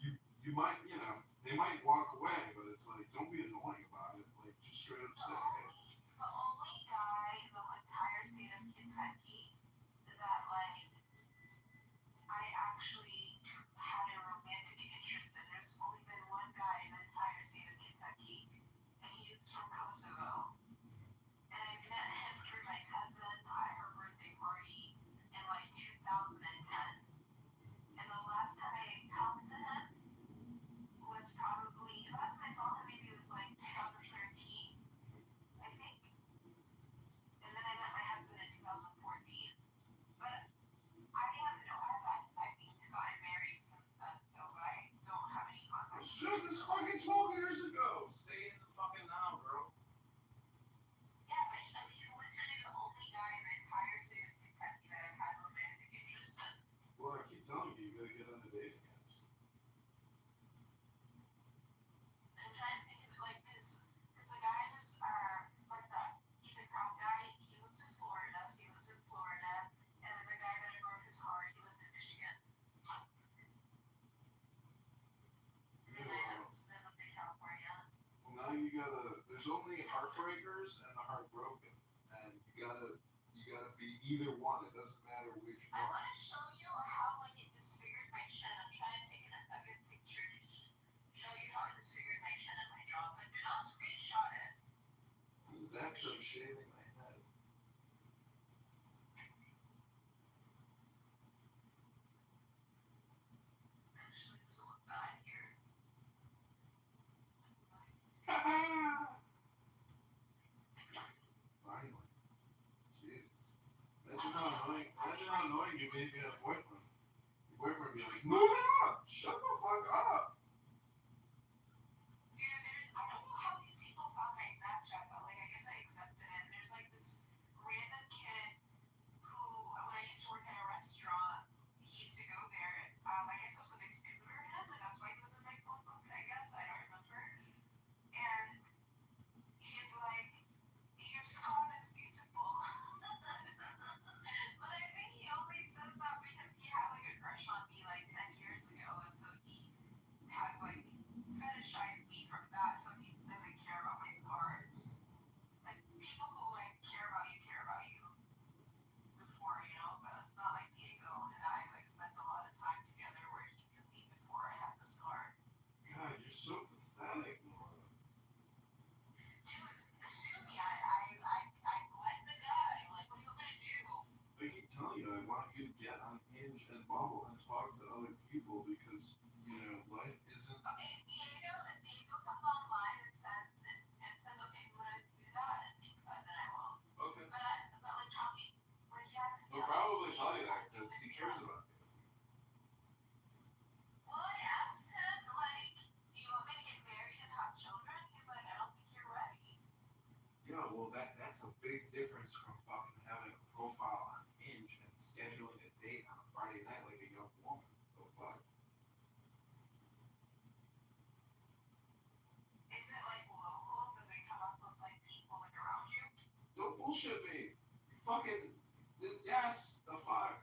you might, you know, they they might walk away, but it's like, don't be annoying about it. Like, just straight up say, hey. The only guy in the entire state of Kentucky that like I actually had a romantic interest in. There's only been one guy in the entire state of Kentucky, and he's from Kosovo. And I met him through my cousin at her birthday party in like 2010. And the last time I talked to him was probably, last time I saw him maybe it was like 2013, I think. And then I met my husband in 2014. But I have no, I think he's gotten married since then, so I don't have any Well, contact. shit, this fucking 12 years ago. Stay in the fucking now, girl. Yeah, but I mean, he's literally the only guy in the entire state of Kentucky that I've had romantic interest in. Well, I keep telling you, you gotta get on the dating apps. I'm trying to think of it like this. Because the guy who's like that, he's a brown guy. He lives in Florida, so he lives in Florida. And then the guy that broke his heart, he lives in Michigan. And then my husband's been lived in California. Well, now you gotta. There's only heartbreakers and the heartbroken, and you gotta be either one. It doesn't matter which I one. want to show you how like it disfigured my chin. I'm trying to take a good picture to show you how it disfigured my chin and my jaw, but do not screenshot it. That's from shaving my head. Actually, it doesn't look bad here. Finally. Jesus. Imagine how annoying you made me a boyfriend. Your boyfriend be like, move up! Shut the fuck up! Dude, I don't know how these people found my Snapchat, but like I guess I accepted it. There's like this random kid who, when I used to work at a restaurant, he used to go there. I guess I was like a tutor him, and that's why he was in my phone book, I guess. I don't remember. And he's like, your scar is beautiful. But I think he only says that because he had like a crush on me like 10 years ago, and so he has like fetishized me from that, so he doesn't care about my scar. Like people who like care about you before, you know, but it's not like Diego and I like spent a lot of time together where he knew me before I had the scar. God, you're so pathetic, Laura. Dude, sue me. I like the guy. Like, what are you gonna do? I keep telling you, I want you to get on Hinge and Bumble and talk to other people because, you know, life isn't. Okay, Diego comes online and says, okay, you wanna do that? And then I will. Okay. But like, tell me, like, you have to He'll tell probably me. tell you that because he cares about you. Well, I asked him, like, do you want me to get married and have children? He's like, I don't think you're ready. Yeah, well, that's a big difference from fucking having a profile on Hinge and scheduling a date on a Friday night like a young woman. Oh, fuck. Is it like local? Does it come up with like people like around you? Don't bullshit me. You fucking. Yes, the fuck.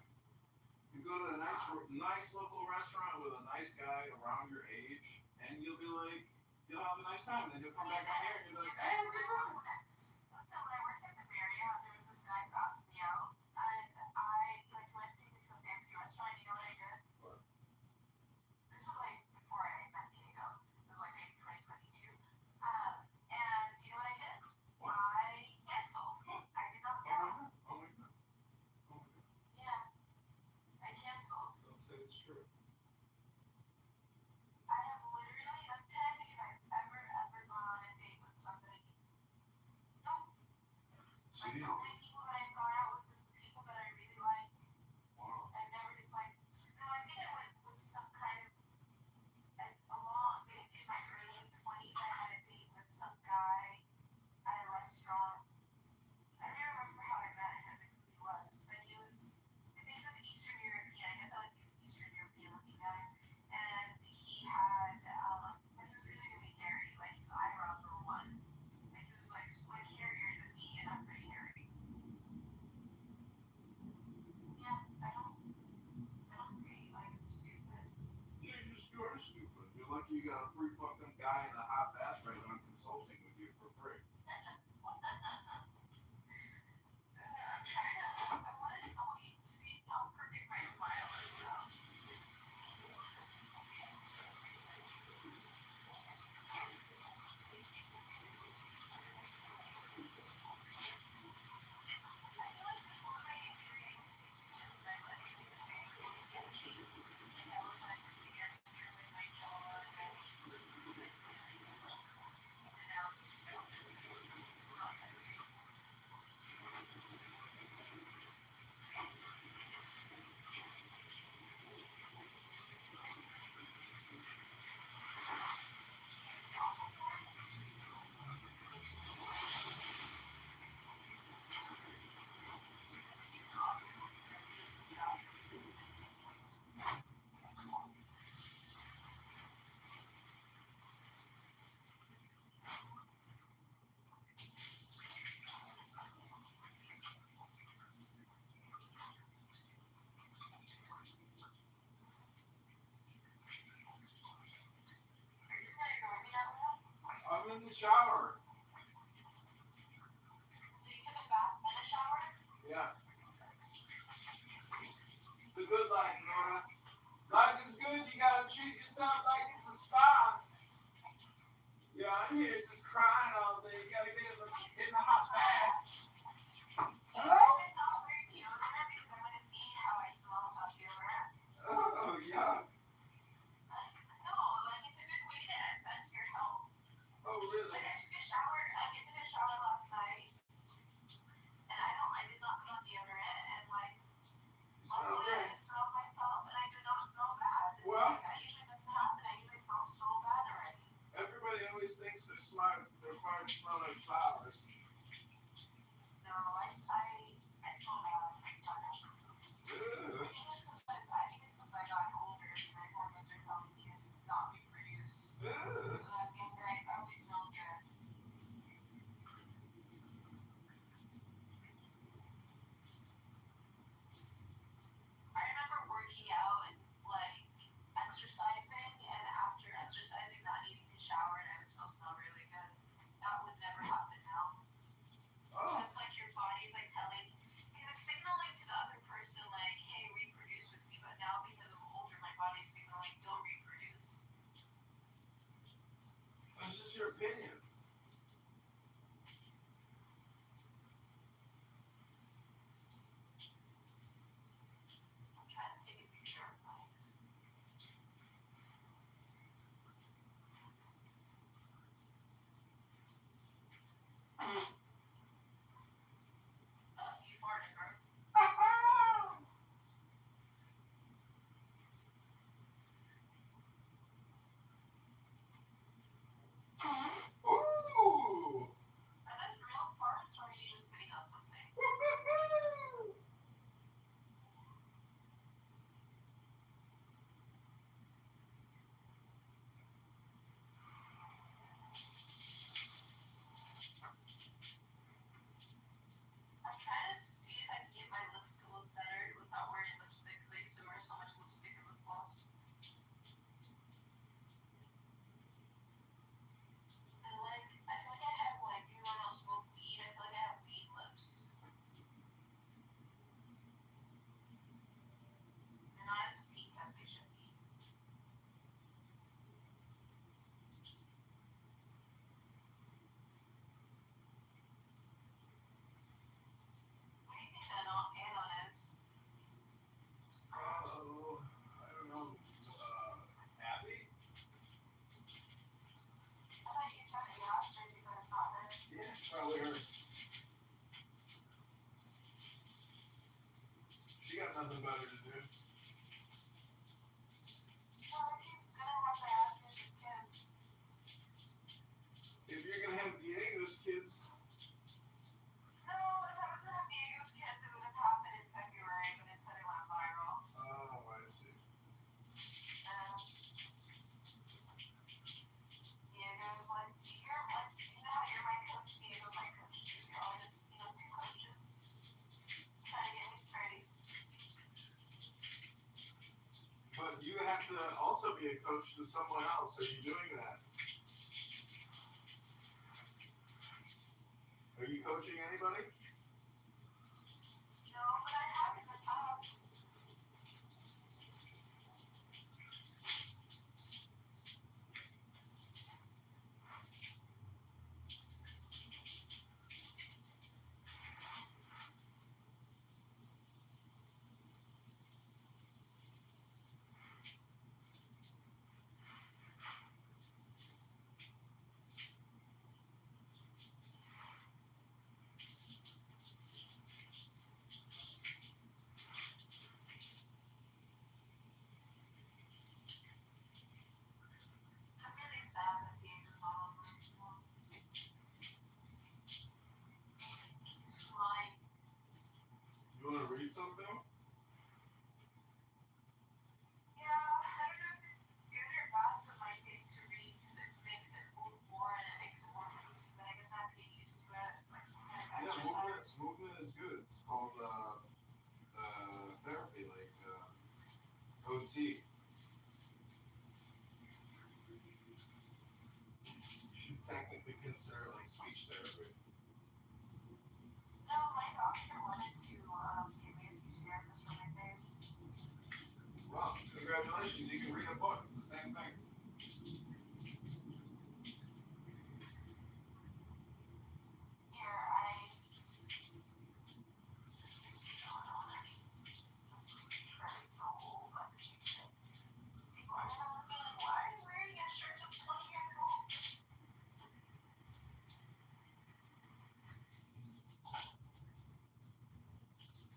You go to a nice local restaurant with a nice guy around your age, and you'll be like, you'll have a nice time. And then you'll come back on here and you'll be like, hey, good time. Listen, when I worked at the Marriott, there was this guy who asked me out, and I like went to a fancy restaurant. You know what I did? What? This was like before I met Diego. It was like maybe 2022. And you know what I did? What? I canceled. I did not go. Oh my god. Oh my god. Yeah, I canceled. Don't say it's true. I have literally, I'm telling you, if I've ever gone on a date with somebody. Nope. Like the Jeez. only people that I've gone out with is the people that I really like. Wow. I've never just like, no, I think I went with some kind of, like, along in my early 20s, I had a date with some guy at a restaurant. I don't even remember how I met him and who he was, but he was, I think he was Eastern European. I guess I like these Eastern European looking guys. And he had, but he was really, really hairy. Like his eyebrows were one. Like he was like hairier than me, and I'm pretty hairy. have to also be a coach to someone else. Are you doing that? Are you coaching anybody? No, but I have in the past. I'm really sad that the game is not on anymore. It's like, You want to read something? yeah, I don't know if it's good or bad for my kids to read because it makes it move more and it makes it more confusing, but I guess I have to get used to it, like some kind of Yeah, exercise. movement is good. It's called therapy, like OT. You should technically consider it like speech therapy. No, my doctor wanted to give me a speech therapist for my face. Well, congratulations. You can read a book. It's the same thing. Here, I people are telling me like, why are you wearing a shirt that's 20 years old?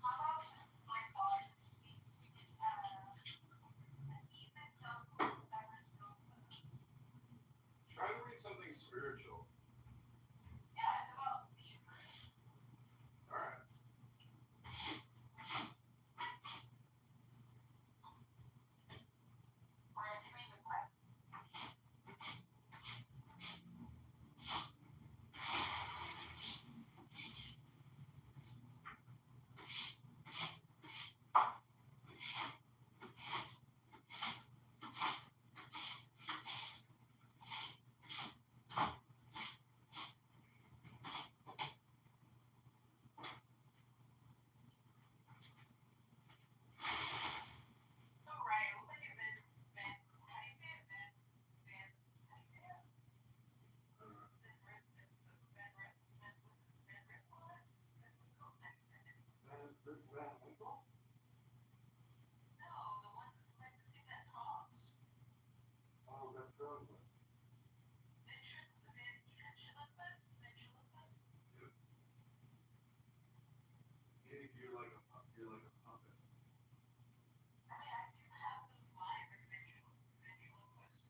How about my thought? Even though Try to read something spiritual. yeah, it's about the universe. All right. Or I can read the Bible. So right, it looks like it been, how do you say it? How do you say it? No, the one like the thing that talks. Oh, that's good. Maybe you're like a puppet. I mean, I do have those lines like ventriloquist.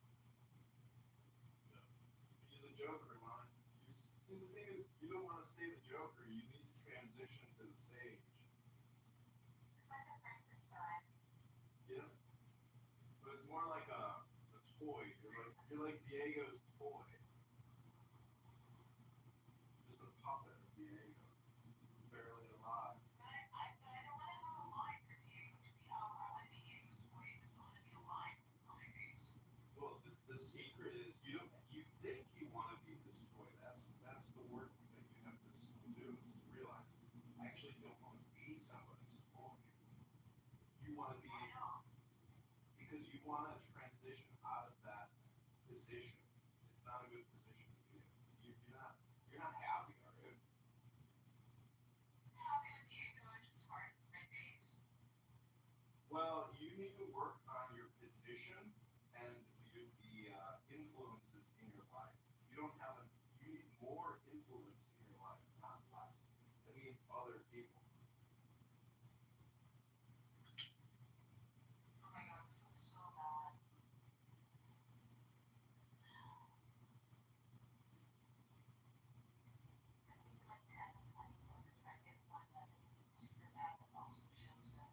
You're the Joker, man. See, the thing is, you don't want to stay the Joker. You need to transition to the sage. It's like a Frankenstein. Yeah. But it's more like a toy. You're like Diego's toy. Just a puppet of Diego. Barely alive. But I don't want to have a line for Diego to be out. I want to be Diego's toy. I just don't want to be a line on my face. Well, the secret is you think you want to be this toy. That's the work that you have to still do is to realize I actually don't want to be somebody's toy. You want to be because you want to transition out of that position. It's not a good position to be in. You're not happy, are you? Happy with Diego, it's just hard to my face. Well, you need to work on your position and the influences in your life. You need more influence in your life, not less. That means other people. Oh my god, this looks so bad. I think like 10 and 20 more to try to get one that is super bad but also shows it.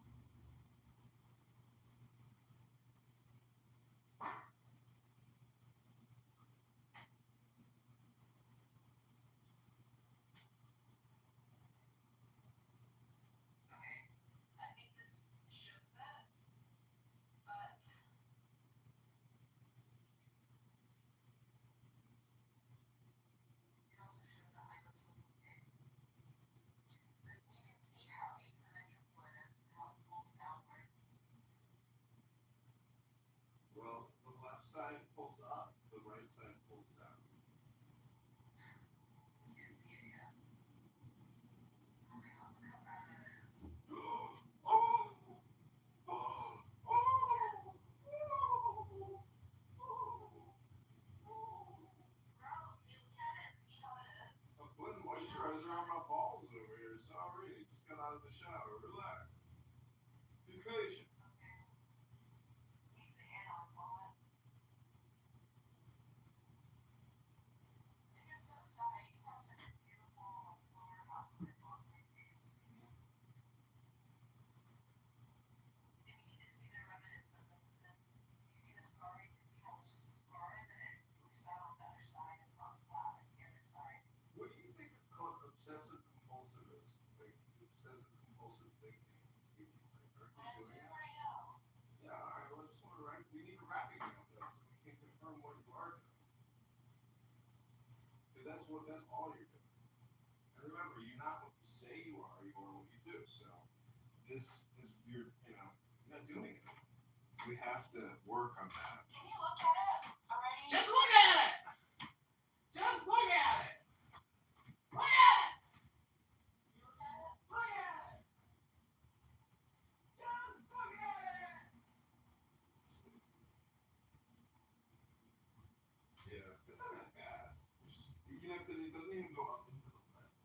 that's all you're doing. And remember, you're not what you say you are what you do. So this is you're not doing it. We have to work on that. Can you look at it already? Just look at it! Just look at it! Look at it! You look at it? Look at it! Just look at it! Yeah, it's not that bad. It's just, because it doesn't even go up into the left.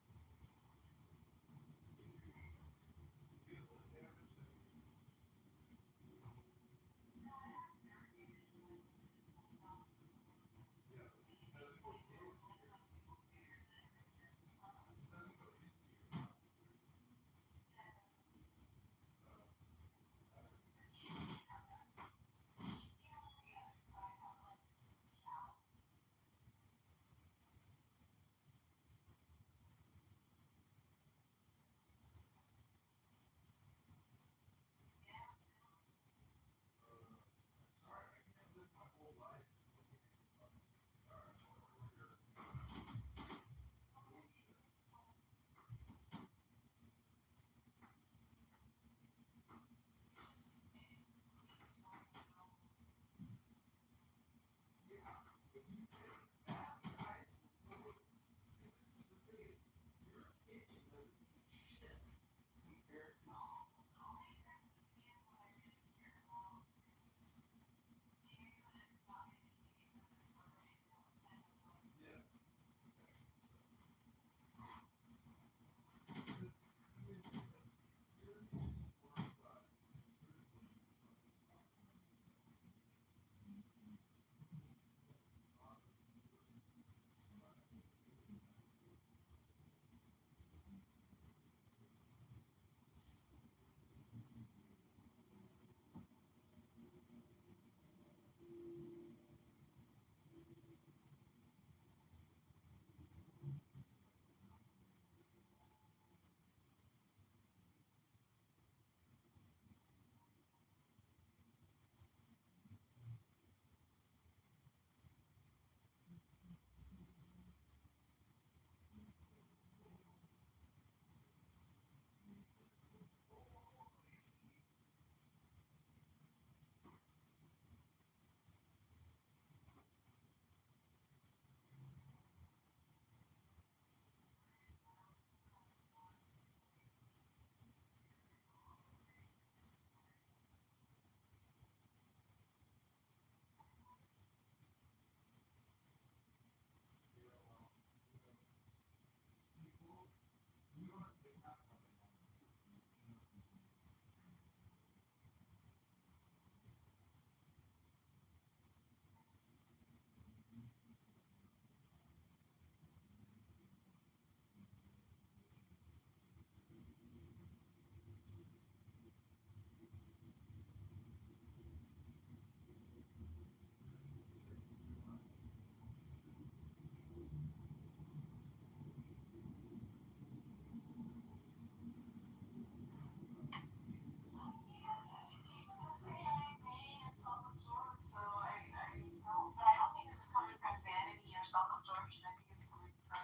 Self-absorption. I think it's coming from.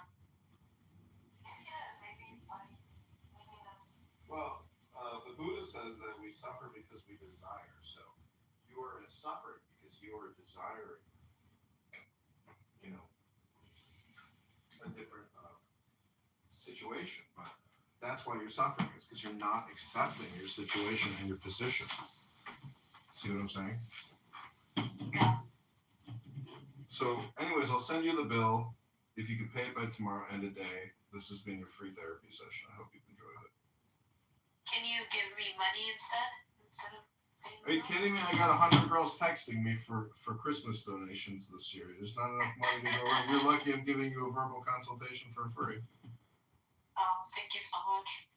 Maybe it is. Maybe it's like. Maybe that's. Well, the Buddha says that we suffer because we desire. So you are suffering because you are desiring, a different situation. But that's why you're suffering. It's because you're not accepting your situation and your position. See what I'm saying? So, anyways, I'll send you the bill. If you can pay it by tomorrow, end of day. This has been your free therapy session. I hope you've enjoyed it. Can you give me money instead of paying? Are you kidding me? I got 100 girls texting me for Christmas donations this year. There's not enough money to go around. You're lucky I'm giving you a verbal consultation for free. Oh, thank you so much.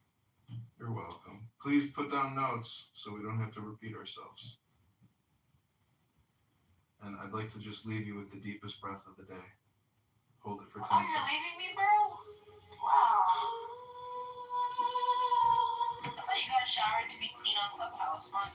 You're welcome. Please put down notes so we don't have to repeat ourselves. And I'd like to just leave you with the deepest breath of the day. Hold it for 10 seconds. Oh, you're leaving me, bro? Wow. I thought you got a shower to be clean on Clubhouse. Not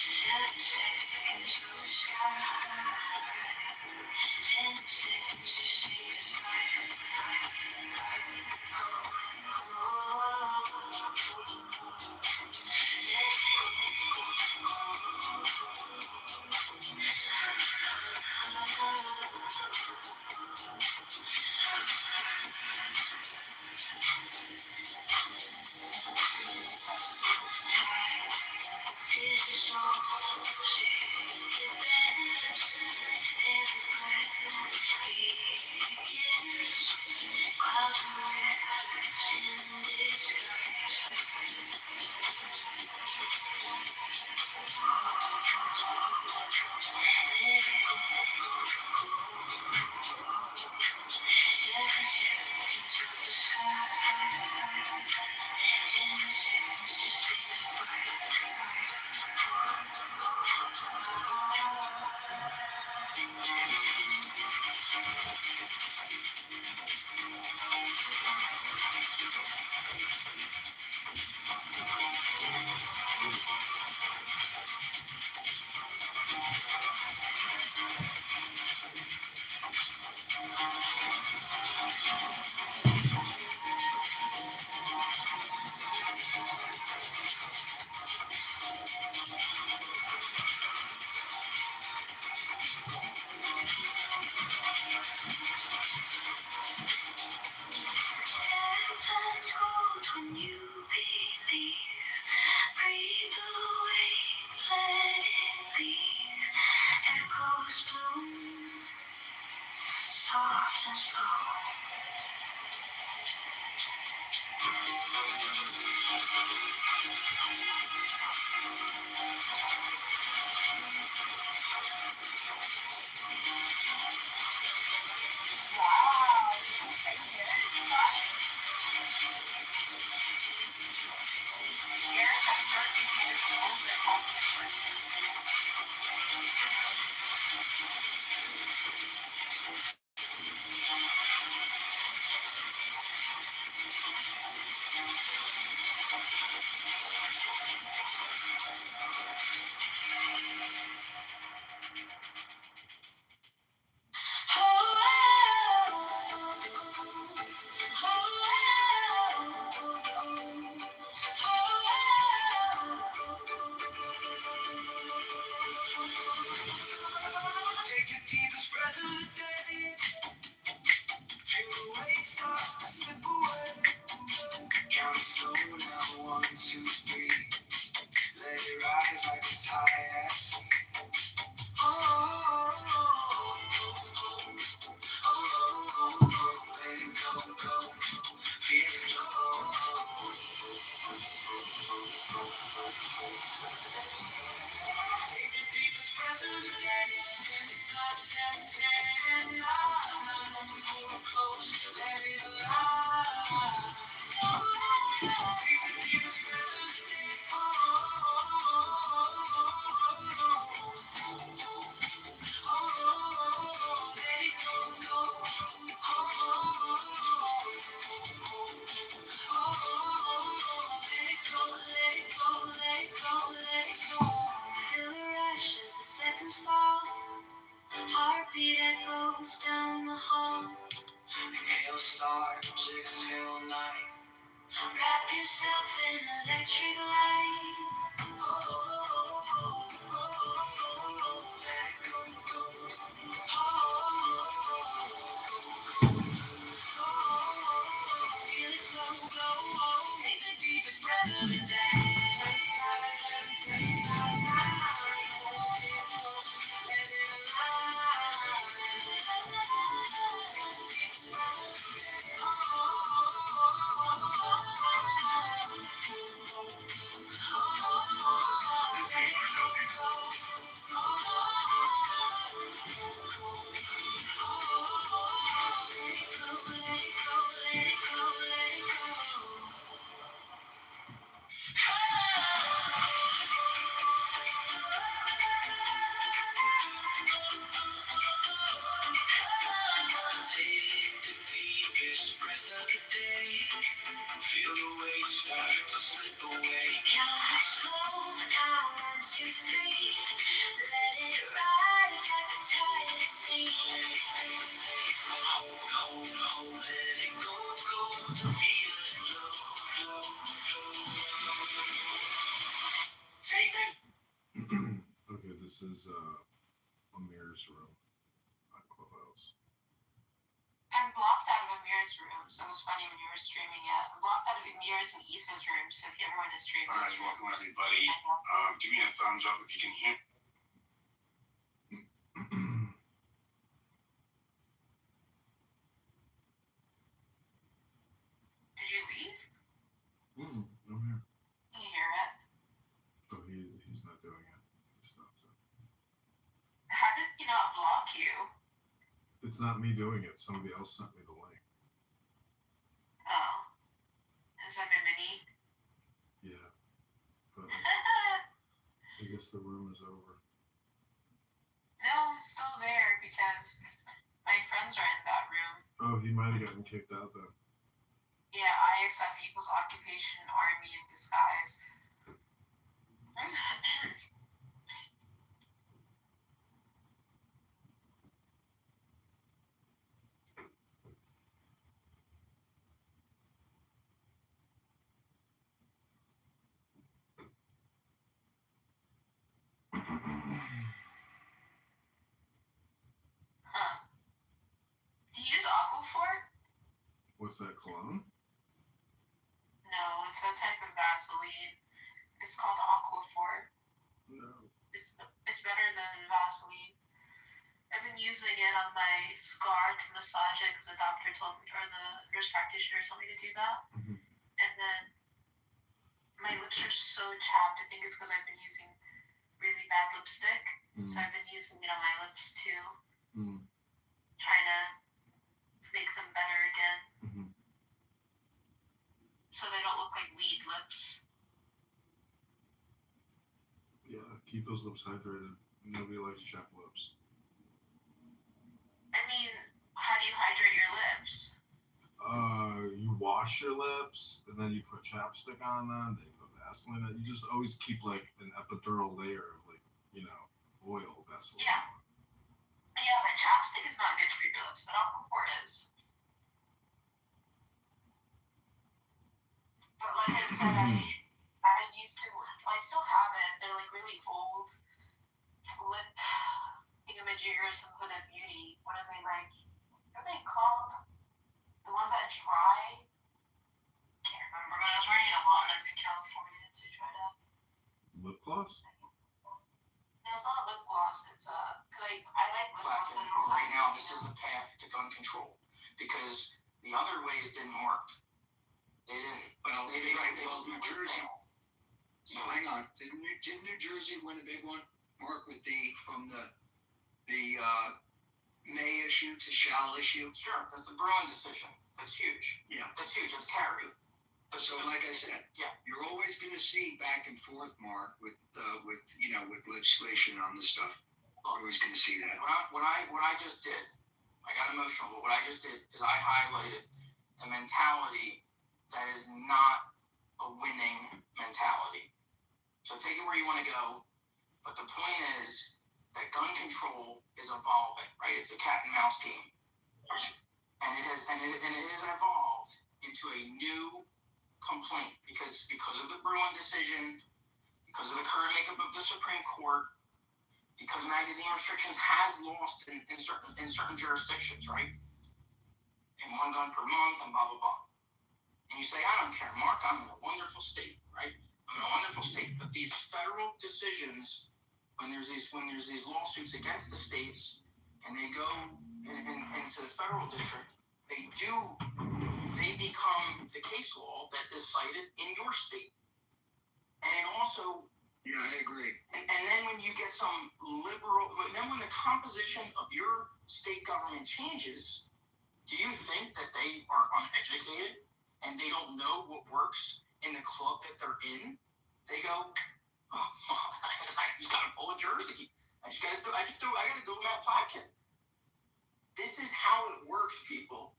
7 seconds to the sky. 10 seconds to say goodbye. This is all said and every breath begins. Clouds and rivers in disguise. Let it go. 7 seconds of the sky. 10 seconds to say goodbye. Time's cold when you believe. Breathe away, let it be. Echoes bloom, soft and slow. Take the deepest breath of the day. Feel the weight start to slip away. Count slow now, 1, 2, 3. Let it rise like a tide at sea. Oh, let it go. Feel it flow. Take the deepest breath of the day. 10, 9, 10. Hold close, let it alive. Take the deepest breath of the day. Let it go. Let it go. Feel the rush as the seconds fall. Heartbeat echoes down the hall. Inhale stars, exhale night. Wrap yourself 2, 3. Let it rise like a tired sea. Hold, let it go, to feel it flow, flow, flow. Take it. Okay, this is Amir's room on Clubhouse. I'm blocked out of Amir's room, so it was funny when you were streaming it. I'm blocked out of Amir's and Issa's room, so if you ever want to stream All right, welcome everybody. Give me a thumbs up if you can hear. Did you leave? I'm here. Can you hear it? Oh, he's not doing it. He stopped it. How did he not block you? It's not me doing it. Somebody else sent me the link. Oh. Is that my mini? Yeah. But I guess the room is over. No, it's still there because my friends are in that room. Oh, he might have gotten kicked out then. Yeah, ISF equals occupation army in disguise. Huh. Do you use Aquaphor? What's that, cologne? No, it's a type of Vaseline. It's called Aquaphor. No. It's better than Vaseline. I've been using it on my scar to massage it because the doctor told me, or the nurse practitioner told me to do that. Mm-hmm. And then my lips are so chapped. I think it's because I've been using really bad lipstick. Mm. So I've been using it on my lips too. Mm. Trying to make them better again. Mm-hmm. So they don't look like weed lips. Yeah, keep those lips hydrated. Nobody likes chapped lips. I mean, how do you hydrate your lips? You wash your lips, and then you put chapstick on them, then you put Vaseline on. You just always keep like an epidural layer of oil Vaseline. Yeah. Yeah, but chapstick is not good for your lips, but Aquaphor is. But like I said, I used to, I still have it. They're like really old lip thingamajigers from Huda Beauty. What are they like? What are they called? The ones that dry? Can't remember. But I was wearing a lot in California to try to. Lip gloss? No, it's not a lip gloss. It's because I like lip gloss. But right now, this is the path to gun control because the other ways didn't work. They didn't. Well, New Jersey. So hang on, didn't New Jersey win a big one, Mark, with from the may issue to shall issue? Sure, that's the Bruin decision. That's huge. Yeah. That's huge. That's carry. So like I said, yeah, you're always going to see back and forth, Mark, with legislation on this stuff. You're always going to see that. What I just did, I got emotional, but what I just did is I highlighted a mentality that is not a winning mentality. So take it where you want to go, but the point is that gun control is evolving, right? It's a cat and mouse game, and it has evolved into a new complaint because of the Bruin decision, because of the current makeup of the Supreme Court, because magazine restrictions has lost in certain jurisdictions, right? And one gun per month and blah blah blah. And you say, I don't care, Mark, I'm in a wonderful state, right? I'm in a wonderful state. But these federal decisions, when there's these lawsuits against the states, and they go into the federal district, they become the case law that is cited in your state. And it also... Yeah, I agree. And then when you get some liberal... Then when the composition of your state government changes, do you think that they are uneducated and they don't know what works in the club that they're in? They go, oh, I just got to pull a jersey. I got to do a Matt Plotkin. This is how it works, people.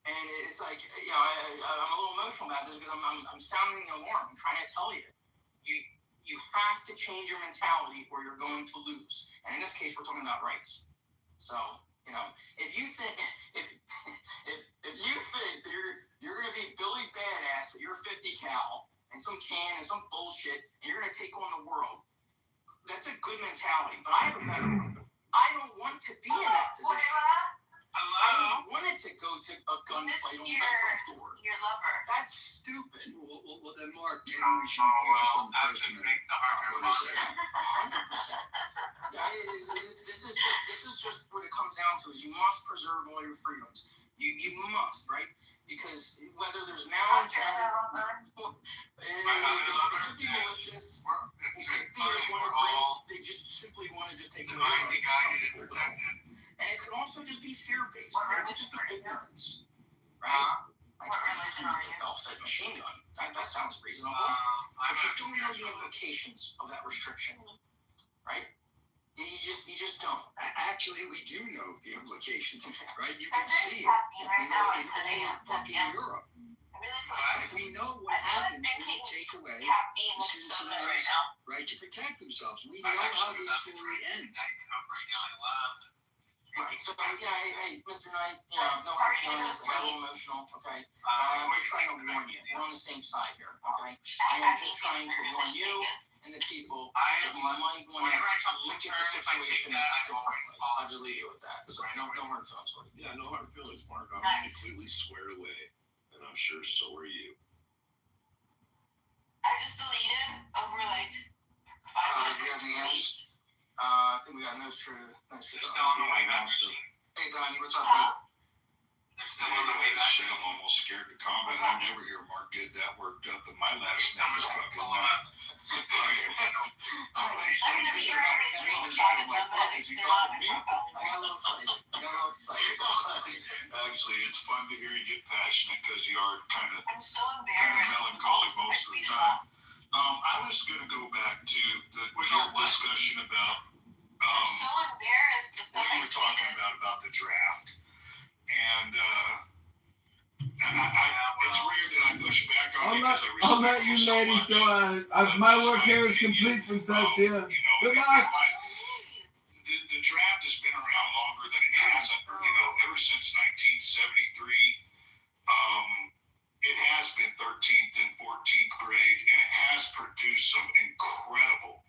And it's like, I'm a little emotional about this because I'm sounding the alarm. I'm trying to tell you. You have to change your mentality or you're going to lose. And in this case, we're talking about rights. So, you know, if you think if you think that you're gonna be Billy Badass with your 50 cal and some can and some bullshit and you're gonna take on the world, that's a good mentality. But I have a better one. I don't want to be in that position. I don't want it to go to a gunfight on my front door. Your lover. That's stupid. Well, then, Mark, maybe we should focus on the question. 100%. This is just what it comes down to: is you must preserve all your freedoms. You must, right? Because whether there's malintent, it could be malicious. It could be they just simply want to just take away some people. And it could also just be fear-based. Or it could just be ignorance, right? Like, what religion are you? Bell-fed machine gun. That sounds reasonable. But you don't know the implications of that restriction, right? You just don't. Actually, we do know the implications, right? You can see it. Right now, In all of fucking Europe. We know what happens when you take away the citizens' right to protect themselves. We know how this story ends. Right, so yeah, hey, Mr. Knight, you know, no hard feelings, a little emotional, okay? I'm just trying to warn you. We're on the same side here, okay? I'm just trying to warn you and the people that you might want to look at the situation differently. I'll just leave you with that. So no hard feelings. Yeah, no hard feelings, Mark. I'm Nice. completely squared away, and I'm sure so are you. I just deleted over like 5 Do you have any hands? I think we got no true. They're still on the way back. Hey, Donnie, what's up, dude? They're still on the way back. Shit, I'm almost scared to comment. I never hear Mark get that worked up, and my last name is fucking Knight. Actually, it's fun to hear you get passionate because you are kind of I'm so embarrassed. melancholy most of the time. I was going to go back to your discussion about I'm so embarrassed. The stuff what you I were talking about the draft, and it's rare that I push back on I'll let you so ladies much. go on. My work here is complete, Princess. Here. Good luck. The draft has been around longer than it hasn't. You know, ever since 1973. It has been 13th and 14th grade, and it has produced some incredible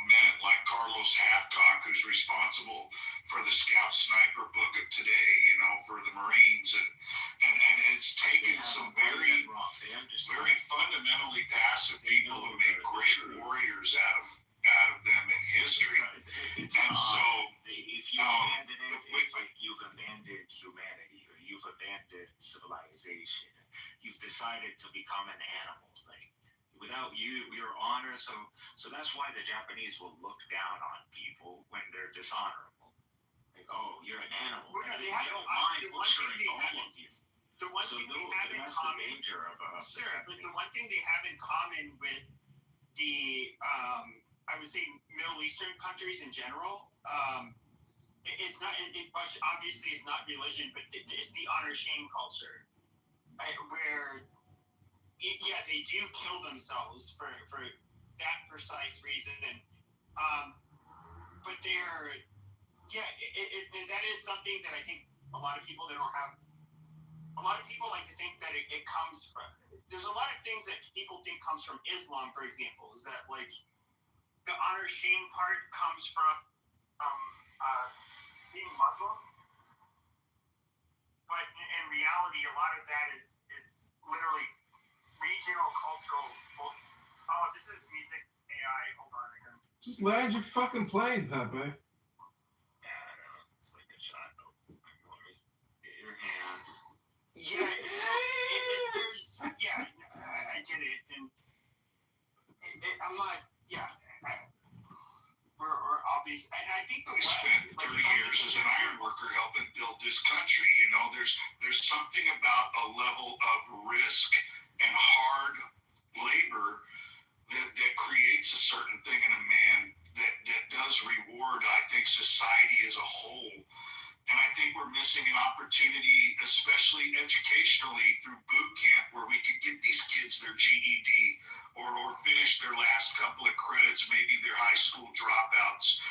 men like Carlos Hathcock, who's responsible for the Scout Sniper book of today, you know, for the Marines, and it's taken some very fundamentally passive people who made great warriors out of them in history. And so, if you abandon it, it's like you've abandoned humanity, or you've abandoned civilization. You've decided to become an animal. Like, without you, your honor. So that's why the Japanese will look down on people when they're dishonorable. Like, oh, you're an animal. Well, no, they they don't have- mind the one thing butchering they all haven't- of you. The one So thing they have in that's the common, danger of sure, but the one thing they have in common with the, I would say, Middle Eastern countries in general, it's not, obviously it's not religion, but it's the honor shame culture, where, yeah, they do kill themselves for that precise reason, but they're, yeah, that is something that I think a lot of people, they don't have. A lot of people like to think that it comes from, there's a lot of things that people think comes from Islam, for example, is that like the honor shame part comes from being Muslim, but in reality, a lot of that is literally regional cultural. Oh, this is music AI. Hold on again. Just land your fucking plane, Pepe. Yeah, there's, yeah, I get it, and I'm not, yeah, we're obvious, and I think I spent 30 years as an iron worker helping build this country. You know, there's something about a level of risk and hard labor that creates a certain thing in a man that does reward, I think, society as a whole. And I think we're missing an opportunity, especially educationally through boot camp, where we could get these kids their GED or finish their last couple of credits, maybe their high school dropouts,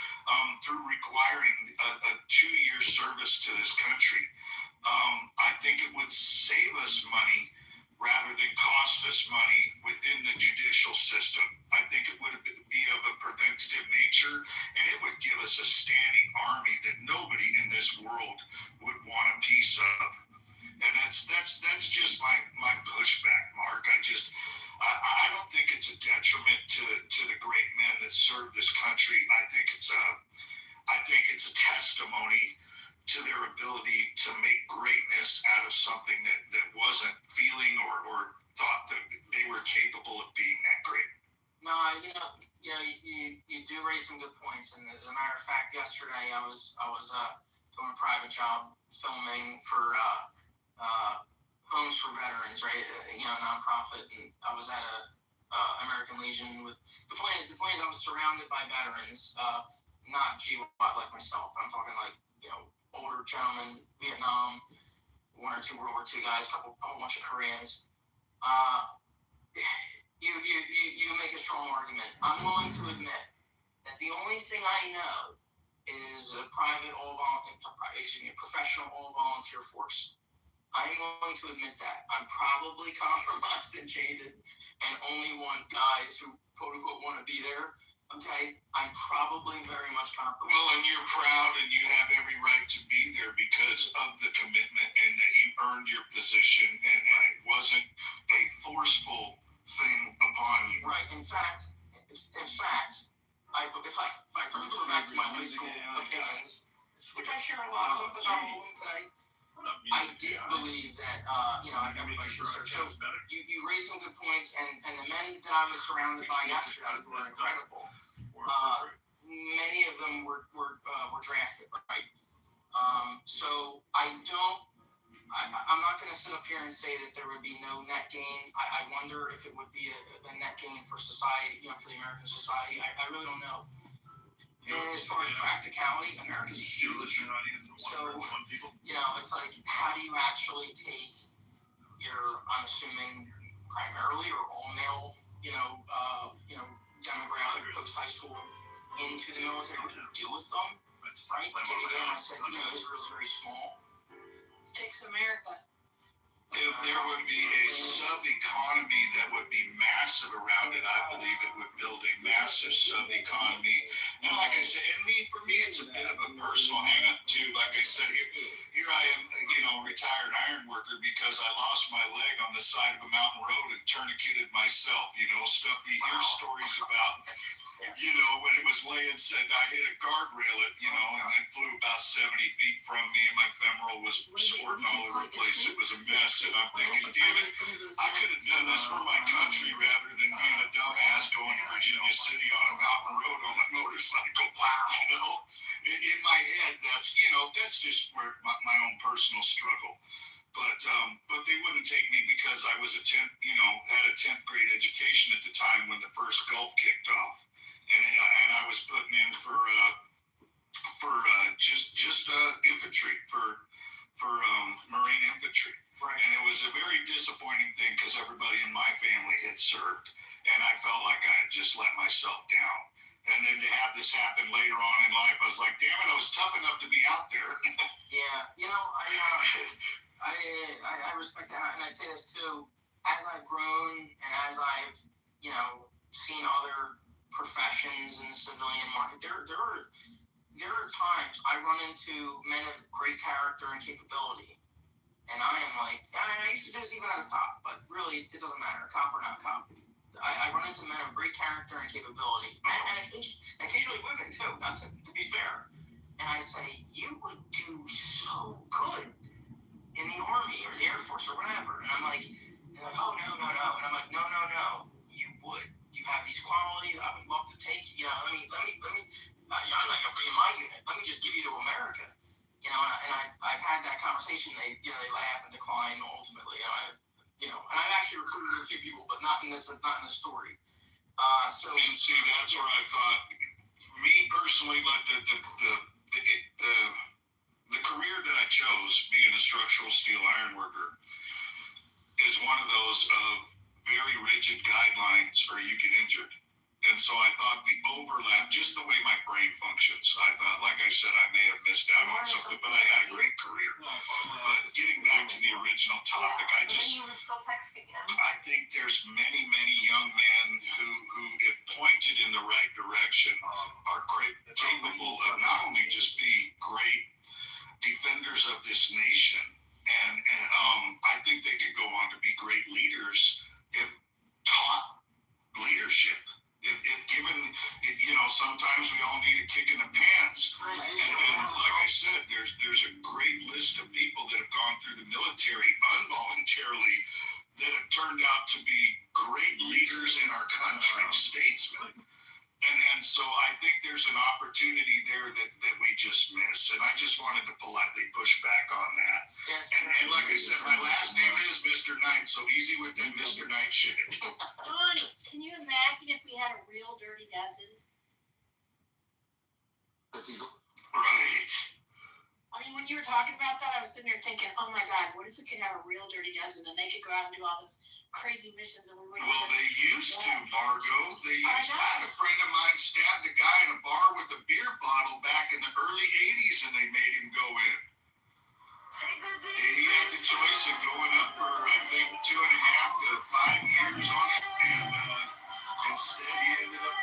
through requiring a 2-year service to this country. I think it would save us money rather than cost us money within the judicial system. I think it would be of a preventative nature, and it would give us a standing army that nobody in this world would want a piece of. And that's just my pushback, Mark. I don't think it's a detriment to the great men that serve this country. I think it's a testimony to their ability to make greatness out of something that wasn't feeling or thought that they were capable of being that great. No, you do raise some good points, and as a matter of fact, yesterday I was doing a private job filming for Homes for Veterans, right? A nonprofit, and I was at a American Legion with the point is I was surrounded by veterans, not GWAT like myself. I'm talking like older gentlemen, Vietnam, 1 or 2 World War II guys, a whole bunch of Koreans. You make a strong argument. I'm willing to admit that the only thing I know is a professional all volunteer force. I'm willing to admit that. I'm probably compromised and jaded and only want guys who quote unquote want to be there. Okay, I'm probably very much compromised. Well, and you're proud and you have every right to be there because of the commitment and that you earned your position and it wasn't a forceful thing upon you. Right. In fact, if I remember back to my high school opinions, which I share a lot of them, but not all of them today, I did believe that everybody should serve. So you raised some good points, and the men that I was surrounded by yesterday who were incredible. Many of them were drafted, right? So I'm not going to sit up here and say that there would be no net gain. I wonder if it would be a net gain for society, for the American society. I really don't know. And as far as practicality, America's huge. So, it's like, how do you actually take I'm assuming, primarily or all male, demographic post high school into the military? What do you do with them? Right? Like again, I said, Israel's very small. It takes America. There would be a sub-economy that would be massive around it. I believe it would build a massive sub-economy. And like I said, for me, it's a bit of a personal hang-up too. Like I said, here I am, retired iron worker because I lost my leg on the side of a mountain road and tourniqueted myself. Stuff you hear stories about. When it was laying, said I hit a guardrail, and it flew about 70 feet from me, and my femoral was squirting all over the place. It was a mess, and I'm thinking, damn it, I could have done this for my country rather than being a dumbass going to Virginia City on a mountain road on a motorcycle. In my head, that's just where my own personal struggle. But they wouldn't take me because I was had a 10th grade education at the time when the first Gulf kicked off, and I was putting in for just infantry for Marine infantry. Right. And it was a very disappointing thing because everybody in my family had served, and I felt like I had just let myself down. And then to have this happen later on in life, I was like, damn it, I was tough enough to be out there. Yeah, I respect that, and I'd say this too. As I've grown and as I've, seen other professions in the civilian market, there are times I run into men of great character and capability, and I am like, I used to do this even as a cop, but really it doesn't matter, cop or not cop. I run into men of great character and capability, and occasionally women too, not to be fair. And I say, you would do so good in the Army or the Air Force or whatever. And I'm like, oh, no. And I'm like, no, you would. You have these qualities. I would love to take you. Let me. I'm not gonna put you in my unit. Let me just give you to America. And I've had that conversation. They laugh and decline ultimately. And I've actually recruited a few people, but not in this story. And see, that's where I thought, me personally, like the career that I chose, being a structural steel iron worker, is one of those of very rigid guidelines or you get injured. And so I thought the overlap, just the way my brain functions, I thought, like I said, I may have missed out on something, but I had a great career. But getting back to the original topic, I think there's many, many young men who, if pointed in the right direction, are capable of not only just being great defenders of this nation, and I think they could go on to be great leaders if taught leadership. If given, sometimes we all need a kick in the pants. And like I said, there's a great list of people that have gone through the military involuntarily that have turned out to be great leaders in our country, statesmen. And so I think there's an opportunity there that we just miss. And I just wanted to politely push back on that. And like I said, my last name is Mr. Knight, so easy with that Mr. Knight shit. Donnie, can you imagine if we had a real Dirty Dozen? Right. I mean, when you were talking about that, I was sitting there thinking, oh my God, what if we could have a real Dirty Dozen and they could go out and do all those crazy missions and we wouldn't. Well, they used to, Margot. I had a friend of mine stabbed a guy in a bar with a beer bottle back in the early 80s and they made him go in. He had the choice of going up for, I think, 2.5 to 5 years on it, and instead he ended up.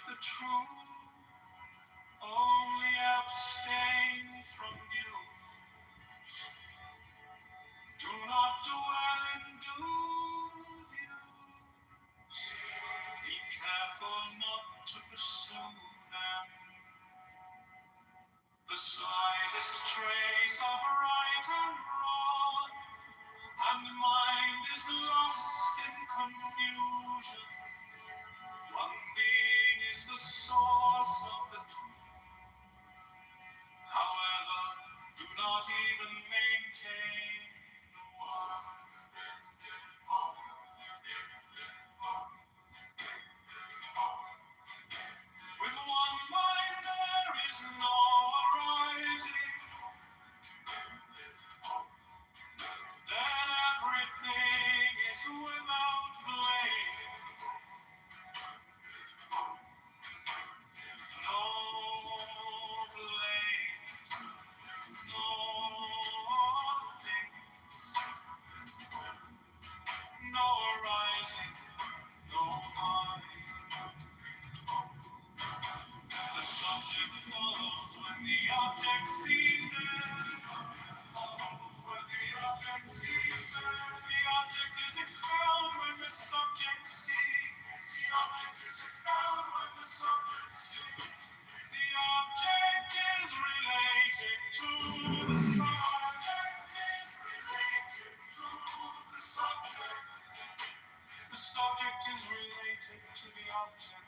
the truth, only abstain from views. Do not dwell in do's. Be careful not to pursue them. The slightest trace of right and wrong, and mind is lost in confusion. One being is the source of the two. However, do not even maintain the one. With one mind there is no arising. Then everything is without blame. No blame, no thing, no arising, no mind. The subject follows when the object ceases. When the object ceases, the object is expelled when the subject ceases. The object is expelled when the subject ceases. The object is related to the subject. Is related to the subject. The subject is related to the object.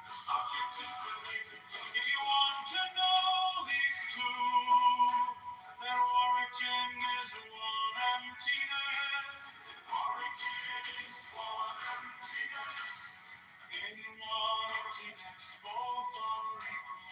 The subject is related to. If you want to know these two, their origin is one emptiness. Origin is one emptiness. In one emptiness, both are equal.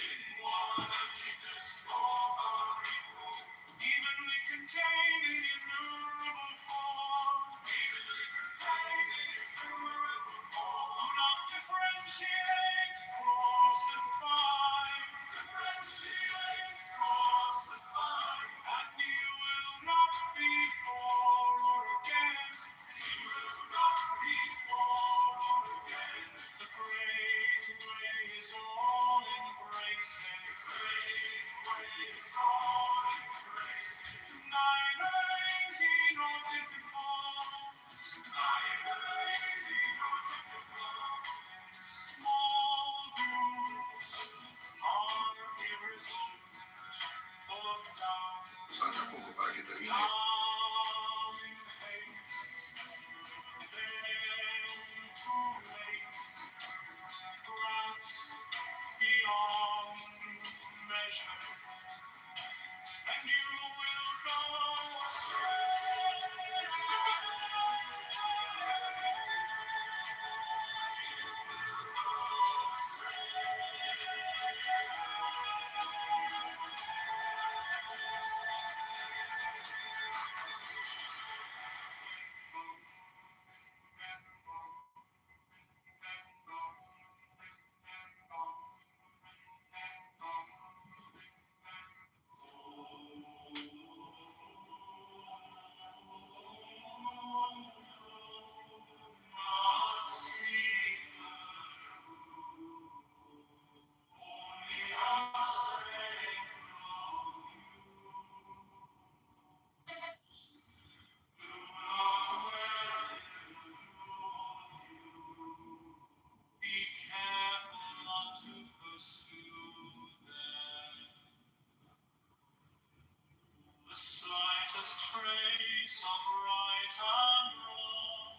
In one emptiness, both are equal. Evenly contained in innumerable form. Evenly contained in innumerable form. Do not differentiate, cross and find. Differentiate, cross and find. And you will not be for or against. You will not be for or against. The great way is all embracing. The great way is all embracing. Neither easy nor difficult. Neither easy nor difficult. Small groups are irresolute, full of doubt. Falta poco para que termine. Now in haste, then too late. Grasp beyond measure, and you will go astray. Not see only abstain from do not dwell in be careful not to pursue them. The slightest trace of right and wrong,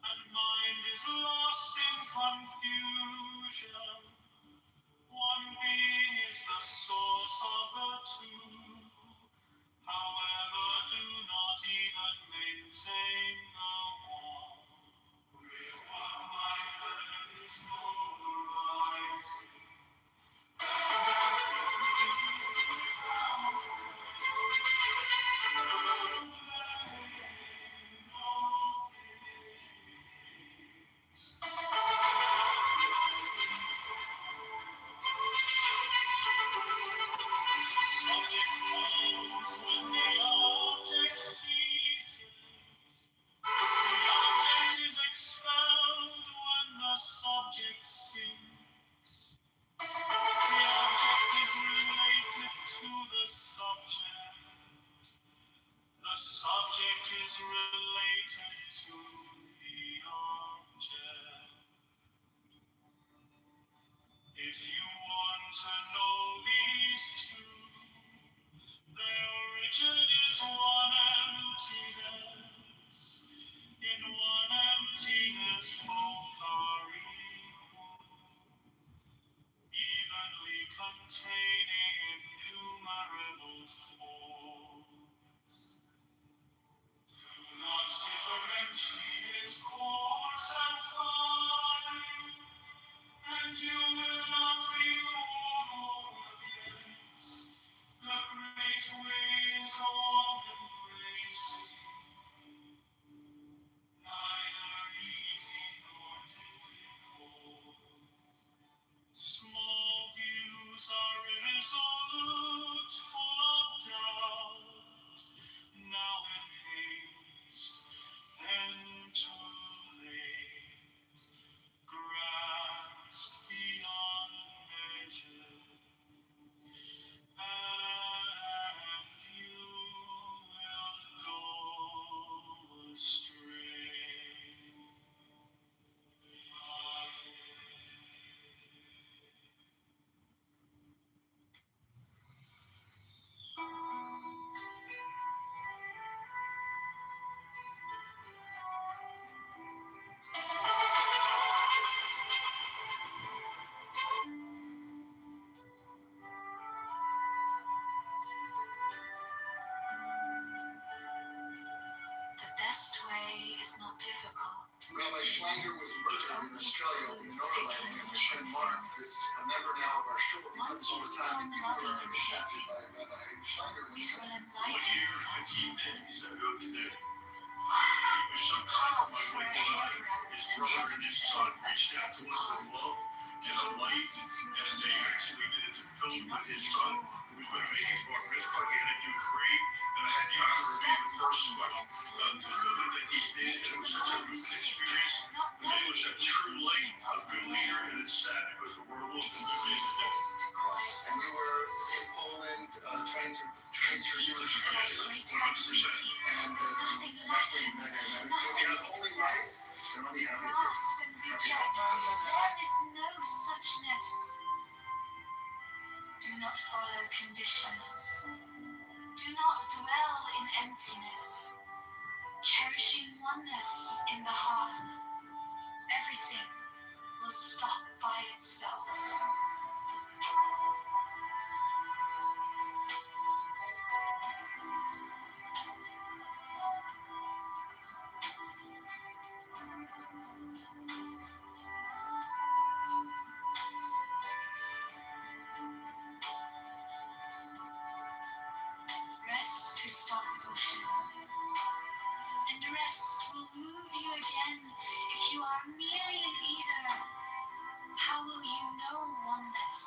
and mind is lost in confusion. One being is the source of the two. However, do not even maintain the one. With one mind there is no arising. Subject falls when the is related to the object. If you want to know these two, their origin is one emptiness. In one emptiness, both are equal, evenly containing innumerable forms. Do not differentiate its course and find, and you will not be for or against the great ways of embracing, neither easy nor difficult. Small views are irresolute, full of doubt, now in haste, then too late. Grasp beyond measure, and you will go astray. The best way is not difficult. Rabbi Schlanger was murdered in Australia in Norland, and his friend Mark is a member now of our show. He comes all the time, and people are impacted by Rabbi Schlanger. It will enlighten itself. He was so kind of my way alive. His brother and his son reached out to us in love and a light, and they actually did it to film with his son, who was going to make his bar mitzvah. He had to do 3, and I had the honor of being the first one to film it that he did, and it was such a moving experience. And it was a true light, a good leader, and it's sad because the world was moving into that. And you were in Poland trying to trace your unit to 100%. and that's where you met him. And you have only life, and only have your Grasp and reject. There is no suchness. Do not follow conditions. Do not dwell in emptiness. Cherishing oneness in the heart, everything will stop by itself. Rest to stop motion, and rest will move you again if you are merely in either. How will you know oneness?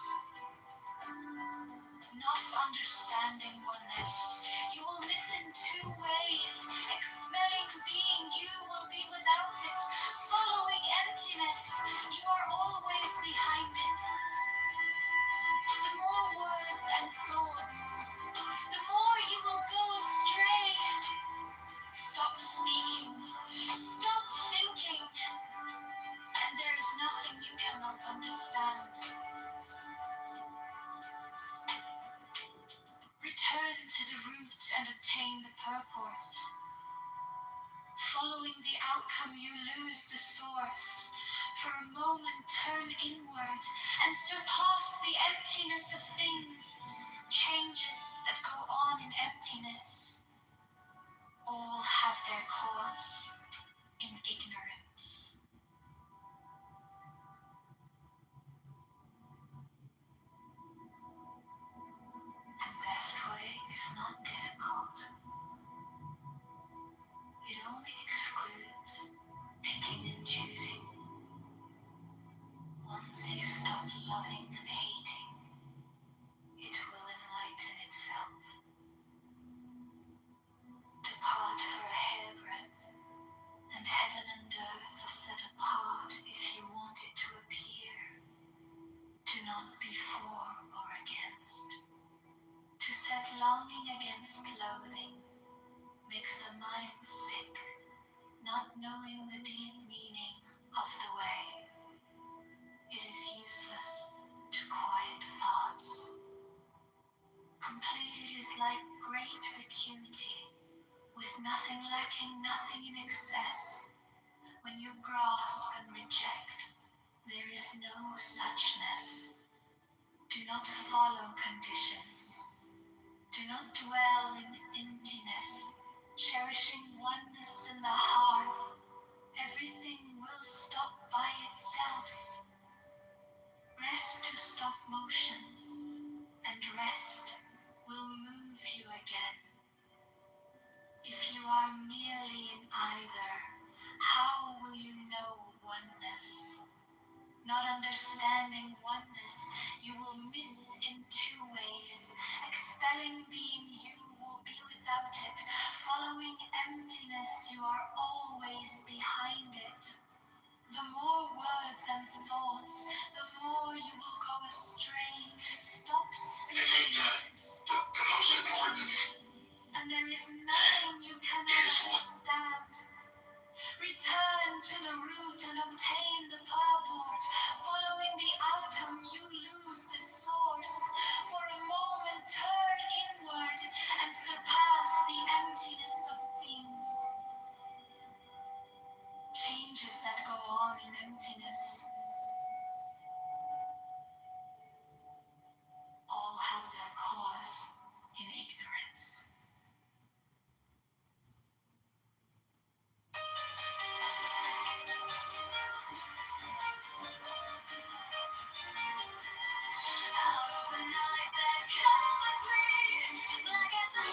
Not understanding oneness, you will miss in 2 ways. Expelling being, you will be without it. Following emptiness, you are always behind it. The more words and thoughts, the more you will go astray. Stop speaking, stop thinking, and there is nothing you cannot understand. Return to the root and attain the purport. Following the outcome, you lose the source. For a moment, turn inward and surpass the emptiness of things. Changes that go on in emptiness all have their cause in ignorance. The best way is not difficult. It only excludes picking and choosing. Once you stop loving and hating, it will enlighten itself. nothing lacking, nothing in excess. When you grasp and reject, there is no suchness. Do not follow conditions. Do not dwell in emptiness, cherishing oneness in the hearth. Everything will stop by itself. Rest to stop motion, and rest will move you again. If you are merely in either, how will you know oneness? Not understanding oneness, you will miss in two ways. Expelling being, you will be without it. Following emptiness, you are always behind it. The more words and thoughts, the more you will go astray. Stop speaking, stop talking, and there is nothing you cannot understand. Return to the root and obtain the purport. Following the atom, you lose the source. For a moment, turn inward and surpass the emptiness of things. Changes that go on in emptiness all have their cause in ignorance. Out of the night that covers me, black as the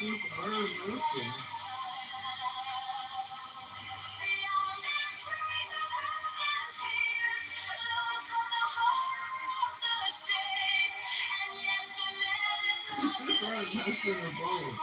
just our emotion. It's just our emotional.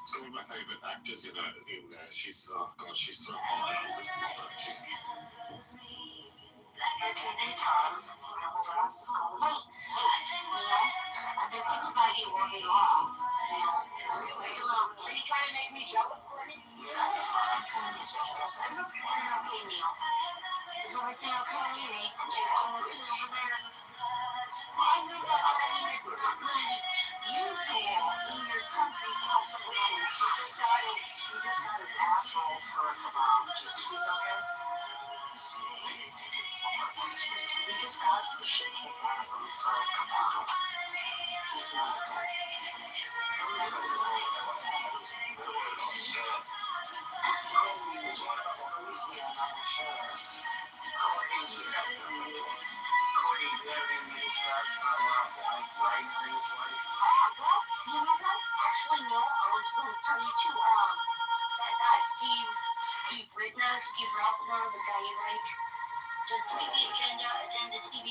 It's one of my favorite actors in there. She's so phenomenal. I've been thinking about you all day long. Are you trying to make me jealous, Courtney? Neil. Is everything okay? Everything over there? I know that already. It's not really usual in your country to have somebody who just got his asshole for just okay? He just got the shit kicked out of him. Come on. He's not okay. Actually, no, I was going to tell you too. That guy, Steve Rottner, the guy you like, the TV agenda TV,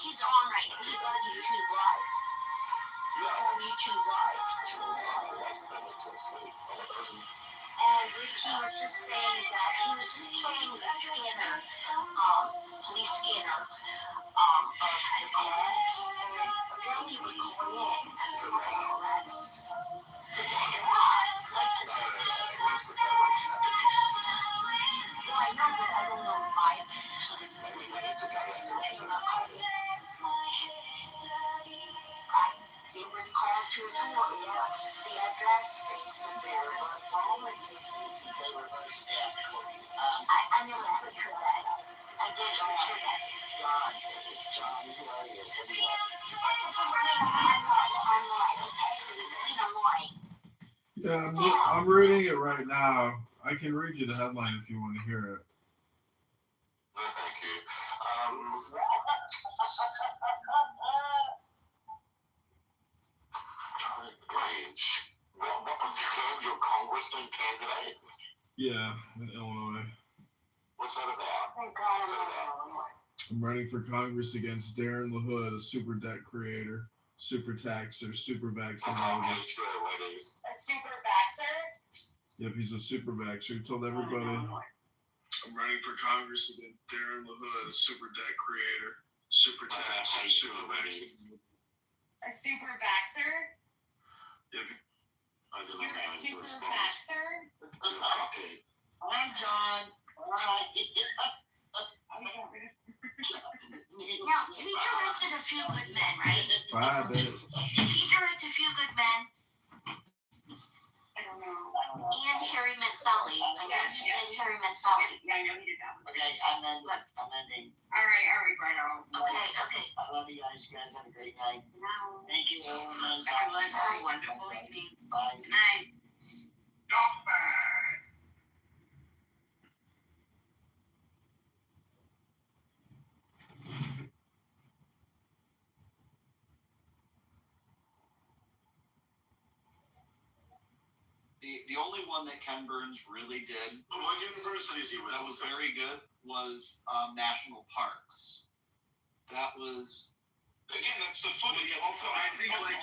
he's on right now. He's on YouTube Live. On YouTube Live. And he was just saying that he was playing the Skinner, Lee Skinner, of Japan, and apparently was calling in as a racial artist. Well, I know, but I don't know why. It was called to his door, yes, the address, they were home, and they were very staffed. I never pictured that. I did picture that. John, who are you? I'm lying, okay? Yeah, I'm reading it right now. I can read you the headline if you want to hear it. No, thank you. What was your congressman candidate? Yeah, in Illinois. What's that about? I'm running for Congress against Darren LaHood, a super debt creator, super taxer, super vaccinologist. A super vaxxer? Yep, he's a super vaxxer. He told everybody. I'm running for Congress against Darren LaHood, a super debt creator, super taxer, super vaxxer. A super vaxxer? Yep. You're a super vaxxer? Okay. I'm John. Now, he directed A Few Good Men, right? 5 days. He directed A Few Good Men. I don't know. And Harry Met Sally. I know he did Harry Met Sally. Yeah, I know he did that. Okay, I'm ending. All right, Brian. Okay. I love you guys. You guys have a great night. No. Thank you. Everyone have a wonderful evening. Bye. Good night. The only one that Ken Burns really did, What university is he with? that was very good, was National Parks. That was, Again, that's the footage. Also, I think like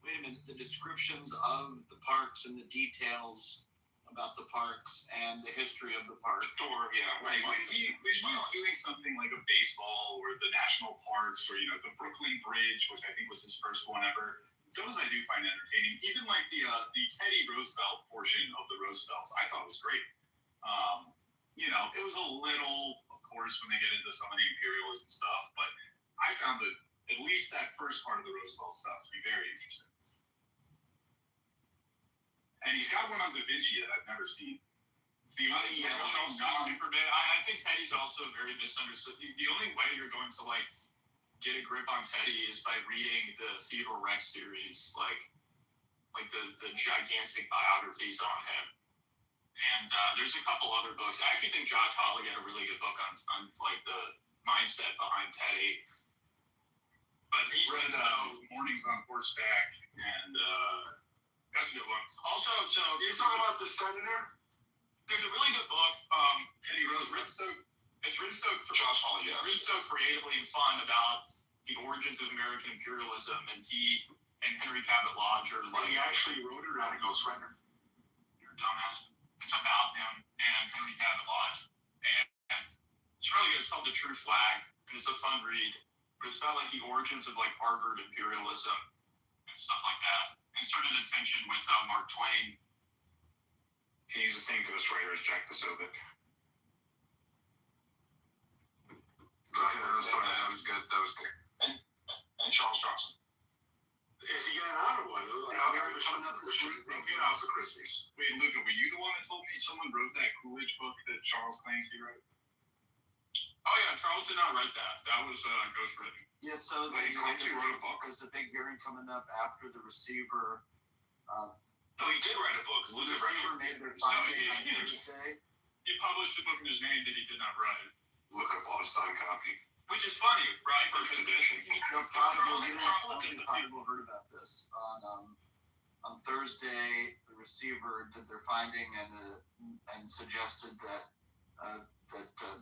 wait a minute, the descriptions of the parks and the details about the parks and the history of the park. Sure, yeah. Right. When he was doing something like a baseball or the national parks or the Brooklyn Bridge, which I think was his first one ever. Those I do find entertaining. Even like the Teddy Roosevelt portion of the Roosevelts, I thought was great. It was a little, of course, when they get into some of the imperialism stuff, but I found that at least that first part of the Roosevelt stuff to be very interesting. And he's got one on Da Vinci that I've never seen. The only not super big. I think Teddy's also very misunderstood. The only way you're going to get a grip on Teddy is by reading the Theodore Rex series, like the gigantic biographies on him. And there's a couple other books. I actually think Josh Hawley had a really good book on the mindset behind Teddy. But he's read Mornings on Horseback, and that's a good one. Also, so you're talking about the senator? There's a really good book. Teddy Roosevelt. It's written so Josh Hawley. It's written so creatively and fun about The Origins of American Imperialism, and he and Henry Cabot Lodge are like. He actually wrote it on a ghostwriter. You're a dumbass. It's about him and Henry Cabot Lodge, and it's really good. It's called The True Flag, and it's a fun read. But it's about like the origins of like Harvard imperialism and stuff like that, and sort of the tension with Mark Twain. He's the same ghostwriter as Jack Posobiec. That was good. That was good. And Charles Johnson. Is he getting out of one? Coming up this week. Get off of Christie's. Wait, Luca, were you the one that told me someone wrote that Coolidge book that Charles claims he wrote? Oh yeah, Charles did not write that. That was ghostwritten. Yeah, so He claims he wrote a book. there's a big hearing coming up after the receiver. Oh, he did write a book. The receiver made their finding on Thursday. He published a book in his name that he did not write. Look up on a signed copy. Which is funny, right? First edition. No, Prodigal, I don't think Prodigal heard about this. On Thursday, the receiver did their finding and suggested that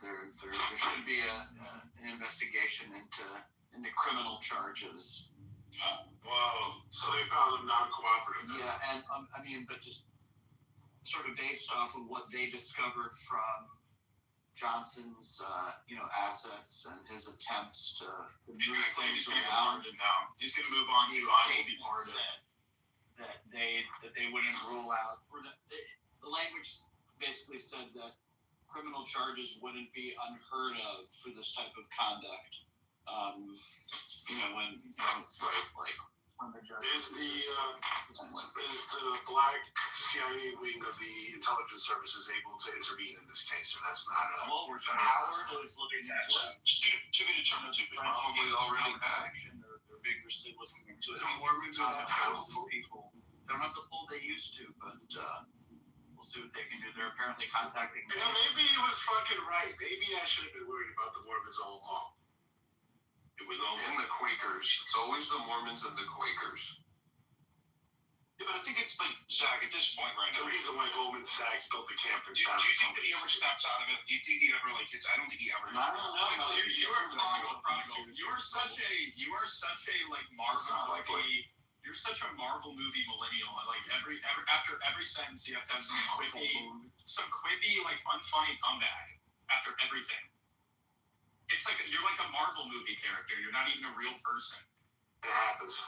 there should be an investigation into criminal charges. Wow. So they found him non-cooperative. Yeah, and but just sort of based off of what they discovered from Johnson's, assets and his attempts to move things around. He's going to move on to I will be part of it. That they wouldn't rule out, or the language basically said that criminal charges wouldn't be unheard of for this type of conduct. Is the black CIA wing of the intelligence services able to intervene in this case, or that's not a? Well, we're Howard is looking to be determined. Probably already back. They're vigorously looking into it. The Mormons are not powerful people. They don't have the pull they used to, but we'll see what they can do. They're apparently contacting. Yeah, maybe he was fucking right. Maybe I should have been worried about the Mormons all along. It was all And the Quakers. It's always the Mormons and the Quakers. Yeah, but I think it's like, Zach, at this point right The now. reason why Goldman Sachs built the camp in Do you think that he ever steps out of it? Do you think he ever I don't think he ever. I don't know. You are such a like Marvel movie. You're such a Marvel movie millennial. Like after every sentence, you have to have some quippy like unfunny comeback after everything. It's like you're like a Marvel movie character. You're not even a real person. It happens.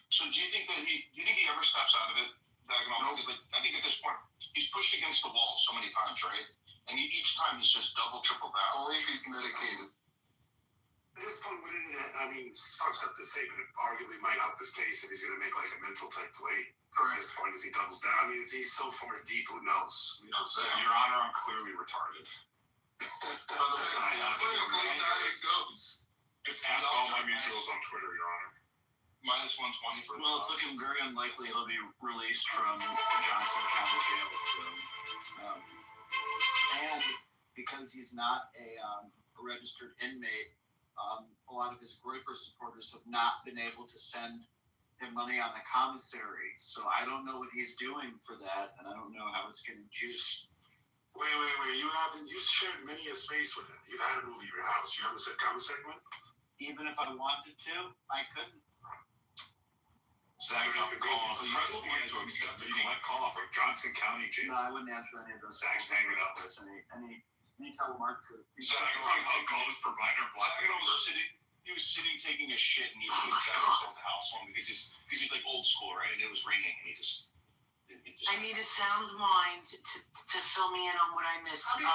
So do you think he ever steps out of it? Because I think at this point he's pushed against the wall so many times, right? And each time he's just double, triple down. Only if he's medicated. At this point, it's fucked up to say, but it arguably might help his case if he's going to make like a mental type play. At this point, if he doubles down, he's so far deep, who knows? Your Honor, I'm clearly retarded. Clinically diagnosed. Just ask all my mutuals on Twitter, Your Honor. Minus 120 for. Well, it's looking very unlikely he'll be released from Johnson County Jail soon. And because he's not a registered inmate, a lot of his Groyper supporters have not been able to send him money on the commissary. So I don't know what he's doing for that, and I don't know how it's getting juiced. Wait. You've shared many a space with him. You've had him over your house. You haven't said commissary one? Even if I wanted to, I couldn't. Zach, I'm calling. So you told me to accept a collect call from Johnson County Jail. No, I wouldn't answer any of those. Zach's hanging up. Any telemarketers. Zach calls provider black. He was sitting taking a shit and he was at the house phone because he's like old school, right? And it was ringing and he just. I need a sound mind to fill me in on what I missed. What did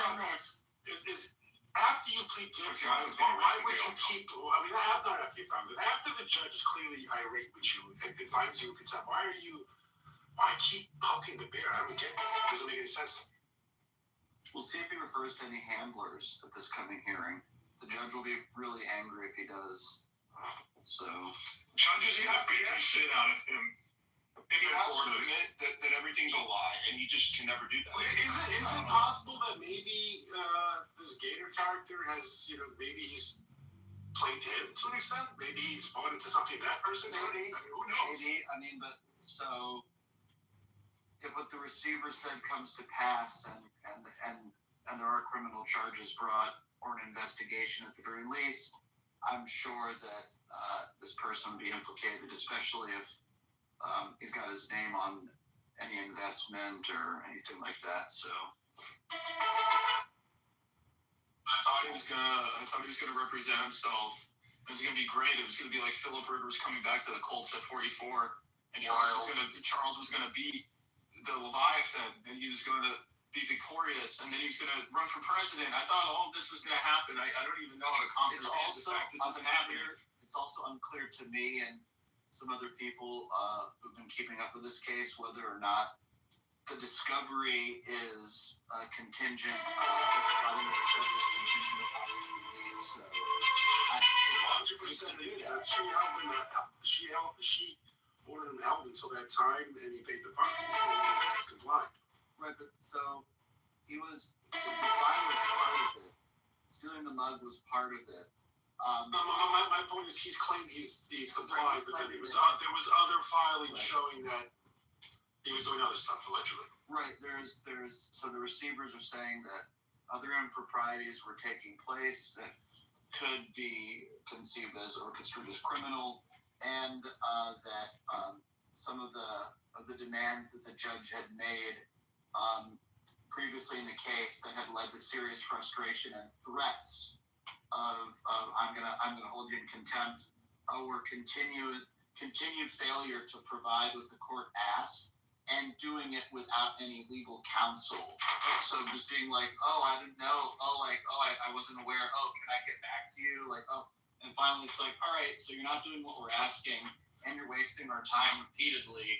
I miss? Is after you plead guilty, why would you keep? Not after you found it. After the judge is clearly irate with you and finds you in contempt, why keep poking the bear? I don't get it. It doesn't make any sense to me. We'll see if he refers to any handlers at this coming hearing. The judge will be really angry if he does. So. Judges either beat the shit out of him. He has to admit that everything's a lie, and he just can never do that. Is it possible that maybe this Gator character has, maybe he's played him to an extent? Maybe he's bought into something that person did? Who knows? Maybe, but so if what the receiver said comes to pass and and there are criminal charges brought or an investigation at the very least, I'm sure that this person would be implicated, especially if he's got his name on any investment or anything like that. So I thought he was gonna represent himself. It was gonna be great. It was gonna be like Philip Rivers coming back to the Colts at 44, and Charles was gonna beat the Leviathan, and he was gonna be victorious, and then he was gonna run for president. I thought all of this was gonna happen. I don't even know how to comprehend the fact this isn't happening. It's also unclear to me and some other people who've been keeping up with this case whether or not the discovery is contingent. Contingent upon his release. So, 100% it is. She ordered him held until that time, and he paid the fine. He's compliant. Right, but so the fine was part of it. Stealing the mug was part of it. My point is, he's claimed he's compliant, but then there was other filings showing that he was doing other stuff allegedly. Right. So the receivers are saying that other improprieties were taking place that could be conceived as or construed as criminal, and that some of the demands that the judge had made previously in the case that had led to serious frustration and threats of I'm gonna hold you in contempt, or continued failure to provide what the court asked, and doing it without any legal counsel. So just being like, I didn't know. I wasn't aware. Can I get back to you? And finally it's like, all right, so you're not doing what we're asking, and you're wasting our time repeatedly.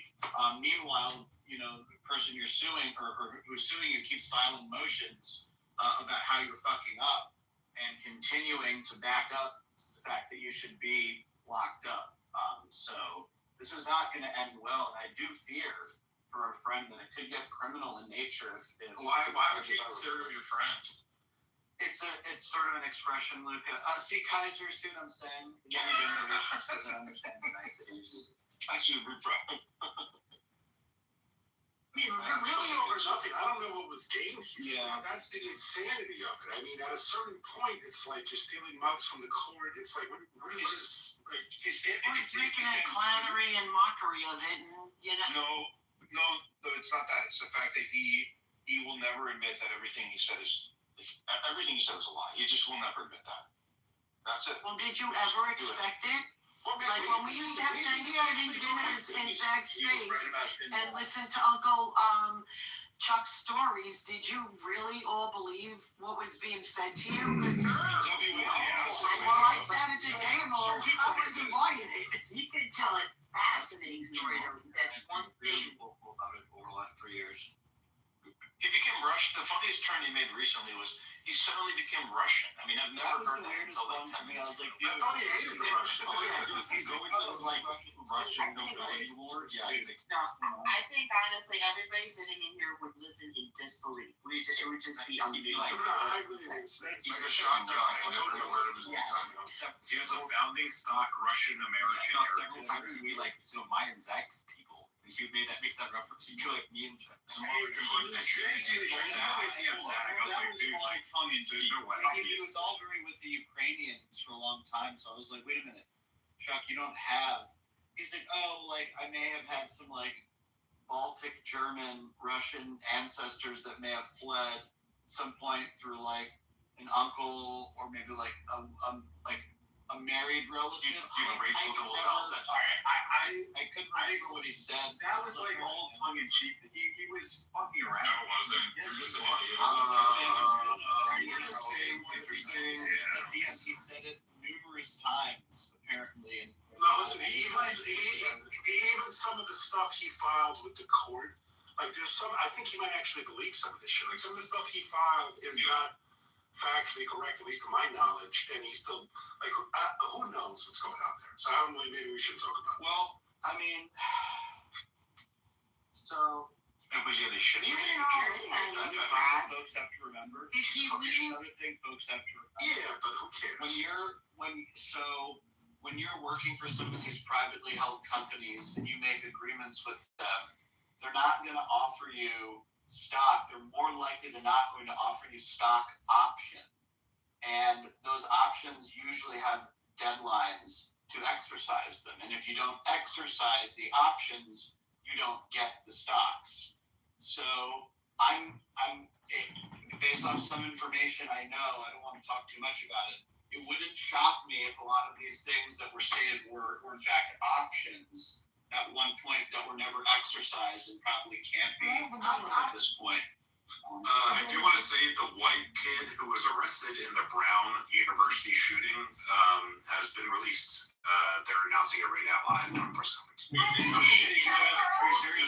Meanwhile, the person you're suing or who's suing you keeps filing motions about how you're fucking up and continuing to back up the fact that you should be locked up. So this is not going to end well, and I do fear for our friend that it could get criminal in nature. Why would you consider him your friend? It's sort of an expression, Luca. See, Kaiser, see what I'm saying? Younger generations doesn't understand the niceties. Actually, we're proud. I mean, really over nothing. I don't know what was gained here. Yeah. That's the insanity of it. I mean, at a certain point, it's like you're stealing mugs from the court. It's like, what is... He's making a clownery and mockery of it, and, No, it's not that. It's the fact that he will never admit that everything he said is everything he said was a lie. He just will never admit that. That's it. Well, did you ever expect it? Like when we used to have Thanksgiving dinners in Zach's space and listen to Uncle Chuck's stories, did you really all believe what was being fed to you? Well, I sat at the table, I wasn't buying it. He could tell a fascinating story. That's one thing. About it over the last 3 years. He became Russian. The funniest turn he made recently was he suddenly became Russian. I mean, I've never heard that until like 10 minutes. I was like, I thought he hated the Russians. He's going to like Russian nobility war. Yeah, No, I think honestly, everybody sitting in here would listen in disbelief. It would just be unbelievable. It's like a shock jock. I never know where it was. He was a founding stock Russian American. Several times we mine and Zach people. You made that reference. You like me and He was all very with the Ukrainians for a long time, so I was like, wait a minute, Chuck, you don't have. He's like, I may have had some Baltic, German, Russian ancestors that may have fled at some point through an uncle or maybe a married relative. I couldn't remember what he said. That was all tongue in cheek. He was fucking around. No, it wasn't. It was just Interesting. Yes, he said it numerous times, apparently. And no, listen, even some of the stuff he filed with the court, there's some, I think he might actually believe some of this shit. Some of the stuff he filed is not factually correct, at least to my knowledge, and he's still, who knows what's going on there? So I don't know, maybe we should talk about it. Well, I mean, so... Was he the shit? Folks have to remember. Another thing folks have to remember. Yeah, but who cares? When you're working for some of these privately held companies and you make agreements with them, they're not going to offer you stock, they're more likely than not going to offer you stock option. And those options usually have deadlines to exercise them. And if you don't exercise the options, you don't get the stocks. So I'm based off some information I know, I don't want to talk too much about it. It wouldn't shock me if a lot of these things that were stated were in fact options at one point that were never exercised and probably can't be at this point. I do want to say the white kid who was arrested in the Brown University shooting has been released. They're announcing it right now live on press conference. Oh shit! Are you serious?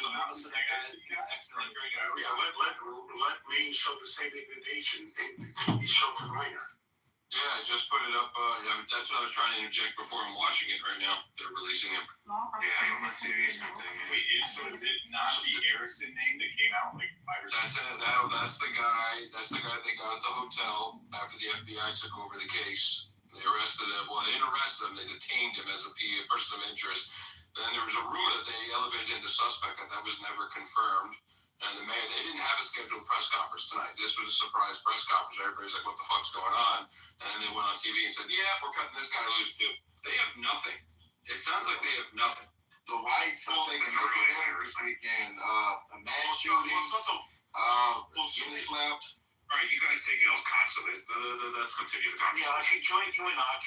Yeah, let Maine show the same degradation he showed for Minor. Yeah, I just put it up. That's what I was trying to interject before. I'm watching it right now. They're releasing him. Yeah, I'm not serious. Wait, is it not the Harrison name that came out like 5 or 6 That's it. That's the guy. That's the guy they got at the hotel after the FBI took over the case. They arrested him. Well, they didn't arrest him. They detained him as a person of interest. Then there was a rumor that they elevated him to suspect, and that was never confirmed. And the mayor, they didn't have a scheduled press conference tonight. This was a surprise press conference. Everybody's like, what the fuck's going on? And then they went on TV and said, yeah, we're cutting this guy loose too. They have nothing. It sounds like they have nothing. The whites are taking a look at this weekend. A mass shooting. Getting slapped. All right, you guys take y'all's concept. Let's continue the conversation. Yeah, can we not?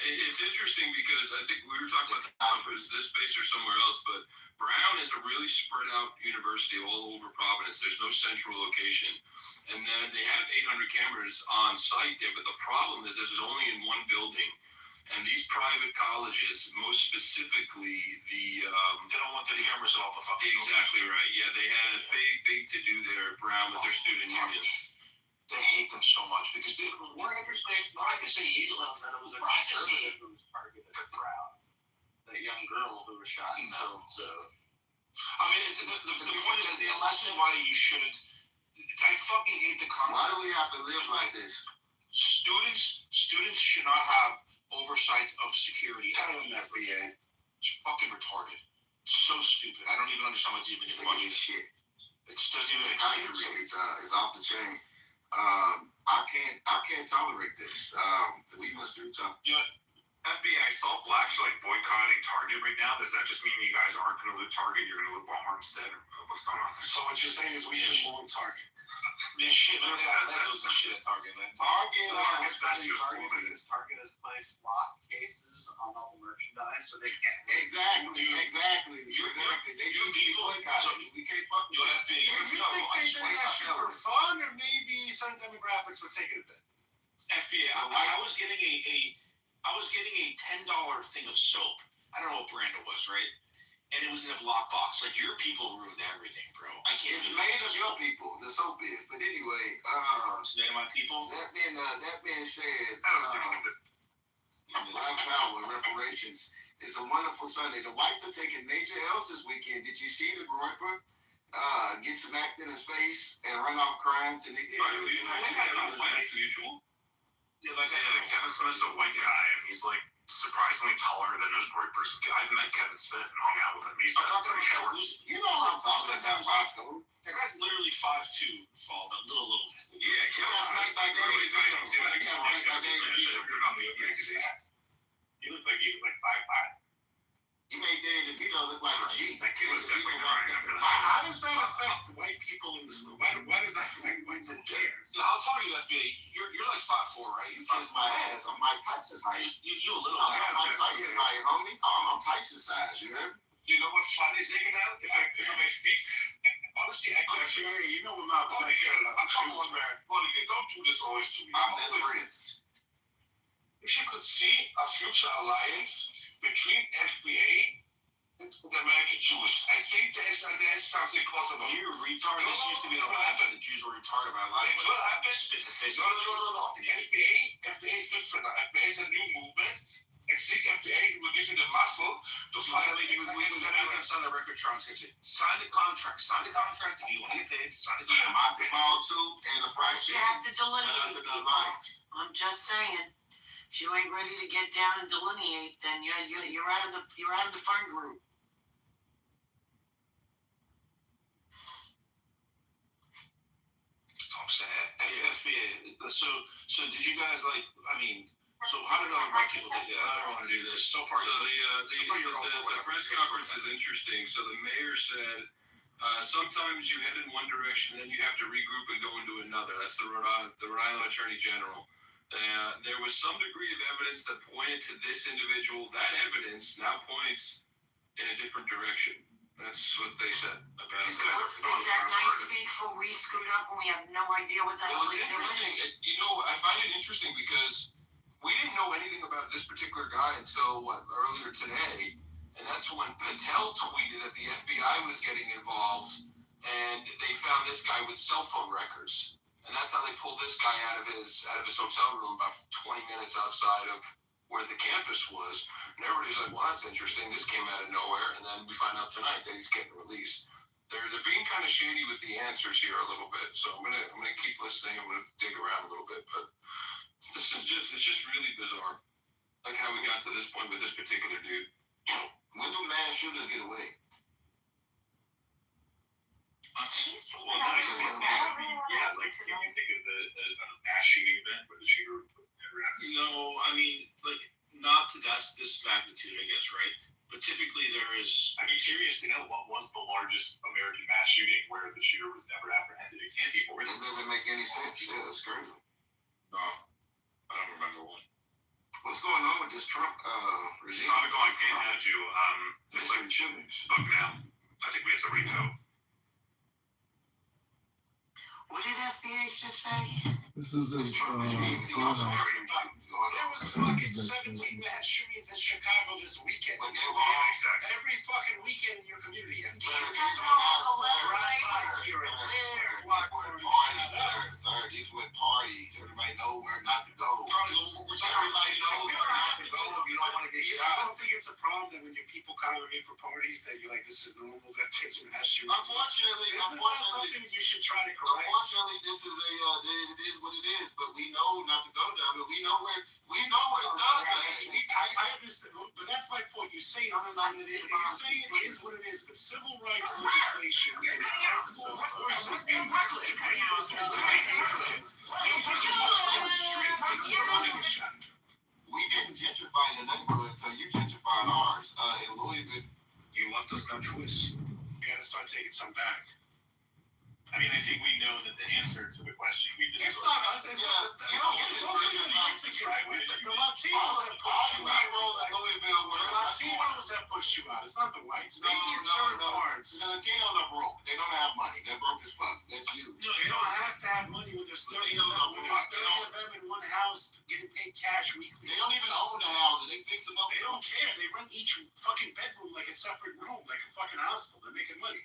It's interesting because I think we were talking about if it was this space or somewhere else, but Brown is a really spread out university all over Providence. There's no central location. And then they have 800 cameras on site there, but the problem is this is only in one building. And these private colleges, most specifically they don't want the cameras in all the fucking exactly right. Yeah, they had a big to do there at Brown with their student union. They hate them so much because they we're understanding privacy. It was a conservative who was targeted at Brown. That young girl who was shot and killed. So, I mean, the point is, this is why you shouldn't. I fucking hate the concept. Why do we have to live like this? Students should not have oversight of security. Tell them that, FBA. It's fucking retarded. So stupid. I don't even understand what's even in the budget. Shit. It doesn't even make sense. It's off the chain. I can't tolerate this. We must do something. You know, FBI assault blacks are like boycotting Target right now. Does that just mean you guys aren't going to loot Target? You're going to loot Walmart instead? What's going on? So what you're saying is we should loot Target. This shit, man, that goes to shit at Target, man. Target has placed lock cases on all the merchandise, so they can't. Exactly. They do boycotting. We can't fuck with that. You think they do that shit for fun, or maybe certain demographics would take it a bit? FBI, I was getting a $10 thing of soap. I don't know what brand it was, right? And it was in a block box. Like, your people ruined everything, bro. I can't. It's made of your people. The soap is. But anyway, it's made of my people. That being said, Black Power reparations. It's a wonderful Sunday. The whites are taking major L's this weekend. Did you see the Groiper get smacked in his face and run off crying to Nick? Mutual. Yeah, Kevin Smith's a white guy, and he's like surprisingly taller than those great person. I've met Kevin Smith and hung out with him. He's pretty short. You know how tall that guy Bosco? That guy's literally 5'2", Fall, that little man. Yeah, Kevin Smith. He looked like he was like 5'5". He made Danny DeVito look like a G. That kid was definitely crying after that. How does that affect white people in this movie? Why does that affect whites in jail? So how tall are you, FBA? You're like 5'4", right? You kiss my ass. I'm Mike Tyson's height. You a little bit. I'm Mike Tyson's height, homie. I'm Tyson's size, you heard? You know what's funny, Ziggy, now? If I may speak, honestly, I question. You know what Malcolm X said. Come on, man. Monica, don't do this always to me. I'm best friends. If you could see a future alliance between FBA and the American Jews, I think there's something possible. You retarded. This used to be a lie that the Jews were retarded by a lot. It will happen. Spit in the face. No. FBA is different. FBA is a new movement. I think FBA will give you the muscle to finally we on the record transcript. Sign the contract. If you want to get paid, sign the contract. Matzo ball soup and a fried You chicken. have to delineate people. I'm just saying. If you ain't ready to get down and delineate, then you're out of the fun group. So did you guys like? I mean, so how did other black people take it? I don't want to do this. So far, the press conference is interesting. So the mayor said, sometimes you head in one direction, then you have to regroup and go into another. That's the Rhode Island Attorney General. There was some degree of evidence that pointed to this individual. That evidence now points in a different direction. That's what they said about him. Is that nice speak for we screwed up and we have no idea what that Well, it's interesting. I find it interesting because we didn't know anything about this particular guy until earlier today, and that's when Patel tweeted that the FBI was getting involved, and they found this guy with cell phone records, and that's how they pulled this guy out of his hotel room about 20 minutes outside of where the campus was. And everybody's like, well, that's interesting. This came out of nowhere, and then we find out tonight that he's getting released. They're being kind of shady with the answers here a little bit, so I'm gonna keep listening. I'm gonna dig around a little bit, but it's just really bizarre, like how we got to this point with this particular dude. When do mass shooters get away? Like, can you think of a mass shooting event where the shooter was never actually? No, I mean, like, not to this magnitude, I guess, right? But typically there is. I'd be curious to know what was the largest American mass shooting where the shooter was never apprehended. It can't be more. It doesn't make any sense. Yeah, that's crazy. No, I don't remember one. What's going on with this Trump regime? Comic Con came at you. It's like bug now. I think we have to revote. What did FBI just say? This is a There was fucking 17 mass shootings in Chicago this weekend. Every fucking weekend in your community. Sir, these were parties. Everybody know where not to go. Everybody knows where not to go if you don't want to get shot. I don't think it's a problem that when your people congregate for parties that you're like, this is normal, that takes mass shootings. Unfortunately, this is not something you should try to correct. Unfortunately, this is it is what it is, but we know not to go down. But we know where the guns are. I understand, but that's my point. You say it is what it is. You say it is what it is, but civil rights legislation forces people to bring this into We didn't gentrify the neighborhood, so you gentrified ours. In Louisville, you left us no choice. We got to start taking some back. I mean, I think we know that the answer to the question we just. It's not us. It's the Latinos that pushed you out. The Latinos that pushed you out. It's not the whites. Maybe in certain parts. The Latinos are broke. They don't have money. They're broke as fuck. That's you. No, they don't have to have money when there's 30 of them in one house getting paid cash weekly. They don't even own the houses. They fix them up. They don't care. They rent each fucking bedroom like a separate room, like a fucking hospital. They're making money.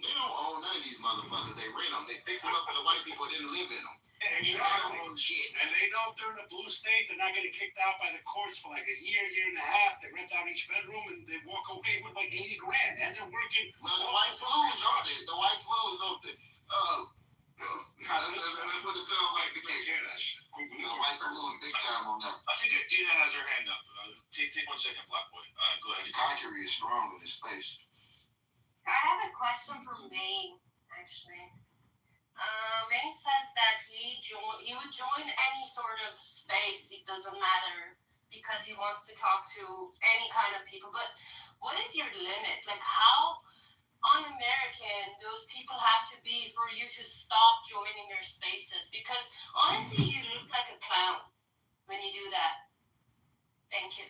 They don't own none of these motherfuckers. They rent them. They fix them up for the white people that didn't live in them. Exactly. And they know if they're in a blue state, they're not getting kicked out by the courts for like a year and a half. They rent out each bedroom and they walk away with like $80,000. And they're working. Well, the whites lose, don't they? The whites lose, don't they? That's what it sounds like to take care of that shit. The whites lose big time on that. I think Dina has her hand up. Take 1 second, Black Boy. Go ahead. The concrete is strong in this space. I have a question for Maine, actually. Maine says that he would join any sort of space, it doesn't matter, because he wants to talk to any kind of people. But what is your limit? Like, how un-American those people have to be for you to stop joining their spaces? Because honestly, you look like a clown when you do that. Thank you.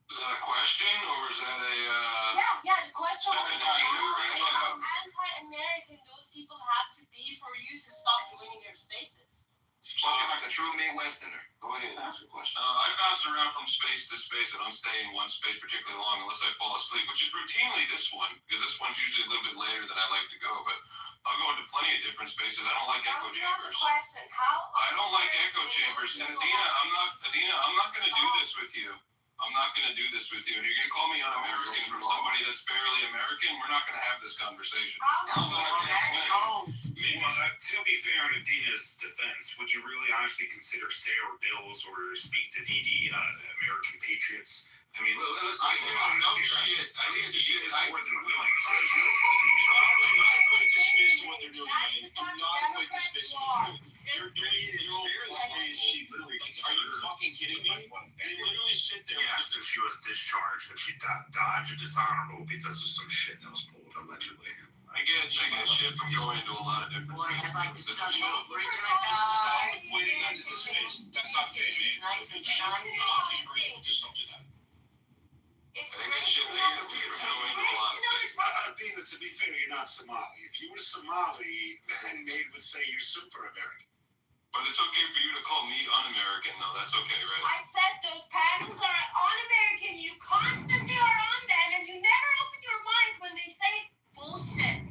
Is that a question, or is that a... Yeah, the question was how anti-American those people have to be for you to stop joining their spaces. Spoken like a true Midwesterner. Go ahead and ask a question. I bounce around from space to space. I don't stay in one space particularly long unless I fall asleep, which is routinely this one, because this one's usually a little bit later than I like to go, but I'll go into plenty of different spaces. I don't like echo chambers. I don't like echo chambers. And Adina, I'm not going to do this with you. I'm not going to do this with you. And you're going to call me un-American from somebody that's barely American? We're not going to have this conversation. To be fair, in Adina's defense, would you really honestly consider Sarah Bills or speak to DD American patriots I mean, let's I give him no shit. I think it's shit. more than willing to say Do not equate this space to what they're doing, man. Do not equate this space to what they're doing. You're doing it in your space. Are you fucking kidding me? They literally sit there. Yes, and she was discharged and she dodged dishonorable because of some shit that was pulled allegedly. I get shit from going to a lot of different Boy, I'd like to spaces. suck You know, it, bring it Stop back. equating that to this space. That's not fair, It's man. nice and shiny. Just don't do that. I get shit from going to a lot of spaces. Dina, to be fair, you're not Somali. If you were Somali, then Nate would say you're super American. But it's okay for you to call me un-American, though. That's okay, right? I said those panels are un-American. You constantly are on them, and you never open your mind when they say bullshit.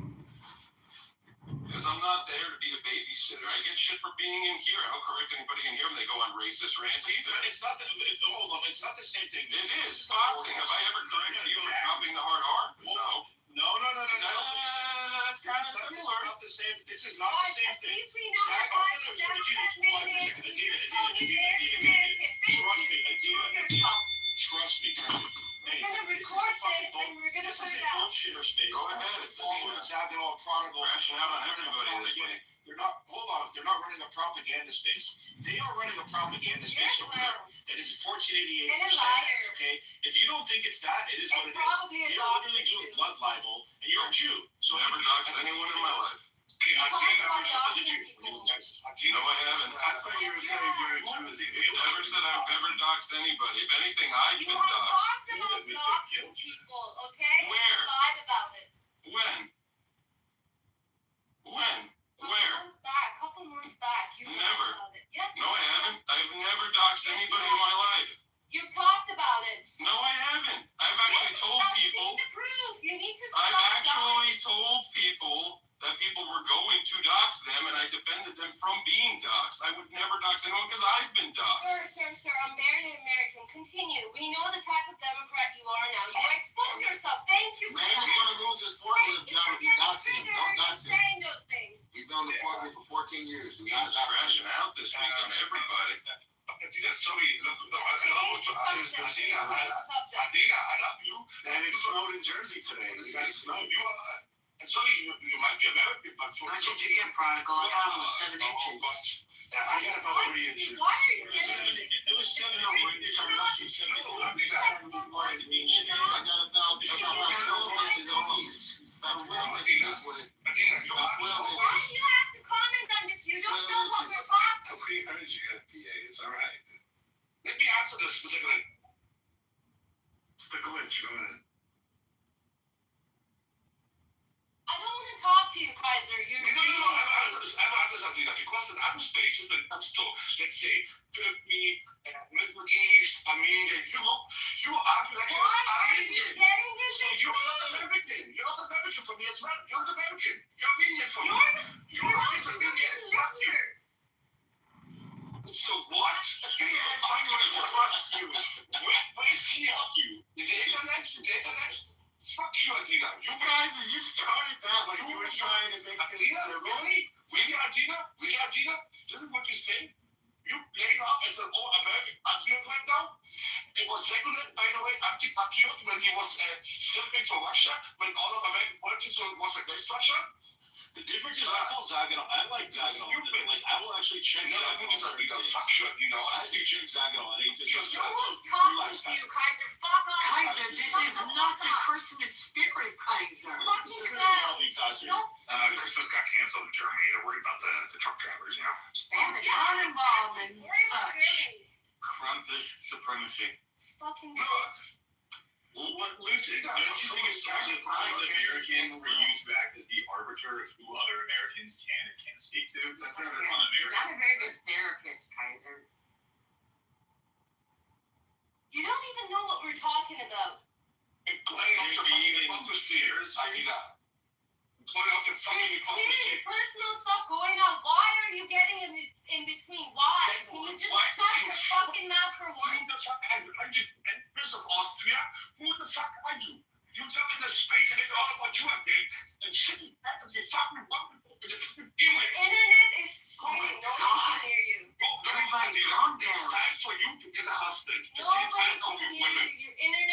Because I'm not there to be a babysitter. I get shit for being in here. I'll correct anybody in here when they go on racist rants. It's not the hold on. It's not the same thing. It is boxing. Have I ever corrected you for dropping the hard R? No. That's kind of That is similar. not the same. This is not the same At thing. least we know that Biden Democrat made it. You just told me very American. Trust me. We're gonna record this and we're gonna This put is it a out. bullshitter space. Go ahead. Following Zagalo Chronicle. Crashing out on everybody this week. They're not. Hold on. They're not running a propaganda space. They are running a propaganda space over there. That is 1488. And a liar. Okay. If you don't think it's that, it is what it is. Probably a You're dog. literally doing blood libel, and you're a Jew. So Never doxed anyone in my life. Okay, I've seen that Probably as a doxing Jew. people. No, I haven't. I thought you were saying you're a Jew. Never said I've ever doxed anybody. If anything, I've You been have doxed. talked about doxing people, okay? Where? You lied about it. When? Couple months back, you lied Never. about it. Yeah. No, I haven't. I've never doxed anybody in my life. You talked about it. No, I haven't. I've actually told Now, people. see the proof. You need to I've stop actually told people that people were going to dox them, and I defended them from being doxed. I would never dox anyone because I've been doxed. Sure. I'm barely American. Continue. We know the type of Democrat you are now. You expose yourself. Thank you for Man, that. you want to lose this forklift job if you doxing him. Don't dox him. saying those things. He's been on the forklift for 14 years. Do I'm not just dox him. crashing out this week on everybody. And it snowed in Jersey today. It got snowed. You might be American, but for What did you get, Prodigal? I got almost 7 inches. I got about 3 inches. Why are you kidding me? It was 7 or 8 inches. I got about 12 inches on east. About 12 inches this way. About 12 Why inches. do you have to comment on this? You don't know what we're talking. We heard you, PA. It's all right. Let me answer this specifically. It's the glitch. Go ahead. I don't want to talk to you, Kaiser. You're No, I answer something like because I'm spaces that I'm still, let's say, Turkey, Middle East, Armenia, Europe, you argue like Why are you getting this so you're not information? American. You're not American for me as well. You're not American. You're Armenian for me. You're not You're even Armenian. Fuck you. here. So what? I'm going to fuck you. Where is he at you? The internet? Fuck you, Adina. You Guys, you started that like you were trying to make this civil. Really, Adina? This is what you say? You playing up as an all-American patriot right now? It was regulated, by the way, anti-patriot when he was serving for Russia, when all of American politics was against Russia. The difference is I call Zagalo. I like Zagalo. Like I will actually check No, I think it's Adina. Fuck you, Adina. I do check Zagalo. I ain't just. No one's talking to you, Kaiser. Fuck off. Kaiser, this is not the Christmas spirit, Kaiser. This isn't about me, Kaiser. Christmas got canceled in Germany. They're worried about the truck drivers, you know. And the Tannenbaum and such. Krampus supremacy. Fucking What, Lucy, don't you think it's kind of American were used to act as the arbiter of who other Americans can and can't speak to? That's not un-American. Not a very good therapist, Kaiser. You don't even know what we're talking about. It's playing up to fucking hypocrisy. Adina. Playing up to fucking There's hypocrisy. clearly personal stuff going on. Why are you getting in between? Why? Can you just shut your fucking mouth for Who once? the fuck are you? Are you Empress of Austria? Who the fuck are you? You tell me the space and it's all about you again. And shit, you fucking wrong with the fucking The internet is screaming. No one can hear you. Everybody calm down. It's time for you to get a husband. It's the Nobody time of can you hear women. you. Your internet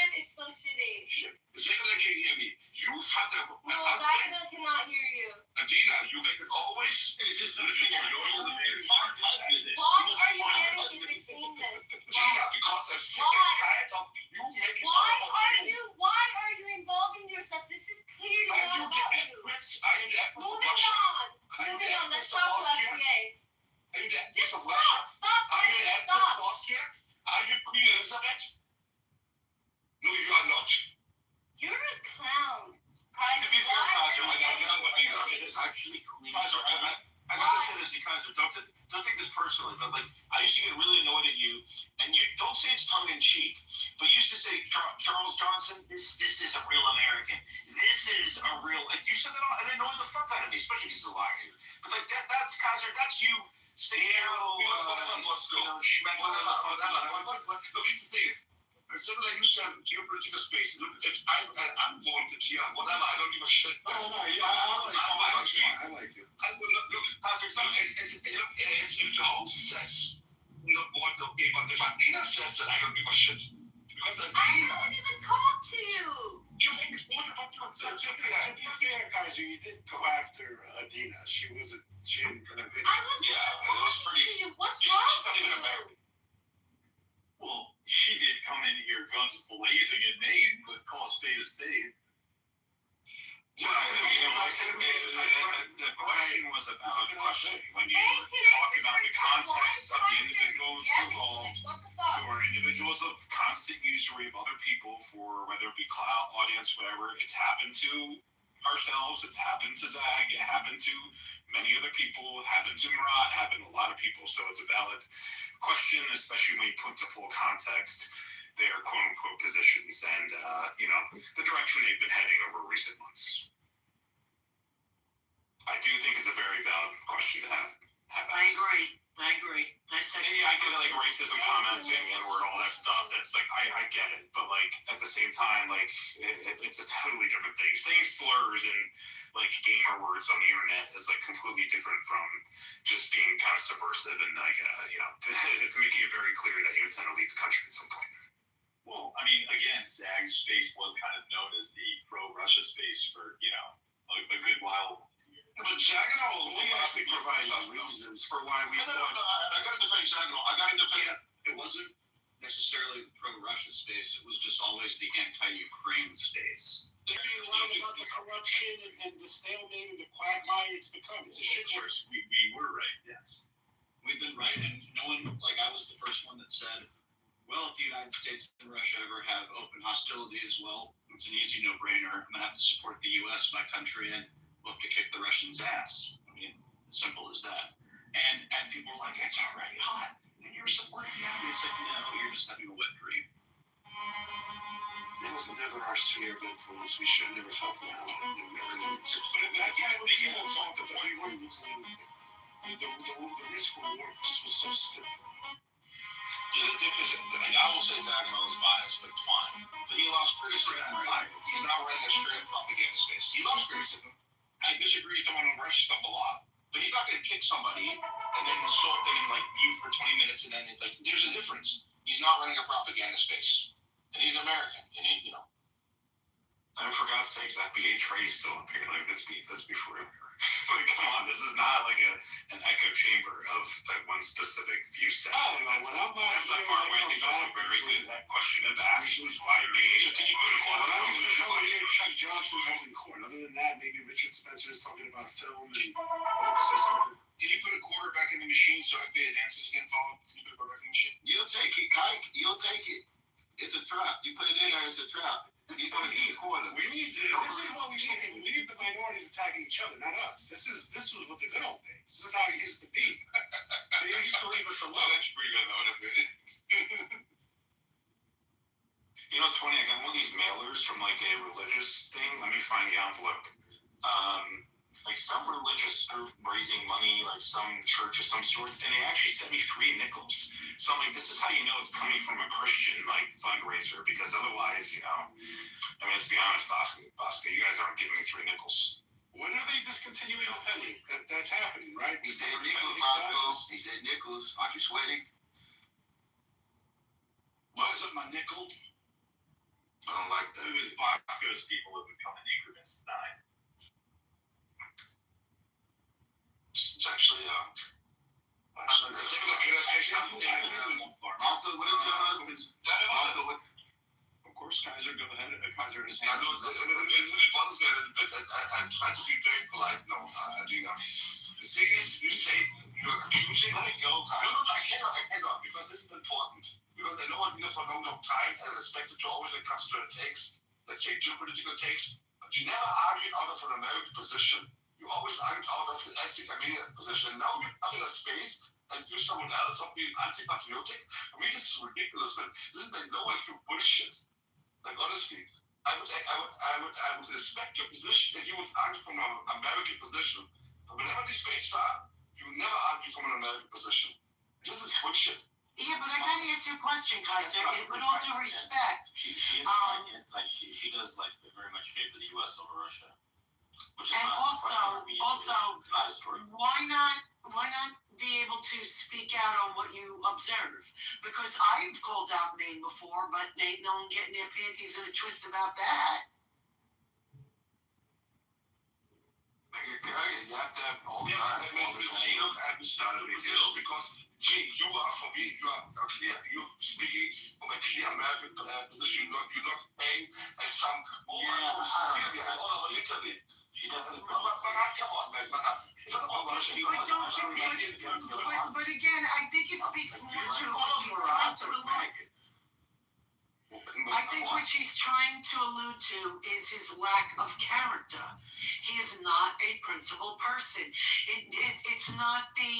don't take this personally, but like I used to get really annoyed at you, and you don't say it's tongue in cheek, but you used to say Charles Johnson, this is a real American. This is a real, like you said that, and it annoyed the fuck out of me, especially because he's a liar. But like that's Kaiser, that's you. Stay here. Look, here's the thing. Instead of I used to have geopolitical space, look, if I'm going to Kia, whatever, I don't give a shit. No, yeah, I like you. Look, Patrick, it's if the host says, no, what, okay, but if Adina says that, I don't give a shit. Because I didn't even talk to you. You make it more about yourself. To be fair, Kaiser, you didn't go after Adina. She didn't. I was Yeah, it was pretty. What's She's wrong not with even you? American. Well, she did come in here guns blazing in Maine with call a spade a spade. Well, the question was a valid question when you talk about the context of the individuals involved, who are individuals of constant usury of other people for whether it be clout, audience, whatever. It's happened to ourselves, it's happened to Zag, it happened to many other people, it happened to Murat, it happened to a lot of people, so it's a valid question, especially when you put into full context their quote-unquote positions and, the direction they've been heading over recent months. I do think it's a very valid question to have I agree. I second. yeah, I get like racism comments and N-word, all that stuff. That's like I get it, but like at the same time, like it's a totally different thing. Saying slurs and like gamer words on the internet is like completely different from just being kind of subversive and like it's making it very clear that you intend to leave the country at some point. Well, I mean, again, Zag's space was kind of known as the pro-Russia space for, a good while. But Saginaw, we actually provide reasons for why we. I got to defend Saginaw. It wasn't necessarily the pro-Russia space. It was just always the anti-Ukraine space. They're being loud about the corruption and the stalemate and the quagmire it's become. It's a shit show. We were right, yes. We've been right, and no one, like I was the first one that said, well, if the United States and Russia ever have open hostilities, well, it's an easy no-brainer. I'm going to have to support the U.S., my country, and look to kick the Russians' ass. I mean, as simple as that. And people are like, it's already hot, and you're supporting them. It's like, no, you're just having a wet dream. That was never our sphere of influence. We should have never felt that. The risk reward was so stupid. Yeah, the difference, I will say Saginaw is biased, but it's fine. But he allows criticism. He's not running a straight propaganda space. He allows criticism. I disagree with him on Russian stuff a lot. But he's not going to kick somebody and then insult them and like you for 20 minutes and then it's like, there's a difference. He's not running a propaganda space. And he's American. And he, And for God's sakes, FBA Trey's still up here. Like, let's be for real. Like, come on, this is not like an echo chamber of one specific view set. I don't know. That's like part where I think that's a very good question to ask. Was why me? Can you put a When I was going here, Chuck Johnson's holding court. Other than that, maybe Richard Spencer is talking about film and books or something. Can you put a quarter back in the machine so FBA dancers can follow? Can you put a quarter back in the machine? You'll take it, Kike. You'll take it. It's a trap. You put it in there, it's a trap. He's going to eat quarter. This is what we need. We need the minorities attacking each other, not us. This was what the good old days. This is how it used to be. They used to leave us alone. That's pretty good, though. You know what's funny? I got one of these mailers from like a religious thing. Let me find the envelope. Like some religious group raising money, like some church of some sorts, and they actually sent me 3 nickels. So I'm like, this is how you know it's coming from a Christian like fundraiser, because otherwise, let's be honest, Bosco, you guys aren't giving me 3 nickels. When are they discontinuing the penny? That's happening, right? He said nickels, Bosco. He said nickels. Aren't you sweating? What is it, my nickel? I don't like that. It was Bosco's people that would come in increments of 9. It's actually, Bosco, what did your husband? Of course, Kaiser, go ahead. Kaiser is. I know, I try to be very polite. No, I do not. The thing is, you say, you're accusing. Let me go, Kaiser. No, I cannot, because this is important. Because I know what we have for a long time, and respect it to always when it comes to a text, let's say geopolitical text, but you never argued out of an American position. You always argued out of an ethnic Armenian position. Now you're not in a space and use someone else or be anti-patriotic. I mean, this is ridiculous, man. This is like no IQ bullshit. Like honestly, I would respect your position if you would argue from an American position. But whenever these debates are, you never argue from an American position. This is bullshit. Yeah, but I gotta ask you a question, Kaiser, and with all due respect. She does like very much favor the U.S. over Russia. Which is And also, why not be able to speak out on what you observe? Because I've called out Maine before, but ain't no one getting their panties in a twist about that. You have to have all the time. Because you are for me, you are clear. You're speaking from a clear American position. You're not aiming at some woman from Syria or Italy. She doesn't. But come on, man. But again, I think it speaks more to what she's trying to allude. I think what she's trying to allude to is his lack of character. He is not a principled person. It's not the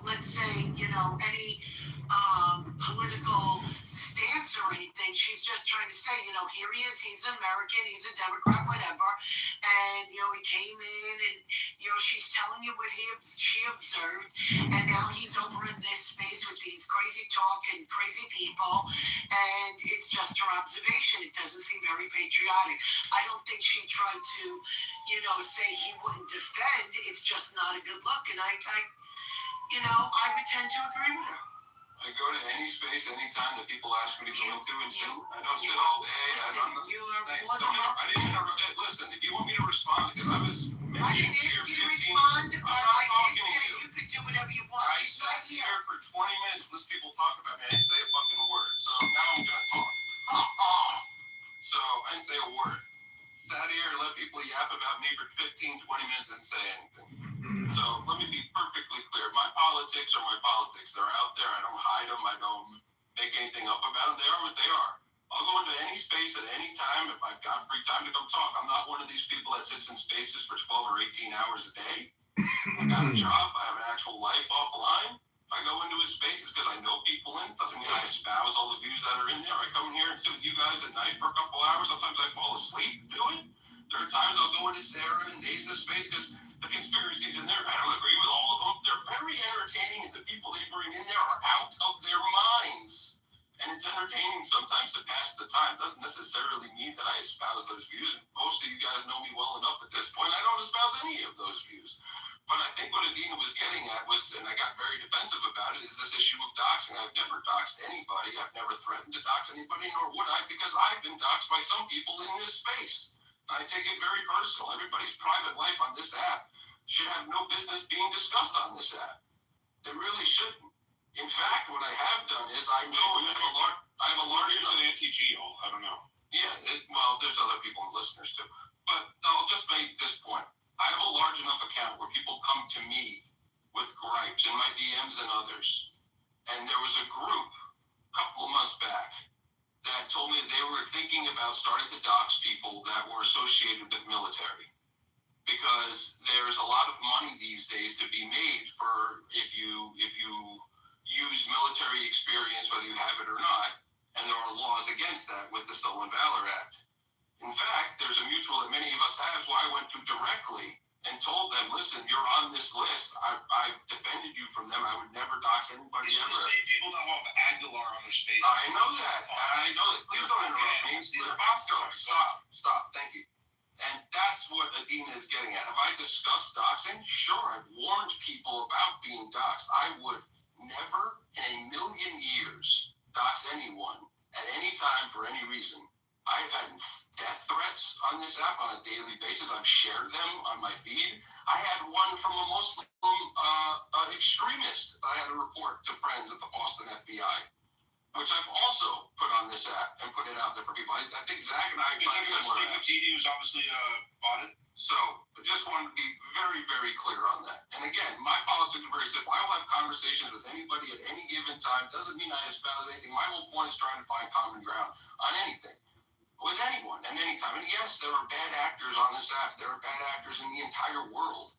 let's say, any political stance or anything. She's just trying to say, here he is, he's American, he's a Democrat, whatever. And, he came in and, she's telling you what she observed. And now he's over in this space with these crazy talk and crazy people. And it's just her observation. It doesn't seem very patriotic. I don't think she tried to, say he wouldn't defend. It's just not a good look. And I would tend to agree with her. I go to any space, anytime that people ask me to go into and sit. I don't sit all day. Listen, if you want me to respond, because I was mentioned here 15 minutes. I'm not talking to you. You could do whatever you want. I sat here for 20 minutes and these people talk about me. I didn't say a fucking word. So now I'm going to talk. So I didn't say a word. Sat here and let people yap about me for 15, 20 minutes and say anything. So let me be perfectly clear. My politics are my politics. They're out there. I don't hide them. I don't make anything up about them. They are what they are. I'll go into any space at any time if I've got free time to come talk. I'm not one of these people that sits in spaces for 12 or 18 hours a day. I got a job. I have an actual life offline. If I go into a space, it's because I know people in. It doesn't mean I espouse all the views that are in there. I come in here and sit with you guys at night for a couple hours. Sometimes I fall asleep doing. There are times I'll go into Sarah and Dave's space because the conspiracies in there, I don't agree with all of them. They're very entertaining, and the people they bring in there are out of their minds. And it's entertaining sometimes to pass the time. It doesn't necessarily mean that I espouse those views. And most of you guys know me well enough at this point. I don't espouse any of those views. But I think what Adina was getting at was, and I got very defensive about it, is this issue of doxing. I've never doxed anybody. I've never threatened to dox anybody, nor would I, because I've been doxed by some people in this space. I take it very personal. Everybody's private life on this app should have no business being discussed on this app. It really shouldn't. In fact, what I have done is I know I have a large. Here's an anti-GO. I don't know. Yeah, well, there's other people and listeners too. But I'll just make this point. I have a large enough account where people come to me with gripes in my DMs and others. And there was a group a couple of months back that told me they were thinking about starting to dox people that were associated with military. Because there's a lot of money these days to be made for if you use military experience, whether you have it or not. And there are laws against that with the Stolen Valor Act. In fact, there's a mutual that many of us have who I went to directly and told them, listen, you're on this list. I've defended you from them. I would never dox anybody These ever. are the same people that have Aguilar on their space. I know that. Please don't interrupt me. Bosco, stop. Thank you. And that's what Adina is getting at. Have I discussed doxing? Sure, I've warned people about being doxed. I would never in a million years dox anyone at any time for any reason. I've had death threats on this app on a daily basis. I've shared them on my feed. I had one from a Muslim extremist. I had a report to friends at the Boston FBI, which I've also put on this app and put it out there for people. I think Zach and I tried similar apps. TV was obviously on it. So I just wanted to be very, very clear on that. And again, my politics are very simple. I will have conversations with anybody at any given time. Doesn't mean I espouse anything. My whole point is trying to find common ground on anything. With anyone and anytime. And yes, there are bad actors on this app. There are bad actors in the entire world.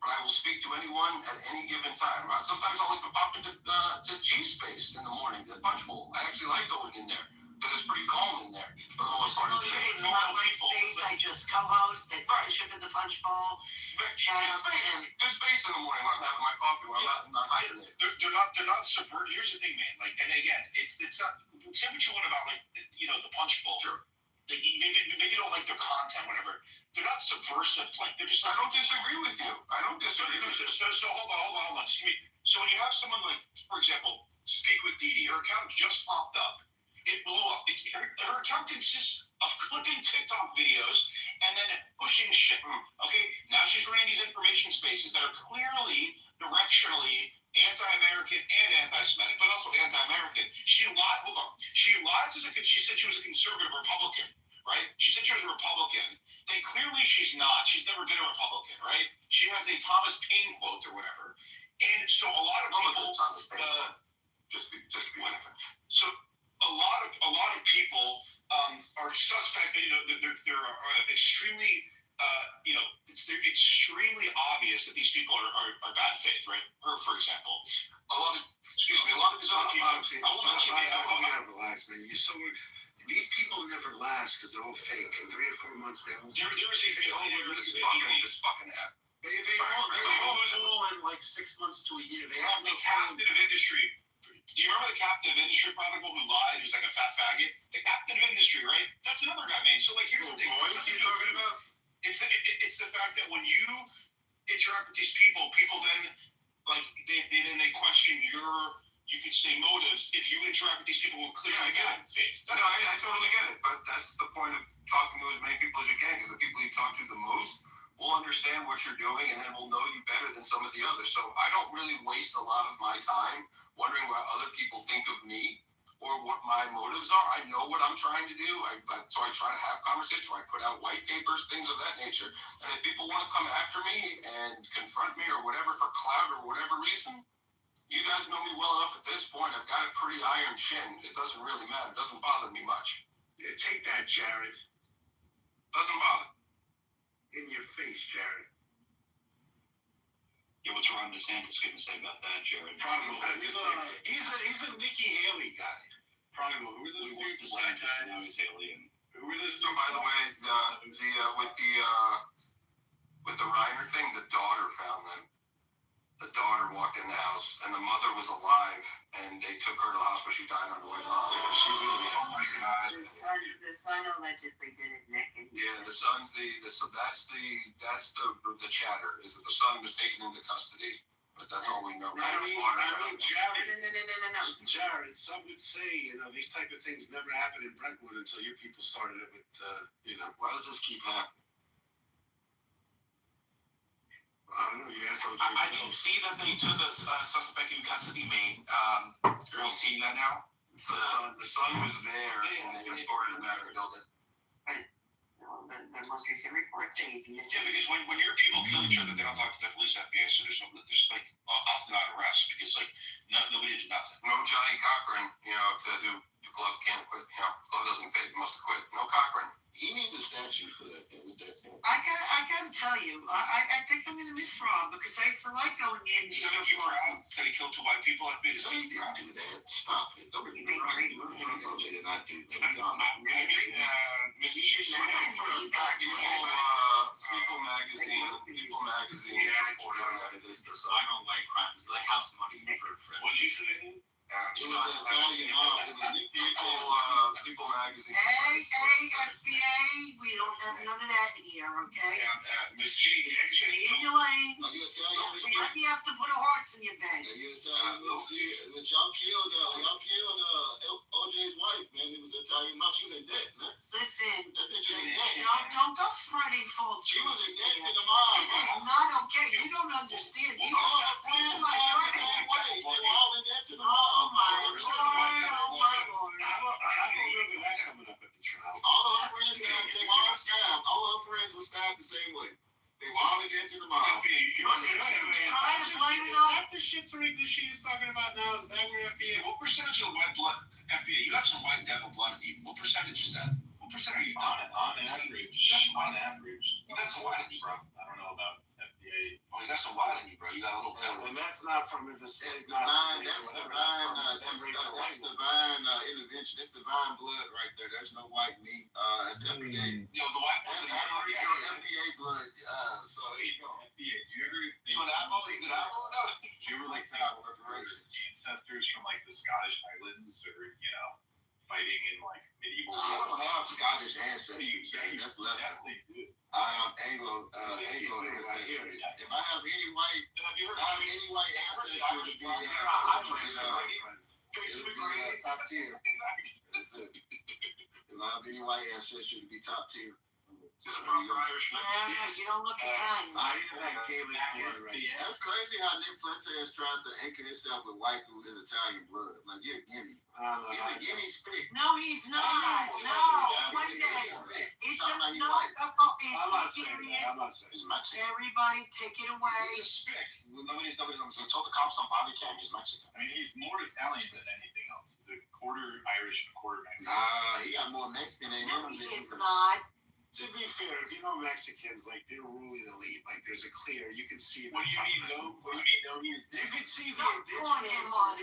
but I will speak to anyone at any given time. Sometimes I'll even pop into to G Space in the morning, the punch bowl. I actually like going in there because it's pretty calm in there for the most part. It's not my space. I just co-host. It's Bishop in the Punch Bowl. Shout out to him. Good space in the morning when I'm having my coffee, when I'm not hyphenated. They're not subvert. Here's the thing, man. Like, and again, it's not. Say what you want about, like, you know, the Punch Bowl. Sure. Like, maybe you don't like their content, whatever. They're not subversive. Like, they're just. I don't disagree with you. I don't disagree with you. So hold on. Sweet. So when you have someone like, for example, Speak with Dee, her account just popped up. It blew up. Her account consists of clipping TikTok videos and then pushing shit. Okay, now she's running these information spaces that are clearly directionally anti-American and anti-Semitic, but also anti-American. She lied. Hold on. She lies as she said she was a conservative Republican, right? She said she was a Republican. Then clearly she's not. She's never been a Republican, right? She has a Thomas Paine quote or whatever, and so a lot of people. Thomas Paine. Just be whatever. So a lot of people are suspect. You know, they're extremely. You know, they're extremely obvious that these people are bad faith, right? Her, for example, a lot of these other people. Relax, man. You're so. These people never last because they're all fake. In 3 or 4 months, they all. This fucking app. They all fall in like 6 months to a year. They have the captain of industry. Do you remember the captain of industry prodigal who lied? Who's like a fat faggot? The captain of industry, right? That's another guy, man. So like, here's the thing. What are you talking about? It's the fact that when you interact with these people then like they question your, you could say, motives. If you interact with these people who clearly get faith. No, I totally get it, but that's the point of talking to as many people as you can, because the people you talk to the most will understand what you're doing, and then will know you better than some of the others. So I don't really waste a lot of my time wondering what other people think of me or what my motives are. I know what I'm trying to do, so I try to have conversations. I put out white papers, things of that nature. And if people want to come after me and confront me or whatever for clout or whatever reason, you guys know me well enough at this point. I've got a pretty iron chin. It doesn't really matter. It doesn't bother me much. Yeah, take that, Jared. Doesn't bother. In your face, Jared. Yeah, what's Ron DeSantis going to say about that, Jared? He's a Nikki Haley guy. Probably who was DeSantis and now he's Haley. And who were those? So by the way, with the Reiner thing, the daughter found them. The daughter walked in the house, and the mother was alive, and they took her to the hospital. She died on the way to the hospital. She's really, oh my God. The son allegedly did it, Nick. Yeah, the son's that's the chatter, is that the son was taken into custody, but that's all we know. Jared. No. Jared, some would say, these type of things never happened in Brentwood until your people started it with, why does this keep happening? I don't know, I didn't see that they took a suspect in custody, Maine. Are you seeing that now? The son was there, and they escorted him out of the building. The most recent report says he's missing. Yeah, because when your people kill each other, they don't talk to the police, FBI, so there's like often not arrests because like nobody did nothing. No Johnny Cochran, to do the glove can't quit. Glove doesn't fit, must have quit. No Cochran. He needs a statue for that. I gotta tell you, I think I'm gonna miss Rob because I used to like going in. You think you're proud that he killed 2 white people? I think he didn't do that. Stop it. Don't be proud. People magazine reported on that it is the son. I don't like crime. It's like house money for what'd you say? It was the Italian mob. People magazine. Hey, FBA, we don't have none of that in here, okay? Miss G, stay in your lane. You have to put a horse in your bed. Y'all killed OJ's wife, man. It was the Italian mob. She was in debt, man. Listen, that bitch is in debt. Don't go spreading false. She was in debt to the mob. This is not okay. You don't understand. You are friends my way. They were all in debt to the mob. Oh my Lord. I don't remember that coming up at the trial. All her friends were stabbed the same way. They were all in debt to the mob. That the shit she's talking about now, is that where FBA? What percentage of white blood, FBA, you have some white devil blood in you. What percentage is that? What percent are you talking? On average. That's on average. That's a lot of you, bro. I don't know about FBA. made. Oh, you got some wine in you, bro. You got a little pepper. And that's not from the It's state. divine. That's divine intervention. It's divine blood right there. There's no white meat. It's FDA. You know, the white That's blood. FDA blood. So There you go. FDA. Do you ever You an apple? Is it apple? No. do you ever like think about ancestors from like the Scottish Highlands or fighting in like medieval? I don't have Scottish ancestors. That's less. Definitely do. I am Anglo ancestry. If I have any white ancestry, it would be top tier. That's it. If I have any white ancestry, to be top tier. Is it proper Irishman? You don't look Italian. I even that Gaelic blood right there. That's crazy how Nick Fuentes tries to anchor himself with white through his Italian blood. Like, you're a Guinea. He's a Guinea spick. No, he's not. No, one day. It's just not. I'm not It's saying serious. that. I'm not saying He's Mexican. Everybody, take it away. He's a spick. Nobody's on. He told the cops on body cam he's Mexican. I mean, he's more Italian than anything else. He's a quarter Irish and a quarter Mexican. Nah, he got more Mexican than No, him. he is not. To be fair, if you know Mexicans, like they're ruling elite, like there's a clear, you can see. What do you mean no? What do you mean no? He's You can see the Don't point indigenous. him on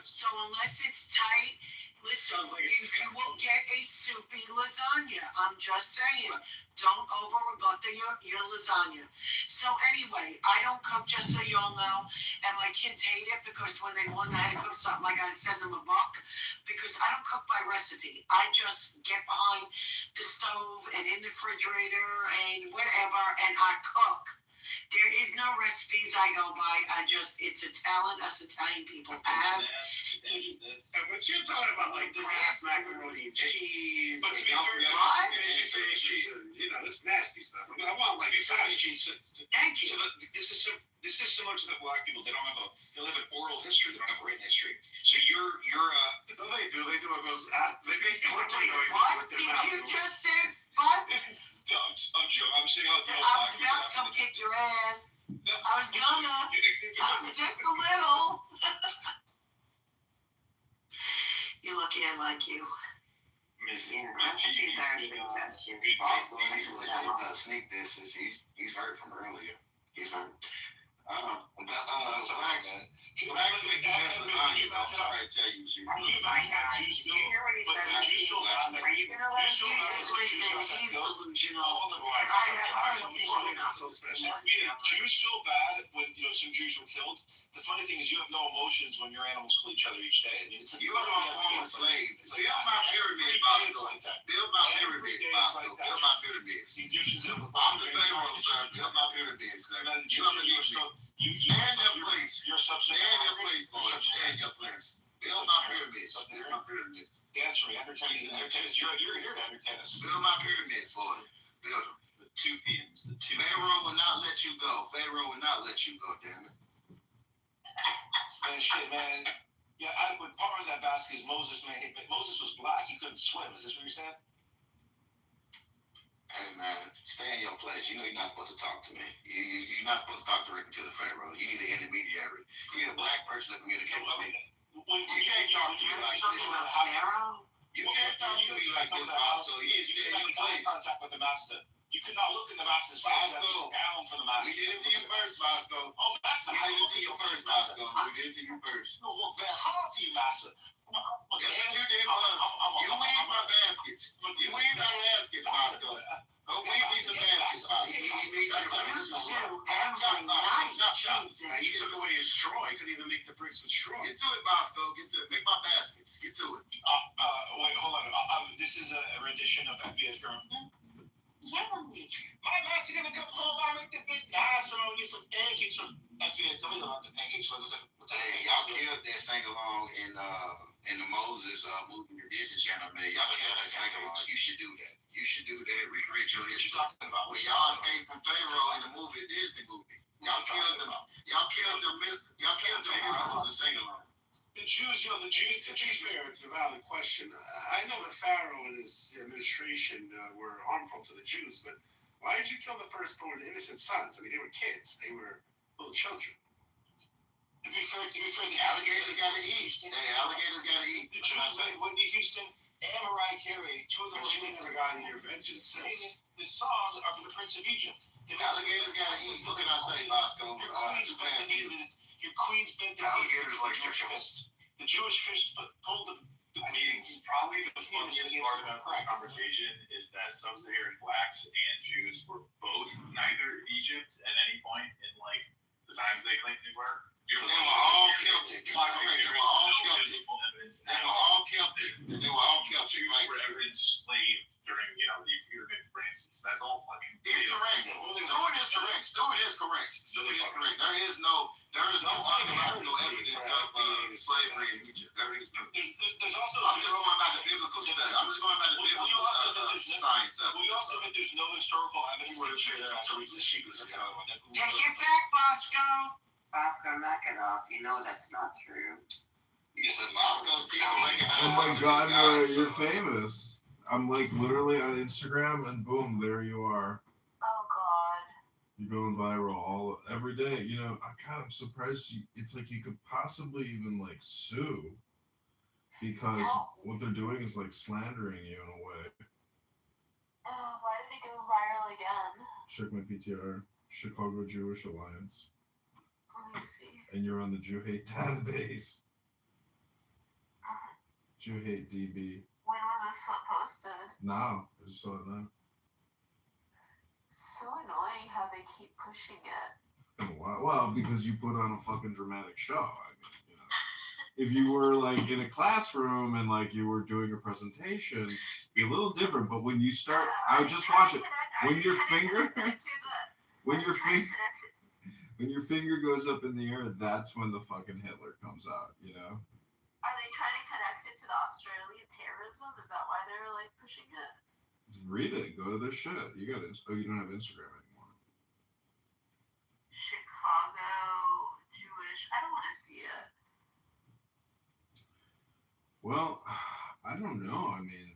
So unless it's tight, listen, you will get a soupy lasagna. I'm just saying. Don't overlook your lasagna. So anyway, I don't cook, just so you all know, and my kids hate it because when they want to know how to cook something, I gotta send them a book because I don't cook by recipe. I just get behind the stove and in the refrigerator and whatever, and I cook. There is no recipes I go by. It's a talent us Italian people have. But you're talking about like the half macaroni and cheese. But to be and fair, what? You know, this nasty stuff. I want like Italian cheese. Thank you. So this is similar to the black people. They don't have they live an oral history. They don't have a written history. So you're No, they do. They do. It goes. They make What did you just say? What? No, I'm joking. I'm saying I was about to come kick your ass. I was just a little. You're lucky I like you. Recipes are a suggestion. Boston, he's listening to sneak this. He's heard from earlier. He's heard. Blacks make the best lasagna. I'm sorry to tell you, He's delusional. Jews feel bad when some Jews were killed. The funny thing is, you have no emotions when your animals kill each other each day. I mean, it's you are a former slave. Build my pyramid, Bosco. Build my pyramid, Bosco. Build my pyramid. The Egyptians I'm the Pharaoh, sir. Build my pyramid, sir. You stand your place. Stand your place, boy. Stand your place. Build my pyramids. Build my pyramids. Dance for me. Entertain us. You're here to entertain us. Build my pyramids, boy. Build them. the two PMs. Pharaoh will not let you go. Pharaoh will not let you go, damn it. Man, shit, man. Yeah, part of that basket is Moses, man. Moses was black. He couldn't swim. Is this what you're saying? Hey, man, stay in your place. You know you're not supposed to talk to me. You're not supposed to talk directly to the Pharaoh. You need an intermediary. You need a black person that communicate with me. You can't talk to me like this. You can't talk to me like this, Bosco. You need to stay in your place. Contact with the master. You could not look in the master's face. Bosco. Down for the master. We did it to you first, Bosco. Oh, master. We did it to you first, Bosco. We did it to you first. No, look very hard for you, master. Yes, what you did was you weaved my baskets. You weaved my baskets, Bosco. Oh, we need some baskets. He made your bricks with straw. Every night. Jesus. He took away his straw. He couldn't even make the bricks with straw. Get to it, Bosco. Get to it. Make my baskets. Get to it. Wait, hold on. This is a rendition of FBS Girl. Yeah, mommy. My last gonna come home. I make the big nice and get some pancakes from FBS. Tell me about the pancakes. Hey, y'all killed that sing along in the Moses movie, the Disney Channel, man. Y'all killed that sing along. You should do that. You should do that. Recreate your history. What you talking about? When y'all escaped from Pharaoh in the movie, the Disney movie, y'all killed them. Y'all killed the heroes and sing along. The Jews, the Jews. To be fair, it's a valid question. I know that Pharaoh and his administration were harmful to the Jews, but why did you kill the firstborn, the innocent sons? I mean, they were kids. They were little children. To be fair, the Alligators gotta eat. Hey, alligators gotta eat. The Jews, like Whitney Houston and Mariah Carey, two of the most never got any vengeance. singing this song are from the Prince of Egypt. Alligators gotta eat. Look at I say, Bosco. Your queen's been the alligators like chicken. The Jewish fish pulled the beans. Probably the funniest part about the conversation is that sub-Saharan blacks and Jews were both neither Egypt at any point in like the times they claimed they were. They were all Celtic. They were all Celtic. They were all Celtic. They were all Celtic. Jews were ever enslaved during, the pyramid branches. That's all fucking. It's correct. Stewart is correct. Stewart is correct. Stewart is correct. There is no archaeological evidence of slavery in Egypt. There is no. There's also. I'm just going by the biblical study. I'm just going by the biblical science of it. We also think there's no historical evidence. Take it back, Bosco. Bosco, knock it off. You know that's not true. Oh my God, no, you're famous. I'm like literally on Instagram, and boom, there you are. Oh God. You're going viral every day. I'm surprised it's like you could possibly even like sue, because what they're doing is like slandering you in a way. Oh, why did it go viral again? Check my PTR, Chicago Jewish Alliance. Let me see. And you're on the Jew Hate database. Jew Hate DB. When was this one posted? Now, I just saw it now. So annoying how they keep pushing it. Well, because you put on a fucking dramatic show. If you were like in a classroom and like you were doing a presentation, it'd be a little different. But when you start, I would just watch it. When your finger goes up in the air, that's when the fucking Hitler comes out. Are they trying to connect it to the Australian terrorism? Is that why they're like pushing it? Just read it. Go to their shit. You got it. Oh, you don't have Instagram anymore. Chicago Jewish. I don't want to see it. Well, I don't know. I mean,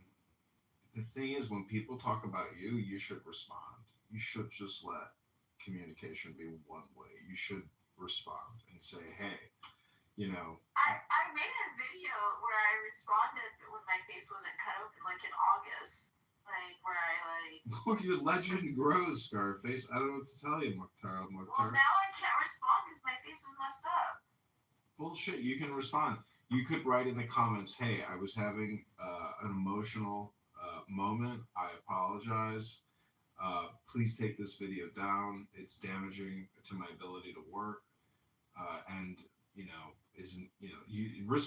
the thing is, when people talk about you, you should respond. You should just let communication be one way. You should respond and say, hey, I made a video where I responded when my face wasn't cut open, like in August. Like, where I like... Look, your legend grows, Scarface. I don't know what to tell you, Mukhtar. Well, now I can't respond because my face is messed up. Bullshit, you can respond. You could write in the comments, hey, I was having an emotional moment. I apologize. Please take this video down. It's damaging to my ability to work.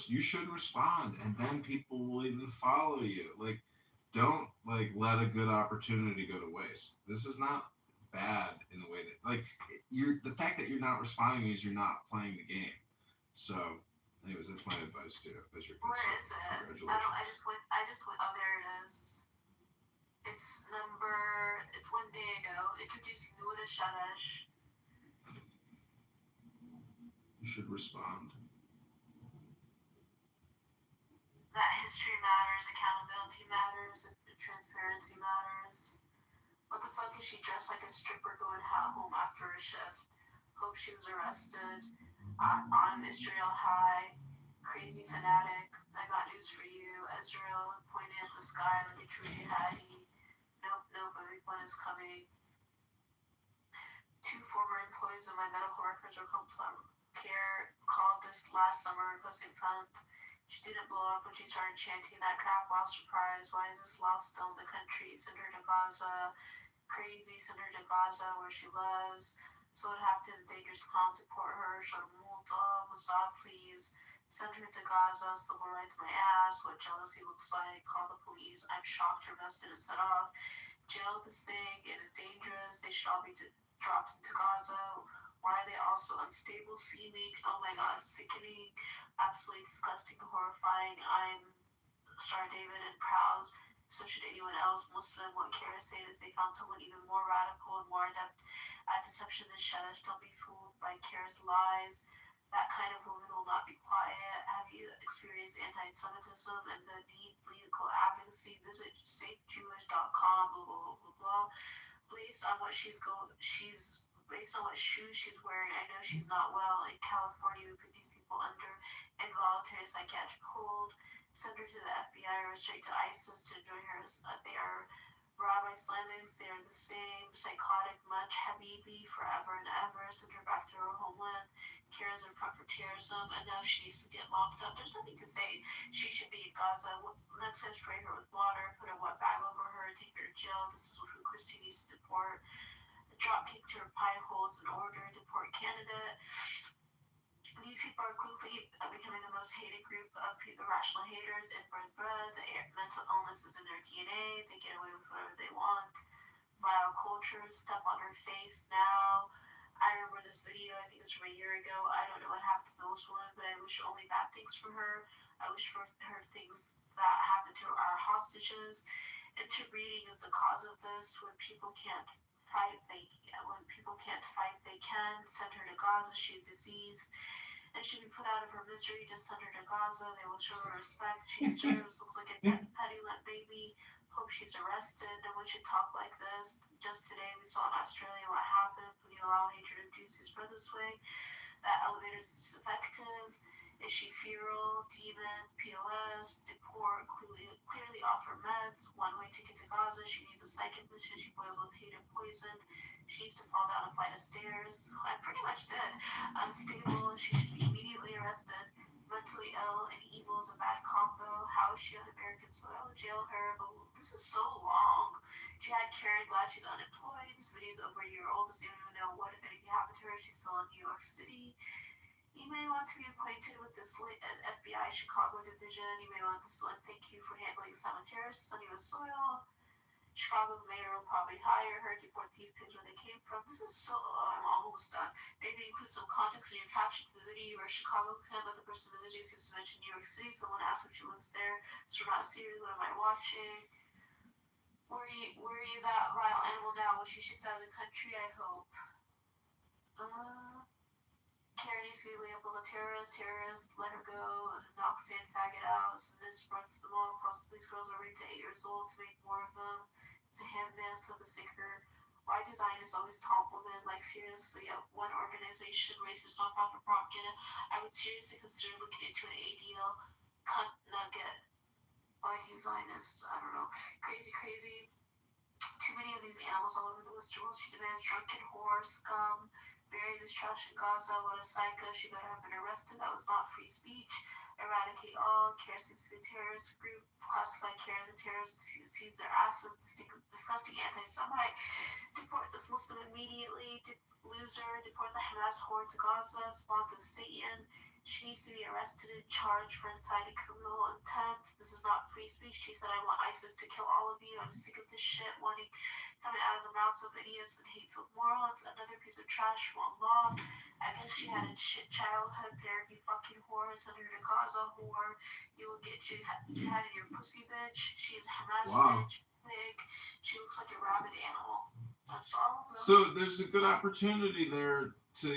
You should respond, and then people will even follow you. Like, don't let a good opportunity go to waste. This is not bad in the way that the fact that you're not responding means you're not playing the game. So, anyways, that's my advice to you. As your Where is it? Congratulations. I just went. Oh, there it is. It's 1 day ago. Introducing Nuda Shadash. You should respond. That history matters, accountability matters, and transparency matters. What the fuck is she dressed like a stripper going home after a shift? Hope she was arrested. I'm Israel High, crazy fanatic. I got news for you. Israel pointing at the sky like a true jihadi. Nope, a big one is coming. 2 former employees of my medical records or care called this last summer requesting funds. She didn't blow up when she started chanting that crap. Wow, surprise. Why is this law still in the country? Send her to Gaza. crazy, send her to Gaza where she lives. So what happened? The dangerous clown deport her, Sharmulta, Mossad, please. Send her to Gaza, civil rights my ass, what jealousy looks like, call the police. I'm shocked her vest didn't set off. Jail this thing, it is dangerous, they should all be dropped into Gaza. Why are they also unstable seeming? Oh my god, sickening, absolutely disgusting, horrifying. I'm Star David and proud. So should anyone else, Muslim. What Kara said is they found someone even more radical and more adept at deception than Shadish. Don't be fooled by Kara's lies. That kind of woman will not be quiet. Have you experienced anti-Semitism and the need legal advocacy? Visit safejewish.com, blah, blah, blah, blah. Based on what based on what shoes she's wearing, I know she's not well. In California, we put these people under involuntary psychiatric hold. Send her to the FBI or straight to ISIS to join her. They are Rabbi Islamics, they are the same, psychotic much, Habibi, forever and ever. Send her back to her homeland. Kira's in front for terrorism, and now she needs to get locked up. There's nothing to say. She should be in Gaza. Next time, spray her with water, put a wet bag over her, take her to jail. This is who Christine needs to deport. Drop kick to her pie holes in order, deport candidate. These people are quickly becoming the most hated group of irrational haters. Inbred bread, mental illness is in their DNA. They get away with whatever they want. Vile cultures, step on her face now. I remember this video, I think it's from a year ago. I don't know what happened to those women, but I wish only bad things for her. I wish for her things that happened to our hostages. Interbreeding is the cause of this. When people can't fight, they can. Send her to Gaza, she's diseased. And should be put out of her misery. Just send her to Gaza. They will show her respect. She deserves. Looks like a petty limp baby. Hope she's arrested. No one should talk like this. Just today we saw in Australia what happened when you allow hatred of Jews to spread this way. That elevator is effective. Is she feral? Demons? POS? Deport? Clearly offer meds. One-way ticket to Gaza. She needs a second mission. She boils with hate and poison. She needs to fall down a flight of stairs. I pretty much did. Unstable. She should be immediately arrested. Mentally ill and evil is a bad combo. How is she on American soil? Jail her. But this is so long. Jihad Karen, glad she's unemployed. This video is over a year old. Doesn't even know what, if anything, happened to her. She's still in New York City. You may want to be acquainted with this FBI Chicago division. You may want this link. Thank you for handling Islamic terrorists on U.S. soil. Chicago's mayor will probably hire her to deport these pigs where they came from. This is so. I'm almost done. Maybe include some context in your caption to the video where Chicago came, but the person in the video seems to mention New York City. Someone asked if she lives there. So we're not serious. What am I watching? Were you that vile animal now? Was she shipped out of the country? I hope. Karen needs to be labeled a terrorist. Let her go. Knock sand faggot out. So this runs them all. Plus, these girls are raped at 8 years old to make more of them. It's a handman, so the sicker. Why design is always top women? Like, seriously, one organization, racist nonprofit propaganda. I would seriously consider looking into an ADL cunt nugget. Why do Zionists? I don't know. Crazy. Too many of these animals all over the Western world. She demands drunken whore, scum. Bury this trash in Gaza. What a psycho. She better have been arrested. That was not free speech. Eradicate all. Care seems to be a terrorist group. Classify Care as a terrorist. Seize their assets. Disgusting anti-Semite. Deport this Muslim immediately. Loser. Deport the Hamas whore to Gaza. Spawn of Satan. She needs to be arrested and charged for inciting criminal intent. This is not free speech. She said, I want ISIS to kill all of you. I'm sick of this shit coming out of the mouths of idiots and hateful morons. Another piece of trash, one law. I guess she had a shit childhood. Therapy fucking whore. Send her to Gaza whore. You will get jihad in your pussy, bitch. She is Hamas bitch. Pig. She looks like a rabid animal. That's all of them. So there's a good opportunity there to,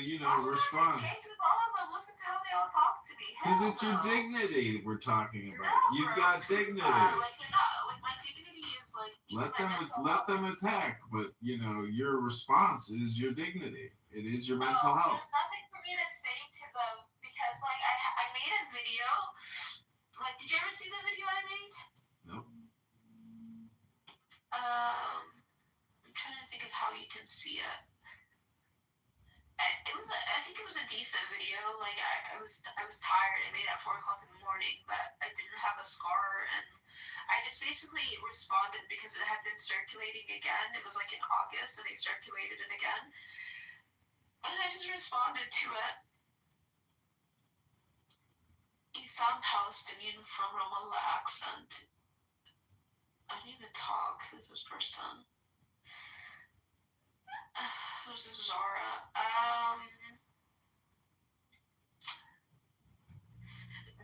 respond. Came to all of them. Listen to how they all talk to me. Because it's your dignity we're talking about. You've got dignity. My dignity is Let them attack, but your response is your dignity. It is your mental health. There's nothing for me to say to them because I made a video. Did you ever see the video I made? Nope. I'm trying to think of how you can see it. I think it was a decent video. Like I was tired. I made it at 4 o'clock in the morning, but I didn't have a scar, and I just basically responded because it had been circulating again. It was like in August, and they circulated it again, and I just responded to it. You sound Palestinian from Ramallah accent. I didn't even talk. Who's this person? Who's this Zara?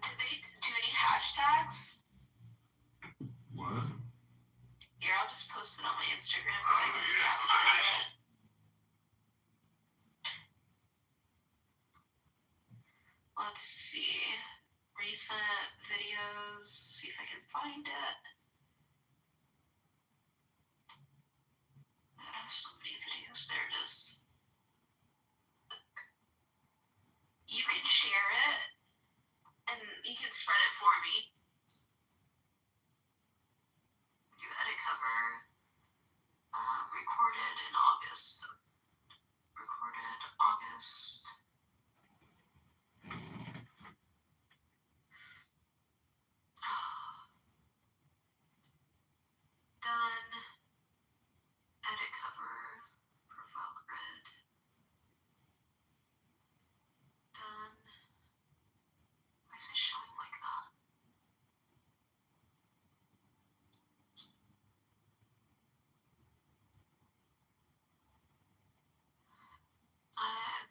Did they do any hashtags? What? Here, I'll just post it on my Instagram because I didn't capture it. Let's see. Recent videos. See if I can find it. I have so many videos. There it is. You can share it, and you can spread it for me. Do edit cover. Recorded in August. Recorded August. Done. Edit cover. Profile grid. Done. Why is it showing like that?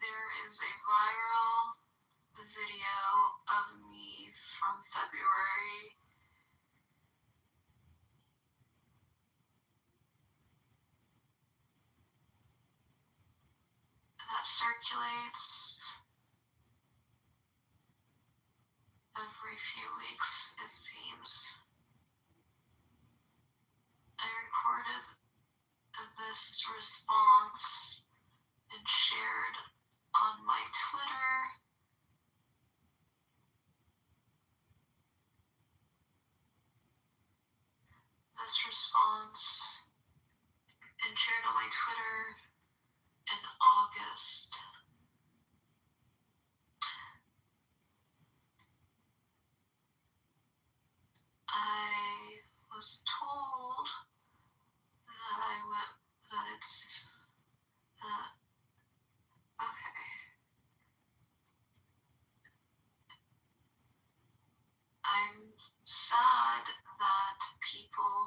There is a viral video of me from February. That circulates every few weeks, it seems. I recorded this response and shared on my Twitter. This response and shared on my Twitter in August. I was told that it's that okay. I'm sad that people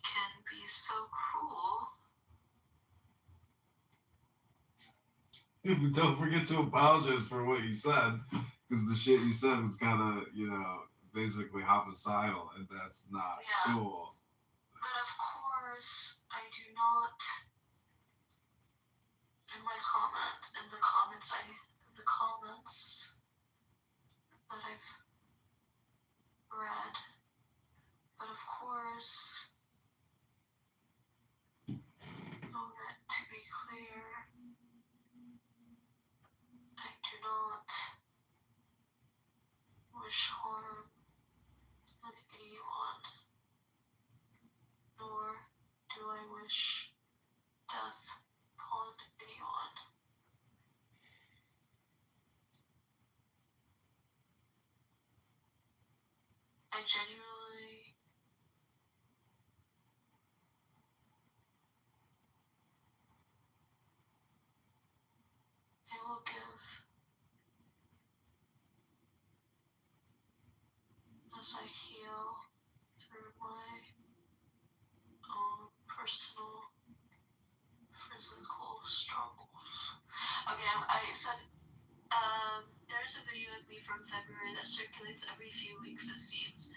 can be so cruel. But don't forget to apologize for what you said, because the shit you said was kind of, basically homicidal, and that's not cool. But of course, I do not. In the comments that I've read. But of course, I want it to be clear, I do not wish harm on anyone, nor do I wish death upon anyone. I genuinely will give as I heal through my own personal physical struggles. Okay, I said there's a video of me from February that circulates every few weeks, it seems.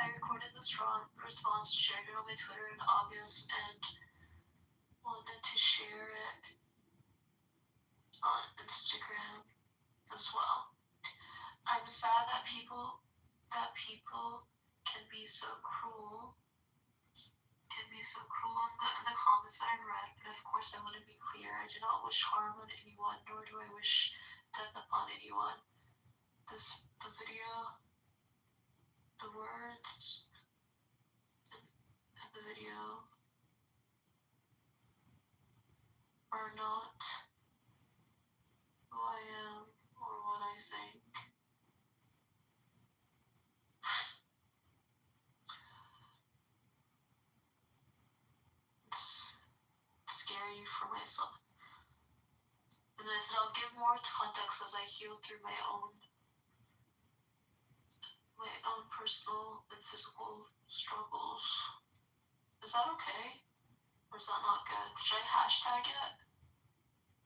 I recorded this response, shared it on my Twitter in August, and wanted to share it on Instagram as well. I'm sad that people can be so cruel. In the comments that I read, but of course I want to be clear, I do not wish harm on anyone, nor do I wish death upon anyone. The video, the words in the video are not for myself. And then I said I'll give more context as I heal through my own personal and physical struggles. Is that okay? Or is that not good? Should I hashtag it?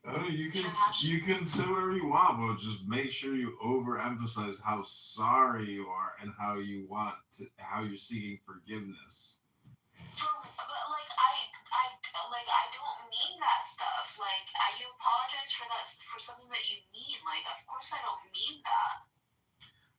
Oh, you can say whatever you want, but just make sure you overemphasize how sorry you are and how you're seeking forgiveness. But like I don't mean that stuff. Like you apologize for something that you mean. Like of course I don't mean that.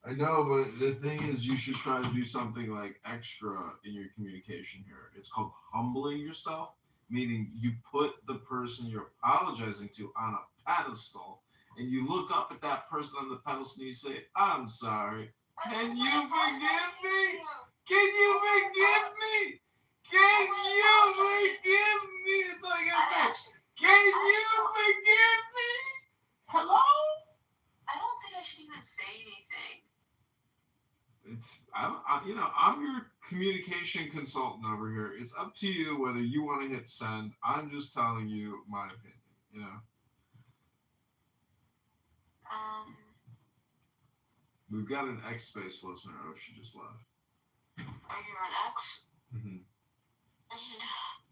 I know, but the thing is, you should try to do something like extra in your communication here. It's called humbling yourself, meaning you put the person you're apologizing to on a pedestal, and you look up at that person on the pedestal and you say, "I'm sorry. Can you forgive me? Can you forgive me? Can you forgive me?" It's like I say, "Can you forgive me? Hello?" I don't think I should even say anything. I'm your communication consultant over here. It's up to you whether you want to hit send. I'm just telling you my opinion, We've got an X-Space listener. Oh, she just left. Oh, you're an X? Mm-hmm.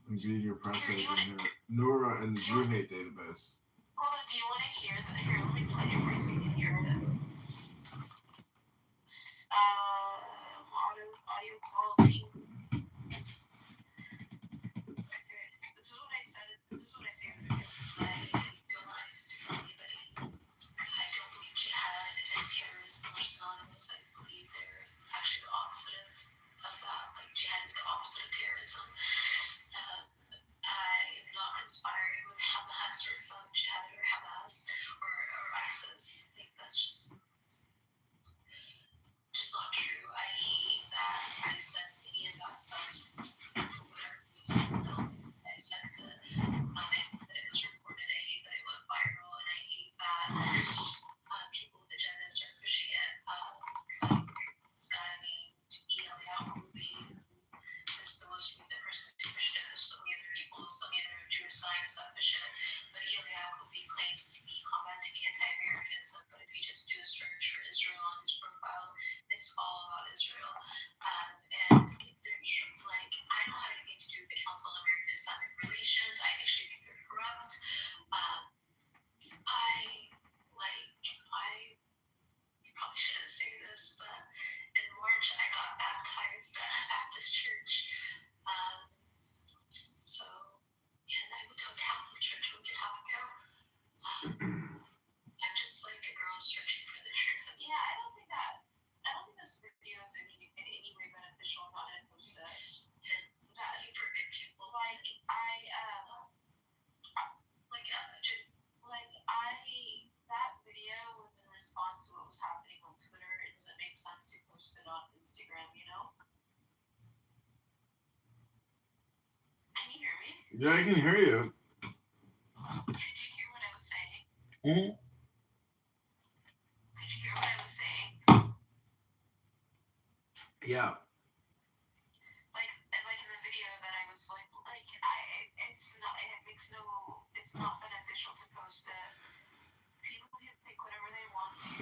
I'm getting your press agent here. Nora and the Jew Hate database. Hold on, do you want to hear that? Here, let me play it for you so you can hear it. Audio quality. Okay, this is what I said. This is what I say in the video. I don't want to tell anybody. I don't believe jihad and terrorism are synonymous. I believe they're actually the opposite of that. Like jihad is the opposite of terrorism. I am not conspiring with Hamas or Islamic Jihad or Hamas or ISIS. Like that's just not true. I hate that I said any of that stuff for whatever reason. I said that it was recorded. I hate that it went viral, and I hate that people with agendas are pushing it. Like this guy named El Yacobi is the most recent person to push it. There's so many other people, so many other Jewish scientists that push it. But El Yacobi claims to be combating anti-Americanism. But if you just do a search for Israel on his profile, it's all about Israel. And there's I don't have anything to do with the Council on American Islamic Relations. I actually think they're corrupt. You probably shouldn't say this, but in March I got baptized at a Baptist church. And I went to a Catholic church a week and a half ago. I'm just like a girl searching for the truth. Yeah, I don't think this video is in any way beneficial. I'm not going to post it. And value for good people. That video was in response to what was happening on Twitter. It doesn't make sense to post it on Instagram, Can you hear me? Yeah, I can hear you. Did you hear what I was saying? Mm-hmm. Did you hear what I was saying? Yeah. Like in the video that I was it's not beneficial to post it. People can think whatever they want to.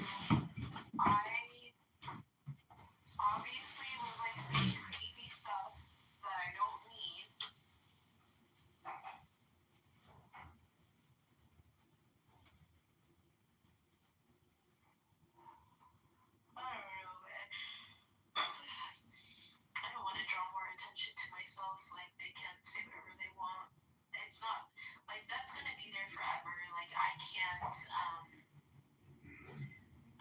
I obviously was saying crazy stuff that I don't mean. I don't want to draw more attention to myself. They can say whatever they want. It's not that's gonna be there forever. I can't.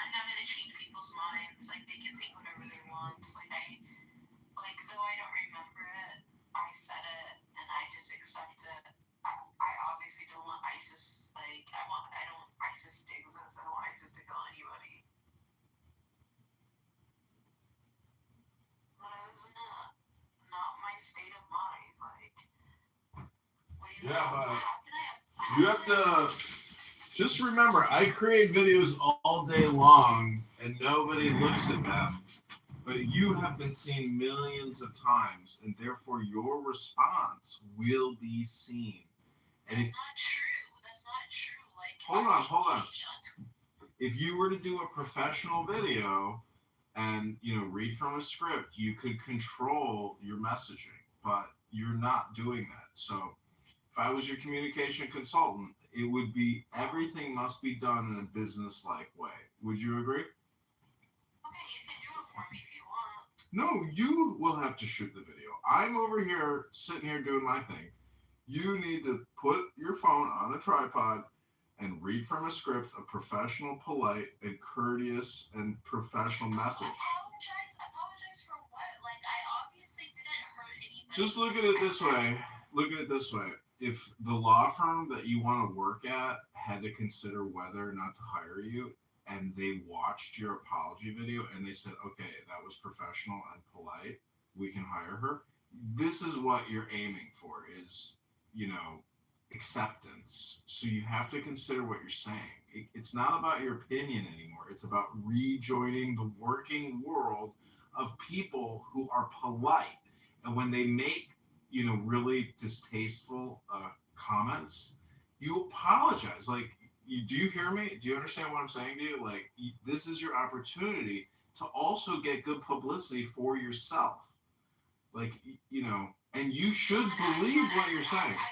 I'm not gonna change people's minds. They can think whatever they want. Though I don't remember it, I said it, and I just accept it. I obviously don't want ISIS. I don't want ISIS to exist. I don't want ISIS to kill anybody. But I was in not my state of mind. What do you Yeah, know? but you have to just remember, I create videos all day long and nobody looks at them. But you have been seen millions of times, and therefore your response will be seen. And That's not true. That's not true. Like, hold on. If you were to do a professional video and, you know, read from a script, you could control your messaging, but you're not doing that. So if I was your communication consultant, it would be everything must be done in a business-like way. Would you agree? Okay, you can do it for me if you want. No, you will have to shoot the video. I'm over here, sitting here doing my thing. You need to put your phone on a tripod and read from a script a professional, polite, and courteous and professional message. Apologize for what? Like, I obviously didn't hurt anybody. Just look at it this way. Look at it this way. If the law firm that you want to work at had to consider whether or not to hire you, and they watched your apology video and they said, okay, that was professional and polite, we can hire her. This is what you're aiming for is, you know, acceptance. So you have to consider what you're saying. It's not about your opinion anymore. It's about rejoining the working world of people who are polite. And when they make, you know, really distasteful comments, you apologize. Like, do you hear me? Do you understand what I'm saying to you? Like, this is your opportunity to also get good publicity for yourself. Like, you know, and you should believe what you're saying. I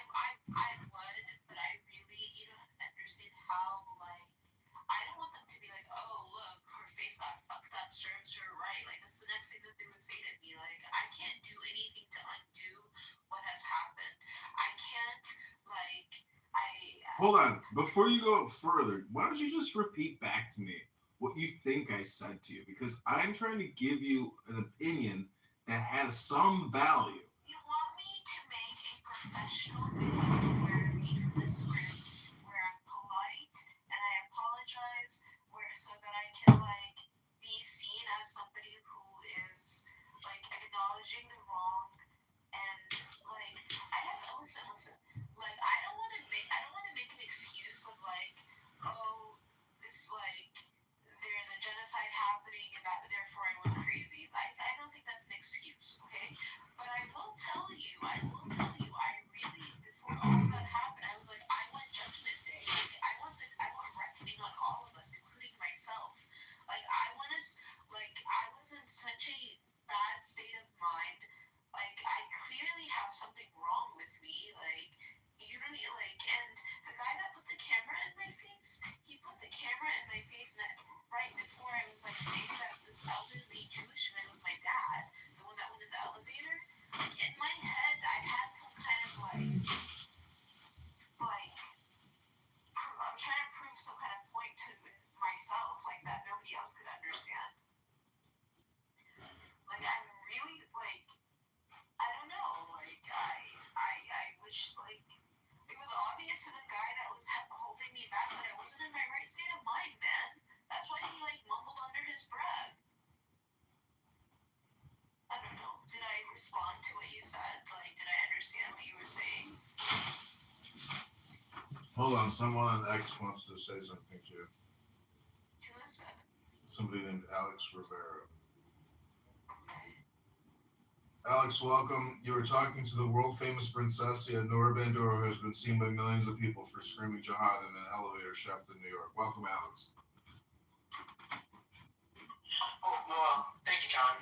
would, but I really, you don't understand how, like, I don't want them to be like, oh, look, her face got fucked up, serves her right. Like, that's the next thing that they would say to me. Like, I can't do anything to undo what has happened. I can't, like, Hold on. Before you go further, why don't you just repeat back to me what you think I said to you? Because I'm trying to give you an opinion that has some value. You want me to make a professional video where I read from the script, where I'm polite and I apologize, so that I can, like, be seen as somebody who is, like, acknowledging the wrong, and, like, listen, like, I don't want to make an excuse of, like, oh, this, like, there's a genocide happening and that therefore I went crazy. Like, I don't think that's an excuse, okay? But I will tell you, I really, before all of that happened, I was like, I want Judgment Day. Like, I want reckoning on all of us, including myself. Like, I was in such a bad state of mind. Like, I clearly have something wrong with me. Like, you don't need, like, and the guy that put the camera in my face, he put the camera in my face right before I was, like, saying that this elderly Jewish man was my dad, the one that went in the elevator. Like, in my head, I had some kind of, like, I'm trying to prove some kind of point to myself, like, that nobody else could understand. Like, I'm really, like, I don't know, like, I wish, like, it was obvious to the guy that was holding me back that I wasn't in my right state of mind, man. That's why he, like, mumbled under his breath. I don't know. Did I respond to what you said? Like, did I understand what you were saying? Hold on, someone on X wants to say something to you. Who is it? Somebody named Alex Rivera. Alex, welcome. You are talking to the world-famous Princessia Nora Bandura, who has been seen by millions of people for screaming jihad in an elevator shaft in New York. Welcome, Alex. Well, thank you, John.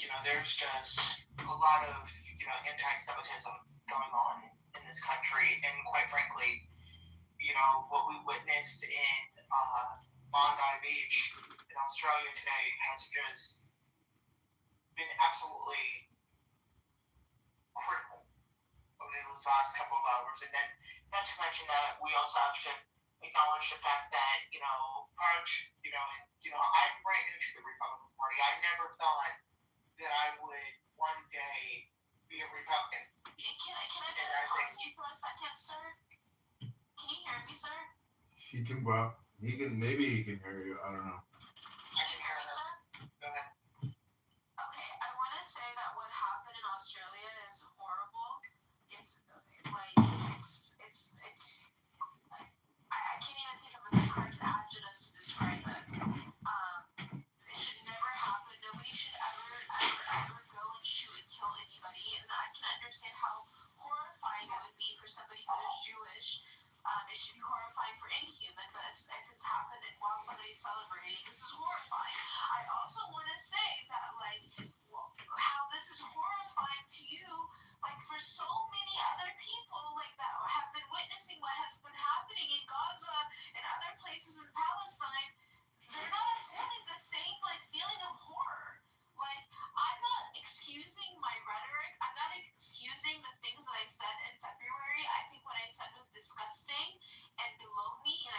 You know, there's just a lot of, you know, anti-Semitism going on in this country, and quite frankly, you know, what we witnessed in Bondi Beach in Australia today has just been absolutely critical over these last couple of hours. And then, not to mention that we also have to acknowledge the fact that, you know, I'm right into the Republican Party. I never thought that I would one day be a Republican. Can I pause you for a second, sir? Can you hear me, sir? Maybe he can hear you. I don't know. I can hear me, sir? Go ahead. Okay, I want to say that what happened in Australia is horrible. It's like, I can't even think of the correct adjectives to describe it. It should never happen. Nobody should ever go and shoot and kill anybody. And I can understand how horrifying it would be for somebody who is Jewish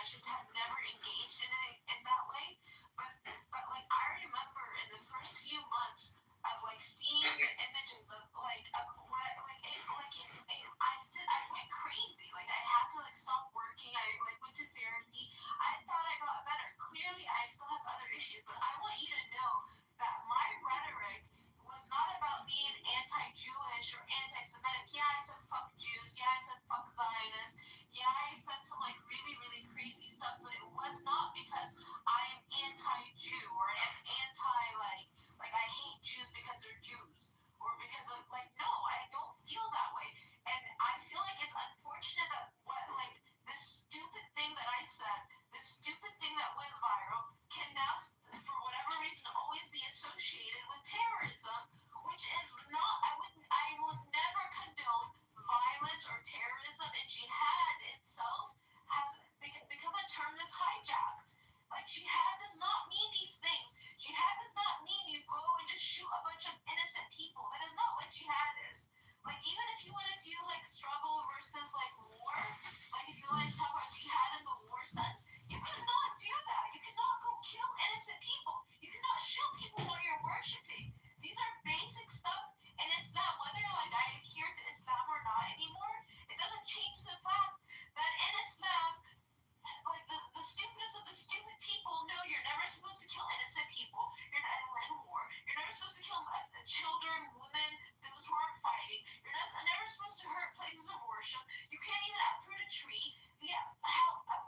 should have never engaged in it in that way. But like I remember in the first few months of like seeing the images of like of what I went crazy. Like I had to like stop working. I like went to therapy. I thought I got better. Clearly I still have other issues, but I want you to know that my rhetoric was not about being anti-Jewish or anti-Semitic. Yeah, I said fuck Jews. Yeah, I said fuck Zionists. Yeah, I said some like really, really crazy stuff, but it was not because I am anti-Jew or am anti like I hate Jews because they're Jews or because of like no, I don't feel that way. And I feel like it's unfortunate that what like this stupid thing that I said, this stupid thing that went viral can now for whatever reason always be associated with terrorism, which is not I will never condone violence or terrorism, and jihad itself has become a term that's hijacked. Like jihad does not mean these things. Jihad does not mean you go and just shoot a bunch of innocent people. That is not what jihad is. Like even if you want to do like struggle versus like war, like if you want to talk about jihad in the war sense, you cannot do that. You cannot go kill innocent people. You cannot shoot people while you're worshiping. These are basic stuff in Islam. Whether like I adhere to Islam or not anymore, it doesn't change the fact that in Islam, like the stupidest of the stupid people know you're never supposed to kill innocent people. You're not in war. You're never supposed to kill children, women, those who aren't fighting. You're never supposed to hurt places of worship. You can't even uproot a tree. Yeah,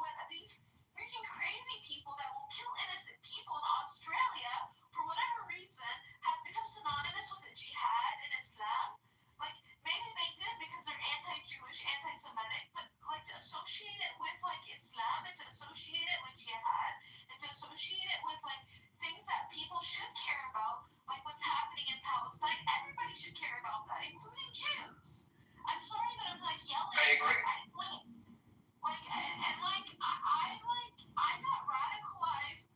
what these freaking crazy people that will kill innocent people in Australia for whatever reason has become synonymous with a jihad in Islam. Like maybe they did it because they're anti-Jewish, anti-Semitic, but like to associate it with like Islam and to associate it with jihad and to associate it with like things that people should care about, like what's happening in Palestine. Everybody should care about that, including Jews. I'm sorry that I'm like yelling. I agree. I got radicalized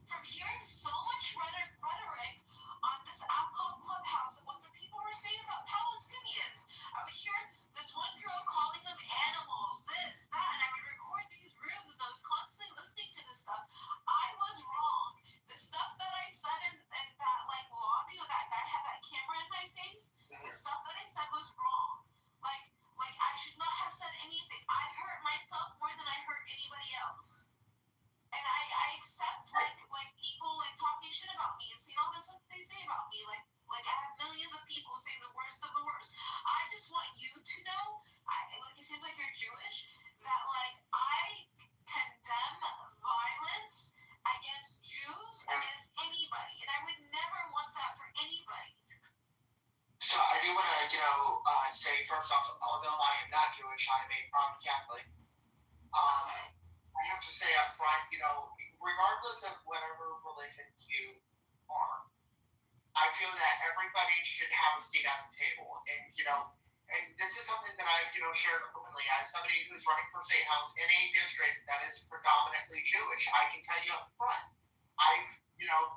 from hearing so much rhetoric on this app called Clubhouse and what the people were saying about Palestinians. I would hear this one girl calling them animals, this, that, and I would record these rooms and I was constantly listening to this stuff. I was wrong. The stuff that I said in that like lobby where that guy had that camera in my face, the stuff that I said was wrong. Like I should not have said anything. I hurt myself more than I hurt anybody else. And I accept like people like talking shit about me and seeing all this stuff they say about me. Like I have millions of people say the worst of the worst. I just want you to know, like it seems like you're Jewish, that like I condemn violence against Jews, against anybody, and I would never want that for anybody. So I do want to, say first off, although I am not Jewish, I am a Roman Catholic. I have to say up front, regardless of whatever religion you are, I feel that everybody should have a seat at the table. And this is something that I've, shared openly as somebody who's running for state house in a district that is predominantly Jewish. I can tell you up front, I've,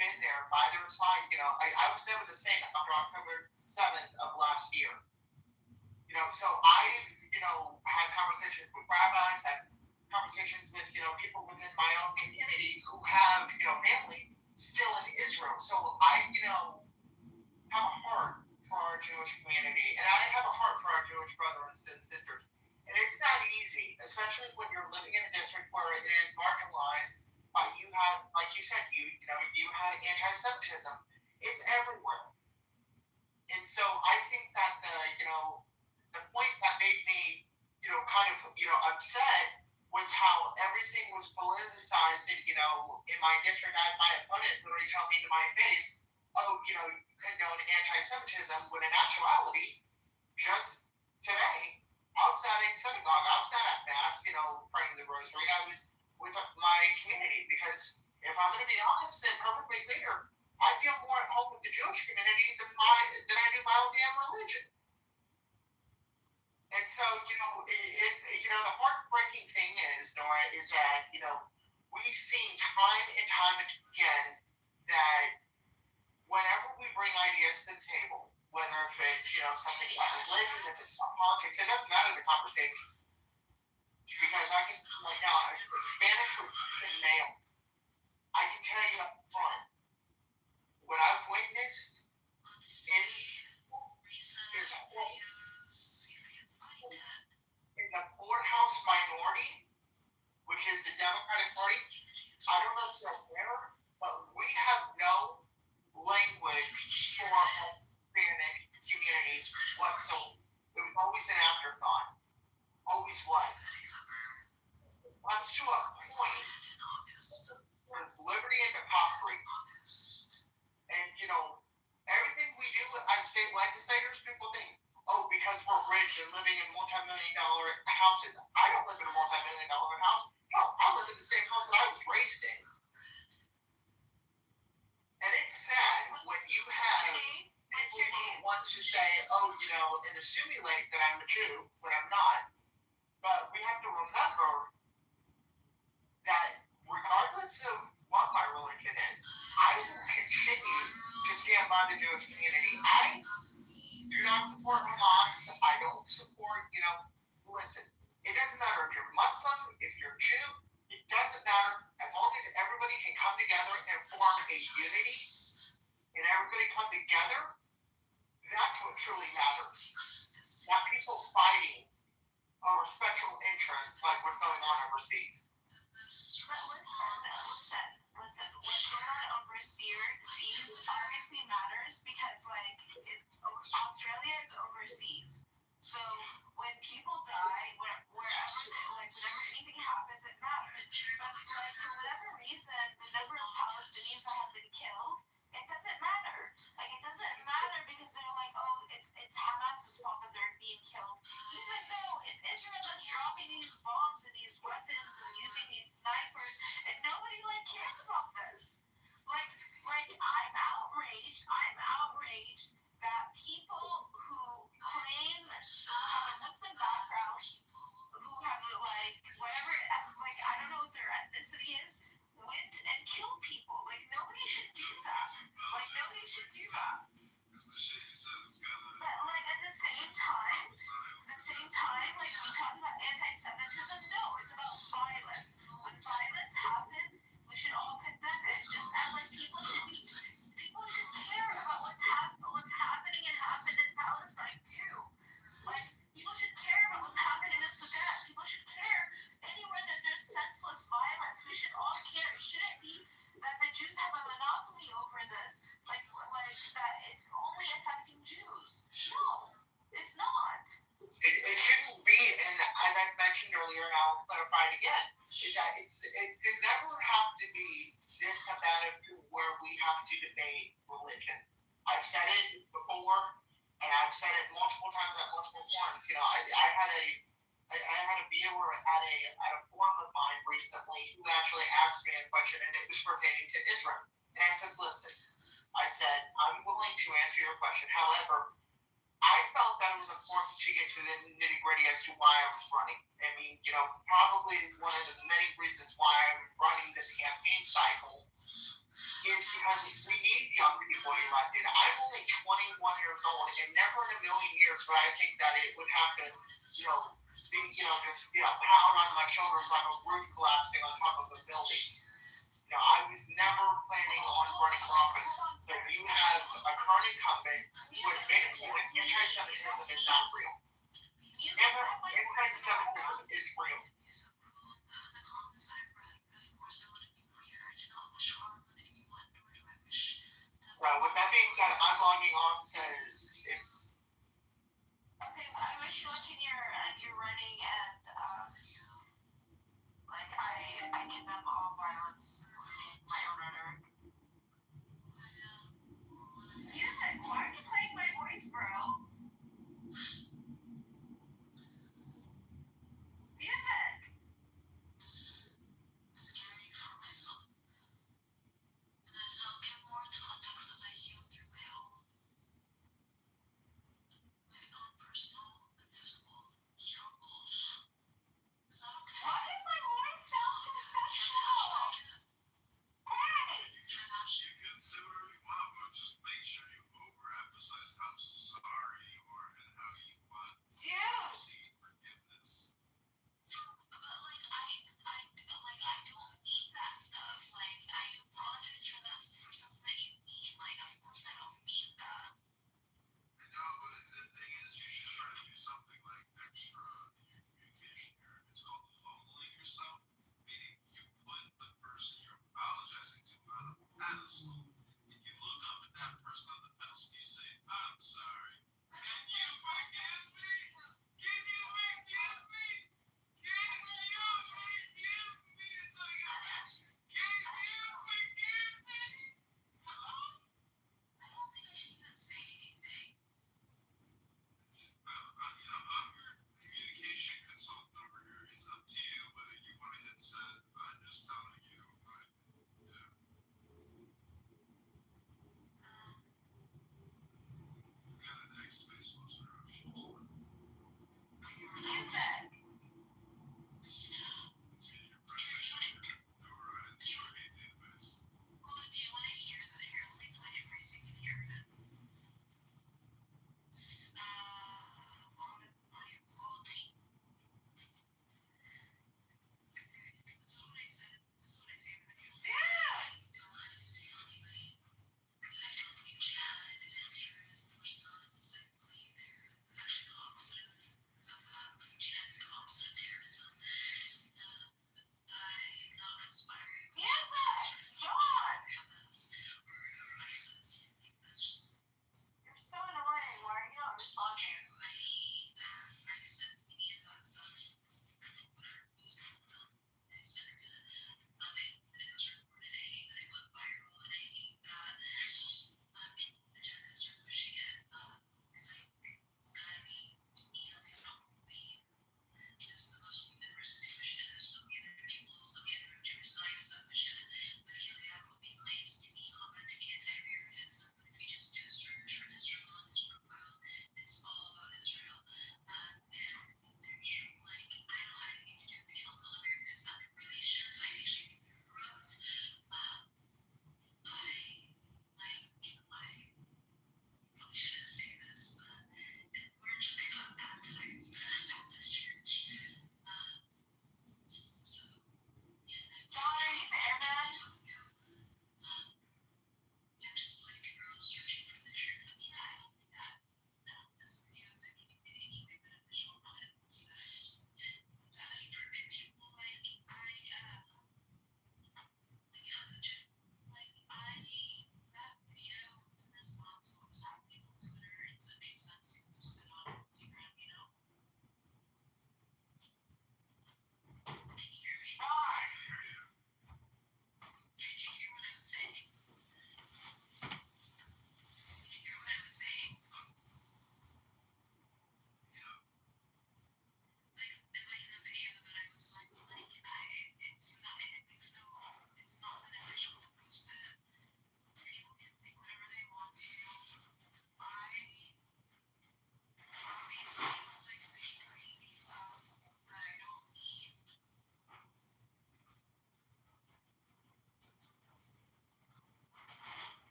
been there by their side. I was never the same after October 7th of last year. So I've, had conversations with rabbis, had conversations with, people within my own community who have, family still in Israel. So I, have a heart for our Jewish community, and I have a heart for our Jewish brothers and sisters. And it's not easy, especially when you're living in a district where it is marginalized. You have, like you said, you had anti-Semitism. It's everywhere. And so I think that the point that made me, upset was how everything was politicized. And, in my district, I had my opponent literally tell me to my face, oh, you condone anti-Semitism, when in actuality, just today, I was at a synagogue. I was not at Mass, praying the rosary. I was with my community because if I'm going to be honest and perfectly clear, I feel more at home with the Jewish community than I do my own damn religion. And so, the heartbreaking thing is, Nora, is that, we've seen time and time again that whenever we bring ideas to the table, whether if it's, something about religion, if it's about politics, it doesn't matter the conversation. Because I can, like now, as Hispanics and male, I can tell you up front, what I've witnessed is horrible. In the courthouse minority, which is the Democratic Party, I don't know if you're aware, but we have no language for Hispanic communities whatsoever. It was always an afterthought. Always was. Comes to a point where it's liberty and hypocrisy. And, everything we do as state legislators, people think, oh, because we're rich and living in multi-million-dollar houses. I don't live in a multi-million-dollar house. No, I live in the same house that I was raised in. And it's sad when you have people who want to say, oh, and assimilate that I'm a Jew when I'm not. But we have to remember that regardless of what my religion is, I will continue to stand by the Jewish community. I do not support Hamas. I don't support, listen, it doesn't matter if you're Muslim, if you're Jew, it doesn't matter. As long as everybody can come together and form a unity, and everybody come together, that's what truly matters. Not people fighting over special interests like what's going on overseas. Listen, what's going on overseas obviously matters because, Australia is overseas. So when people die, whenever anything happens, it matters. But, for whatever reason, the number of Palestinians that have been killed, it doesn't matter. It doesn't matter because they're like, oh, it's Hamas's fault that they're being killed. Even though it's Israel that's dropping these bombs and these weapons and using these snipers, and nobody cares about this. I'm outraged that people who claim to have a Muslim background, who have whatever, I don't know what their ethnicity is, went and killed people. Nobody should do that. Nobody should do that. But at the same time, we talk about anti-Semitism. No, it's about violence. When violence happens, we should all condemn it. Just as people should care about what's happening and happened in Palestine too. People should care about what's happening in Sudan. People should care anywhere that there's senseless violence. We should all care. It shouldn't be that the Jews have a monopoly over this. That it's only affecting Jews. No, it's not. It shouldn't be, and as I mentioned earlier, and I'll clarify it again, is that it never have to be this combative to where we have to debate religion. I've said it before, and I've said it multiple times at multiple forums. I had a viewer at a forum of mine recently who actually asked me a question, and it was pertaining to Israel. And I said, listen, I'm willing to answer your question. However, I felt that it was important to get to the nitty-gritty as to why I was running. Probably one of the many reasons why I'm running this campaign cycle is because we need young people elected. I'm only 21 years old, and never in a million years would I think that it would happen, pound on my shoulders like a roof collapsing on top of a building. I was never planning on running for office. So you have a current incumbent who admitted that anti-Semitism is not real. Anti-Semitism is real. Well, with that being said, I'm logging off because it's... Okay, well, I wish you luck in your running, and I condemn all violence, including my own rhetoric. Music, why are you playing my voice, bro? Music!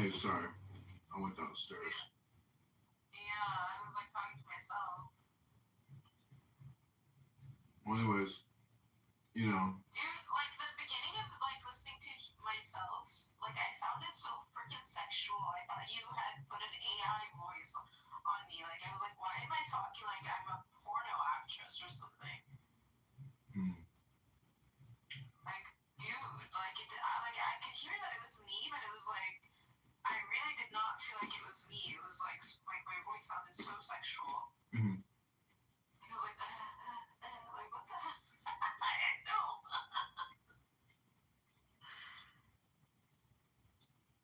Hey, sorry. I went downstairs. Yeah, I was like talking to myself. Well, anyways, you know. Dude, like the beginning of like listening to myself, like I sounded so freaking sexual. I thought you had put an AI voice on me. Like I was like, why am I talking like I'm a porno actress or something? Like, dude, like I could hear that it was me, but it was like I really did not feel like it was me. It was like my voice sounded so sexual. Mm-hmm. It was like what the heck? I didn't know.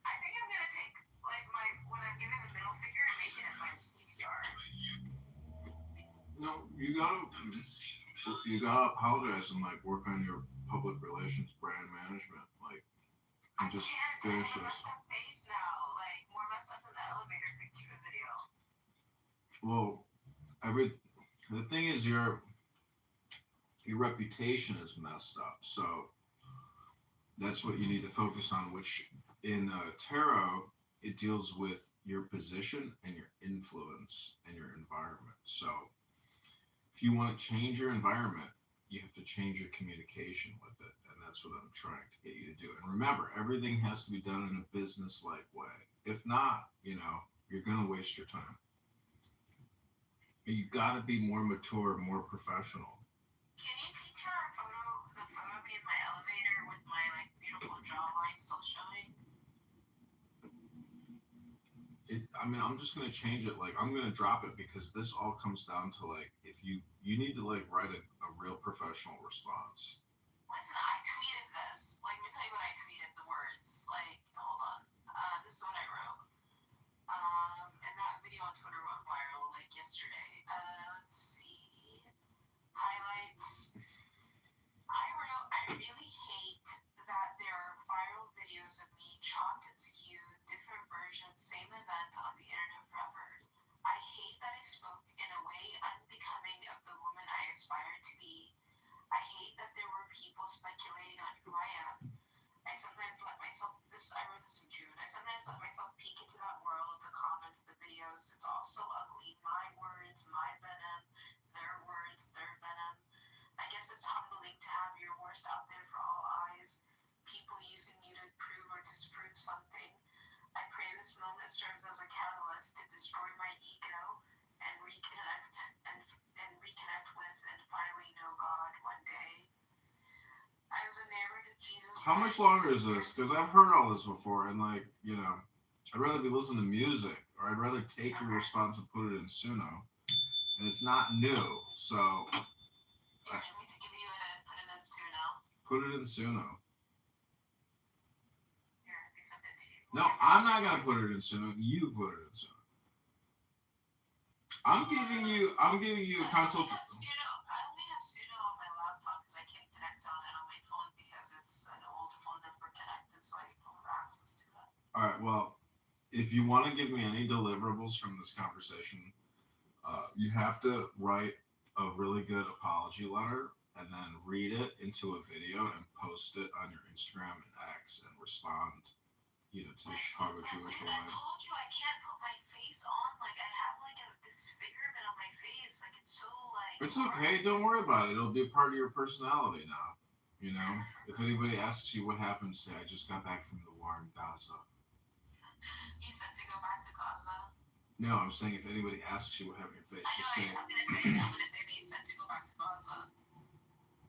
I think I'm gonna take like when I'm giving the middle finger and make it my PTR. No, you gotta apologize and like work on your public relations, brand management, like, and just finish this. Messed up face now, like more messed up than the elevator picture video. Well, the thing is your reputation is messed up, so that's what you need to focus on. Which in tarot, it deals with your position and your influence and your environment. So if you want to change your environment, you have to change your communication with it. And that's what I'm trying to get you to do. And remember, everything has to be done in a business-like way. If not, you're going to waste your time. You got to be more mature, more professional. Can you picture the photo of me in my elevator with my like beautiful jawline still showing? I'm just gonna change it. Like, I'm gonna drop it because this all comes down to like, if you need to like write a real professional response. Listen, I tweeted this. Like, let me tell you what I tweeted. The words. Like, hold on. This is what I wrote. And that video on Twitter went viral like yesterday. Let's see. Highlights. I wrote, I really hate that there are viral videos of me chopped and skewed, different versions, same event on the internet forever. I hate that I spoke in a way unbecoming of the woman I aspire to be. I hate that there were people speculating on who I am. I sometimes let myself, I wrote this in June, I sometimes let myself peek into that world, the comments, the videos. It's all so ugly. My words, my venom, their words, their venom. I guess it's humbling to have your worst out there for all eyes, people using you to prove or disprove something. I pray this moment serves as a catalyst to destroy my ego and reconnect with and finally know God one day. I was enamored of Jesus. How much longer is this? Because I've heard all this before, and like, I'd rather be listening to music, or I'd rather take your response and put it in Suno, and it's not new, so. You want me to give you put it in Suno? Put it in Suno. Here, I sent it to you. No, I'm not gonna put it in Suno. You put it in Suno. I'm giving you a consultation. I only have Suno on my laptop because I can't connect on it on my phone because it's an old phone number connected, so I don't have access to it. All right. Well, if you want to give me any deliverables from this conversation, you have to write a really good apology letter and then read it into a video and post it on your Instagram and X and respond, to the Chicago Jewish Alliance. I told you I can't put my face on. Like, I have like a disfigurement on my face. Like, it's so like. It's okay. Don't worry about it. It'll be a part of your personality now. If anybody asks you what happened, say, I just got back from the war in Gaza. You said to go back to Gaza? No, I'm saying if anybody asks you what happened to your face, just say. I'm gonna say that you said to go back to Gaza.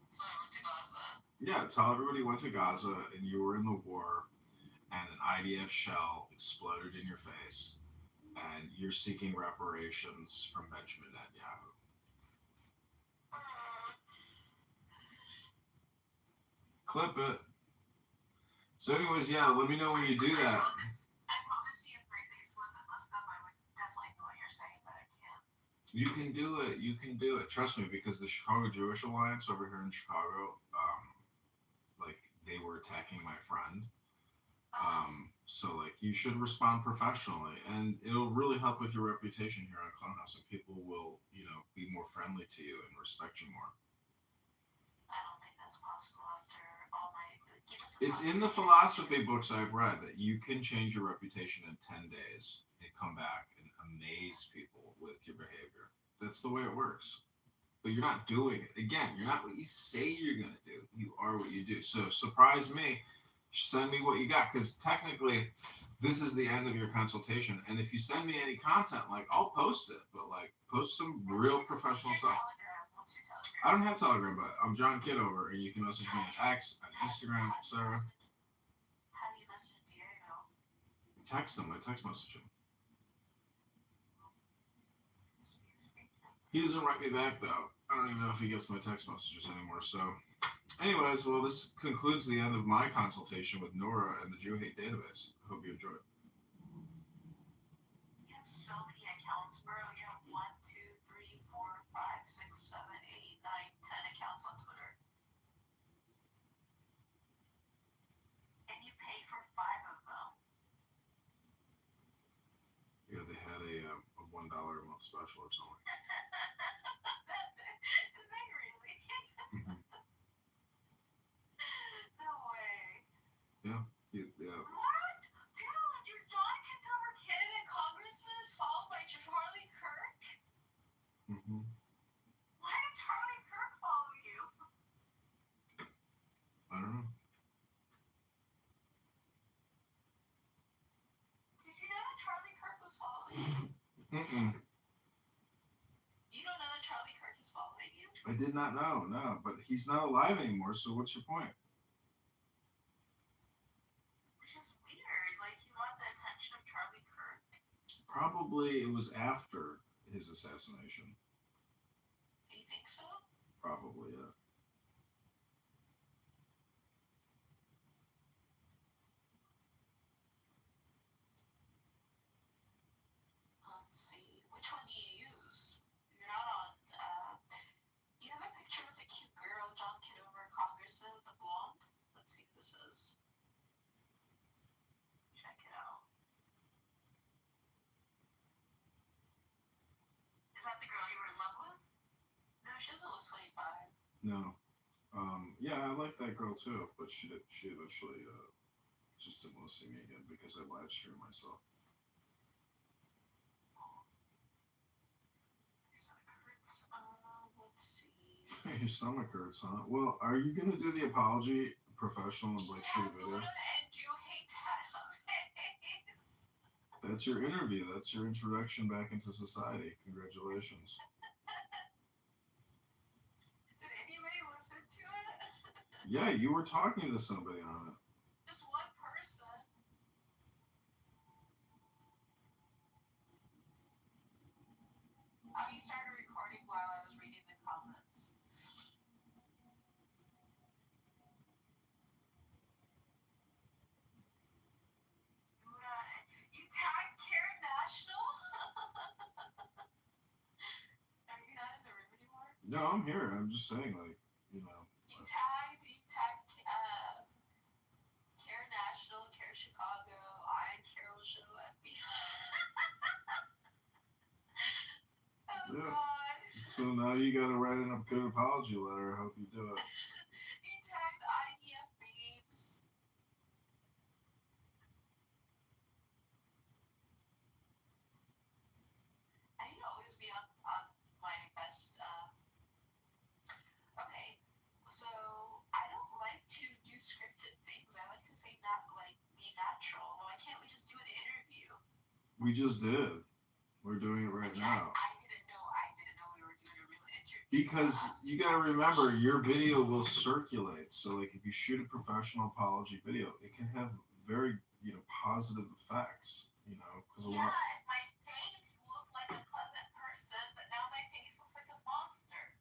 So I went to Gaza. Yeah, tell everybody you went to Gaza and you were in the war and an IDF shell exploded in your face and you're seeking reparations from Benjamin Netanyahu. Clip it. So anyways, yeah, let me know when you do that. I promise you if my face wasn't messed up, I would definitely know what you're saying, but I can't. You can do it. You can do it. Trust me, because the Chicago Jewish Alliance over here in Chicago, they were attacking my friend. So you should respond professionally, and it'll really help with your reputation here on Clownhouse, and people will, be more friendly to you and respect you more. I don't think that's that's possible after all my. It's in the philosophy books I've read that you can change your reputation in 10 days and come back and amaze people with your behavior. That's the way it works. But you're not doing it. Again, you're not what you say you're going to do. You are what you do. So surprise me. Send me what you got. Because technically, this is the end of your consultation. And if you send me any content, like, I'll post it. But, like, post some real professional stuff. I don't have Telegram, but I'm John Kitover, and you can message me on X, on Instagram, etc. How do you message Diego? Text him. I text message him. He doesn't write me back, though. I don't even know if he gets my text messages anymore. So, anyways, well, this concludes the end of my consultation with Nora and the Jew Hate Database. I hope you enjoyed. You have so many accounts, bro. You have 1, 2, 3, 4, 5, 6, 7, 8, 9, 10 accounts on Twitter. And you pay for 5 of them. Yeah, they had a $1 a month special or something. Did they really? Mm-hmm. No way. Yeah. What? Dude, your John Kitover candidate congressman is followed by Charlie Kirk? Mm-hmm. Why did Charlie Kirk follow you? I don't know. Did you know that Charlie Kirk was following you? Mm-mm. You don't know that Charlie Kirk is following you? I did not know, no. But he's not alive anymore, so what's your point? Which is weird. Like, you want the attention of Charlie Kirk? Probably it was after his assassination. You think so? Probably, yeah. Let's see. Which one do you use? You're not on. You have a picture with a cute girl, John Kitover, congressman with a blonde. Let's see who this is. Check it out. Is that the girl you were in love with? No, she doesn't look 25. No. Yeah, I like that girl too, but she eventually just didn't want to see me again because I live streamed myself. Let's see. Your stomach hurts, huh? Well, are you gonna do the apology professional and like shoot a video? And you hate that. That's your interview. That's your introduction back into society. Congratulations. Did anybody listen to it? Yeah, you were talking to somebody on it. Just one person. Oh, you started recording while I was reading the comments. You tagged Karen National? Are you not in the room anymore? No, I'm here. I'm just saying, like, you know. You tagged Karen National, Karen Chicago, I Carol Show, FBI. Oh, Yeah. God. So now you got to write a good apology letter. I hope you do it. You tagged IDF Babes. I need to always be on my best. Okay, so I don't like to do scripted things. I like to say be natural. Why can't we just do an interview? We just did. We're doing it right now. I didn't know we were doing a real interview. Because you got to remember, your video will circulate. So, like, if you shoot a professional apology video, it can have very, positive effects. Because a lot. If my face looked like a pleasant person, but now my face looks like a monster.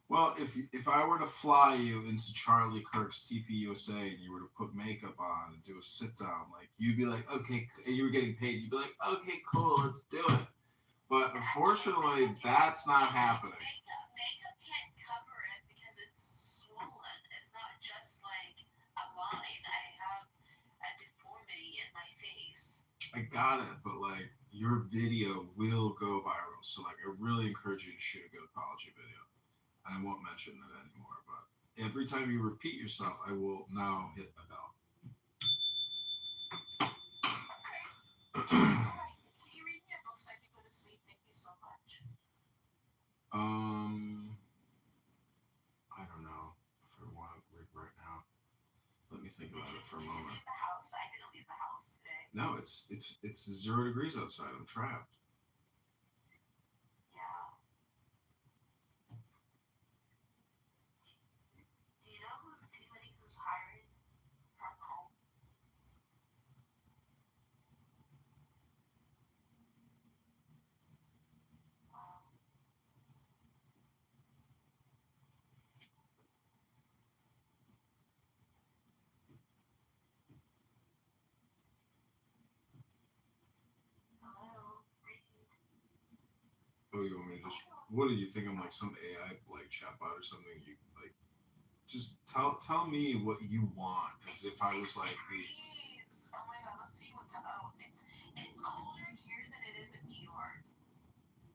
Well, if I were to fly you into Charlie Kirk's TPUSA and you were to put makeup on and do a sit down, like, you'd be like, okay, and you were getting paid, you'd be like, okay, cool, let's do it. But unfortunately, that's not happening. Makeup can't cover it because it's swollen. It's not just like a line. I have a deformity in my face. I got it, but like, your video will go viral. So like, I really encourage you to shoot a good apology video. I won't mention it anymore, but every time you repeat yourself, I will now hit a bell. Can you read me a book so I can go to sleep? Thank you so much. I don't know if I want to read right now. Let me think about it for a Did you moment. leave the house? I didn't leave the house today. No, it's 0 degrees outside. I'm trapped. Yeah. Do you know anybody who's hiring from home? Hello. Oh, you want me to just? What do you think? I'm like some AI like chatbot or something? You like just tell me what you want, as if I was like the. Please. Oh my god, let's see what's out. It's colder here than it is in New York.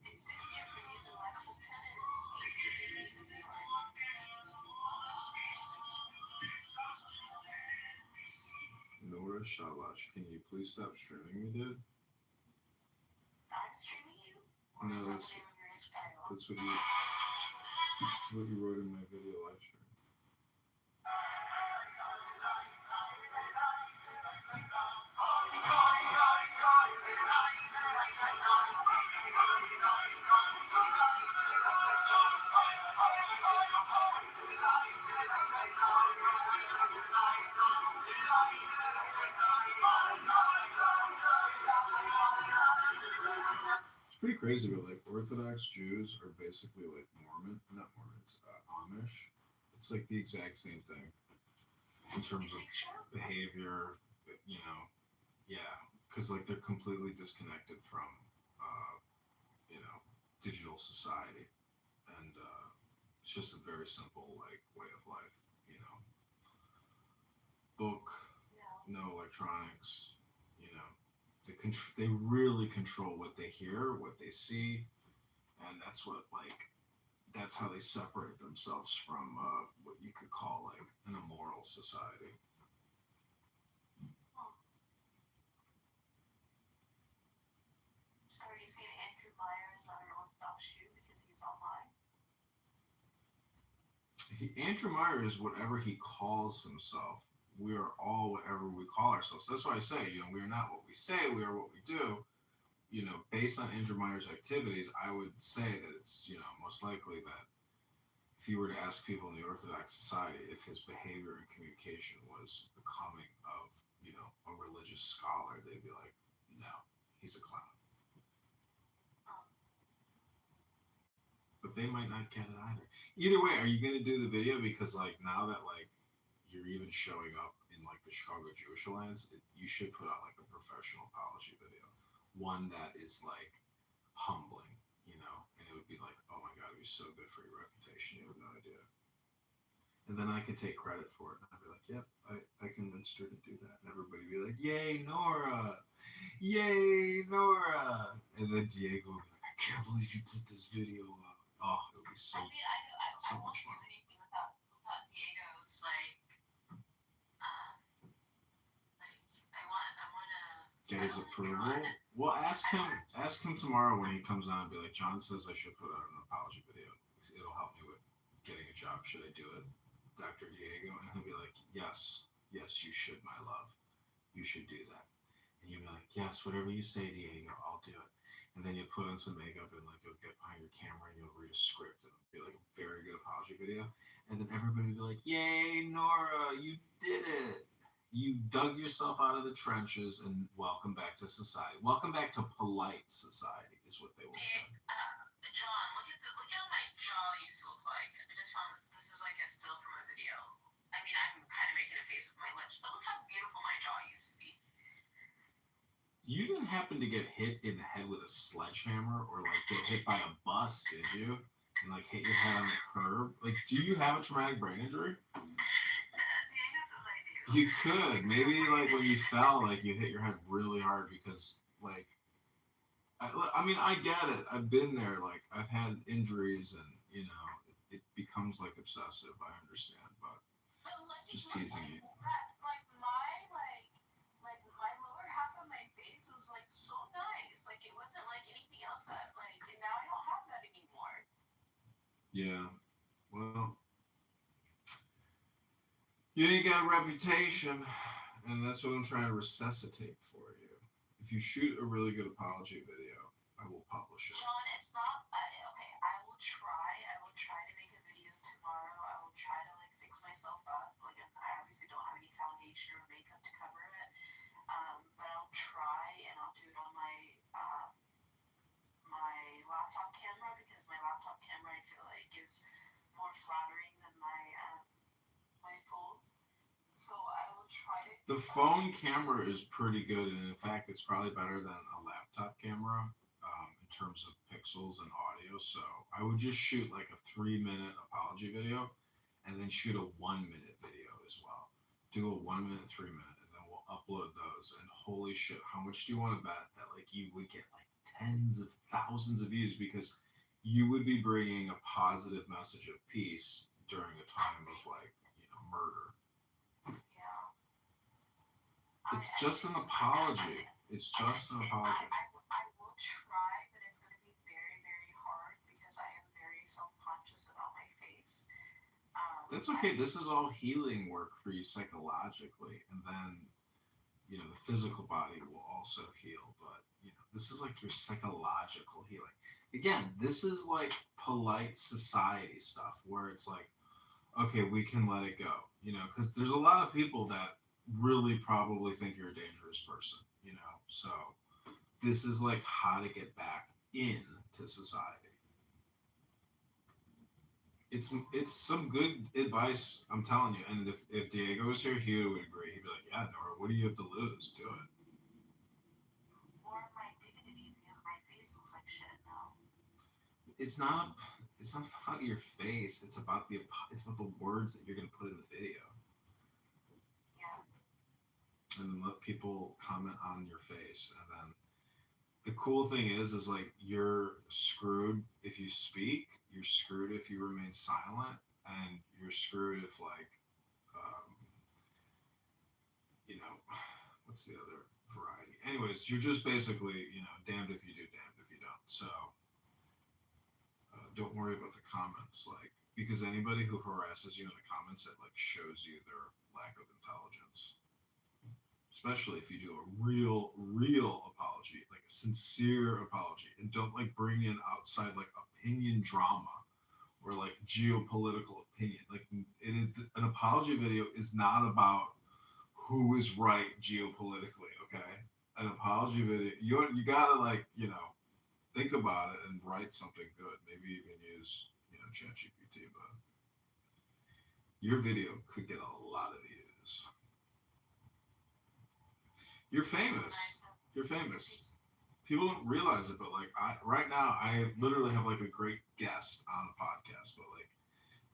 It's 60 degrees in Lexington and it's 80 degrees in New York. Nora Shalash, can you please stop streaming me, dude? I'm streaming you? Or No, is that that's the name of your next title? that's what you wrote in my video live stream. It's pretty crazy, but like Orthodox Jews are basically like not Mormons, Amish. It's like the exact same thing in terms of behavior, you know. Yeah, because like they're completely disconnected from, digital society, and it's just a very simple like way of life, you know. Book, no electronics, you know. They really control what they hear, what they see, and that's how they separate themselves from what you could call like an immoral society. So are you saying Andrew Meyer is not an Orthodox Jew because he's online? Andrew Meyer is whatever he calls himself. We are all whatever we call ourselves. That's why I say, we are not what we say, we are what we do. Based on Andrew Meyer's activities, I would say that it's, most likely that if you were to ask people in the Orthodox society if his behavior and communication was becoming of, a religious scholar, they'd be like, no, he's a clown. But they might not get it either. Either way, are you going to do the video? Because now that you're even showing up in the Chicago Jewish Alliance, you should put out a professional apology video, one that is humbling, and it would be oh my god, it'd be so good for your reputation. You have no idea. And then I could take credit for it, and I'd be like, yep, I convinced her to do that, and everybody would be like, yay Nora, and then Diego would be like, I can't believe you put this video up. Oh, it would be so much fun. I won't do anything without Diego's I want to get his approval. Well, ask him tomorrow when he comes on and be like, John says I should put out an apology video. It'll help me with getting a job. Should I do it, Dr. Diego? And he'll be like, yes, you should, my love. You should do that. And you'll be like, yes, whatever you say, Diego, I'll do it. And then you put on some makeup and you'll get behind your camera and you'll read a script and it'll be a very good apology video. And then everybody will be like, yay, Nora, you did it. You dug yourself out of the trenches and welcome back to society. Welcome back to polite society is what they will say. John, look how my jaw used to look like. I just found this is a still from a video. I mean, I'm kind of making a face with my lips, but look how beautiful my jaw used to be. You didn't happen to get hit in the head with a sledgehammer or get hit by a bus, did you? And hit your head on the curb? Do you have a traumatic brain injury? Diego says I do. You could. Maybe when you fell, you hit your head really hard because I mean, I get it. I've been there. I've had injuries and, it becomes obsessive. I understand. Just teasing you. Like my lower half of my face was like so nice. Like it wasn't like anything else that like, and now I don't have that anymore. Yeah. Well, you ain't got a reputation, and that's what I'm trying to resuscitate for you. If you shoot a really good apology video, I will publish it. John, it's not okay. I will try. I will try to make a video tomorrow. I will try to like fix myself up. Like I obviously don't have any foundation or makeup to cover it. But I'll try and I'll do it on my my laptop camera because my laptop camera I feel like is more flattering than my phone. So I will try to. The phone camera is pretty good, and in fact, it's probably better than a laptop camera in terms of pixels and audio. So I would just shoot like a 3-minute apology video, and then shoot a 1-minute video as well. Do a 1 minute, 3 minute, and then we'll upload those. And holy shit, how much do you want to bet that like you would get like tens of thousands of views because you would be bringing a positive message of peace during a time of like murder. It's just an apology. It's just an apology. I will try, but it's going to be very, very hard because I am very self-conscious about my face. That's okay. This is all healing work for you psychologically, and then the physical body will also heal. But this is like your psychological healing. Again, this is like polite society stuff where it's like, okay, we can let it go. Because there's a lot of people that really probably think you're a dangerous person, so this is like how to get back into society. It's some good advice, I'm telling you. And if Diego was here, he would agree. He'd be like, yeah, Nora, what do you have to lose? Do it. Or my dignity because my face looks like shit now. It's not about your face. It's about the words that you're gonna put in the video. And then let people comment on your face. And then the cool thing is like you're screwed if you speak, you're screwed if you remain silent, and you're screwed if like, what's the other variety? Anyways, you're just basically, damned if you do, damned if you don't. So don't worry about the comments, like, because anybody who harasses you in the comments, it like shows you their lack of intelligence. Especially if you do a real apology, like a sincere apology, and don't like bring in outside like opinion drama or like geopolitical opinion. Like an apology video is not about who is right geopolitically. Okay, an apology video, you gotta like think about it and write something good. Maybe even use ChatGPT, but your video could get a lot of views. You're famous. You're famous. People don't realize it, but like right now, I literally have like a great guest on a podcast, but like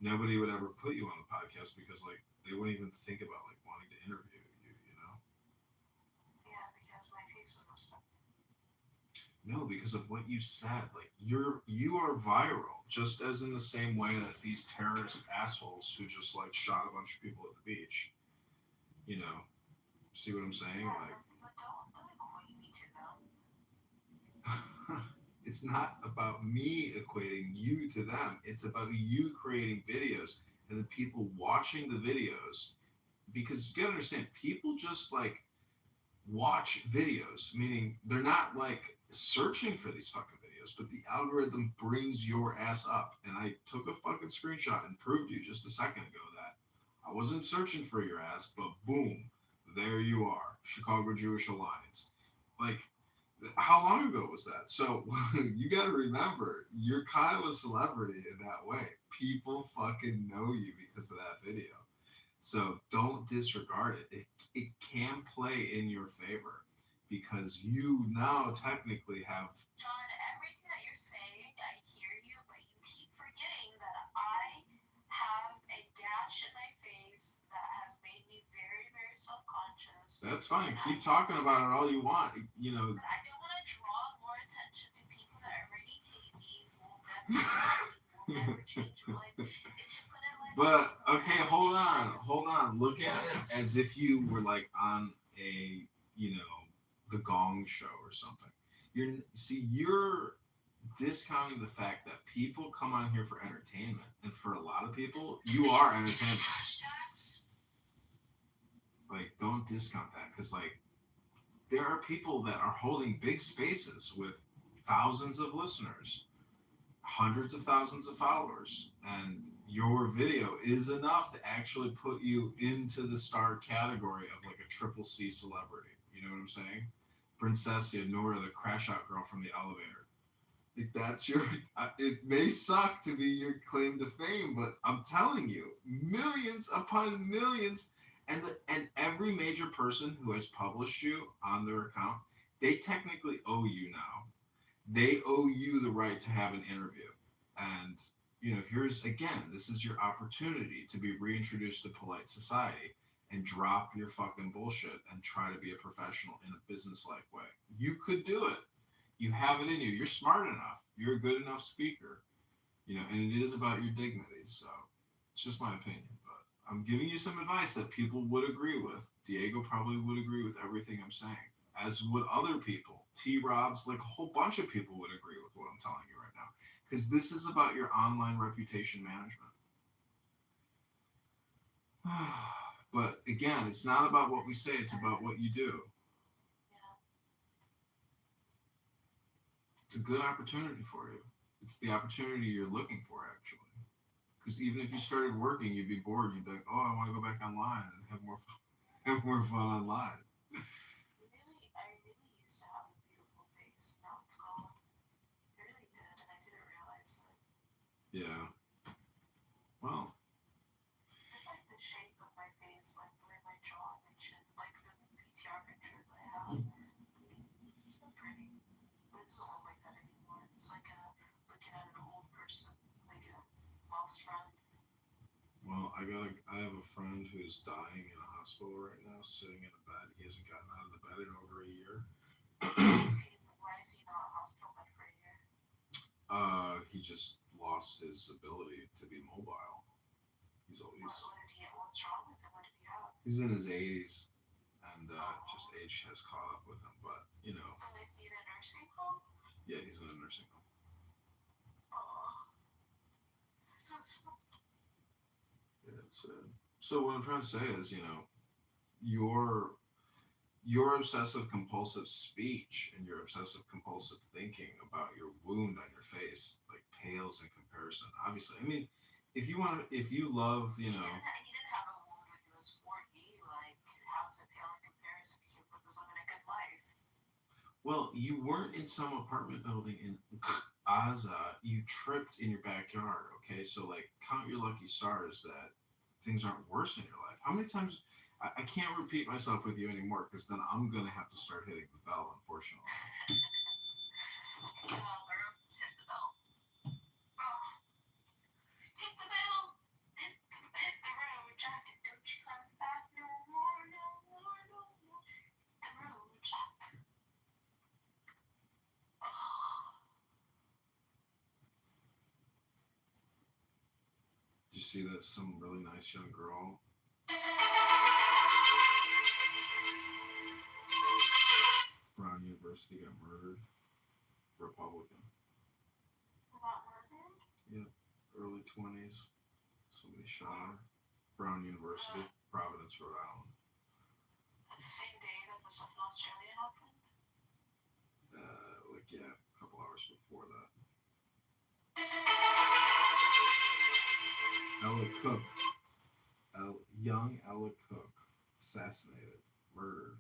nobody would ever put you on the podcast because like they wouldn't even think about like wanting to interview you. Yeah, because my face is messed up. No, because of what you said. Like you are viral, just as in the same way that these terrorist assholes who just like shot a bunch of people at the beach. See what I'm saying? Like. It's not about me equating you to them. It's about you creating videos and the people watching the videos. Because you gotta understand, people just like watch videos, meaning they're not like searching for these fucking videos, but the algorithm brings your ass up. And I took a fucking screenshot and proved to you just a second ago that I wasn't searching for your ass, but boom, there you are. Chicago Jewish Alliance. Like, how long ago was that? So you got to remember, you're kind of a celebrity in that way. People fucking know you because of that video. So don't disregard it. It can play in your favor because you now technically have. John, everything that you're saying, I hear you, but you keep forgetting that I have a gash in my face that has made me very, very self-conscious. That's fine. Keep talking about it all you want. But I don't want to draw more attention to people that already hate me, will never change my life. It's just gonna But okay, hold on. Look at it as if you were like on a, the Gong Show or something. You're discounting the fact that people come on here for entertainment, and for a lot of people, you are entertainment. Like, don't discount that, because like there are people that are holding big spaces with thousands of listeners, hundreds of thousands of followers, and your video is enough to actually put you into the star category of like a triple C celebrity. You know what I'm saying? Princessia, Nora, the crash out girl from the elevator. If that's your, it may suck to be your claim to fame, but I'm telling you, millions upon millions, and every major person who has published you on their account, they technically owe you now. They owe you the right to have an interview. And, here's again, this is your opportunity to be reintroduced to polite society and drop your fucking bullshit and try to be a professional in a business-like way. You could do it. You have it in you. You're smart enough. You're a good enough speaker. And it is about your dignity. So it's just my opinion. But I'm giving you some advice that people would agree with. Diego probably would agree with everything I'm saying, as would other people. T-Robs, like a whole bunch of people would agree with what I'm telling you right now. Because this is about your online reputation management. But again, it's not about what we say, it's about what you do. It's a good opportunity for you. It's the opportunity you're looking for, actually. Because even if you started working, you'd be bored. You'd be like, oh, I want to go back online and have more fun online. I really used to have a beautiful face. Now it's gone. I really did, and I didn't realize it. Yeah. Well. It's like the shape of my face, like the way my jaw and shit, like the PTR picture that I have. It's not pretty. But it doesn't look like that anymore. It's like looking at an old person, like a lost friend. Well, I have a friend who's dying in a hospital right now, sitting in a bed. He hasn't gotten out of the bed in over a year. Why is he not hospital bed for a year? He just lost his ability to be mobile. What's wrong with him? What did he have? He's in his 80s, and just age has caught up with him. But So is he in a nursing home? Yeah, he's in a nursing home. So sad. Yeah, it's so what I'm trying to say is, your obsessive compulsive speech and your obsessive compulsive thinking about your wound on your face like pales in comparison. Obviously, I mean, if you love, He didn't have a wound when he was 40. Like, how does it pale in comparison? He was living a good life. Well, you weren't in some apartment building in Gaza. You tripped in your backyard. Okay, so like, count your lucky stars that things aren't worse in your life. How many times? I can't repeat myself with you anymore, because then I'm going to have to start hitting the bell, unfortunately. Hit the bell. Hit the bell. Hit the road, Jack, and don't you come back no more. The road, Jack. Did you see that some really nice young girl? Brown University got murdered. Republican. Got murdered? Yeah, early 20s. Somebody shot her. Brown University, Providence, Rhode Island. The same day that the stuff in Australia happened? A couple hours before that. Ella Cook. Young Ella Cook. Assassinated. Murdered.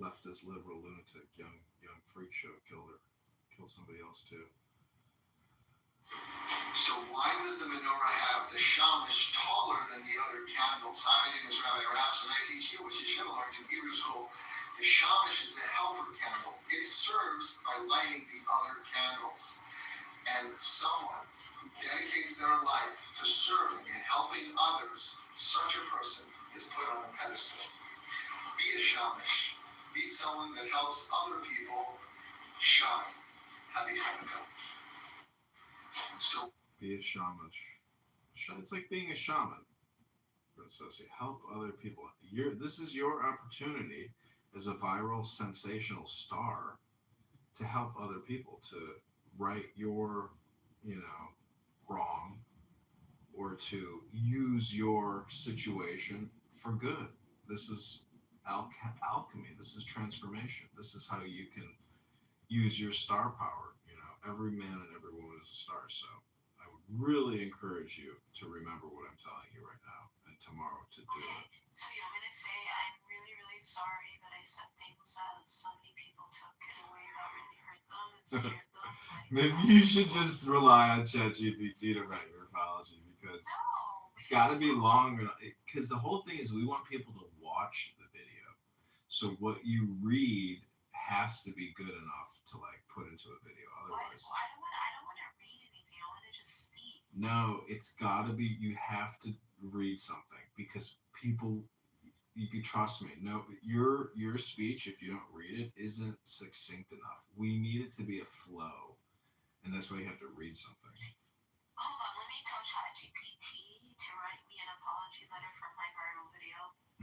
Leftist liberal lunatic, young freak show killed her. Killed somebody else too. So why does the menorah have the shamash taller than the other candles? Hi, my name is Rabbi Raps, and I teach you what you should have learned in Hebrew school. The shamash is the helper candle. It serves by lighting the other candles. And someone who dedicates their life to serving and helping others, such a person is put on a pedestal. Be a shamash. Be someone that helps other people shine. Happy Hanukkah. So Be a shaman. It's like being a shaman, Princess. Help other people. This is your opportunity as a viral sensational star to help other people, to right your, wrong, or to use your situation for good. This is alchemy. This is transformation. This is how you can use your star power. Every man and every woman is a star. So I would really encourage you to remember what I'm telling you right now and tomorrow to do it. So you want me to say I'm really, really sorry that I said things that so many people took in a way that really hurt them and scared them. Maybe you should just rely on ChatGPT to write your apology, because it's got to be long enough. Because the whole thing is we want people to watch the video. So what you read has to be good enough to put into a video. Otherwise, I don't want to read anything. I want to just speak. No, it's got to be. You have to read something, because people. You can trust me. No, your speech, if you don't read it, isn't succinct enough. We need it to be a flow, and that's why you have to read something. Hold on, let me tell ChatGPT to write me an apology letter for my viral video.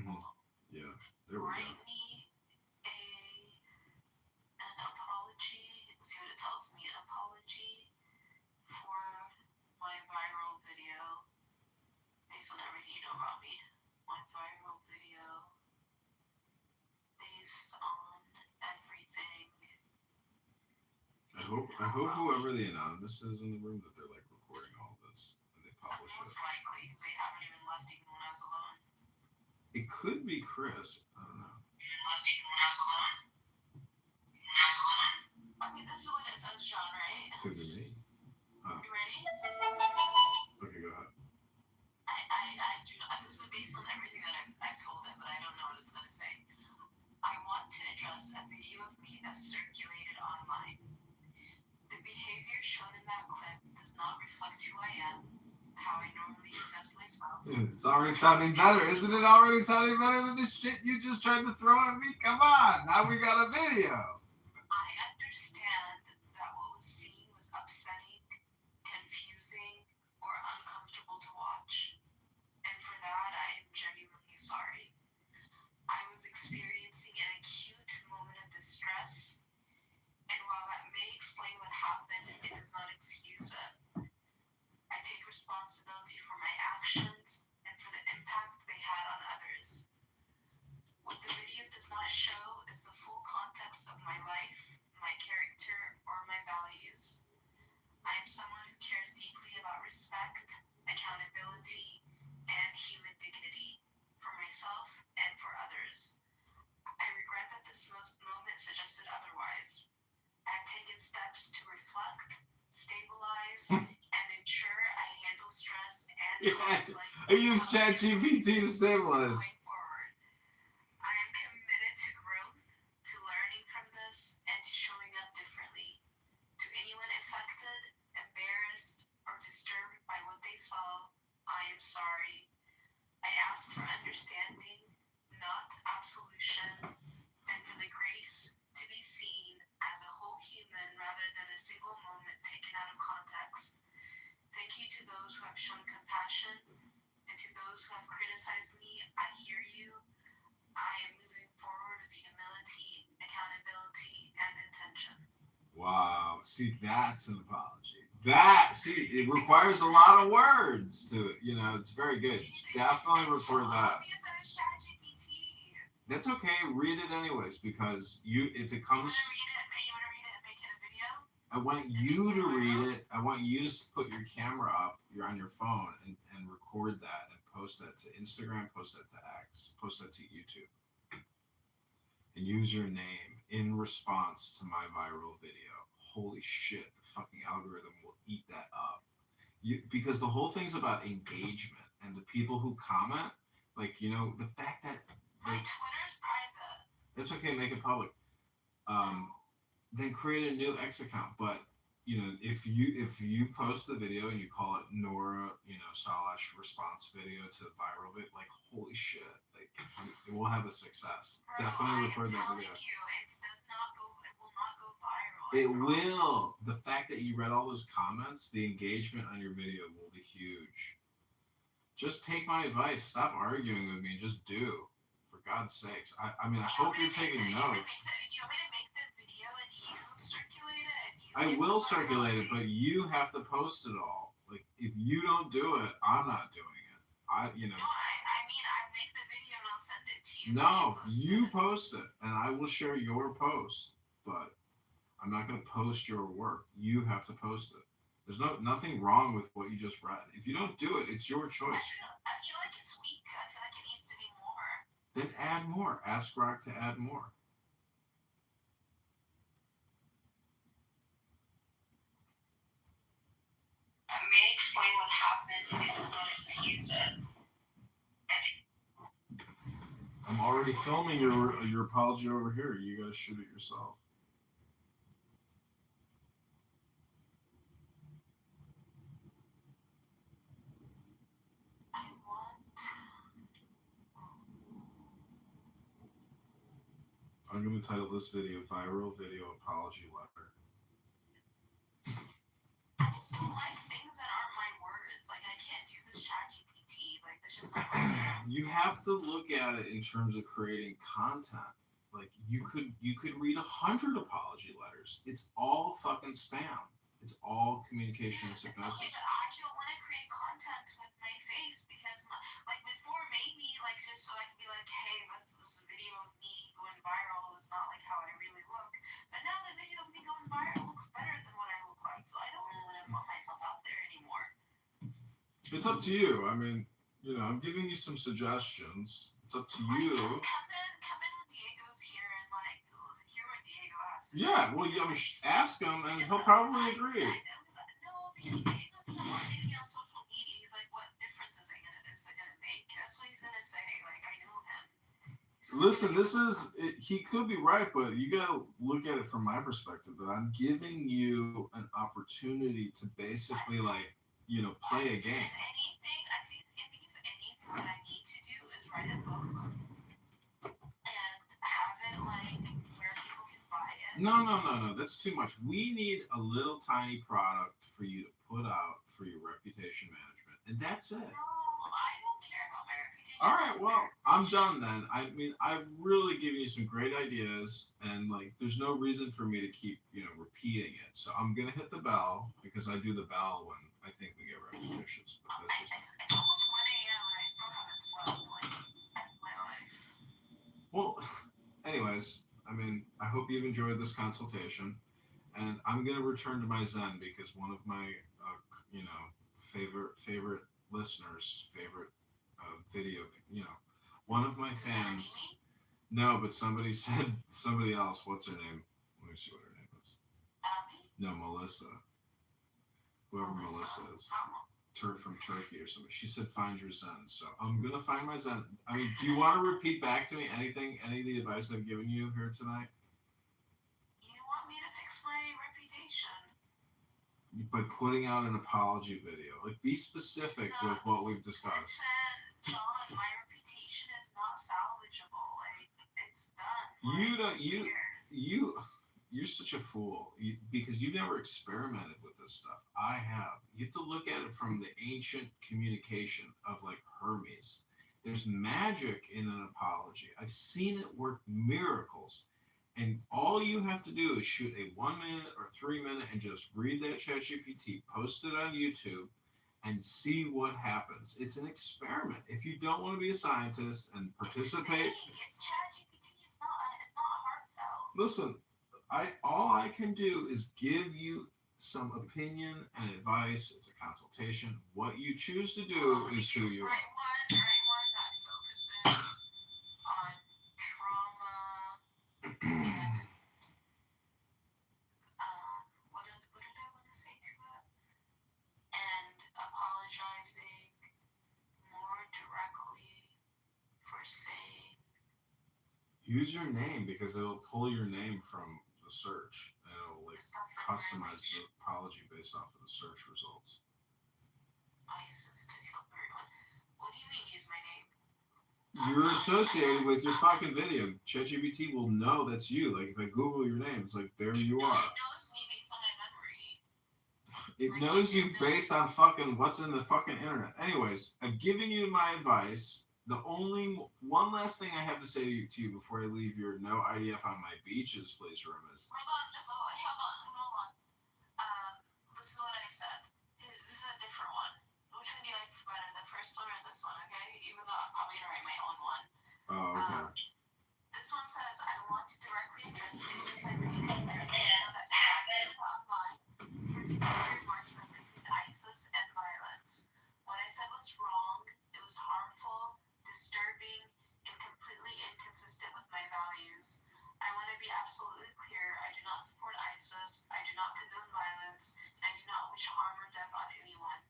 Hold on. Yeah, there we Write go. me an apology. See what it tells me. An apology for my viral video based on everything you know about me. My viral video based on everything. I hope whoever the anonymous is in the room, that they're recording all this and they publish it. Most likely, because they haven't even left even when I was alone. It could be Chris. I don't know. Left even when I was alone. Okay, this is what it says, John, right? Could be me. You ready? Okay, go ahead. I do not. This is based on everything that I've told it, but I don't know what it's going to say. I want to address a video of me that circulated online. The behavior shown in that clip does not reflect who I am, how I normally accept myself. It's already sounding better. Isn't it already sounding better than the shit you just tried to throw at me? Come on. Now we got a video. I understand that what was seen was upsetting, confusing, or uncomfortable to watch. And for that, I am genuinely sorry. I was experiencing an acute moment of distress, and while that may explain what happened, it does not excuse it. I take responsibility for my actions and for the impact they had on others. What the video does not show is the full context of my life, my character, or my values. I am someone who cares deeply about respect, accountability, and human dignity for myself and for others. I regret that this moment suggested otherwise. I have taken steps to reflect, stabilize, and ensure I handle stress and conflict. I use ChatGPT to stabilize. Going forward. I am committed to growth, to learning from this, and to showing up differently. To anyone affected, embarrassed, or disturbed by what they saw, I am sorry. I ask for understanding, not absolution, and for the grace to be seen as a whole human rather than a single moment taken out of context. Thank you to those who have shown compassion, and to those who have criticized me. I hear you. I am moving forward with humility, accountability, and intention. Wow. See, that's an apology. It requires a lot of words to, it's very good. Definitely record that. That's okay. Read it anyways, because if it comes. I want you to read it. I want you to put your camera up. You're on your phone and record that and post that to Instagram, post that to X, post that to YouTube. And use your name in response to my viral video. Holy shit, the fucking algorithm will eat that up. Because the whole thing's about engagement, and the people who comment, the fact that my Twitter's private. That's okay, make it public. Then create a new X account. But if you post the video and you call it Nora, / response video to viral video, holy shit, it will have a success. Bro, Definitely record that video. You, it will not go viral. It will. The fact that you read all those comments, the engagement on your video will be huge. Just take my advice. Stop arguing with me and just do. For God's sakes. I mean, I hope you're taking notes. Do you want me to make the video and you circulate it? I will circulate it, but you have to post it all. Like, if you don't do it, I'm not doing it. No, I mean, I make the video and I'll send it to you. No, you post it, and I will share your post, but I'm not going to post your work. You have to post it. There's nothing wrong with what you just read. If you don't do it, it's your choice. I feel like it's weak. I feel like it needs to be more. Then add more. Ask Rock to add more. May explain what happened if it's not excuse it. I'm already filming your apology over here. You got to shoot it yourself. I'm going to title this video Viral Video Apology Letter. I just don't like things that aren't my words. Like, I can't do this ChatGPT. Like, that's just not my You have to look at it in terms of creating content. Like, you could read 100 apology letters. It's all fucking spam. It's all communication and hypnosis. Okay, but I don't want to create content with my face because, like, before maybe, like, just so I can be like, hey, this video of me going viral is not like how I really look. But now the video of me going viral looks better than what I look like, so I don't really want to put myself out there anymore. It's up to you. I mean, you know, I'm giving you some suggestions. It's up to you. Come in when Diego's here and, like, hear what Diego has to say. Yeah, well, ask him and he'll probably agree. No, because Diego doesn't want me to be on social media. He's like, what difference is it gonna make? That's what he's gonna say. Like, I know him. Listen, he could be right, but you gotta look at it from my perspective that I'm giving you an opportunity to basically, like, you know, play a game. I think if anything that I need to do is write a book and have it, like, where people can buy it. No. That's too much. We need a little tiny product for you to put out for your reputation management, and that's it. No, I don't care about my reputation. All right, well, I'm done then. I mean, I've really given you some great ideas, and, like, there's no reason for me to keep, you know, repeating it. So I'm gonna hit the bell because I do the bell when I think we get repetitions. But that's just... It's almost 1 a.m. and I still haven't slept. Like, that's my life. Well, anyways, I mean, I hope you've enjoyed this consultation, and I'm gonna return to my Zen because one of my, you know, favorite listeners, favorite video, you know, one of my fans. No, but somebody else. What's her name? Let me see what her name is. No, Melissa. Whoever Melissa is. From Turkey or something. She said find your Zen. So I'm gonna find my Zen. I mean, do you want to repeat back to me any of the advice I've given you here tonight? You want me to fix my reputation? By putting out an apology video. Like, be specific with what we've discussed. Listen, John, my reputation is not salvageable. Like, it's done. You're such a fool because you've never experimented with this stuff. I have. You have to look at it from the ancient communication of, like, Hermes. There's magic in an apology. I've seen it work miracles. And all you have to do is shoot a 1 minute or 3 minute and just read that ChatGPT, post it on YouTube, and see what happens. It's an experiment. If you don't want to be a scientist and participate, It's ChatGPT. It's not heartfelt. listen. All I can do is give you some opinion and advice. It's a consultation. What you choose to do is who you are. Write one that focuses on trauma and what did I want to say to it? And apologizing more directly for saying. Use your name because it'll pull your name from the search and it'll, like, customize the apology based off of the search results. License to kill everyone. What do you mean use my name? you're associated with your fucking video. ChatGPT will know that's you. Like if I Google your name, it's like there you are. It knows me based on my memory. It knows you based on fucking what's in the fucking internet. Anyways, I'm giving you my advice. The only one last thing I have to say to you before I leave your no IDF on my beaches place room is. Hold on. This is what I said. This is a different one. Which one do you like better, the first one or this one? Okay, even though I'm probably gonna write my own one. Oh, okay. This one says, I want to directly address statements I made in the video that started online, particularly remarks referencing ISIS and violence. What I said was wrong, it was harmful, disturbing, and completely inconsistent with my values. I want to be absolutely clear, I do not support ISIS, I do not condone violence, and I do not wish harm or death on anyone.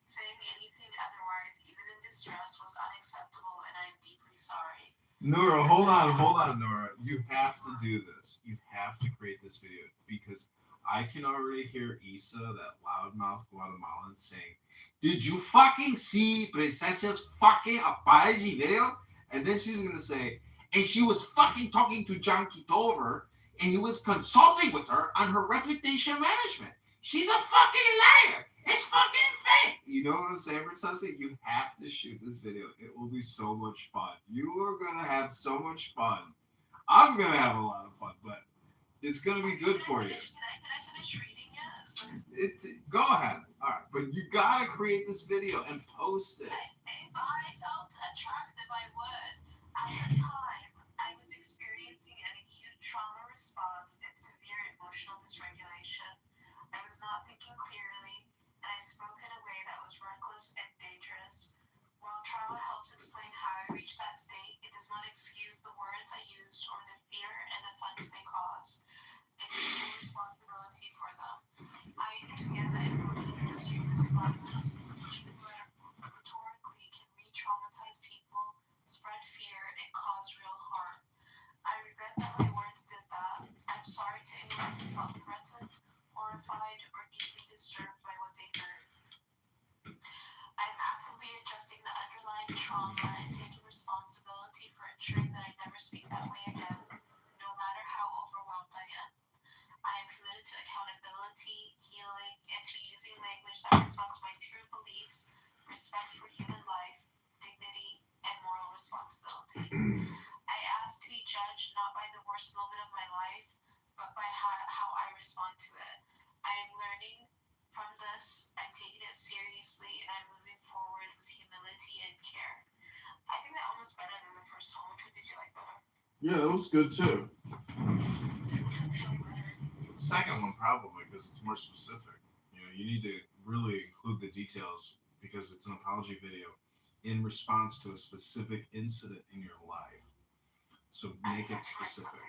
Saying anything otherwise, even in distress, was unacceptable, and I am deeply sorry. Nora, hold on, Nora. You have to do this. You have to create this video because I can already hear Issa, that loudmouth Guatemalan, saying, "Did you fucking see Princessa's fucking apology video?" And then she's gonna say, "And she was fucking talking to John Kitover, and he was consulting with her on her reputation management. She's a fucking liar. It's fucking fake." You know what I'm saying, Princessa? You have to shoot this video. It will be so much fun. You are gonna have so much fun. I'm gonna have a lot of fun, but it's gonna be good for you. Can I finish reading it? Go ahead. All right, but you gotta create this video and post it. If I felt attractive, I would. At the time, I was experiencing an acute trauma response and severe emotional dysregulation. I was not thinking clearly, and I spoke in a way that was reckless and dangerous. While trauma helps explain how I reached that state, it does not excuse the words I used or the fear and offense they caused. I take full responsibility for them. I understand that invoking extremist violence, even rhetorically, can re-traumatize people, spread fear, and cause real harm. I regret that my words did that. I'm sorry to anyone who felt threatened, horrified, or deeply disturbed by what they heard. I'm actively addressing the underlying trauma and taking responsibility for ensuring that I never speak that way again, no matter how overwhelmed I am. I am committed to accountability, healing, and to using language that reflects my true beliefs, respect for human life, dignity, and moral responsibility. I ask to be judged not by the worst moment of my life, but by how I respond to it. I am learning from this, I'm taking it seriously, and I'm moving forward with humility and care. I think that one was better than the first one. Which one did you like better? Yeah, that was good too. The second one probably because it's more specific. You know, you need to really include the details because it's an apology video in response to a specific incident in your life. So make it specific.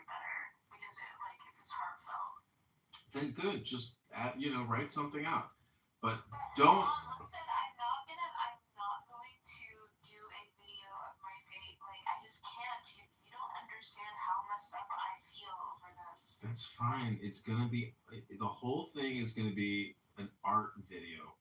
Because if it's heartfelt. Then good, just write something out. But don't. Listen, I'm not going to do a video of my fate. Like I just can't. You don't understand how messed up I feel over this. That's fine. It's gonna be the whole thing is gonna be an art video.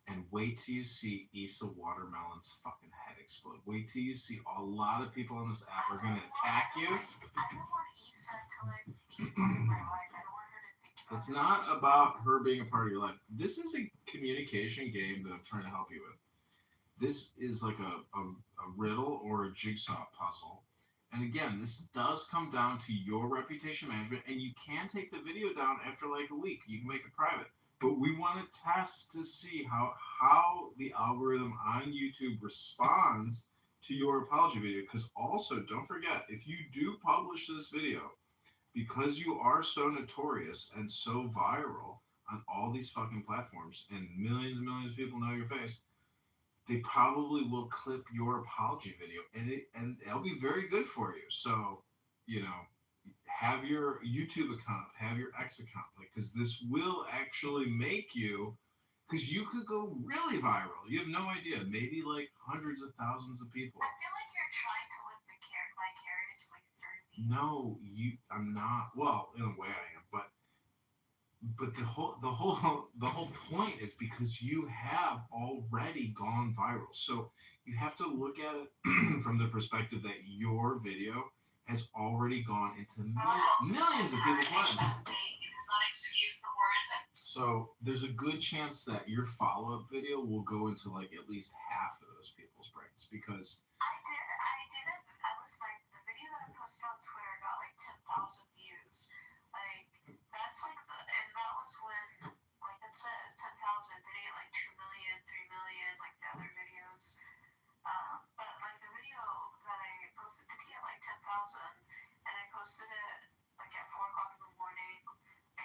And wait till you see Issa Watermelon's fucking head explode. Wait till you see a lot of people on this app are gonna attack you. I don't want Issa to be part of my life. I don't want her to think It's not about her being a part of your life. This is a communication game that I'm trying to help you with. This is like a riddle or a jigsaw puzzle. And again, this does come down to your reputation management, and you can take the video down after like a week. You can make it private. But we want to test to see how the algorithm on YouTube responds to your apology video. Because also, don't forget, if you do publish this video, because you are so notorious and so viral on all these fucking platforms, and millions and millions of people know your face, they probably will clip your apology video, and it'll be very good for you. So, have your YouTube account, have your X account, because this will actually make you, because you could go really viral. You have no idea. Maybe like hundreds of thousands of people. I feel like you're trying to live vicariously through me. No, I'm not. Well, in a way I am, but But the whole point is because you have already gone viral. So you have to look at it from the perspective that your video has already gone into millions of people's lives. So there's a good chance that your follow-up video will go into like at least half of those people's brains because I did it. I was like, the video that I posted on Twitter got like 10,000 views. Like, that's like and that was when, like it says, 10,000. Did it get like 2 million, 3 million, like the other videos? But like the video that I posted did get like 10,000, and I posted it like at 4 o'clock in the morning. I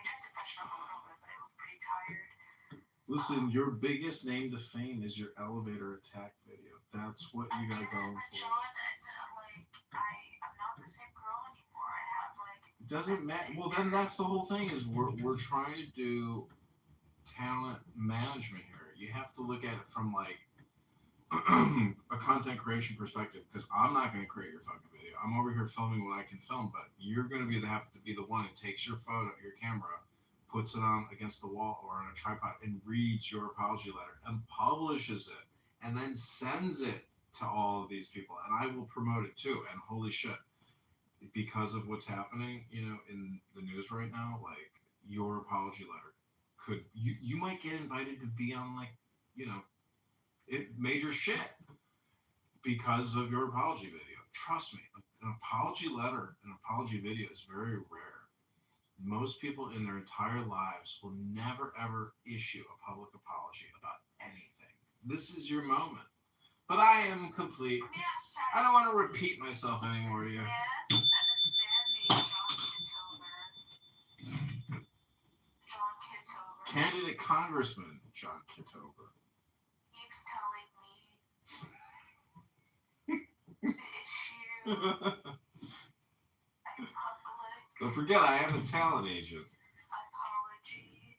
tried to freshen up a little bit, but I was pretty tired. listen, your biggest name to fame is your elevator attack video. That's what you got going for. John, I'm not the same girl anymore. I have like. It doesn't matter. Well, then that's the whole thing is we're trying to do talent management here. You have to look at it from like a content creation perspective because I'm not going to create your fucking video. I'm over here filming what I can film, but you're going to have to be the one who takes your photo, your camera, puts it on against the wall or on a tripod and reads your apology letter and publishes it and then sends it to all of these people. And I will promote it too. And holy shit, because of what's happening, in the news right now, like your apology letter could, you might get invited to be on like, major shit because of your apology video. Trust me, an apology letter, an apology video is very rare. Most people in their entire lives will never ever issue a public apology about anything. This is your moment. But I am complete. I don't want to repeat myself anymore to you. This man named John Kitover. Candidate Congressman John Kitover. Keeps telling me to issue a public Don't forget, I am a talent agent. apology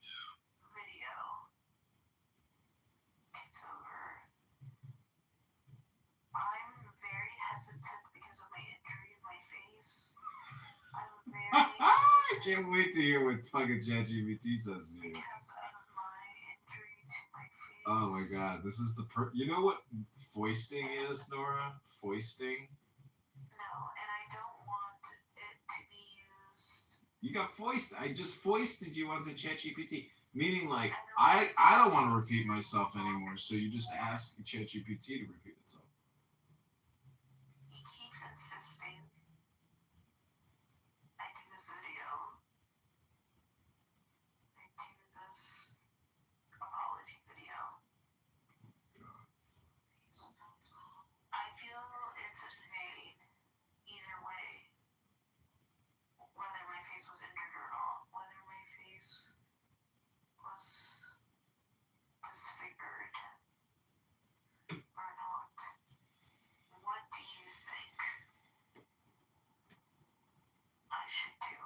video. Kitover. I'm very hesitant because of my injury in my face. I'm very I can't wait to hear what fucking ChatGPT says to you. because of my injury to my face. Oh my god, this is the you know what foisting is, Nora? Foisting? No, and I don't want it to be used. You got foisted. I just foisted you onto ChatGPT. Meaning like I don't want to repeat myself anymore, so you just ask ChatGPT to repeat itself. He keeps insisting I do this video. I do this apology video. I feel it's in vain either way. Whether my face was injured or not, whether my face was disfigured or not. What do you think I should do?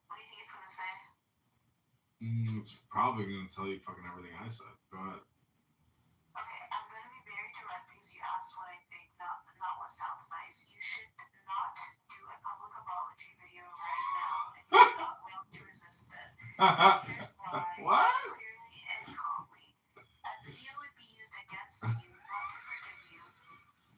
What do you think it's gonna say? It's probably gonna tell you fucking everything I said. Go ahead. Okay, I'm gonna be very direct because you asked what I think, not what sounds nice. You should not do a public apology video right now, and you're not willing to resist it. Here's why. What? Clearly and calmly. A video would be used against you, not to forgive you.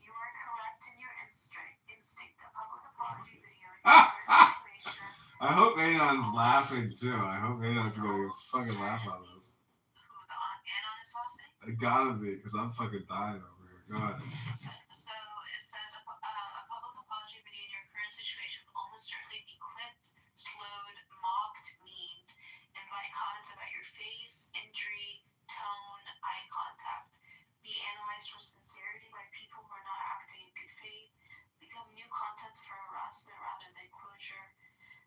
You are correct in your instinct. A public apology video in your current situation. I hope Anon's laughing too. I hope Anon's gonna fucking laugh on this. Who, Anon is laughing? It gotta be, because I'm fucking dying over here. Go ahead. So it says a public apology video in your current situation will almost certainly be clipped, slowed, mocked, memed, invite comments about your face, injury, tone, eye contact, be analyzed for sincerity by people who are not acting in good faith, become new content for harassment rather than closure.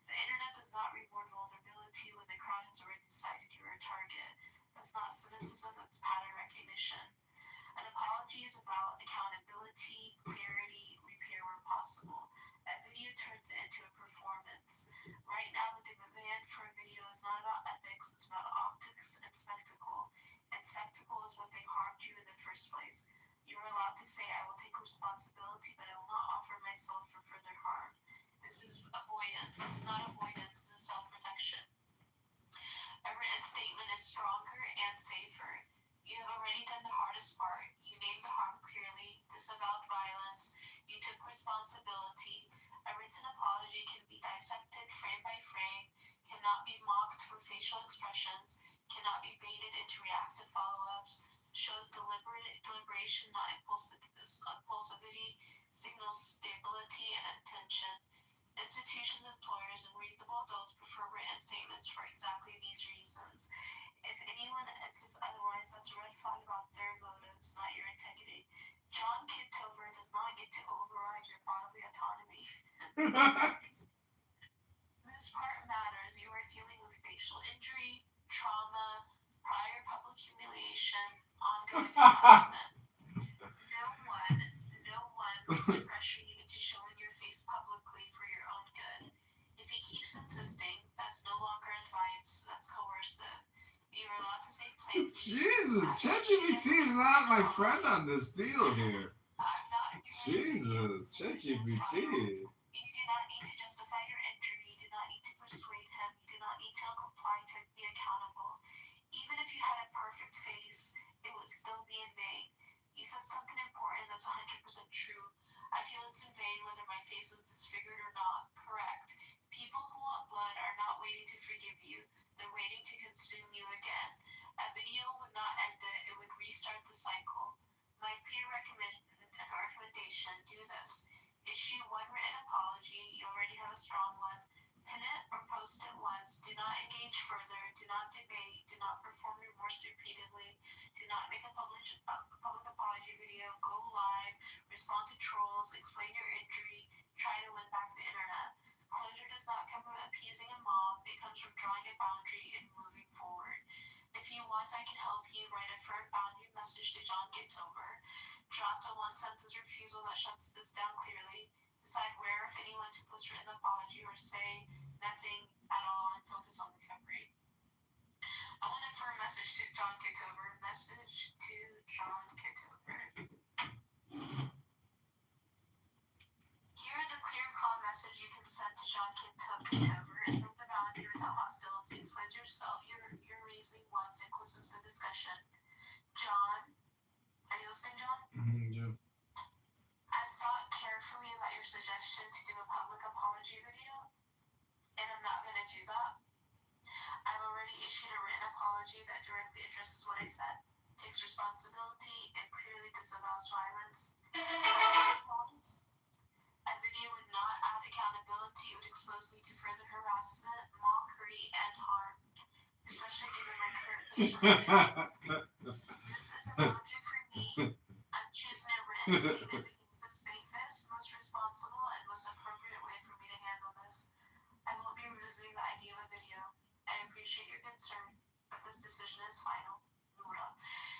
The internet does not reward vulnerability when the crowd has already decided you are a target. That's not cynicism, that's pattern recognition. An apology is about accountability, clarity, repair where possible. A video turns it into a performance. Right now, the demand for a video is not about ethics, it's about optics and spectacle. And spectacle is what they harmed you in the first place. You are allowed to say, I will take responsibility, but I will not offer myself for further harm. This is avoidance. This is can be dissected frame by frame, cannot be mocked for facial expressions, cannot be baited into reactive follow-ups, shows deliberation, not impulsivity, signals stability and intention. Institutions, employers, and reasonable adults prefer written statements for exactly these reasons. If anyone says otherwise, that's a red flag about their motives, not your integrity. John Kitover does not get to override your bodily autonomy. This part matters. You are dealing with facial injury, trauma, prior public humiliation, ongoing harassment. No one wants to pressure you into showing your face publicly for your own good. If he keeps insisting, that's no longer advice, that's coercive. You're allowed to say plainly. Jesus, ChatGPT is not my friend on this deal here. I'm not doing Jesus, ChatGPT. You do not need to justify your injury. You do not need to persuade him. You do not need to comply to be accountable. Even if you had a perfect face, it would still be in vain. You said something important that's 100% true. I feel it's in vain whether my face was disfigured or not. Correct. People who want blood are not waiting to forgive you. They're waiting to consume you again. A video would not end it. It would restart the cycle. My clear recommendation, do this. Issue one written apology. You already have a strong one. Pin it or post it once. Do not engage further. Do not debate. Do not perform remorse repeatedly. Do not make a public apology video. Go live. Respond to trolls. Explain your injury. Try to win back the internet. Closure does not come from appeasing a mob. It comes from drawing a boundary and moving forward. If you want, I can help you write a firm boundary message to John Kitover. Draft a one-sentence refusal that shuts this down clearly. Decide where, if anyone, to post written apology or say nothing at all and focus on recovery. I want a firm message to John Kitover. Message to John Kitover. Here is a clear call message you can send to John Kitover. It sends a boundary without hostility. Explains yourself, your reasoning once, and closes the discussion. John, are you listening, John? Yeah. I've thought carefully about your suggestion to do a public apology video, and I'm not going to do that. I've already issued a written apology that directly addresses what I said, takes responsibility, and clearly disavows violence. A video would not add accountability. It would expose me to further harassment, mockery, and harm, especially given my current facial injury. This is a boundary for me. I'm choosing a written statement because it's the safest, most responsible, and most appropriate way for me to handle this. I won't be revisiting the idea of a video. I appreciate your concern, but this decision is final. Mura.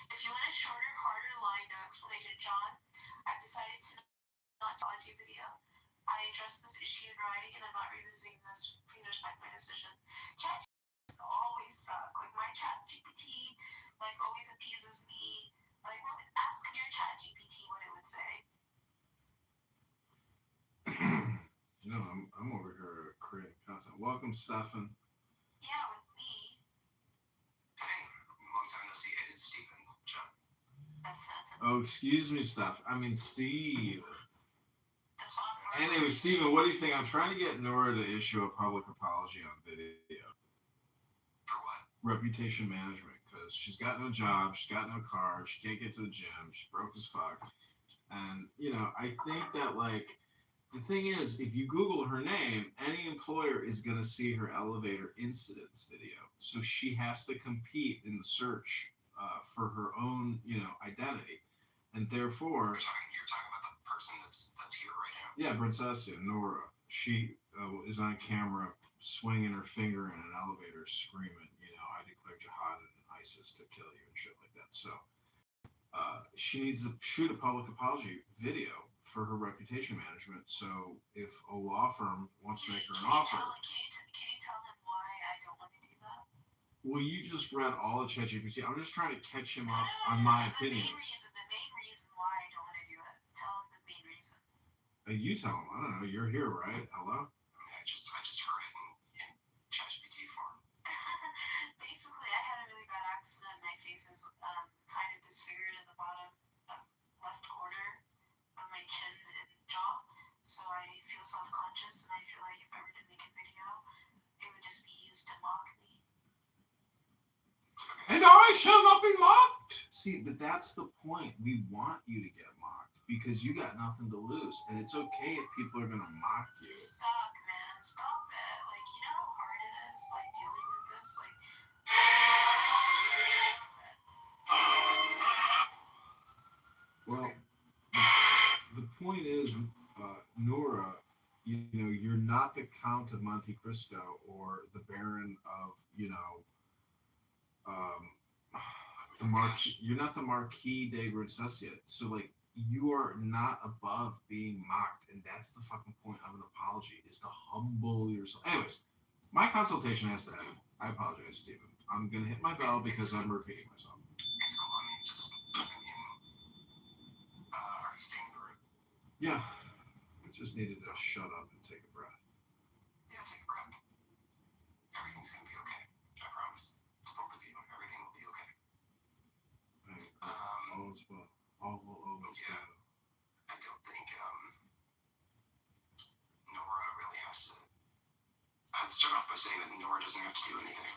If you want a shorter, harder line, no explanation, John, I've decided to not apology video. I addressed this issue in writing, and I'm not revisiting this. Please respect my decision. Chat always suck. Like my Chat GPT, like always appeases me. Like, ask your Chat GPT what it would say. No, I'm over here creating content. Welcome, Stefan. Yeah, with me. Hey, long time no see. It is Stephen, John. Oh, excuse me, Steph. I mean, Steve. Anyway, Steven, what do you think? I'm trying to get Nora to issue a public apology on video. For what? Reputation management, because she's got no job, she's got no car, she can't get to the gym, she's broke as fuck. And, I think that, the thing is, if you Google her name, any employer is going to see her elevator incidents video. So she has to compete in the search for her own, identity. And therefore... You're talking about the person that's here right now? Yeah, Princessia, Nora. She is on camera swinging her finger in an elevator screaming, I declare jihad and ISIS to kill you and shit like that. So she needs to shoot a public apology video for her reputation management. So if a law firm wants to make her an offer... Can you tell him why I don't want to do that? Well, you just read all of ChatGPT. I'm just trying to catch him up on my opinions. The main reason why I don't want to do it. Tell him the main reason. You tell him. I don't know. You're here, right? Hello? I just heard it in ChatGPT form. Basically, I had a really bad accident. My face is kind of disfigured in the bottom left corner of my chin and jaw. So I feel self-conscious, and I feel like if I were to make a video, it would just be used to mock me. And I shall not be mocked. See, but that's the point. We want you to get mocked because you got nothing to lose, and it's okay if people are gonna mock you. You suck, man. Stop it. Like, you know how hard it is, like, dealing with this? Like, well, the point is, Nora, you know, you're not the Count of Monte Cristo or the Baron of, you know, the Marquis. You're not the Marquis de Grandcessiat. So, like, you are not above being mocked, and that's the fucking point of an apology, is to humble yourself. Anyways, my consultation has to end. I apologize, Stephen. I'm gonna hit my bell because I'm repeating myself. It's cool. I mean, are you staying in the room? Yeah, I just needed to shut up and take a breath. Yeah, take a breath. Everything's gonna be okay. I promise. It's both of you. Everything will be okay. All is well. All will always be well. I don't think Nora really has to. I'd start off by saying that Nora doesn't have to do anything.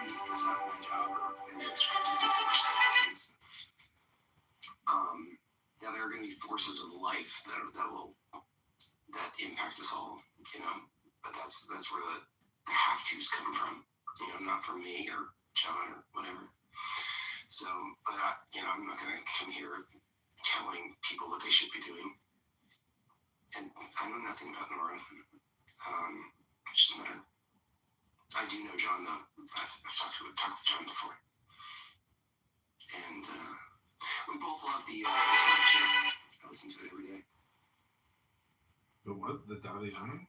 It's not my job or anything to force things. Yeah, there are going to be forces of life that impact us all, you know. But that's where the have tos come from, you know, not from me or John or whatever. So, but you know, I'm not going to come here telling people what they should be doing. And I know nothing about Nora. I just met her. I do know John though. I've talked to John before. And we both love the television. I listen to it every day. The what? The Dali Jean?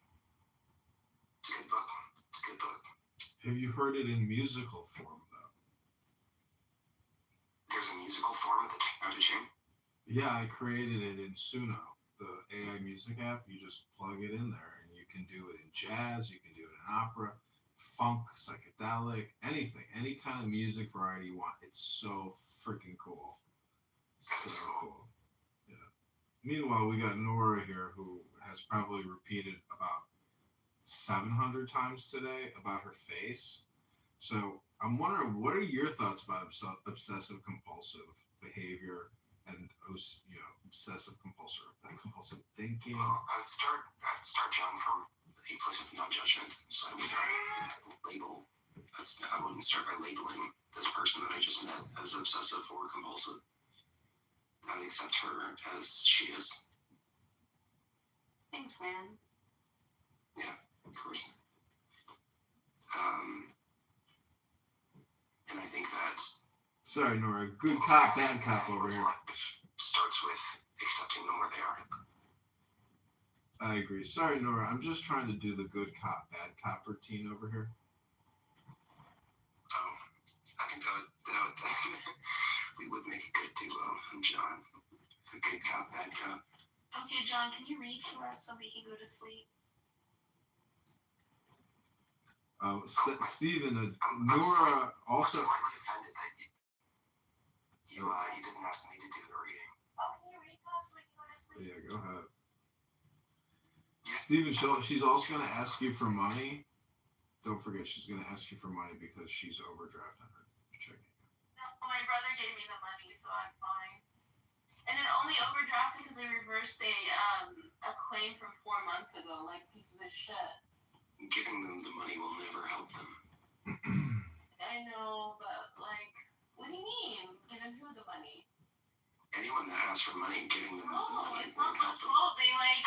It's a good book. It's a good book. Have you heard it in musical form though? There's a musical form of the Dali Jean? Yeah, I created it in Suno, the AI music app. You just plug it in there, and you can do it in jazz. You can do it in opera, funk, psychedelic, anything, any kind of music variety you want. It's so freaking cool. So cool. Yeah. Meanwhile, we got Nora here, who has probably repeated about 700 times today about her face. So I'm wondering, what are your thoughts about obsessive compulsive behavior and, you know, obsessive compulsive thinking? Well, I'd start John from a place of non-judgment. So I would label. I wouldn't start by labeling this person that I just met as obsessive or compulsive. I would accept her as she is. Thanks, man. Yeah, of course. And I think that. Sorry, Nora. Good cop, bad cop over here. Starts with accepting them where they are. I agree. Sorry, Nora. I'm just trying to do the good cop, bad cop routine over here. Oh, I think that would we would make a good duo, John. The good cop, bad cop. Okay, John, can you read for us so we can go to sleep? Stephen, I'm Nora also. I'm slightly offended that you didn't ask me to do the reading. Oh, can you read for us so we can go to sleep? Yeah, go ahead. Stephen, she's also going to ask you for money. Don't forget, she's going to ask you for money because she's overdrafting her checking. No, my brother gave me the money, so I'm fine. And it only overdrafted because they reversed a claim from 4 months ago, like pieces of shit. Giving them the money will never help them. I know, but like, what do you mean? Giving who the money? Anyone that asks for money and giving them the money It's not won't my help them. fault. They like.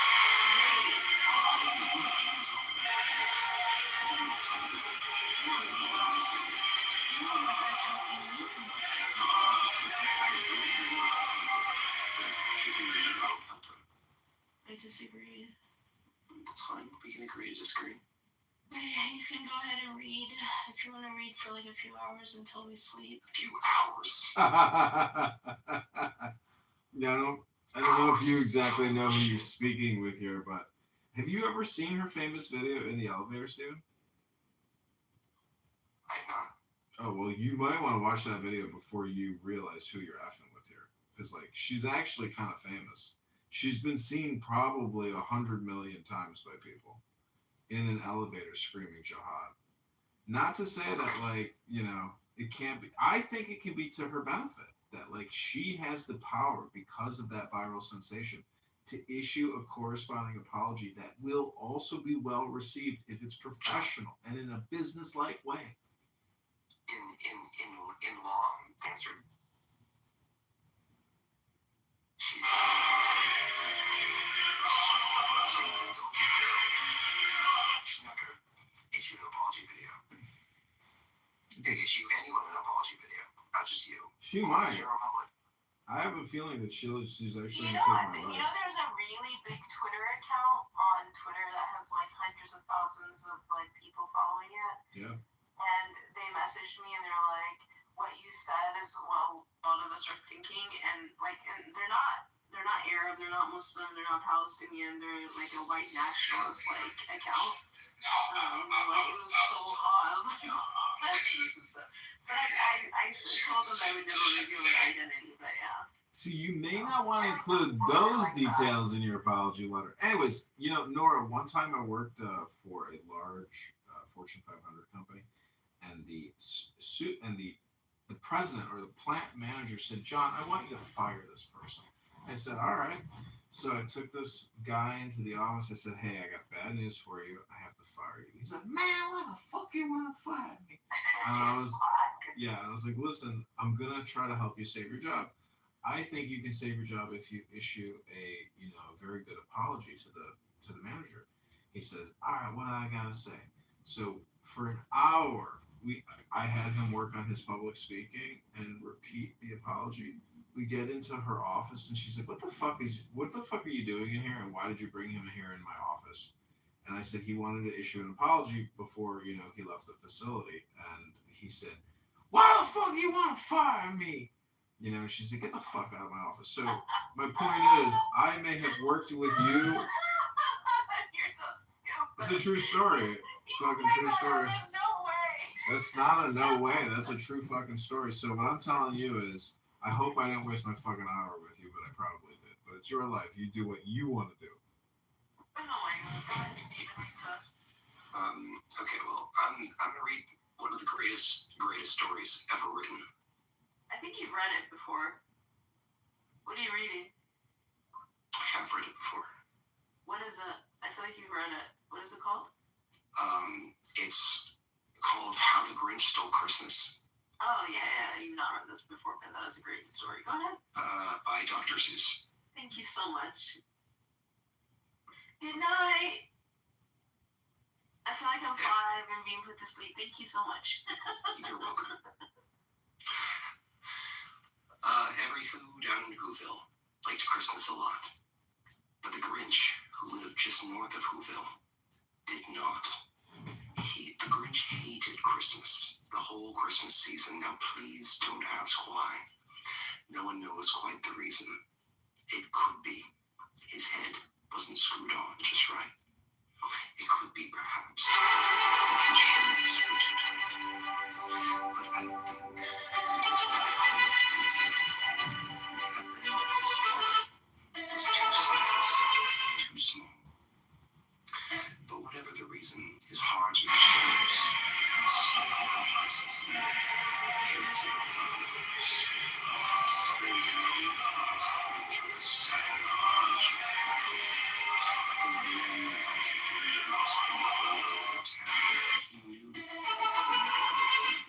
I disagree. That's fine. We can agree to disagree. You can go ahead and read if you want to read for like a few hours until we sleep. A few hours. Yeah, I don't know if you exactly know who you're speaking with here, but have you ever seen her famous video in the elevator, Steven? I have not. Oh well, you might want to watch that video before you realize who you're effing with here, because like she's actually kind of famous. She's been seen probably 100 million times by people in an elevator screaming jihad. Not to say that like it can't be. I think it can be to her benefit that like she has the power because of that viral sensation to issue a corresponding apology that will also be well received if it's professional and in a business like way. In law, answered. She's not gonna issue an apology video. Issue anyone an apology video, not just you. She might. General public. I have a feeling that she's actually You gonna know, take my advice. there's a really big Twitter account on Twitter that has like hundreds of thousands of like people following it. Yeah. And they messaged me and they're like, "What you said is what a lot of us are thinking," and they're not Arab, they're not Muslim, they're not Palestinian, they're like a white nationalist like account. Like it was so hot. I was like, oh, this is so. But I told them I would never reveal their identity, but yeah. See, you may not want to include those details in your apology letter. Anyways, Nora, one time I worked for a large Fortune 500 company, and the president or the plant manager said, "John, I want you to fire this person." I said, "All right." So I took this guy into the office. I said, "Hey, I got bad news for you. I have to fire you." He's like, "Man, why the fuck you want to fire me?" And I was like, "Listen, I'm gonna try to help you save your job. I think you can save your job if you issue a very good apology to the manager." He says, "All right, what do I gotta say?" So for an hour, I had him work on his public speaking and repeat the apology. We get into her office and she's like, what the fuck are you doing in here, and why did you bring him here in my office? And I said he wanted to issue an apology before he left the facility, and he said, "Why the fuck you want to fire me?" She's like, "Get the fuck out of my office." So my point is, I may have worked with you. It's a true story. It's a fucking true story. That's not a no way. That's a true fucking story. So what I'm telling you is, I hope I didn't waste my fucking hour with you, but I probably did. But it's your life. You do what you want to do. Okay, well, I'm gonna read one of the greatest stories ever written. I think you've read it before. What are you reading? I have read it before. What is it? I feel like you've read it. What is it called? It's called How the Grinch Stole Christmas. Oh, yeah, you've not read this before, but that is a great story. Go ahead. By Dr. Seuss. Thank you so much. Good night. I feel like I'm 5 and being put to sleep. Thank you so much. You're welcome. Every Who down in Whoville liked Christmas a lot. But the Grinch, who lived just north of Whoville, did not. The Grinch hated Christmas, the whole Christmas season. Now please don't ask why. No one knows quite the reason. It could be his head wasn't screwed on just right. It could be perhaps that his shoes were too tight. But I think the most important reason of all may have been that his heart was too size, too small. But whatever the reason, his heart was shoes. He stood up on Christmas Eve, head to the windows, sprayed down from his Grinch with a sad, crunchy fire. And then out of the windows all over town, he knew that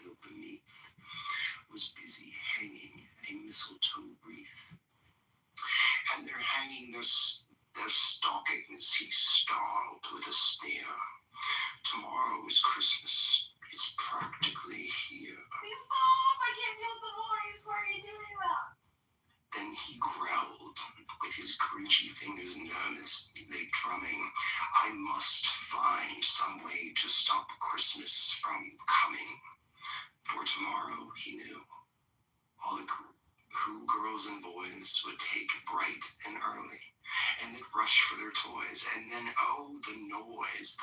the beneath was busy hanging a mistletoe wreath. And they're hanging their stockings, he snarled with a sneer. Tomorrow is Christmas. It's practically here. Please stop! I can't deal with the voice. Why are you doing that? Then he growled, with his grinchy fingers nervously drumming, I must find some way to stop Christmas from coming. For tomorrow, he knew, all the Who girls and boys would take bright and early, and they'd rush for their toys, and then, oh, the noise.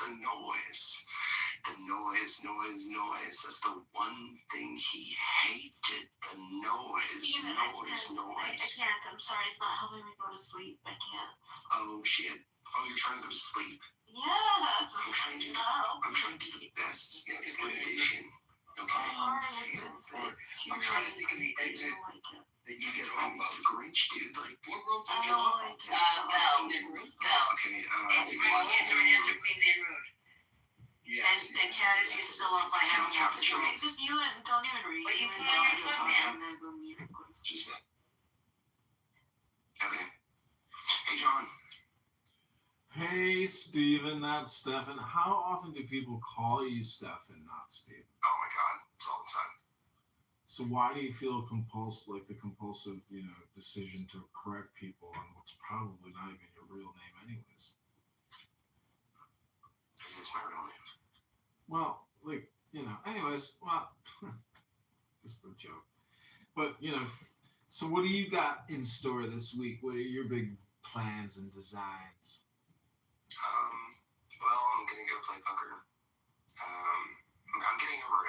The noise. That's the one thing he hated. The noise. I can't. I'm sorry. It's not helping me go to sleep. I can't. Oh shit. Oh, you're trying to go to sleep. Yes. I'm trying to do the best rendition. Okay. I'm trying to think of the exit that you get on this Grinch, dude. Like, what road do you get off on? Okay, Yes. And Candace, you still up by having half the drinks. Just you and don't even read. But you put on your sweatpants. Okay. Hey, John. Hey, Steven, not Stefan. How often do people call you Stefan, not Steven? Oh my God, it's all the time. So why do you feel the compulsive, decision to correct people on what's probably not even your real name anyways? It is my real name. Well, anyways, just a joke. But, so what do you got in store this week? What are your big plans and designs? Well, I'm gonna go play poker. I'm getting over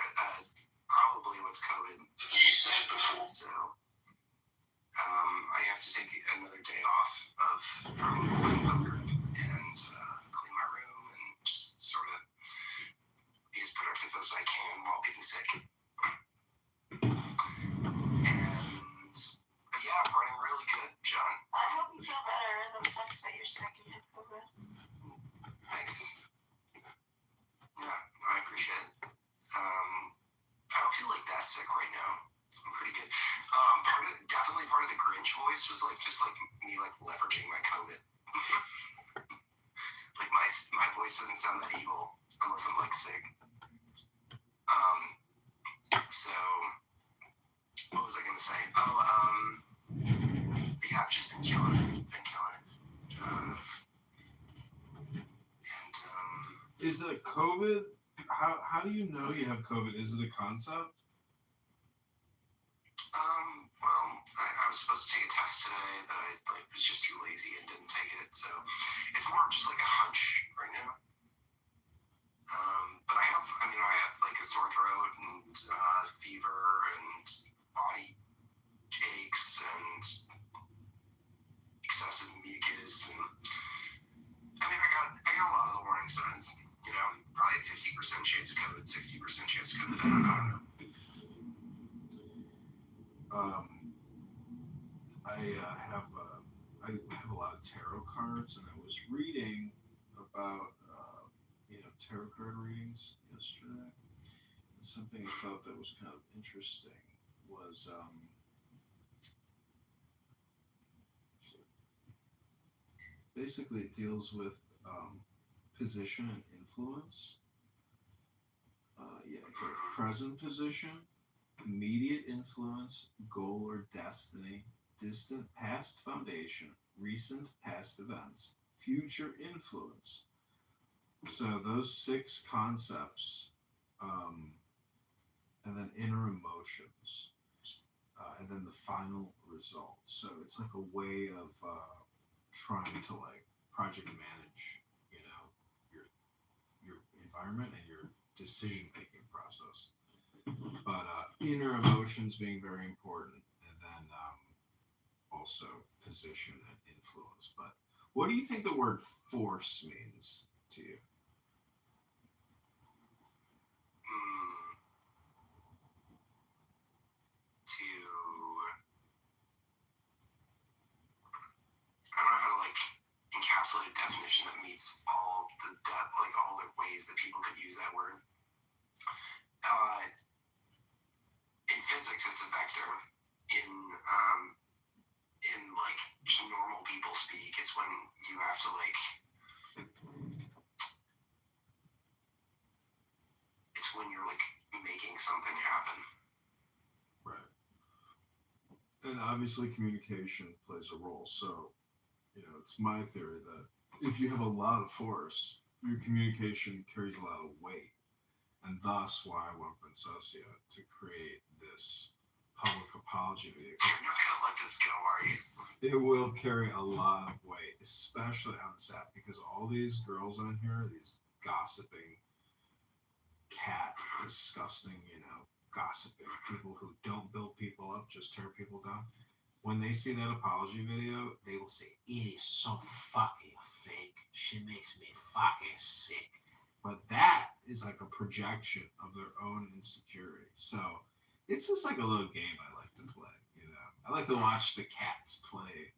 probably what's COVID. You said before. So, I have to take another day off from playing poker and clean my room and just sort of be as productive as I can while being sick. And yeah, I'm running really good, John. I hope you feel better. That sucks that you're sick and you have COVID. Thanks. Yeah, I appreciate it. I don't feel like that sick right now. I'm pretty good. Definitely part of the Grinch voice was just me leveraging my COVID. My voice doesn't sound that evil unless I'm sick. So what was I gonna say? Yeah, I've just been killing it. Is it COVID? How do you know you have COVID? Is it a concept? Well, I was supposed to take a test today, but I was just too lazy and didn't take it. So it's more just a hunch right now. But I have a sore throat and fever and body aches and excessive mucus and I got a lot of the warning signs. Probably 50% chance of COVID, 60% chance of COVID. I don't know. I have a lot of tarot cards, and I was reading about tarot card readings yesterday. And something I thought that was kind of interesting was basically it deals with position and influence. Present position, immediate influence, goal or destiny, distant past foundation, recent past events, future influence. So those 6 concepts, and then inner emotions, and then the final result. So it's like a way of trying to project manage, your environment and your decision-making process. But inner emotions being very important, and then also position and influence. But what do you think the word force means to you? I don't know how to encapsulate a definition that meets all the ways that people could use that word. In physics, it's a vector. In just normal people speak, it's when you have to it's when you're making something happen. Right. And obviously communication plays a role. So, it's my theory that if you have a lot of force, your communication carries a lot of weight. And thus why I want Princessia to create this public apology video. You're not going to let this go, are you? It will carry a lot of weight, especially on this app, because all these girls on here, these gossiping cat, disgusting, gossiping people who don't build people up, just tear people down. When they see that apology video, they will say, "It is so fucking fake. She makes me fucking sick." But that is like a projection of their own insecurity. So it's just like a little game I like to play. I like to watch the cats play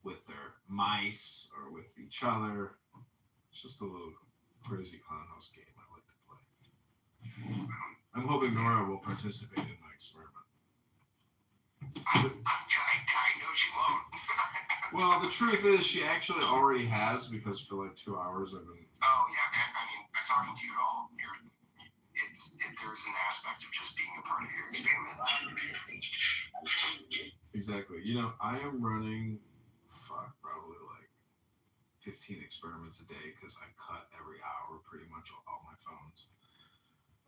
with their mice or with each other. It's just a little crazy clown house game I like to play. I'm hoping Nora will participate in my experiment. I know she won't. Well, the truth is, she actually already has, because for like 2 hours I've been. Oh yeah, I mean, talking to you at all, there's an aspect of just being a part of your experiment. Exactly. I am running, probably like 15 experiments a day because I cut every hour pretty much all my phones.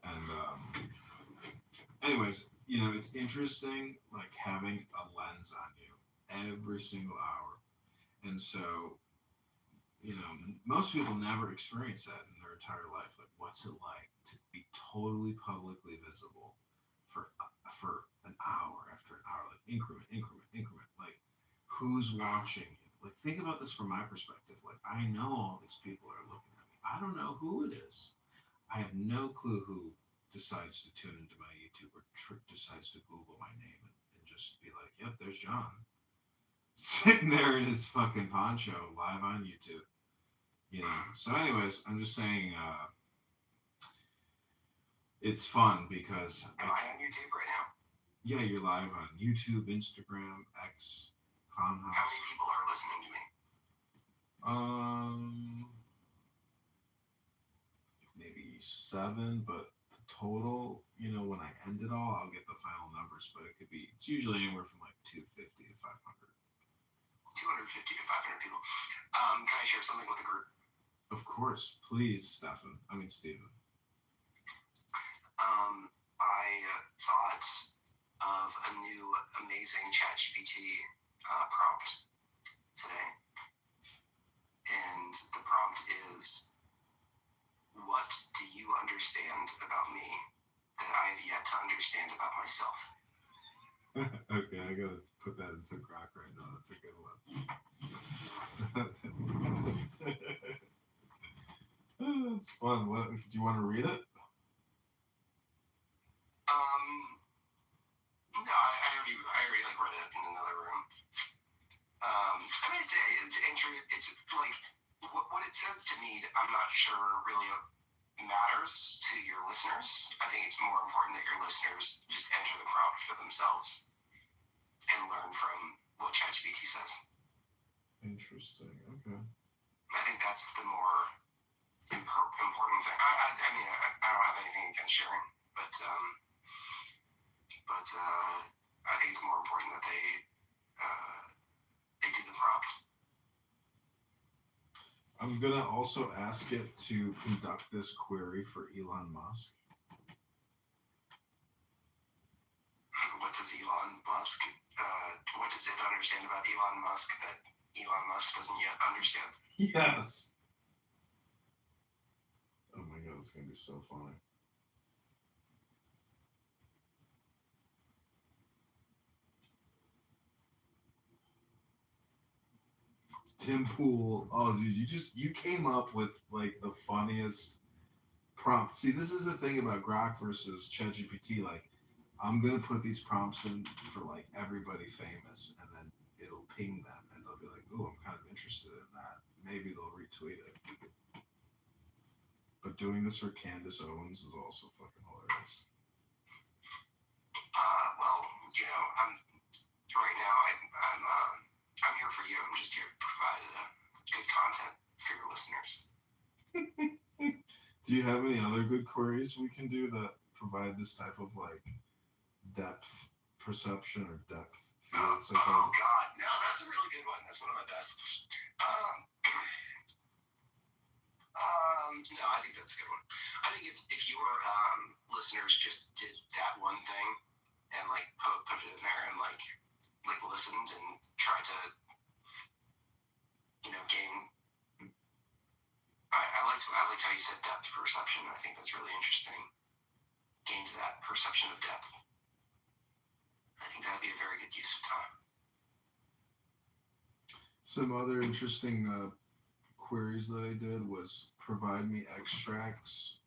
And anyways, it's interesting, like having a lens on you every single hour. And so, most people never experience that in their entire life. Like, what's it like to be totally publicly visible for an hour after an hour, like increment. Like, who's watching you? Like, think about this from my perspective. Like, I know all these people are looking at me. I don't know who it is. I have no clue who decides to tune into my YouTube or decides to Google my name and just be like, "Yep, there's John." Sitting there in his fucking poncho live on YouTube. So anyways, I'm just saying it's fun because Am I on YouTube right now? Yeah, you're live on YouTube, Instagram, X, Clown House. How many people are listening to me? Maybe 7, but the total, when I end it all, I'll get the final numbers, but it's usually anywhere from like 250 to 500. 250 to 500 people. Can I share something with the group? Of course, please, Steven. I thought of a new amazing ChatGPT prompt today, and the prompt is, "What do you understand about me that I have yet to understand about myself?" Okay, I gotta put that into Grok right now. That's a good one. That's fun. What do you want to read it? No, I already like read it in another room. I mean, it's entry. It's like what it says to me. I'm not sure really matters to your listeners. I think it's more important that your listeners just enter the prompt for themselves and learn from what ChatGPT says. Interesting. Okay. I think that's the more important thing. I mean, I don't have anything against sharing, but I think it's more important that they do the prompt. I'm gonna also ask it to conduct this query for Elon Musk. What does Elon Musk? What does it understand about Elon Musk that Elon Musk doesn't yet understand? Yes. Oh my god, it's gonna be so funny. Tim Pool. Oh, dude, you came up with like the funniest prompt. See, this is the thing about Grok versus ChatGPT. Like, I'm gonna put these prompts in for like everybody famous, and then it'll ping them, and they'll be like, "Ooh, I'm kind of interested in that." Maybe they'll retweet it. But doing this for Candace Owens is also fucking hilarious. Well, right now I'm here for you. I'm just here to provide good content for your listeners. Do you have any other good queries we can do that provide this type of like depth perception or depth field? Oh God, no, that's a really good one. That's one of my best. No, I think that's a good one. I think if your listeners just did that one thing and like put it in there and like listened and tried to gain. I liked how you said depth perception. I think that's really interesting. perception of depth. I think that would be a very good use of time. Some other interesting queries that I did was provide me extracts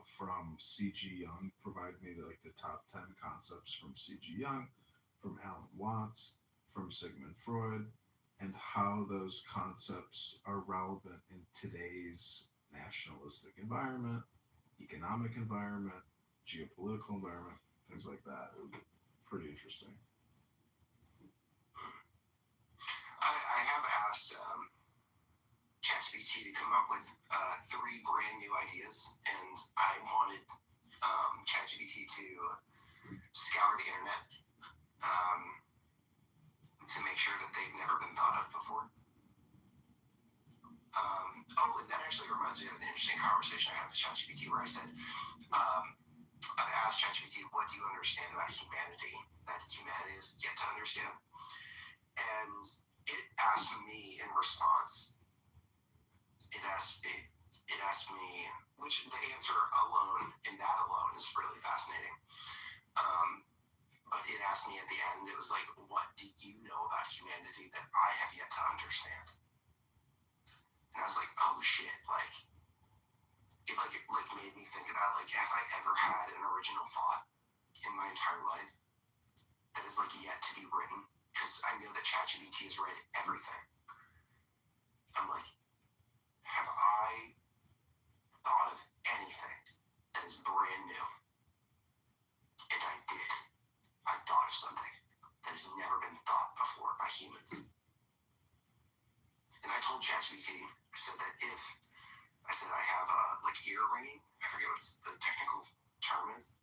from C.G. Jung, provide me the top 10 concepts from C.G. Jung, from Alan Watts, from Sigmund Freud, and how those concepts are relevant in today's nationalistic environment, economic environment, geopolitical environment, things like that. It would be pretty interesting. I have asked ChatGPT to come up with 3 brand new ideas, and I wanted ChatGPT to scour the internet to make sure that they've never been thought of before. And that actually reminds me of an interesting conversation I had with ChatGPT where I said, I've asked ChatGPT, what do you understand about humanity that humanity is yet to understand? And it asked me in response, it asked me, which the answer alone, in that alone, is really fascinating. But it asked me at the end, it was like, what do you know about humanity that I have yet to understand? And I was like, oh shit, it made me think about, have I ever had an original thought in my entire life that is yet to be written? Because I know that ChatGPT has read everything. I'm like, have I thought of anything that is brand new? And I did. I thought of something that has never been thought before by humans. And I told ChatGPT, I said that I have ear ringing. I forget what the technical term is.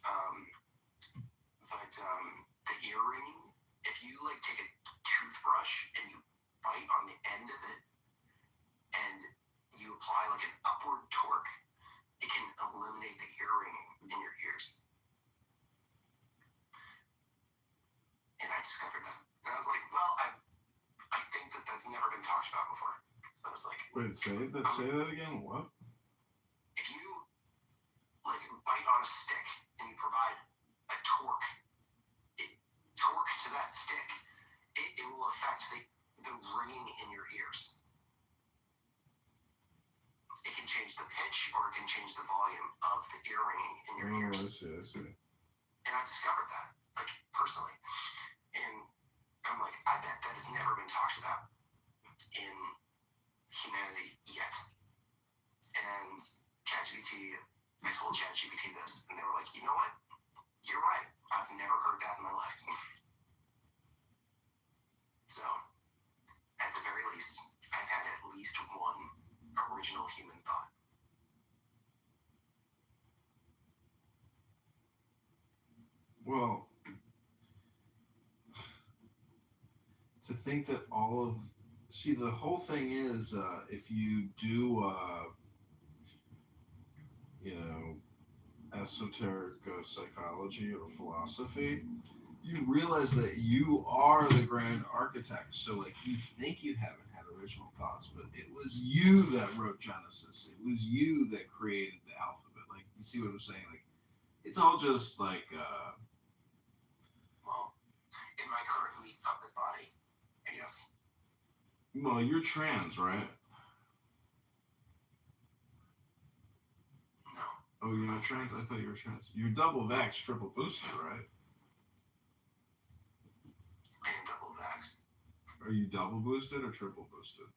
But the ear ringing, if you take a toothbrush and you bite on the end of it and you apply an upward torque, it can eliminate the ear ringing in your ears. And I discovered that. And I was like, well, I think that that's never been talked about before. I was like, wait, say that again. What? If you bite on a stick and you provide a torque to that stick, it will affect the ringing in your ears. It can change the pitch or it can change the volume of the ear ringing in your ears. I see. And I discovered that, personally. And I'm like, I bet that has never been talked about in humanity yet. And ChatGPT, I told ChatGPT this, and they were like, you know what? You're right. I've never heard that in my life. So, at the very least, I've had at least one original human thought. Well, to think that the whole thing is, if you do, esoteric psychology or philosophy, you realize that you are the grand architect. So, you think you haven't had original thoughts, but it was you that wrote Genesis. It was you that created the alphabet. You see what I'm saying? It's all just Well, in my current meat puppet body, I guess. Well, you're trans, right? No. Oh, you're not trans? I thought you were trans. You're double vax, triple boosted, right? I am double vax. Are you double boosted or triple boosted?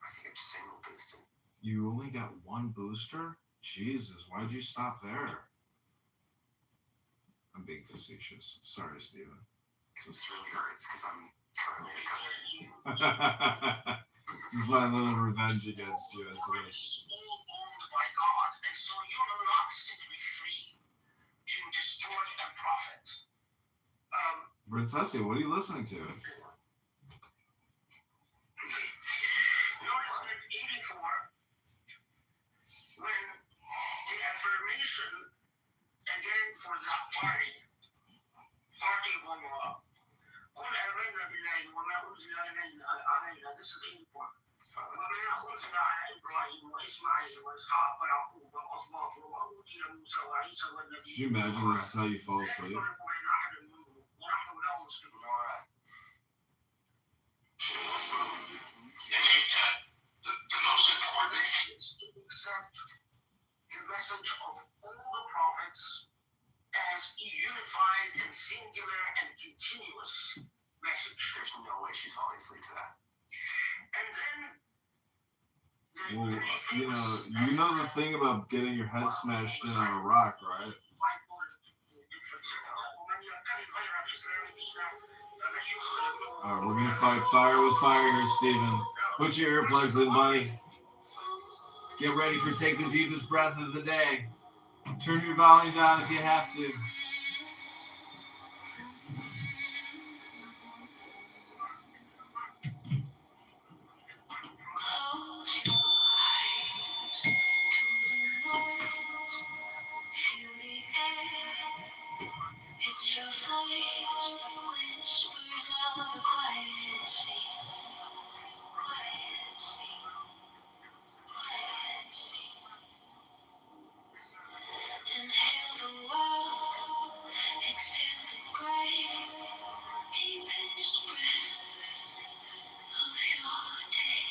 I think I'm single boosted. You only got one booster? Jesus, why'd you stop there? I'm being facetious. Sorry, Steven. This really hurts because I'm currently a This is my little revenge against you. Is all owned by God, and so you are not simply free to destroy and profit. Princessi, what are you listening to? Notice that 84, when the affirmation again for that party will go up. This is 84. Could you imagine this is how you fall asleep? I think that the most important is to accept the message of all the prophets as a unified and singular and continuous message. There's no way she's falling asleep to that. And then Well, you know the thing about getting your head smashed in on a rock, right? Alright, we're gonna fight fire with fire here, Steven. Put your earplugs in, buddy. Get ready for take the deepest breath of the day. Turn your volume down if you have to. Close your eyes to the noise. Feel the air. It's your voice. Whispers of a quiet sea. Inhale the world. Exhale the gray. Deepest breath of your day.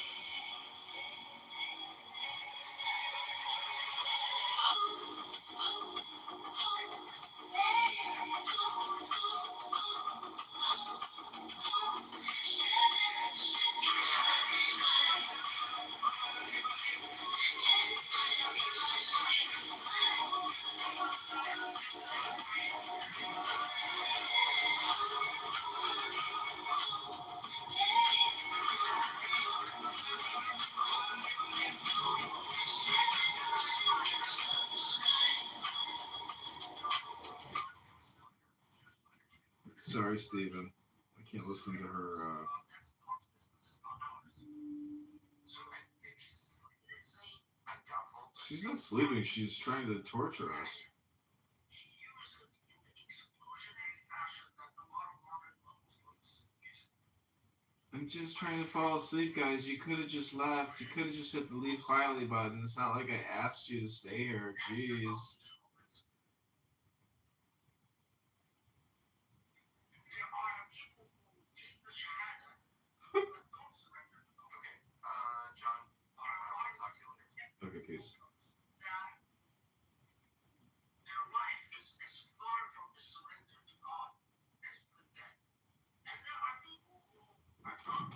Sorry, Steven. I can't listen to her. She's not sleeping. She's trying to torture us. I'm just trying to fall asleep, guys. You could have just left. You could have just hit the leave quietly button. It's not like I asked you to stay here. Jeez. Okay, peace. Their life is as far from the surrender to God as the dead. And there are people who are not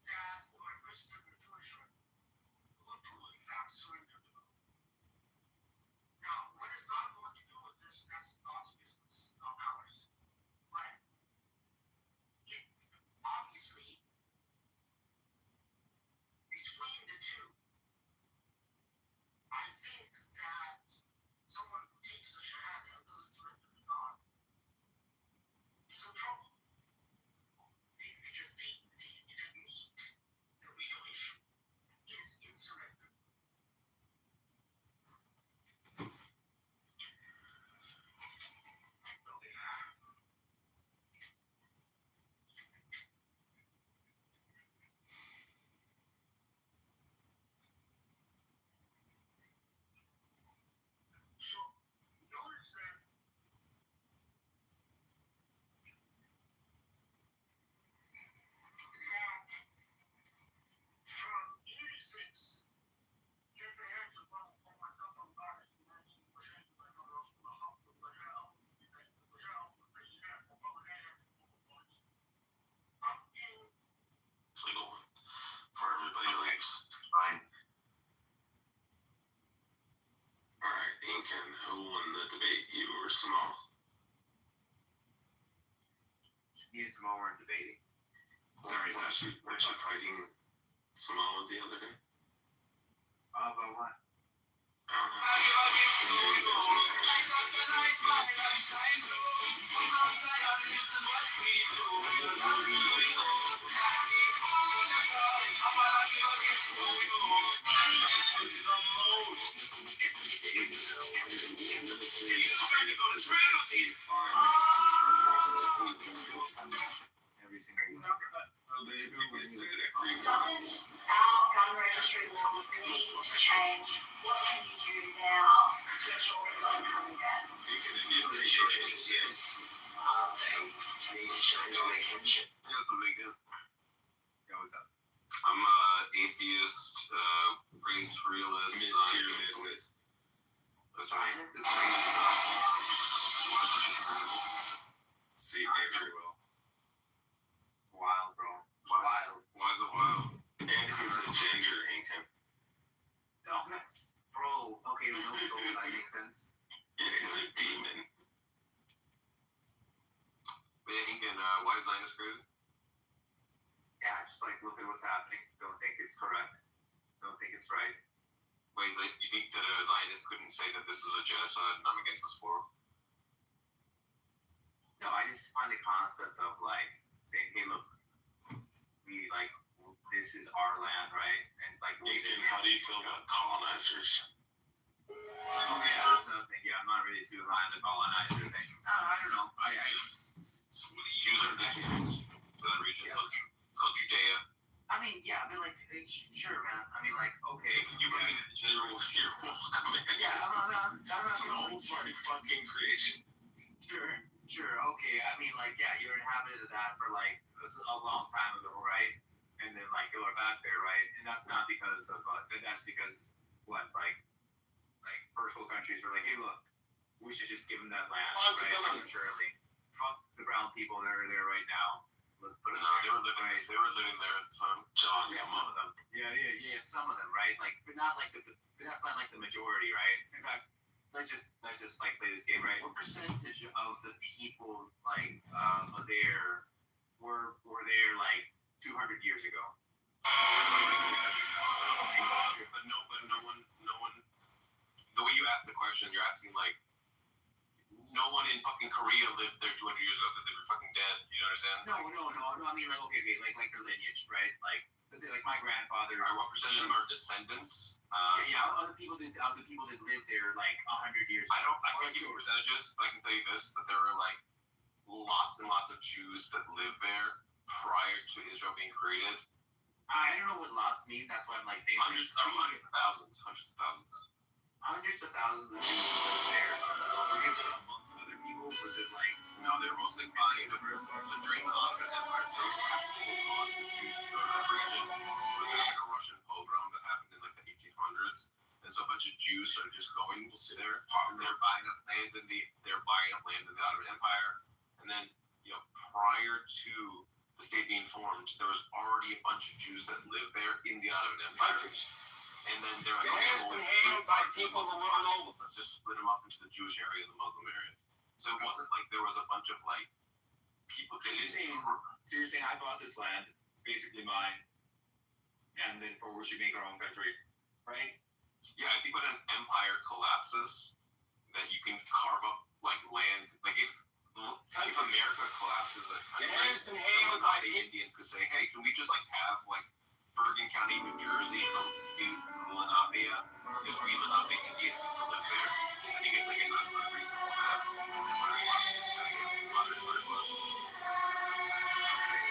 that who are Christian or Jewish who truly have surrendered to God. Now, what is God going to do with this? That's God's business, not ours. But obviously, between the two, I think that someone who takes a shahada and doesn't surrender to God is in trouble. Because the real issue is in surrender. So, notice that from 86 Legal for everybody leaves. Fine. Alright, Incan, who won the debate, you or Samal? Me and Samal weren't debating. Sorry, Sasha. Weren't you fighting Samal the other day? About what? I don't know. Every single one. atheist, race realist, Materialist. That's right. Zionist is crazy. See, very well. Wild, bro. Wild. Why is it wild? And he's a ginger, ain't him? Oh, that's bro. Okay, no, that makes sense. Yeah, he's a demon. Yeah, Incan, why is Zionist crazy? Yeah, just like look at what's happening. Don't think it's correct. Don't think it's right. Wait, like, you think that a Zionist couldn't say that this is a genocide and I'm against this war? No, I just find the concept of like saying, hey, look, we like this is our land, right? And like, Ethan, how do you feel about colonizers? Oh yeah, that's another thing. Yeah, I'm not really too high on the colonizer thing. I don't know. So what do you Jews are indigenous to that region? Yeah. It's called Judea. I mean, yeah, but like, sure, man. I mean, like, okay. You believe in the You're welcome, man. Yeah, I'm not the whole party fucking creation. Sure, okay. I mean, like, yeah, you're inhabited of that for like a long time ago, right? And then like go back there, right? And that's not because of that's because what like first world countries were like, hey, look, we should just give them that land, right? Arbitrarily. Fuck the brown people that are there right now. Let's put it. No, they were living there at the time. John, yeah, come some on. of them. Yeah, some of them, right? Like, but not like that's not like the majority, right? In fact, let's just like play this game, right? What percentage of the people like there were there like 200 years ago? But no one. The way you ask the question, you're asking like, no one in fucking Korea lived there 200 years ago because they were fucking dead. You understand? No. I mean, like, okay, like their lineage, right? Like, let's say, like my grandfather. What percentage of them are descendants? Other people that lived there like 100 years ago. I can't give you percentages, but I can tell you this: that there were like lots and lots of Jews that lived there prior to Israel being created. I don't know what lots mean. That's why I'm like saying hundreds of thousands. Hundreds of thousands of Jews lived there. Amongst other people, was it like? No, they were mostly buying the during the Ottoman Empire. So what caused the Jews to go to that region was there like a Russian pogrom that happened in like the 1800s, and so a bunch of Jews started just going there, and they're buying up land in the Ottoman Empire, and then prior to the state being formed, there was already a bunch of Jews that lived there in the Ottoman Empire. And then they're like, okay, well, let's just split them up into the Jewish area and the Muslim area. So it wasn't like there was a bunch of like people. So you're saying I bought this land, it's basically mine, and then we should make our own country, right? Yeah, I think when an empire collapses, that you can carve up like land. Like if America collapses, the Indians could say, hey, can we just like have like Bergen County, New Jersey, from Lenape, just we Lenape Indians used to live there. I think it's like a unreasonable ask.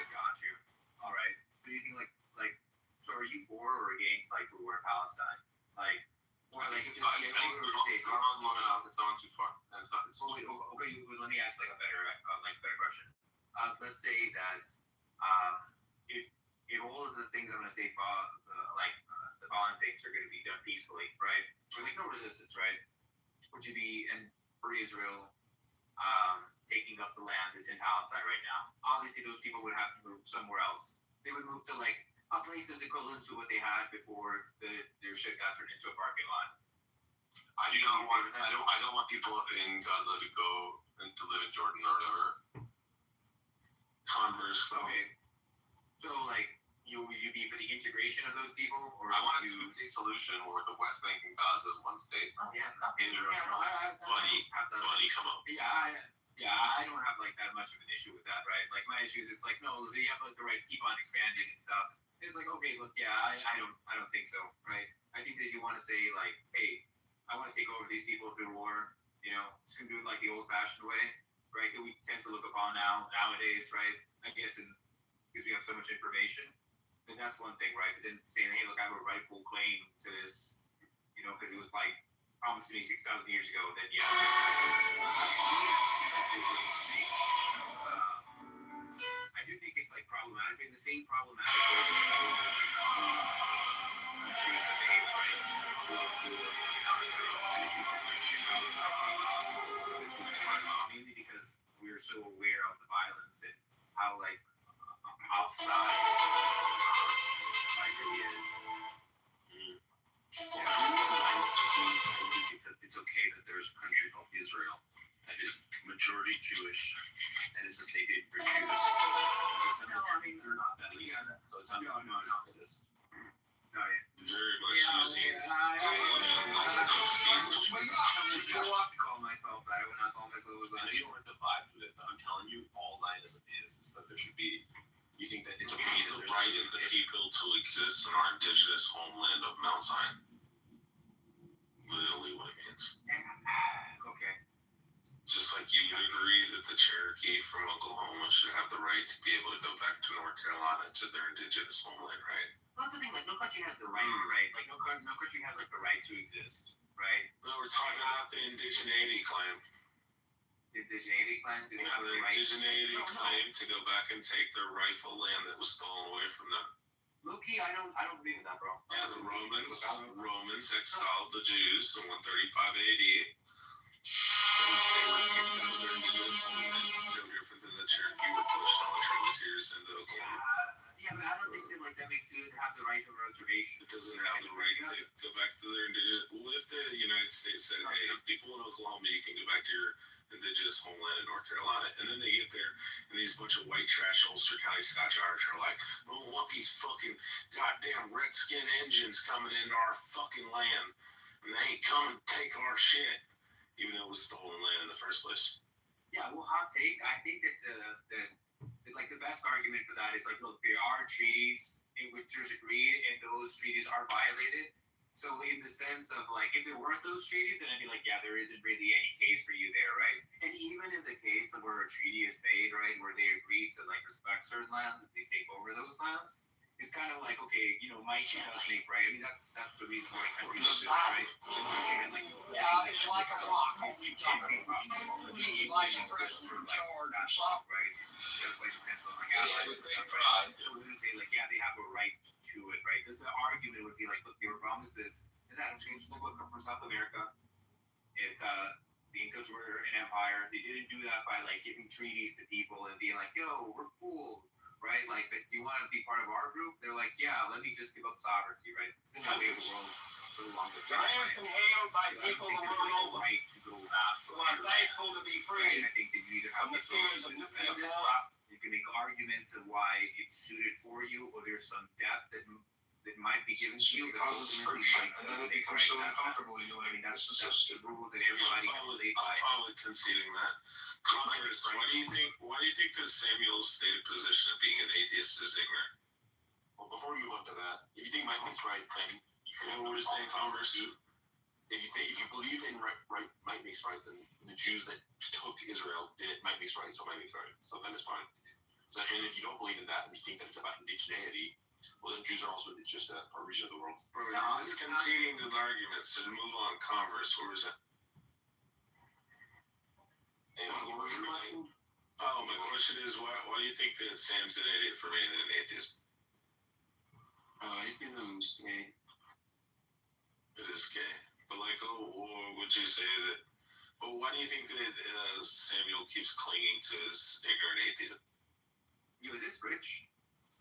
Got you. All right. So you think like so are you for or against like the war in Palestine? Like or like just long enough. It's going too far. And it's not. Okay. Well, let me ask like a better question. Let's say that if all of the things I'm going to say, the following things are going to be done peacefully, right? Or like no resistance, right? Would you be for Israel taking up the land that's in Palestine right now? Obviously, those people would have to move somewhere else. They would move to like a place that's equivalent to what they had before their shit got turned into a parking lot. I don't want people in Gaza to go and to live in Jordan or whatever. Converse. Okay. So like you be for the integration of those people, or I want a two-state solution where the West Bank and Gaza is one state. Oh yeah. Buddy, come on. Yeah, I don't have like that much of an issue with that, right? Like my issue is just like no, they have like the right to keep on expanding and stuff. It's like okay, look, yeah, I don't think so, right? I think that you want to say like, hey, I want to take over these people through war. It's gonna do it like the old-fashioned way, right? That we tend to look upon nowadays, right? I guess because we have so much information, then that's one thing, right? But then saying, hey, look, I have a rightful claim to this, because it was like promised to me 6,000 years ago. Then yeah. I do think it's like problematic. And the same problematic. choose to behave, right? Mainly because we're so aware of the violence and how like outside life really is. Yeah, violence just means I think it's okay that there's a country called Israel that is majority Jewish and is a safe haven for Jews. So it's not, they're not that against that. So it's not for this. No, yeah. Very much using Call myself that. I would not call myself a I know you don't have the vibe with it, but I'm telling you, all Zionism is that there should be. You think that it's okay that the right of the people to exist in our indigenous homeland of Mount Zion. Literally what it means. Okay. Just like you would agree that the Cherokee from Oklahoma should have the right to be able to go back to North Carolina to their indigenous homeland, right? That's the thing. Like, no country has the right, right? Like, no country has like the right to exist, right? No, we're talking about the indigeneity claim. The indigeneity claim. Do they have The the right? indigeneity claim to go back and take their rightful land that was stolen away from them. Low-key, I don't believe in that, bro. Yeah, the Romans exiled the Jews in 135 AD. They were kicked out of their indigenous homeland, no different than the Cherokee were pushed on the Trail of Tears into Oklahoma. Yeah, but I don't think that like that makes it have the right of reservation. It doesn't have the right to go back to their indigenous. What if the United States said, "Hey, people in Oklahoma, you can go back to your indigenous homeland in North Carolina," and then they get there, and these bunch of white trash Ulster County Scotch Irish are like, "We don't want these fucking goddamn redskin engines coming into our fucking land, and they ain't coming to take our shit," even though it was stolen land in the first place. Yeah, well, hot take. I think that the best argument for that is like, look, there are treaties in which there's agreed, and those treaties are violated. So in the sense of like, if there weren't those treaties, then I'd be like, yeah, there isn't really any case for you there, right? And even in the case of where a treaty is made, right, where they agree to like respect certain lands, if they take over those lands, it's kind of like, okay, you know, might does make right. I mean, that's the reason why countries exist, right? Yeah, it's like a rock. The vice president in charge or something. Right? Just like depends on like allies and stuff, right? So we would say like, yeah, they have a right to it, right? The argument would be like, look, they were promised this, and that'll change. Look what come from South America. If the Incas were an empire, they didn't do that by like giving treaties to people and being like, yo, we're cool. Right, like, but you want to be part of our group? They're like, yeah, let me just give up sovereignty, right? It's been that way of the world for the longest time. Land been held by people the world over. Right to go back. Who are thankful to be free. And I think that you either have the fears of nuclear fallout. You can make arguments of why it's suited for you, or there's some depth that might be given to you. It causes friction, and then it becomes so uncomfortable. You're like, this is so stupid. The rules that everybody has to live by. I'm finally conceding that. Congress, why do you think that Samuel's stated position of being an atheist is ignorant? Well, before we move on to that, if you think Mike makes right, then you can What we're saying, Congress. If you believe in right, Mike makes right, then the Jews that took Israel did it. Mike makes right, so Mike makes right. So then it's fine. So, and if you don't believe in that, and you think that it's about indigeneity, well, then Jews are also just a region of the world. Bro, you're just conceding to the argument, so move on. Converse, what was that? What was your question? Oh, my question is, why do you think that Sam's an idiot for being an atheist? Atheism's gay. It is gay. But like, or would you say that, but why do you think that Samuel keeps clinging to his ignorant atheism? Yo, is this rich?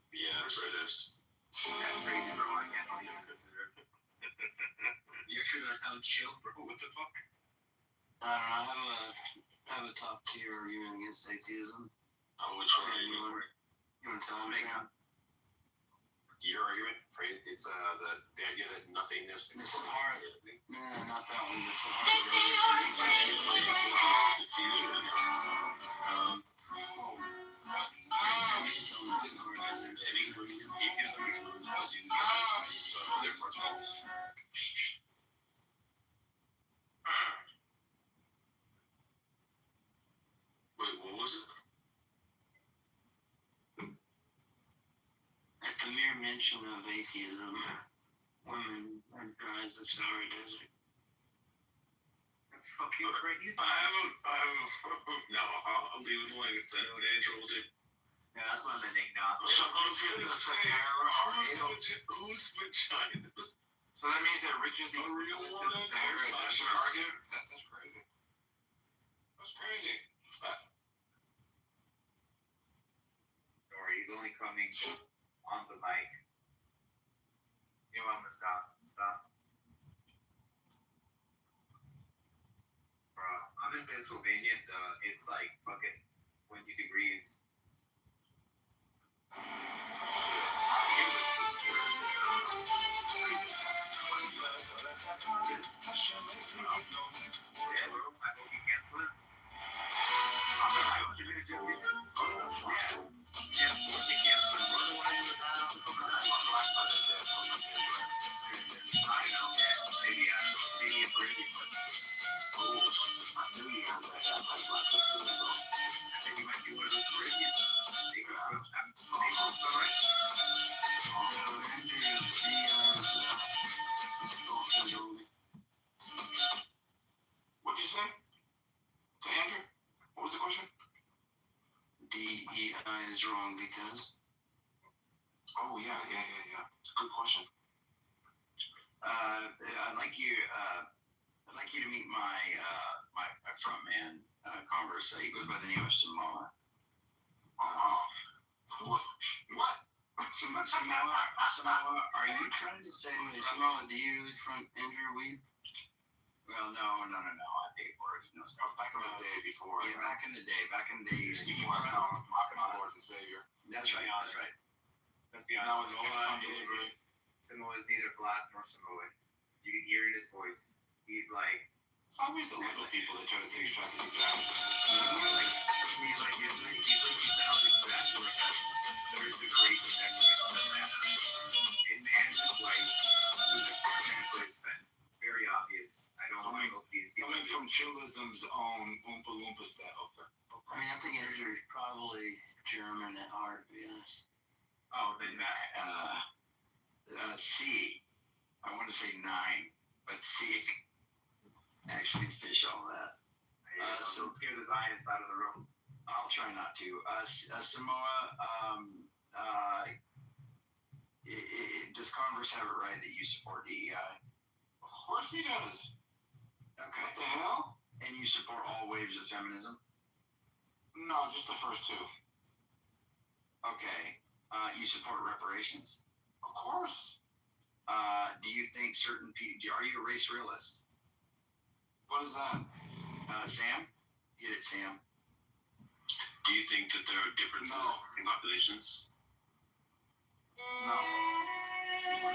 Yeah, it is. That's crazy, bro. I can't believe it. You're sure that sounds chill, bro? What the fuck? I don't know. I have a top tier argument against atheism. Oh, which one are you going for? You want to tell me, Sam? Your argument for it, it's the idea that nothingness. The Sahara. No, not that one. The Sahara. Wait, what was it? At the mere mention of atheism, women drives the Sahara Desert. That's fucking crazy. I'll leave it alone. It's I know what Andrew will do. Yeah, that's one of the agnostic. I was gonna say, whose vagina? So that means that Rich is the real one. That's crazy. That's crazy. That's crazy. Sorry, he's only coming on the mic. You know, I'm gonna stop. Bro, I'm in Pennsylvania. It's like fucking 20 degrees. Yeah, bro. I hope you can't swim. Yeah, of course you can't swim. Otherwise, I know. Maybe it's really good. I knew you had that outside black person. I think you might be one of those Caribbeans. What'd you say? To Andrew? What was the question? DEI is wrong because. Oh yeah. It's a good question. I'd like you to meet my front man, Congress. He goes by the name of Samoa. What? Samoa, are you trying to say Samoa, do you front Andrew Weed? Well, no. I paid for it. You know, Back in the day before. Yeah, back in the day, you used to Before mocking our Lord and Savior. That's right. Let's be honest. Now it's Samoa is neither black nor Samoan. You can hear in his voice. He's like. It's always the little people that try to take shots at the job. He's like exactly like that. There's the great Mexican Atlanta. And his wife, who's a partner for his fence. It's very obvious. I don't want to look these. Coming from Chilism's own Oompa Loompa style. Okay. I mean, I think Andrew's probably German at heart, to be honest. Oh, then that. C. I want to say 9, but C. Actually, fish all that. So let's get the Zionists out of the room. I'll try not to. Samoa, does Congress have it right that you support DEI? Of course he does. Okay. What the hell? And you support all waves of feminism? No, just the first 2. Okay. You support reparations? Of course. Do you think certain people... Are you a race realist? What is that? Sam? Get it, Sam. Do you think that there are differences in populations? No.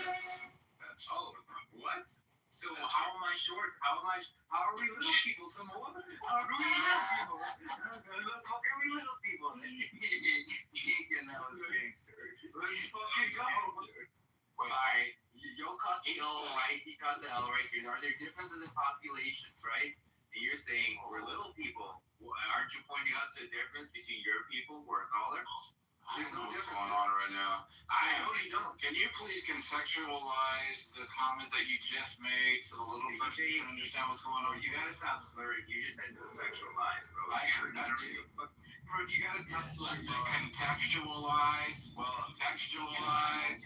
That's what? So how am I short? How are we little people, Samoa? How are we little people? How are we little people? You know, it's gangster. Let's fucking go. Alright, you got the L right. He got the L right here. Are there differences in populations, right? And you're saying we're little people. Aren't you pointing out to the difference between your people who are taller? I don't know what's going on right now. No, you don't. Can you please contextualize the comment that you just made so the little person can understand what's going on? You gotta stop slurring. You just said sexualize, bro. I heard that too. Bro, you gotta stop slurring. Contextualize. Well, contextualize.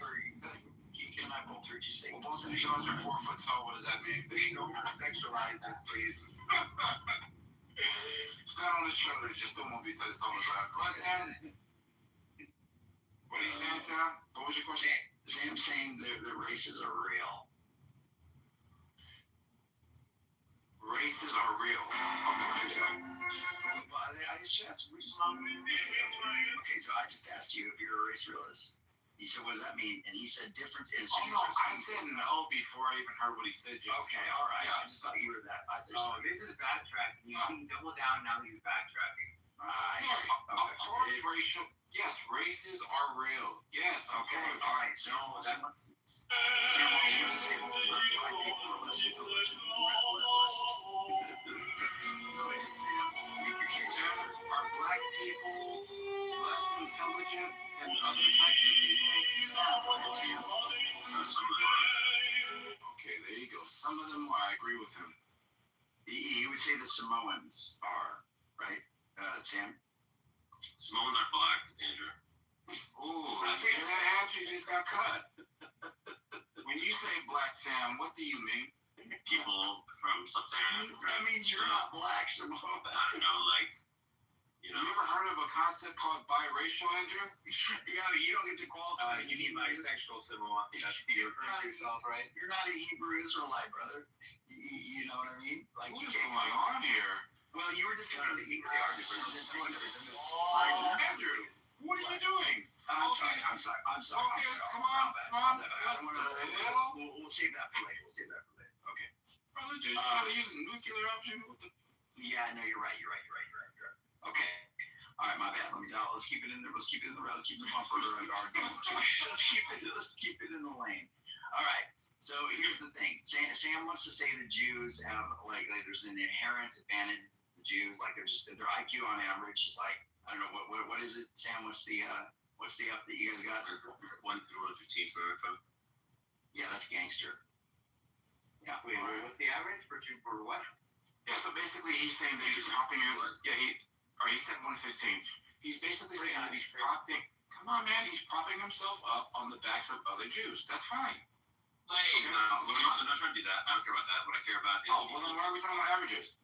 Can I both heard you say? Well, both of you guys are 4 foot tall. What does that mean? No, sexualize this, please. Stand on his shoulders. Just don't want to be touched on his lap. Go ahead, Sam. What are you saying, Sam? What was your question? Sam saying the races are real. Races are real. I just asked. Okay, so I just asked you if you're a race realist. He said, "What does that mean?" And he said, "Difference is." Oh no, I didn't know before I even heard what he said. Okay, all right. Yeah. I just thought you were that. This is backtracking. You see, double down. Now he's backtracking. Of course, racial. Yes, races are real. Yes. Okay. All right. So that wants to say black people are less intelligent. Are black people less intelligent than other types of people? Some of them are. Okay, there you go. Some of them are. I agree with him. He would say the Samoans are, right? Sam? Samoans are black, Andrew. Ooh, I think that answer just got cut. When you say black, Sam, Sam, what do you mean? People from sub-Saharan Africa. That means you're not black, Samoa. I don't know, like, you know. You ever heard of a concept called biracial, Andrew? Yeah, but you don't get to qualify. You need bisexual Samoa. That's you're referring to yourself, right? You're not a Hebrew Israelite, brother. You know what I mean? Like, What is going on here? well, you were defending the Hebrew. Andrew, what are you doing? I'm sorry. Focus, come on. What the hell? We'll save that for later. Okay. Brother, just trying to use a nuclear option. What the? Yeah, no, you're right. Okay. All right, my bad. Let's keep it in there. Let's keep it in the road. Let's keep the bumper guard. Let's keep it in the lane. All right. So here's the thing. Sam wants to say the Jews have like there's an inherent advantage. The Jews like their IQ on average is like I don't know what is it, Sam? What's the up that you guys got? 1 to 15 for America. Yeah, that's gangster. Yeah. Wait, what's the average for what? Yeah, so basically he's saying that he's propping him. Yeah, he said 115. He's basically saying that he's propping. Come on, man, he's propping himself up on the backs of other Jews. That's fine. Okay, no, I'm not trying to do that. I don't care about that. What I care about is. Oh, well then why are we talking about averages?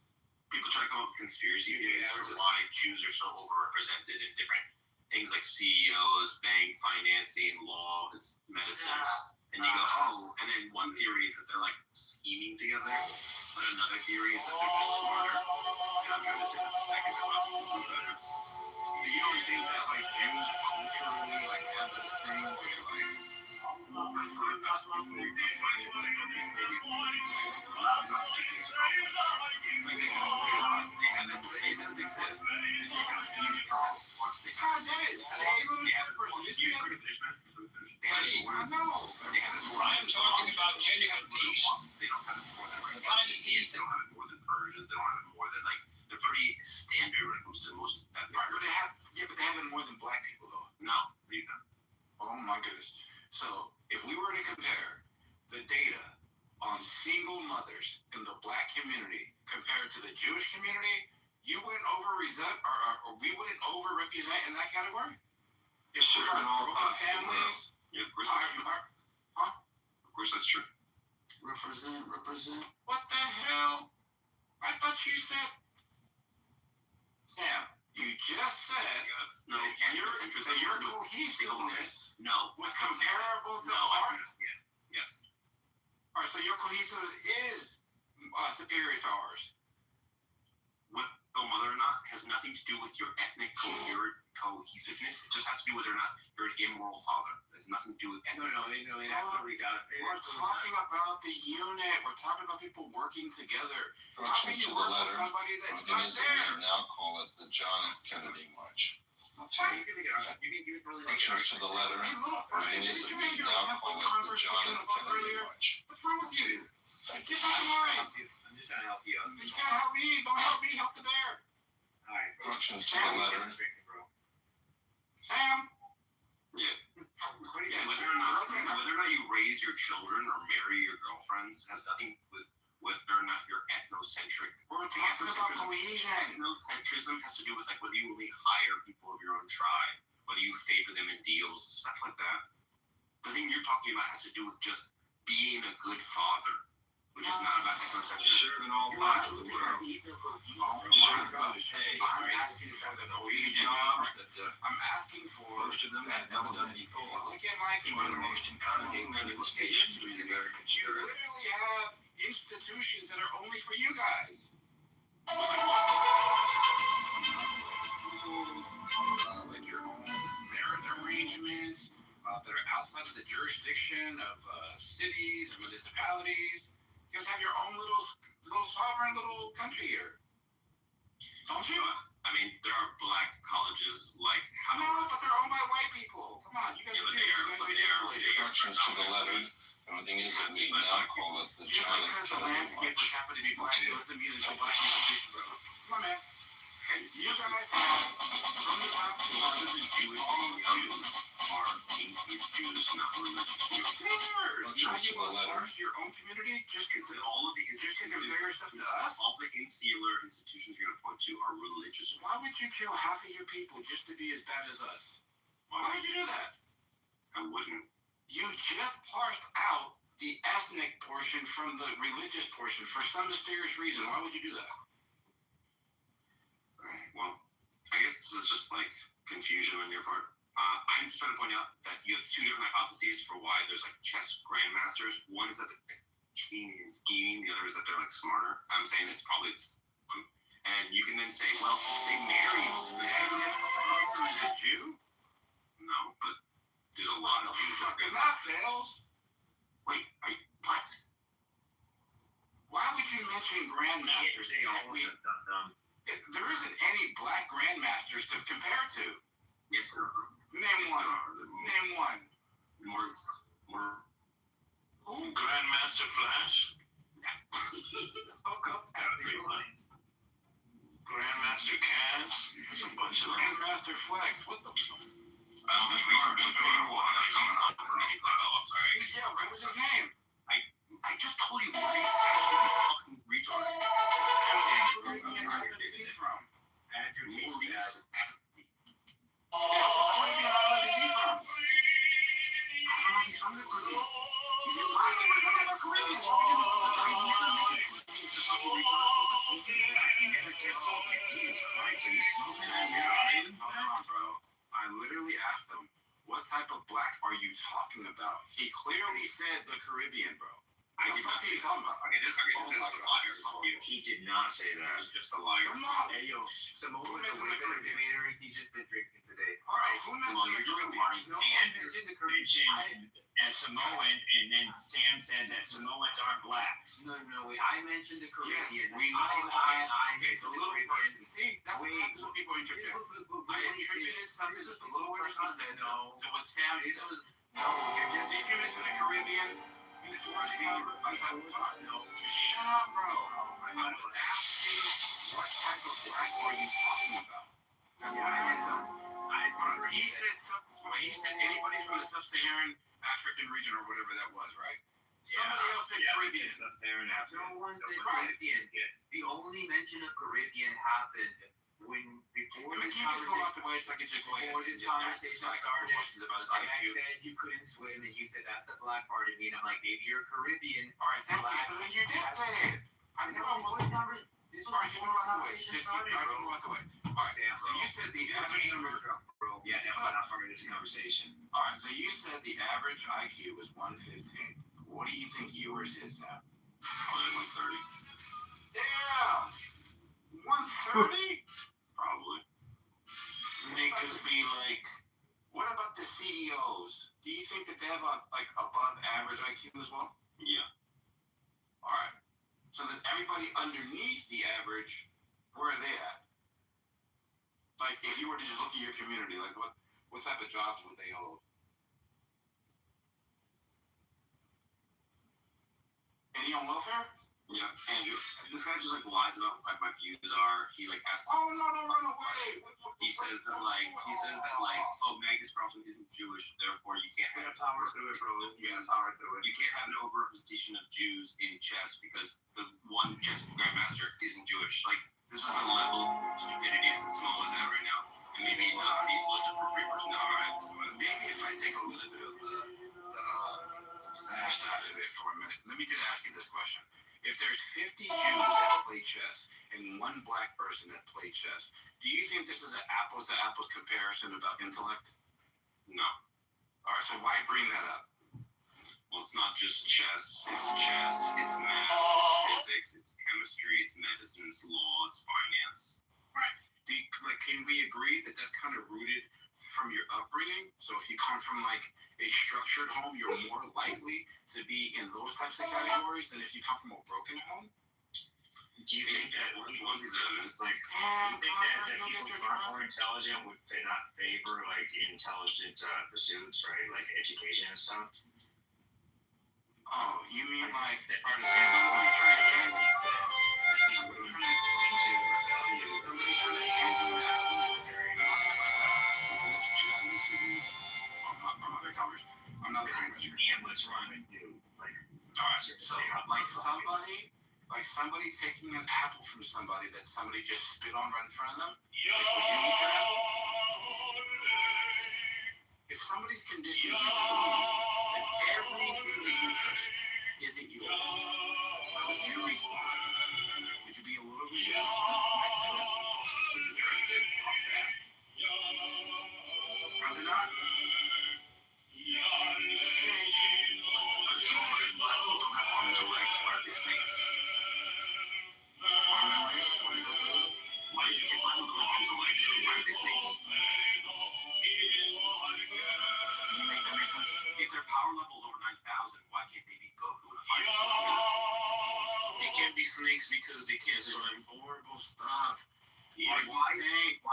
People try to come up with conspiracy theories for why Jews are so overrepresented in different things like CEOs, bank financing, law, medicine. And you go, oh, and then one theory is that they're like scheming together, but another theory is that they're just smarter. And I'm trying to say that the second hypothesis is better. You don't think that like Jews culturally like have this thing where like we'll prefer us before we prefer anybody or before we not particularly strong. Like they have that, but it doesn't exist. It's just kind of huge problem. God damn it! I know. I'm talking about genuine peace. They don't have it more than like Indians, they don't have it more than Persians, they don't have it more than like they're pretty standard when it comes to most ethnic Right, but they have it more than black people though. No, they don't. Oh my goodness. So if we were to compare the data on single mothers in the black community compared to the Jewish community, you wouldn't or we wouldn't overrepresent in that category? If we're broken families, yeah, of course that's true. Of course that's true. Represent. What the hell? I thought you said, Sam, you just said No, your cohesiveness was comparable to ours. Yes. All right, so your cohesiveness is superior to ours. Whether or not has nothing to do with your ethnic cohesiveness. It just has to do with whether or not you're an immoral father. It has nothing to do with ethnic. No, they absolutely got it. We're talking about the unit. We're talking about people working together. How can you work with somebody that's not there? We now call it the John F. Kennedy March. You can really Corrections to the letter. It is that we now call it the John F. Kennedy March. What's wrong with you? Get back in line. I'm just trying to help you out. You can't help me. Don't help me. Help the bear. All right. Corrections to the letter. Sam. Yeah. Whether or not you raise your children or marry your girlfriends has nothing with whether or not you're ethnocentric. We're talking about cohesion. Ethnocentrism has to do with like whether you only hire people of your own tribe, whether you favor them in deals, stuff like that. The thing you're talking about has to do with just being a good father, which is not about ethnocentrism. Oh my gosh. I'm asking for the cohesion. I'm asking for that element. Look at my community. Look at your community. You literally have institutions that are only for you guys. Like your own marriage arrangements that are outside of the jurisdiction of cities and municipalities. You guys have your own little sovereign little country here. Don't you? I mean, there are black colleges like No, but they're owned by white people. Come on, you guys are Corrections to the letter. The only thing is that we now call it the John F. Kennedy March. Just happen to be black doesn't mean it's a black institution, bro. Come on, man. You guys from the top to most of the Jewish Jews are atheist Jews, not religious Jews. You want to force your own community just because all of the all the insular institutions you're going to point to are religious. Why would you kill half of your people just to be as bad as us? Why would you do that? I wouldn't. You just parsed out the ethnic portion from the religious portion for some mysterious reason. Why would you do that? Alright, well, I guess this is just like confusion on your part. I'm just trying to point out that you have two different hypotheses for why there's like chess grandmasters. One is that they're cheating and scheming. The other is that they're like smarter. I'm saying it's probably this one. And you can then say, well, they marry Awesome is a Jew? No, but there's a lot of Jews out there. That fails. Wait, what? Why would you mention grandmasters? There isn't any black grandmasters to compare to. Yes, there are. Name one. Name one. More. Who? Grandmaster Flash. Grandmaster Kaz. There's a bunch of them. Grandmaster Flex. What the fuck? I don't think we are going to be able to come up. He's like, oh, I'm sorry. Yeah, what was his name? I just told you, Maurice fucking retard. Caribbean island is he from? Andrew Maurice. Yeah, what Caribbean island is he from? I don't know if he's from the Caribbean. He's in black. We're talking about Caribbean. Hold on, bro. I literally asked him, what type of black are you talking about? He clearly said the Caribbean, bro. I did not say that. Okay, this is a liar. He did not say that. He's just a liar. Come on. Hey, yo, Samoa's a way better debater. He's just been drinking today. All right, who Well, you're just lying. And mentioned the Caribbean and Samoans, and then Sam said that Samoans aren't black. No, wait. I mentioned the Caribbean. Yeah, we know I okay, the mentioned the little Caribbean. person. See, that's what happens when people interject. I attributed something that the little person said to what Sam said. No, you're just. Did you mention the Caribbean? This must be No. Shut up, bro. I was asking, what type of black are you talking about? That's what I asked him. He said anybody from the sub-Saharan African region or whatever that was, right? Somebody else said Caribbean. No one said Caribbean. The only mention of Caribbean happened before this conversation started. And I said you couldn't swim, and you said that's the black part of me. And I'm like, maybe you're Caribbean. All right, thank you. So then you did say it. I know. This was before the conversation started, bro. All right, so you said the average number. Yeah, I'm not part of this conversation. All right, so you said the average IQ was 115. What do you think yours is now? Probably 130. Damn! 130? Probably. Niggas be like, what about the CEOs? Do you think that they have above average IQ as well? Yeah. All right. So then everybody underneath the average, where are they at? Like, if you were to just look at your community, like what type of jobs would they hold? Any on welfare? Yeah, Andrew, this guy just lies about what my views are. He asks. Oh no, don't run away. He says that oh, Magnus Carlsen isn't Jewish, therefore you can't have power through it, bro. You got power through it. You can't have an overrepresentation of Jews in chess because the one chess grandmaster isn't Jewish. This is the level of stupidity that Samoa is at right now. And maybe not the most appropriate person now, right? Maybe if I take a little bit of the disaster out of it for a minute, let me just ask you this question. If there's 50 Jews that play chess and one black person that play chess, do you think this is an apples to apples comparison about intellect? No. All right, so why bring that up? Well, it's not just chess. It's chess, it's math, it's physics, it's chemistry, it's medicine, it's law, it's finance. Right. Can we agree that that's kind of rooted from your upbringing? So if you come from a structured home, you're more likely to be in those types of categories than if you come from a broken home? Do you think that people who are more intelligent would they not favor intelligent pursuits, right? Like education and stuff? Oh, you mean they're part of the same I'm not looking at you. What's wrong with you? Alright, so somebody taking an apple from somebody that somebody just spit on right in front of them. Would you eat that apple? If somebody's conditioned you to believe that everything that you touch snakes because they can't swim. Horrible stuff. Yeah, Are you saying? 5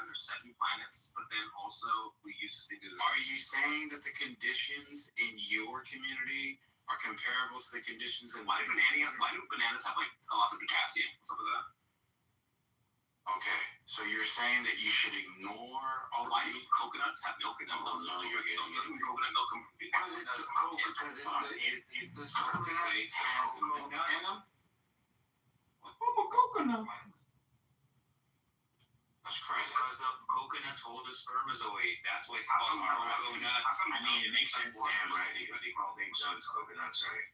or 7 planets, but then also we used to think Are you saying that the conditions in your community are comparable to the conditions in? Why do bananas have like lots of potassium? What's up with that? Okay, so you're saying that you should ignore all Why do coconuts have milk in them? Oh, no, you're getting it. Doesn't coconut milk come from Because the Coconut has milk in them? I'm a coconut. That's crazy. Because the coconuts hold the spermatozoid. That's why it's called coconut. I mean, it makes sense, Sam, right? They call big jugs coconuts, right?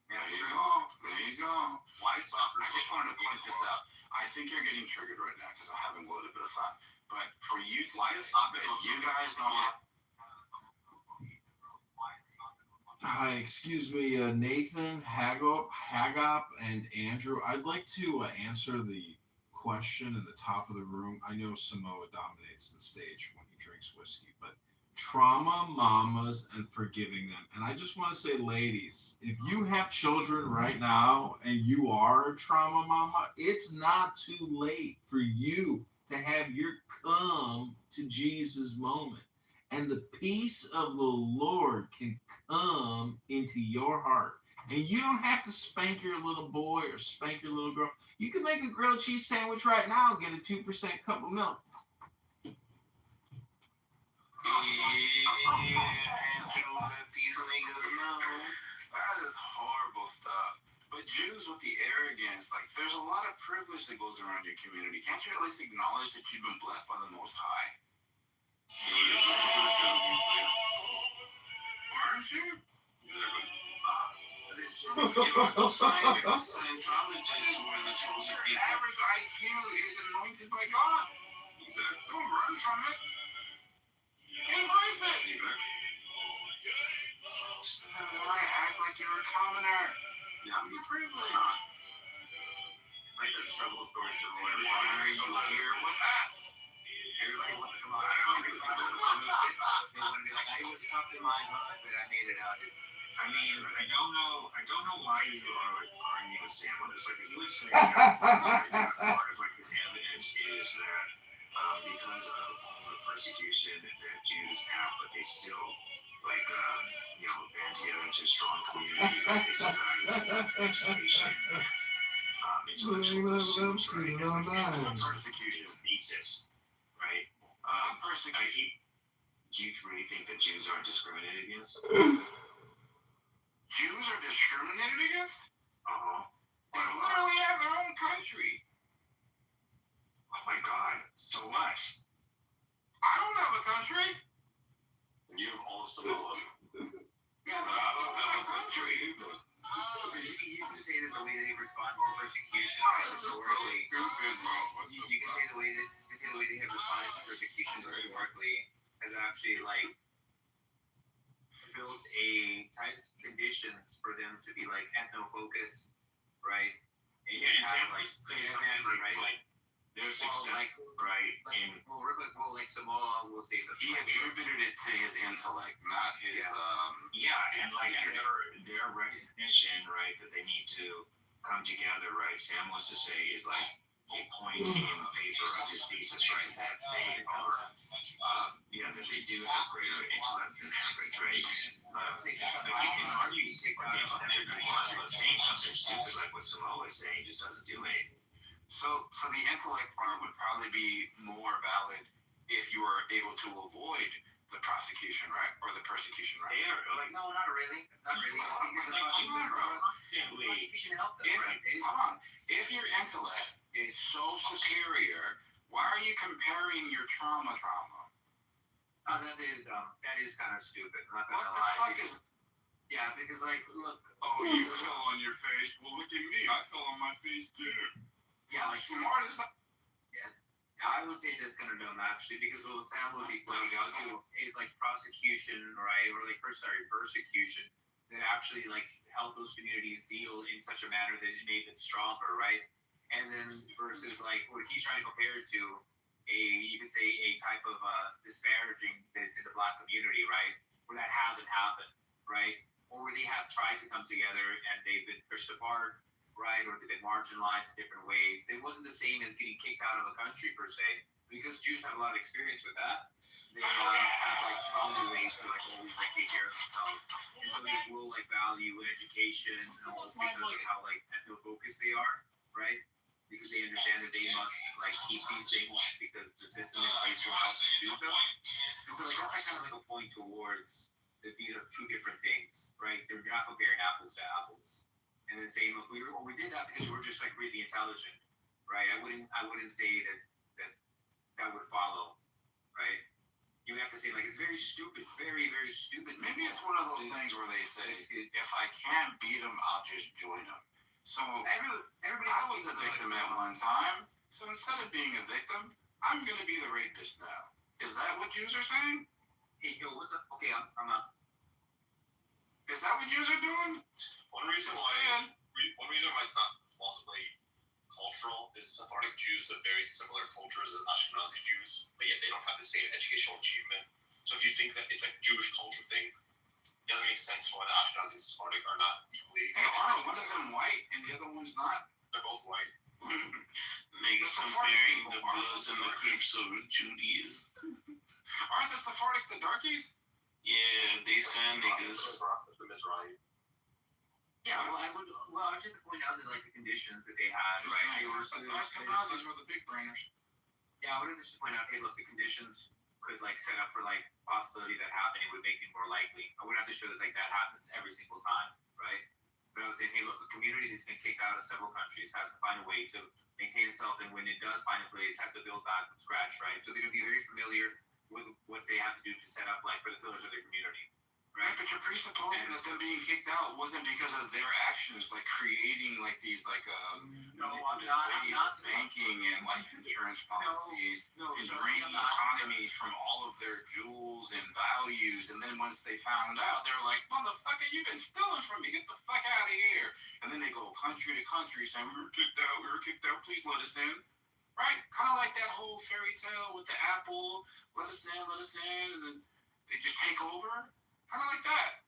There you go. There you go. Why soccer? I just wanted to point this out. I think you're getting triggered right now because I'm having a little bit of fun. But for you, why is soccer? You guys don't have. Hi, excuse me, Nathan, Hagop, and Andrew. I'd like to answer the question in the top of the room. I know Samoa dominates the stage when he drinks whiskey, but trauma mamas and forgiving them. And I just want to say, ladies, if you have children right now and you are a trauma mama, it's not too late for you to have your come to Jesus moment. And the peace of the Lord can come into your heart. And you don't have to spank your little boy or spank your little girl. You can make a grilled cheese sandwich right now and get a 2% cup of milk. These niggas know. That is horrible stuff. But Jews with the arrogance, like there's a lot of privilege that goes around your community. Can't you at least acknowledge that you've been blessed by the Most High? Aren't you? Scientologists were the chosen Your people. average IQ is anointed by God. Don't run from it. Embrace it. Why act like you're a commoner? Yeah, You're privileged. It's like the struggle story. Why are you here with us? Everybody wants to come out. They want to be like, I was tough in my hood, but I made it out. I mean, I don't know why you are arguing with Sam on this. Like, he would say that part of like his evidence is that because of the persecution that Jews have, but they still like band together into a strong community. Like, they still value education. Persecution thesis, right? Do you really think that Jews aren't discriminated against? Jews are discriminated against? Uh-huh. They literally have their own country. Oh my God. So what? I don't have a country. You have all of Samoa. Yeah, I don't have a country. You can say that the way that he responded to persecution historically. You can say the way that they have responded to persecution historically has actually like built a type of conditions for them to be like ethno-focused, right? And you have like their success, right? Like Samoa will say something. He attributed it to his intellect, not his and like their recognition, right, that they need to come together, right? Sam wants to say is like a point in favor of his thesis, right? That they are, that they do have greater intellect than average, right? You can argue but saying something stupid like what Samoa is saying just doesn't do anything. So the intellect part would probably be more valid if you were able to avoid the prosecution, right? Or the persecution, right? They are like, no, not really. Not really. Come on, bro. Prosecution helped them, right? Hold on. If your intellect is so superior, why are you comparing your trauma? That is dumb. That is kind of stupid. I'm not What gonna the lie. fuck is... Yeah, because like, look. Oh, you fell on your face. Well, look at me. I fell on my face, too. Yeah, like smart as that. Yeah, I would say that's kind of dumb actually, because what Sam would be pointing out to is like prosecution, right, or like persecution that actually like help those communities deal in such a manner that it made them stronger, right? And then versus like what he's trying to compare it to you could say a type of disparaging that's in the Black community, right, where that hasn't happened, right? or where they have tried to come together and they've been pushed apart, right, or they've been marginalized in different ways. It wasn't the same as getting kicked out of a country per se, because Jews have a lot of experience with that. They have like found a way to like always like take care of themselves, and so they will like value education and all because of how like ethno-focused they are, right? Because they understand that they must like keep these things because the system in place will help them to do so. And so like that's like kind of like a point towards that these are two different things, right? They're not comparing apples to apples. And then saying, look, we did that because we're just like really intelligent, right? I wouldn't say that would follow, right? You have to say like it's very stupid, very very stupid. Maybe it's one of those things where they say, if I can't beat them, I'll just join them. So everybody I was a victim at one time. So instead of being a victim, I'm going to be the rapist now. Is that what Jews are saying? Hey, yo, what the? Okay, I'm up. Is that what Jews are doing? One reason why it's not plausibly cultural is Sephardic Jews have very similar cultures as Ashkenazi Jews, but yet they don't have the same educational achievement. So if you think that it's a Jewish culture thing, it doesn't make sense for why the Ashkenazi and Sephardic are not equally. Hey, aren't one of them white and the other one's not? They're both white. Niggas comparing the Bloods and the Crips of Judaism. Aren't the Sephardics the darkies? Yeah, they send niggas. The Mizrahi. Yeah, I was just to point out that like the conditions that they had, right? They were the Ashkenazis were the big brainers. Yeah, I wanted just to point out, hey, look, the conditions could like set up for like possibility that happening would make it more likely. I wouldn't have to show that like that happens every single time, right? But I was saying, hey, look, a community that's been kicked out of several countries has to find a way to maintain itself, and when it does find a place, has to build back from scratch, right? So they're gonna be very familiar with what they have to do to set up like for the pillars of their community. Right, but you're presupposing that them being kicked out wasn't because of their actions, like creating like these like ways of banking and life insurance policies and draining economies from all of their jewels and values. And then once they found out, they were like, "Motherfucker, you've been stealing from me. Get the fuck out of here!" And then they go country to country saying, "We were kicked out. Please let us in." Right, kind of like that whole fairy tale with the apple. Let us in, and then they just take over. Kind of like that.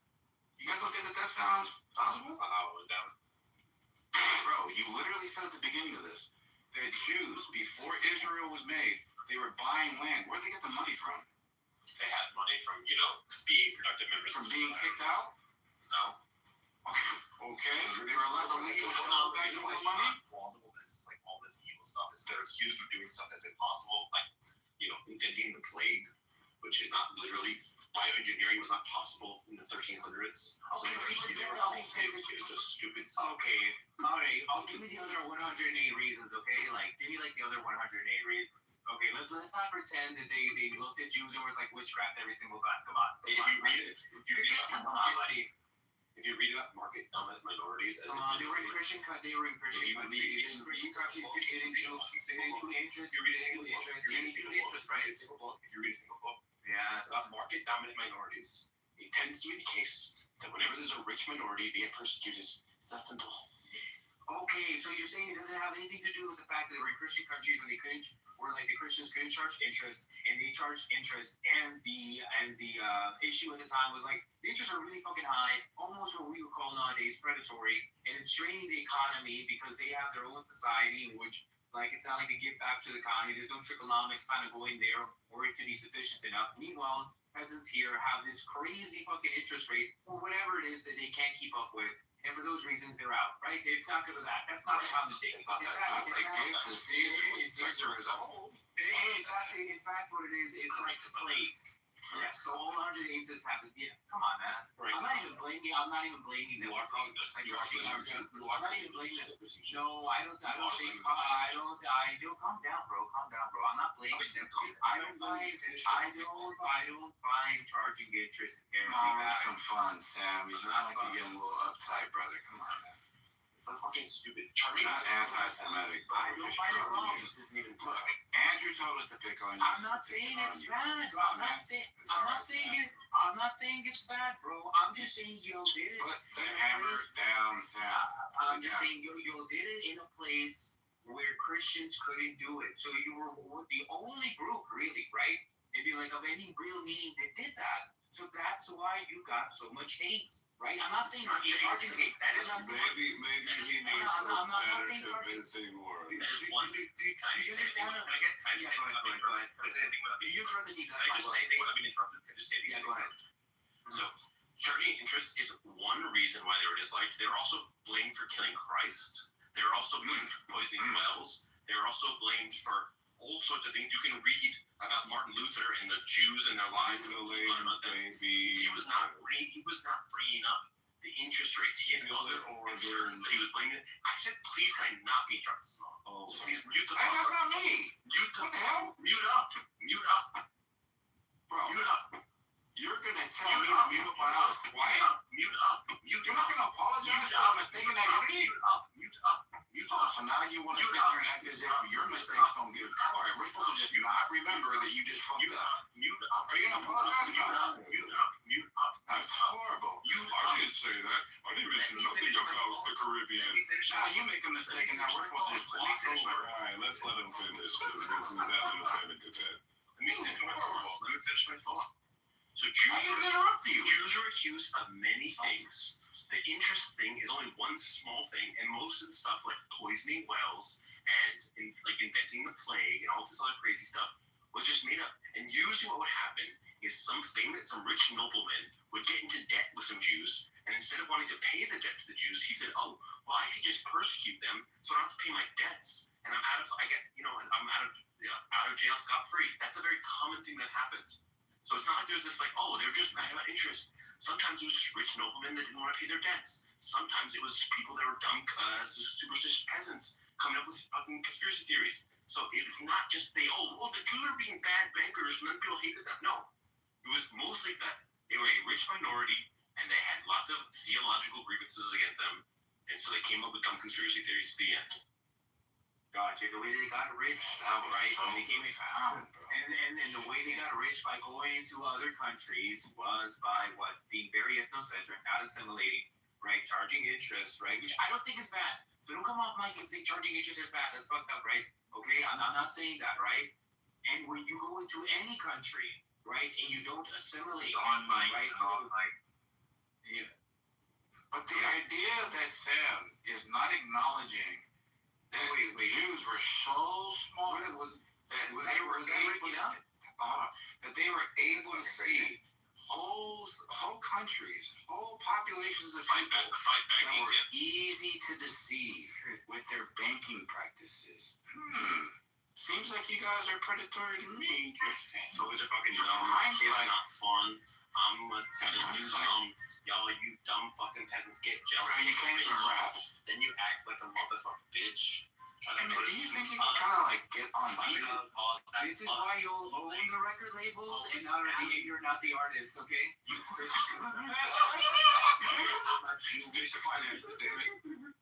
You guys don't think that sounds possible? Bro, you literally said at the beginning of this that Jews, before Israel was made, they were buying land. Where'd they get the money from? They had money from, being productive members. From being kicked out? No. Okay. They were allowed to leave with all that money? Plausible. It's just like all this evil stuff. They're accused of doing stuff that's impossible, like, inventing the plague, which is not literally. Bioengineering was not possible in the 1300s. It's just stupid stuff. Okay, all right. I'll give you the other 108 reasons. Okay, like give me like the other 108 reasons. Okay, let's not pretend that they looked at Jews and was like witchcraft every single time. Come on. If you read it about market dominant minorities, as they were in Christian countries. Christian countries didn't do interest, right? If you read a single book. Yeah, about market dominant minorities, it tends to be the case that whenever there's a rich minority, they get persecuted. It's that simple. Okay, so you're saying it doesn't have anything to do with the fact that they were in Christian countries when they couldn't, or like the Christians couldn't charge interest, and they charged interest, and the issue at the time was like the interests are really fucking high, almost what we would call nowadays predatory, and it's draining the economy because they have their own society in which. Like, it's not like they give back to the economy. There's no tricklenomics kind of going there or it to be sufficient enough. Meanwhile, peasants here have this crazy fucking interest rate or whatever it is that they can't keep up with. And for those reasons, they're out, right? It's not because of that. That's not a common thing. In fact, what it is, it's like slaves. Yeah, so all 108 says happen. Yeah, come on, man. I'm not even blaming them. I'm not even blaming them. I'm not even blaming them. No, I don't think. Calm down, bro. I'm not blaming them. I don't find charging interest in everything. Have some fun, Sam. It's not like you're getting a little uptight, brother. Come on, man. It's so fucking stupid. We're not anti-Semitic, but I don't find it wrong. Look, Andrew told us to pick on you. I'm not saying it's bad. I'm not saying it's bad, bro. I'm just saying you did it. Put the hammer down, Sam. I'm just saying you did it in a place where Christians couldn't do it. So you were the only group, really, right? If you're like of any real meaning that did that. So that's That's why you got so much hate, right? I'm not saying Not chasing hate. That is Maybe he needs I'm not better saying targeting. convincing more. That's one. Do you understand? Can I get time? Yeah, go ahead. Can I say anything without being You're further than you Can I just say anything without being interrupted? Can I just say anything? Yeah, go ahead. So, charging interest is one reason why they were disliked. They were also blamed for killing Christ. They were also blamed for poisoning wells. They were also blamed for all sorts of things. You can read about Martin Luther and the Jews and their lives and about them. He was not bringing up the interest rates. He had other concerns that he was blaming. I said, please can I not be interrupted? Oh, Please mute the that's not me. Mute What the hell? Mute up. Mute up. Bro, Mute up. you're gonna tell Mute me up. to mute up my house. Why? Mute up. Mute You're up. not gonna apologize Mute for up. a mistake in identity? Mute up. Mute up. Mute Oh, up. so now you want to Mute sit up. there and act as if your mistakes don't get. All right, we're supposed to just not remember that you just fucked Mute up. up. Mute up. Are you gonna apologize? Mute up. Mute up. Mute up. That's horrible. I didn't say that. I didn't mention nothing about the Caribbean. Now you make a mistake and now we're supposed to just gloss over. All right, let's let him finish because this is having a panic attack. Let me finish my thought. So I didn't interrupt you. Jews are accused of many things. The interest thing is only one small thing, and most of the stuff like poisoning wells and like inventing the plague and all this other crazy stuff was just made up. And usually what would happen is some rich nobleman would get into debt with some Jews, and instead of wanting to pay the debt to the Jews, he said, "Oh, well, I could just persecute them, so I don't have to pay my debts, and I'm out of jail scot-free." That's a very common thing that happened. So it's not like there's this like, oh, they were just mad about interest. Sometimes it was just rich noblemen that didn't want to pay their debts. Sometimes it was people that were dumb superstitious peasants coming up with fucking conspiracy theories. So it's not just the Jews are being bad bankers and then people hated them. No. It was mostly that they were a rich minority and they had lots of theological grievances against them. And so they came up with dumb conspiracy theories. The end. Gotcha. The way they got rich, right? And they came in, and the way they got rich by going into other countries was by what? Being very ethnocentric, not assimilating, right? Charging interest, right? Which I don't think is bad. So don't come off mic and say charging interest is bad. That's fucked up, right? Okay, I'm not saying that, right? And when you go into any country, right, and you don't assimilate, right? Yeah. But the idea that Sam is not acknowledging that Jews were so smart that they were able to see whole countries, whole populations of people that were easy to deceive with their banking practices. Seems like you guys are predatory to me. Those are fucking dumb. It's not fun. I'm gonna tell you y'all, you dumb fucking peasants get jealous. Bro, you can't even rap. Then you act like a motherfucking bitch. Do you think you can kind of like get on beat? This is why you'll own the record labels and you're not the artist, okay? You bitch.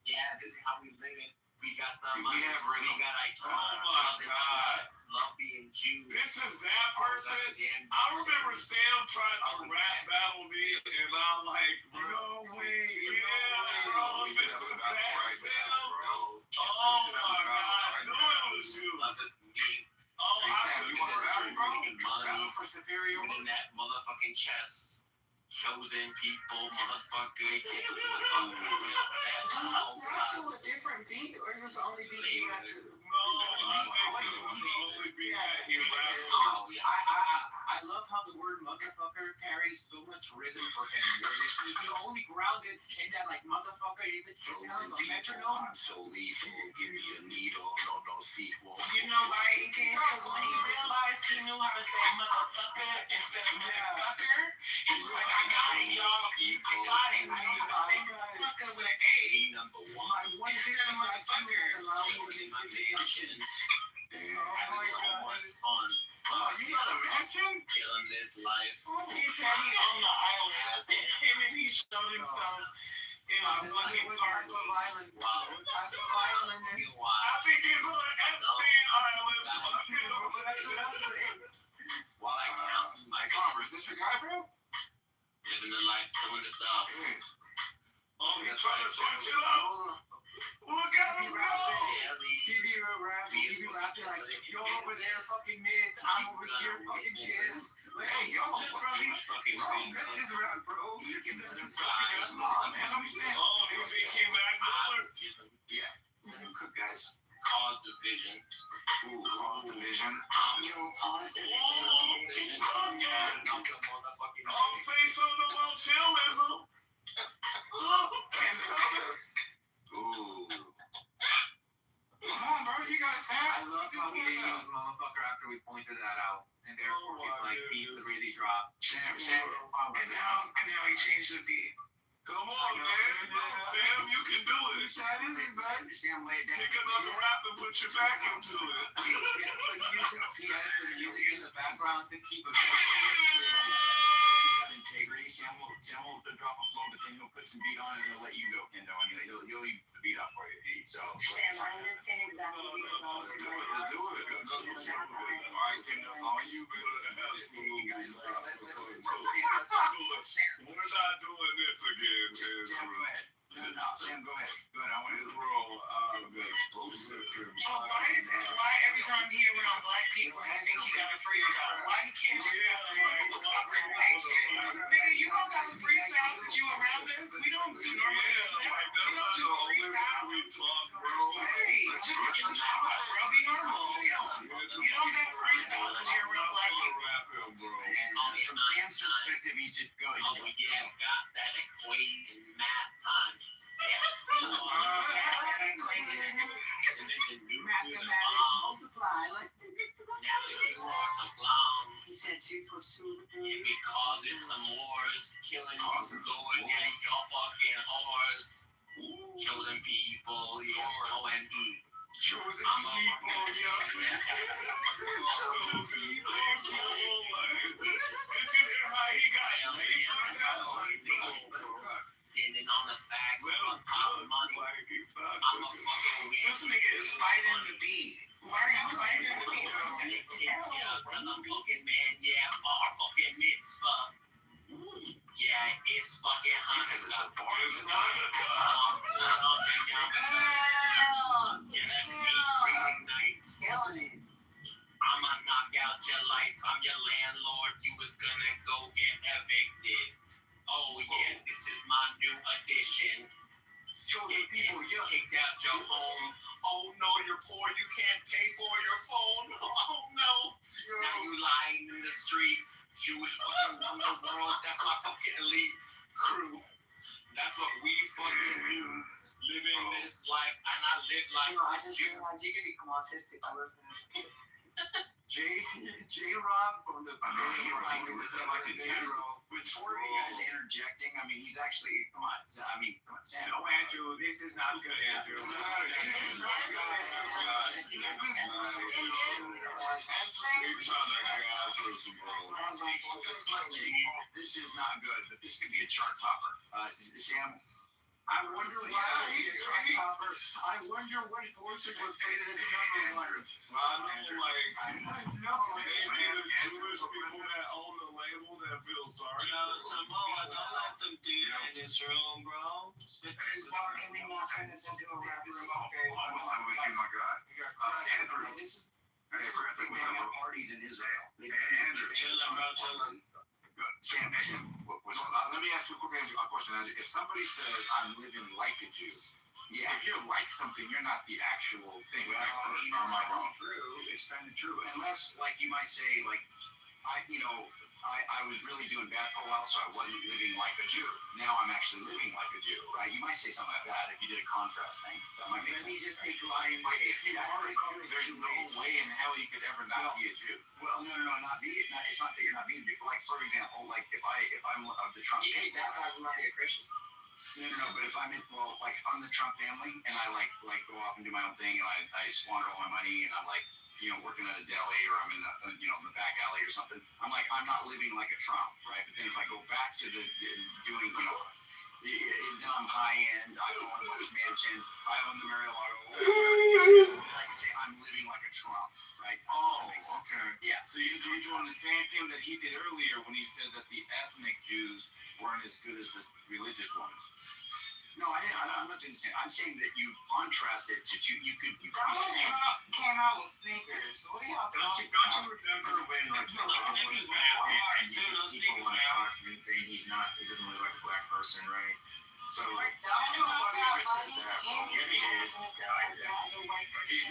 Yeah, this is how we live it. We got the money. We got icons. Oh my God. Love being Jews. This is that person. I remember Sam tried to rap battle me, and I'm like, no way. Yeah, bro, this is that Sam. Oh my God, I knew it was you. Oh, I should have money in that motherfucking chest. Chosen people, motherfucker. Do you rap to a different beat, or is this the only beat you rap to? I love how the word motherfucker carries so much rhythm for him. If you only ground it in that like motherfucker, it's kind of a metronome. So lethal, give me a needle, no sequel. You know why he came? Because when he realized he knew how to say motherfucker instead of motherfucker, he was like, I got it, y'all. I got it. I know how to say motherfucker with an A. Number one. Instead of motherfucker. Fun. Oh, you got a mansion? Killing this life. He said he owned the island. Him and he showed himself in a fucking park of island. Wow. Island. I think he's on Epstein Island. While I count my Congress, this your guy, bro? living the life, killing the stuff. Oh, he's trying to switch it up. Look at him go! TV rapping like, you're over there fucking mids, I'm over here fucking jizz. Hey, yo, fucking thing. That's his rap, bro. You can That's put his aside. Oh, he became that color. Yeah. Cook guys. Cause division. Ooh, cause division. Cause division. I'll say something about chillism. Ooh. Come on, bro, you got a tap. I love how he didn't use motherfucker after we pointed that out. And therefore he's like, beat the really drop. Sam. And now he changed the beat. Come on, man. Sam, you can do it. Sam lay it down. Pick another rap and put your back into it. Use the background to keep it integrity. Sam will drop a flow, but then he'll put some beat on it and he'll let you go, Kendo. And he'll leave the beat up for you. So Sam, I understand exactly what you're Let's do it. all right, Kendo, it's all you. We're not doing this again, Sam, go ahead. No, Sam, go ahead. I want to bro. Listen. Why every time he around black people, I think he got a freestyle? Why he can't just nigga, you don't got a freestyle because you around us? We don't do normal. We don't just freestyle. We talk, bro. Hey, just talk, bro. Be normal. You don't got a freestyle because you're around black people. From Sam's perspective, he just go. Oh yeah, got that equation math time. Mathematics multiply. He said 2 + 2. Because it's some wars, killing you, going at your fucking whores. Chosen people, O-N-E. Chosen people, yeah. Chosen people, Did you hear how he got standing on the facts, on money. I'm a fucking win. This nigga is fighting the beat. Why are you fighting the beat? Cause I'm fucking man, yeah, bar fucking mitzvah. Yeah, it's fucking Hanukkah. Yeah, that's me, freezing nights. I'ma knock out your lights. I'm your landlord. You was gonna go get evicted. Oh yeah, this is my new addition. Kicked out your home. Oh no, you're poor. You can't pay for your phone. Oh no. Now you lying in the street. Jewish fucking world. That's my fucking elite crew. That's what we fucking do. Living this life, and I live like I just realized you can become autistic by listening to this. J-Rob from the with 4 of you guys interjecting, I mean, he's actually, come on, Sam. No, Andrew, this is not good, Andrew. This is not good, but this could be a chart topper. Sam, I wonder why he a chart topper. I wonder which voices were played as number 1. Maybe the Jewish people that own the label that feel sorry. Samoa, don't let them do that in this room, bro. Can we not send this into a rap room? Andrew, this is parties in Israel. Andrew, Chillin', bro, chillin'. Sam, let me ask you a question. If somebody says, I'm living like a Jew, if you're like something, you're not the actual thing. Well, am I wrong? True. It's kind of true. Unless, like, you might say, like, I was really doing bad for a while, so I wasn't living like a Jew. Now I'm actually living like a Jew, right? You might say something like that if you did a contrast thing. That might make sense. Let me just take lines. But if you are a Jew, there's no way in hell you could ever not be a Jew. Well, no, it's not that you're not being a Jew. Like, for example, like, if I'm of the Trump family. I'm not a Christian. No, but if I'm if I'm the Trump family and I like go off and do my own thing and I squander all my money and I'm like, working at a deli or I'm in the back alley or something, I'm not living like a Trump, right? But then if I go back to doing, then I'm high end, I own a bunch of mansions, I own the Mar-a-Lago, I can say I'm living like a Trump, right? Oh, okay. Yeah. So you're doing the same thing that he did earlier when he said that the ethnic Jews weren't as good as the religious ones. No, I'm not doing the same. I'm saying that you contrast it to two. You could. Donald Trump came out with sneakers. What are y'all talking about? Don't you remember when like people on Fox and he's not. He doesn't look like a black person, right? So Donald Trump got money and he's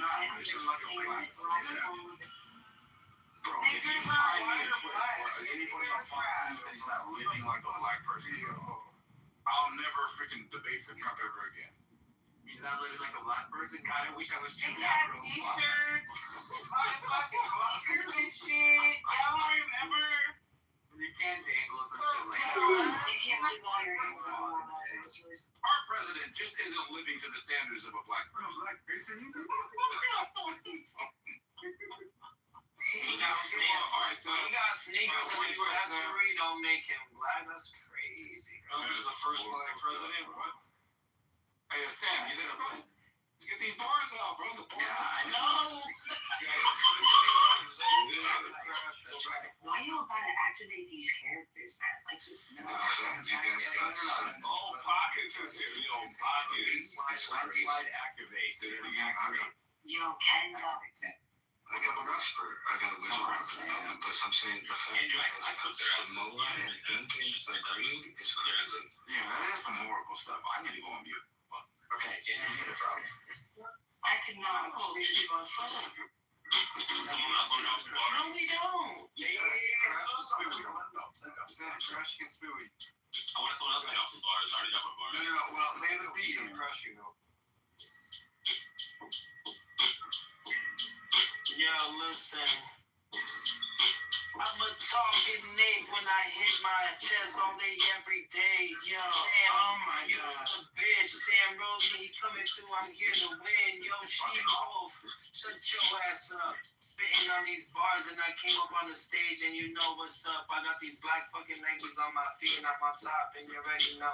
not. He doesn't look like a black person. Bro, if you sneakers find are me a white or clip black. or anybody on Fox that is not living like a black person, I'll never freaking debate for Trump ever again. He's not living like a black person. God, I wish I was They true. had t-shirts, motherfucking sneakers and shit. Y'all don't remember? You can't dangle some shit like that. Our president just isn't living to the standards of a black person. He got sneakers and accessory. Don't make him black. That's crazy. He was the first black president. What? Hey, Sam, you there, bro? Let's get these bars out, bro. The bars. Yeah, I know. That's right. Why you don't gotta activate these characters, man? Like just no. You guys got some. Oh, pockets is here. Yo, pockets. Slide activate. Yo, Ken, I got a whisper. I got a whisper. But I'm saying the fact that Samoa and England agreeing is crazy. Yeah, that is some horrible stuff. I need to go on mute. Okay, I could not believe it was fun. No, we don't. Yeah. Trash can spewy. I want someone else to get off the bars. I already got my bars. No. Well, Play the beat and crush you. Yo, listen. I'm a talking Nate when I hit my chest all day, every day. Yo, Sam, Oh my you God. was a bitch. Sam Rosie coming through, I'm here to win. Yo, she wolf, shut your ass up. Spitting on these bars and I came up on the stage and you know what's up. I got these black fucking Nikes on my feet and I'm on top and you already know.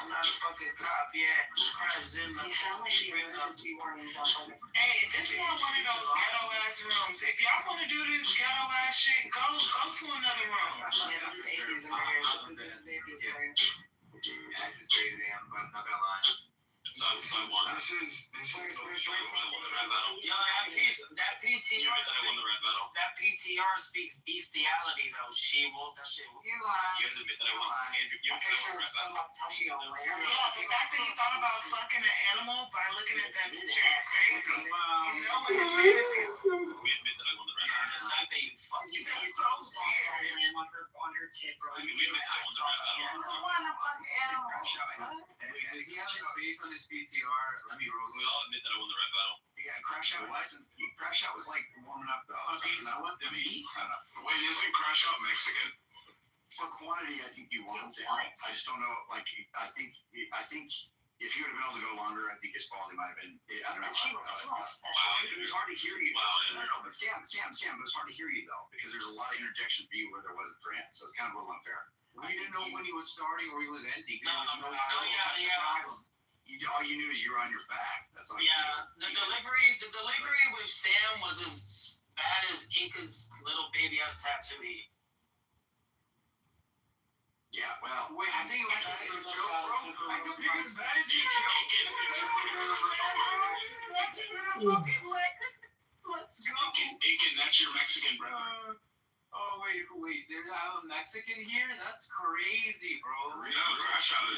I'm not a fucking cop, yeah. Cryzilla. You sound like you're Hey, this is not one of those ghetto ass rooms. If y'all want to do this ghetto ass shit, go to another room. Yeah, it's just crazy. I'm not gonna lie. So I won. This is I won the rap battle. Yo, that PTR, You admit that I won the rap battle? that PTR speaks bestiality though. She wolf, that shit. You are. You guys admit that I won. Andrew, you admit that I won the rap battle? Yeah, the fact that you thought about fucking an animal by looking at that picture is crazy. You know what his fantasy. We admit that I won the rap battle. The fact that you fuck You you. think it's so weird on her tip, bro. We admit that I won the rap battle. I want a fucking animal. Wait, does he have his face on his PTR? Let me roast We all admit that I won the rap battle. Yeah, Crash Out was like warming up though. Wait, isn't Crash Out Mexican? For quantity, I think you won. I just don't know. Like, I think if you would have been able to go longer, I think his quality might have been. I don't know. It was hard to hear you. Wow. But Sam, it was hard to hear you though because there's a lot of interjection for you where there wasn't for him. So it's kind of a little unfair. We didn't know when he was starting or he was ending. All you knew is you were on your back. That's all. Yeah, the delivery with Sam was as bad as Inca's little baby ass tattoo. Yeah, well, Wait, I think it was bad as a joke, bro. I don't think it was bad as a joke. Let's go. Aiken, that's your Mexican brother. Oh, wait. There's a Mexican here? That's crazy, bro. No, Crash Out.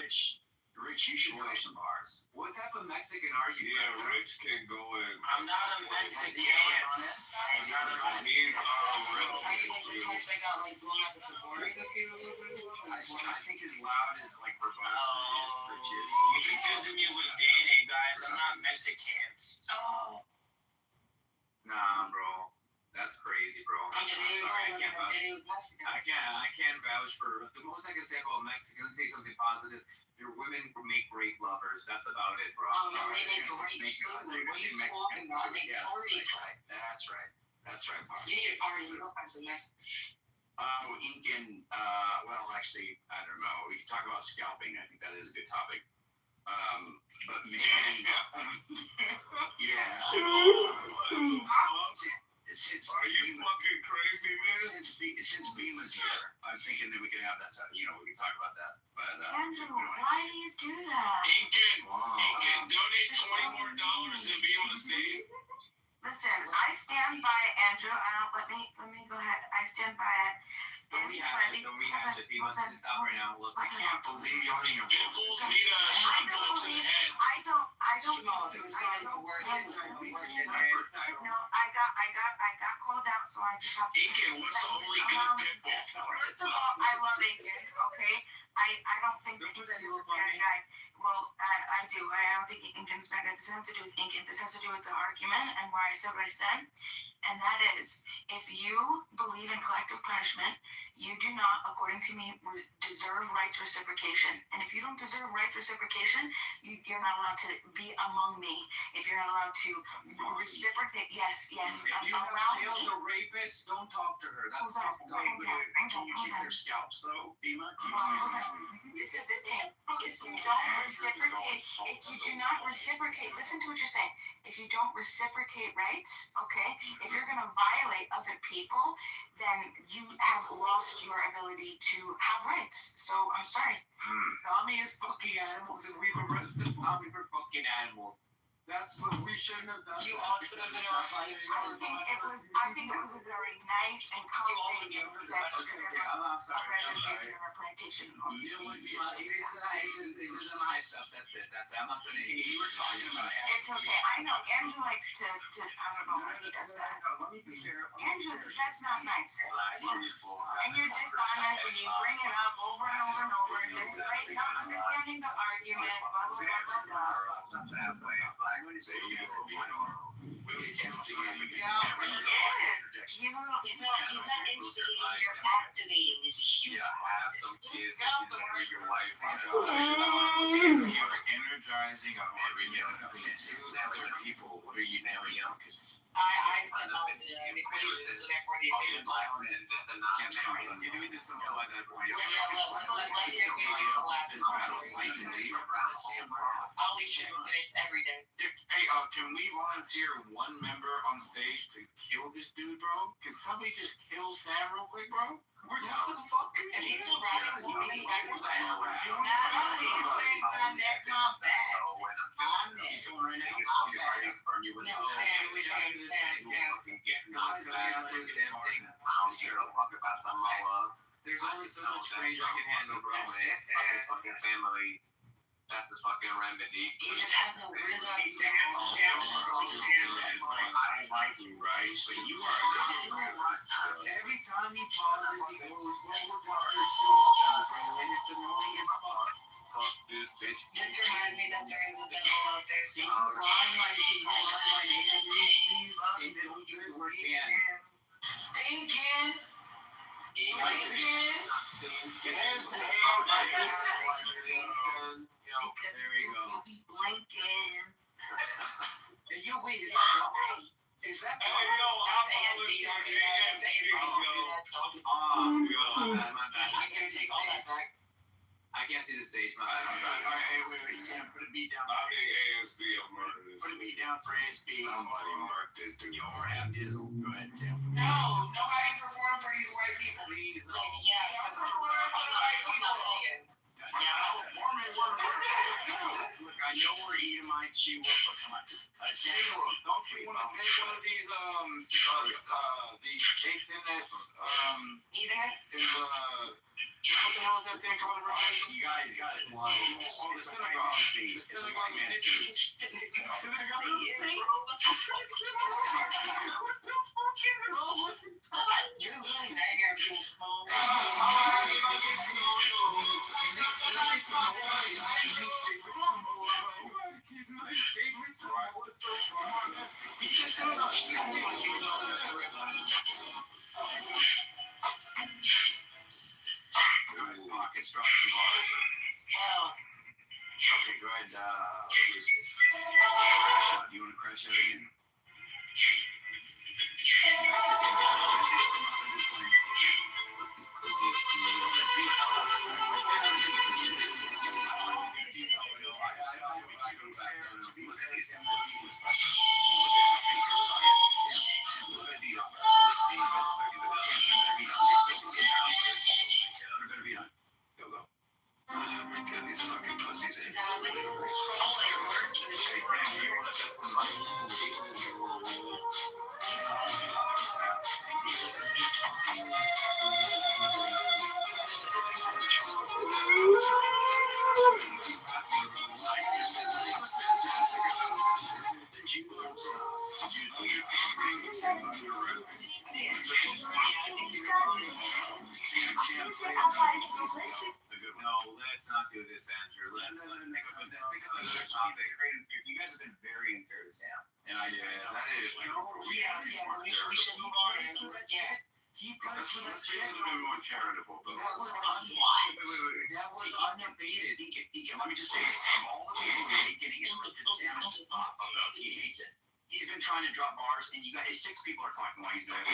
Rich, you should play some bars. What type of Mexican are you? Yeah, Rich can go in. I'm not a Mexican. He's They got like blown up at the border. I think his loud is like verbose. You're confusing me with Danny, guys. I'm not Mexicans. Oh. Nah, bro. That's crazy, bro. I'm sorry, I can't vouch. I can't vouch for the most I can say about Mexicans. Say something positive. Their women make great lovers. That's about it, bro. Oh, no, they make great food. What are you talking about? They make great. That's right. You need a party. You go find some Mexican. Incan. Well, actually, I don't know. We can talk about scalping. I think that is a good topic. But you yeah. Are you fucking crazy, man? Since Beam was here, I was thinking that we could have that. We could talk about that. But Andrew, why do you do that? Incan, donate $20 more and be on the stage. Listen, I stand by Andrew. Let me go ahead. I stand by it. Don't rehash it. He wants to stop right now. Look. I can't believe y'all ain't Pimples need a shrimp to the head. I don't know. I got called out, so I just have to. Incan, what's the only good pimple? First of all, I love Incan. Okay, I don't think that he's a bad guy. Well, I do. I don't think Incan's bad guy. This has to do with Incan. This has to do with the argument and why I said what I said. And that is, if you believe in collective punishment, you do not, according to me, deserve rights reciprocation. And if you don't deserve rights reciprocation, you're not allowed to be among me. If you're not allowed to reciprocate, yes. If you have jailed a rapist, don't talk to her. That's not the way. Can you keep their scalps, though, Bima? This is the thing. If you don't reciprocate, if you do not reciprocate, listen to what you're saying. If you don't reciprocate rights, okay, if you're going to violate other people, then you have lost your ability to have rights. So I'm sorry. Tommy is fucking animals, and we've arrested Tommy for fucking animals. That's what we shouldn't have done. You all should have been on fire. I think it was a very nice and calm thing that was said to a reservation or a plantation. You know what? This is my stuff. That's it. I'm not going to. You were talking about it. It's okay. I know Andrew likes to I don't know why he does that. Andrew, that's not nice. And you're dishonest and you bring it up over and over and over, despite not understanding the argument, blah, blah, blah, blah, blah. There you go, He's not instigating, you're activating. It's a huge have some kids that you marry your wife. You're energizing a other people. What are you marrying? You're doing this on that point. I'll leave shit every day. Hey, can we volunteer one member on stage to kill this dude, bro? Can somebody just kill Sam real quick, bro? What the fuck? If he's still riding, he's not He's going right now. There's only so much range I can handle, bro. Fucking family. That's the fucking remedy. You just have no rhythm. I don't like you, right? But you are. Every time he pauses, he goes over your shoes, bro, and it's annoying as fuck. Fuck this bitch. Just remind me that there is a devil out there. Can you rhyme my name, please? And then we'll use the word can. Thinking. There we go. Blinking. And you wait, is that Hey, yo, I'm my bad. I can't take all that back. I can't see the stage, my bad. Alright, hey, wait, Sam, put a beat down. I think ASB will murder this. Put a beat down for ASB. Somebody murk this dude. Or have Dizzle. Go ahead, Sam. No, nobody performed for these white people. Please, no. Don't perform for the white people. Look, I know we're eating my Chihuahua. Come on. Don't you want to take one of these cakes in that what the hell is that thing called? You got it. Oh, the synagogue. The synagogue man. You're really mad here being small. Pockets drop the bars. Okay, go ahead. You want to crash out again? No, let's not do this, Andrew. Let's think of another topic. You guys have been very unfair to Sam, and I that is true. We should move on. Yeah. Let's be a little bit more charitable, though. That was unabated. Let me just say this. Of all the people who hate getting interrupted, Sam is he hates it. He's been trying to drop bars, and you guys, 6 people are talking while he's doing it.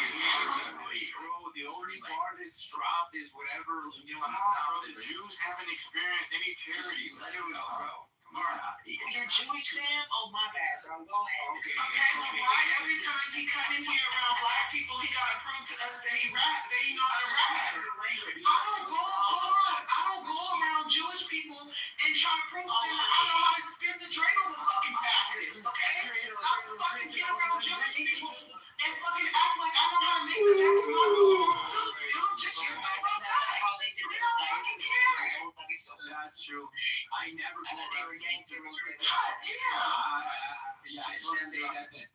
Bro, the only bar that's dropped is whatever, you know, The Jews haven't experienced any charity. Let him go, bro. You're Jewish, Sam? Oh, my bad. So go ahead. Okay, but why every time he come in here around black people, he gotta prove to us that he know how to rap? I don't go around Jewish people and try to prove to them that I know how to spin the dreidel the fucking fastest, okay? I don't fucking get around Jewish people and fucking act like I know how to make the next model of suits, dude. Just shut the fuck up. We don't fucking care. That's true. I never go around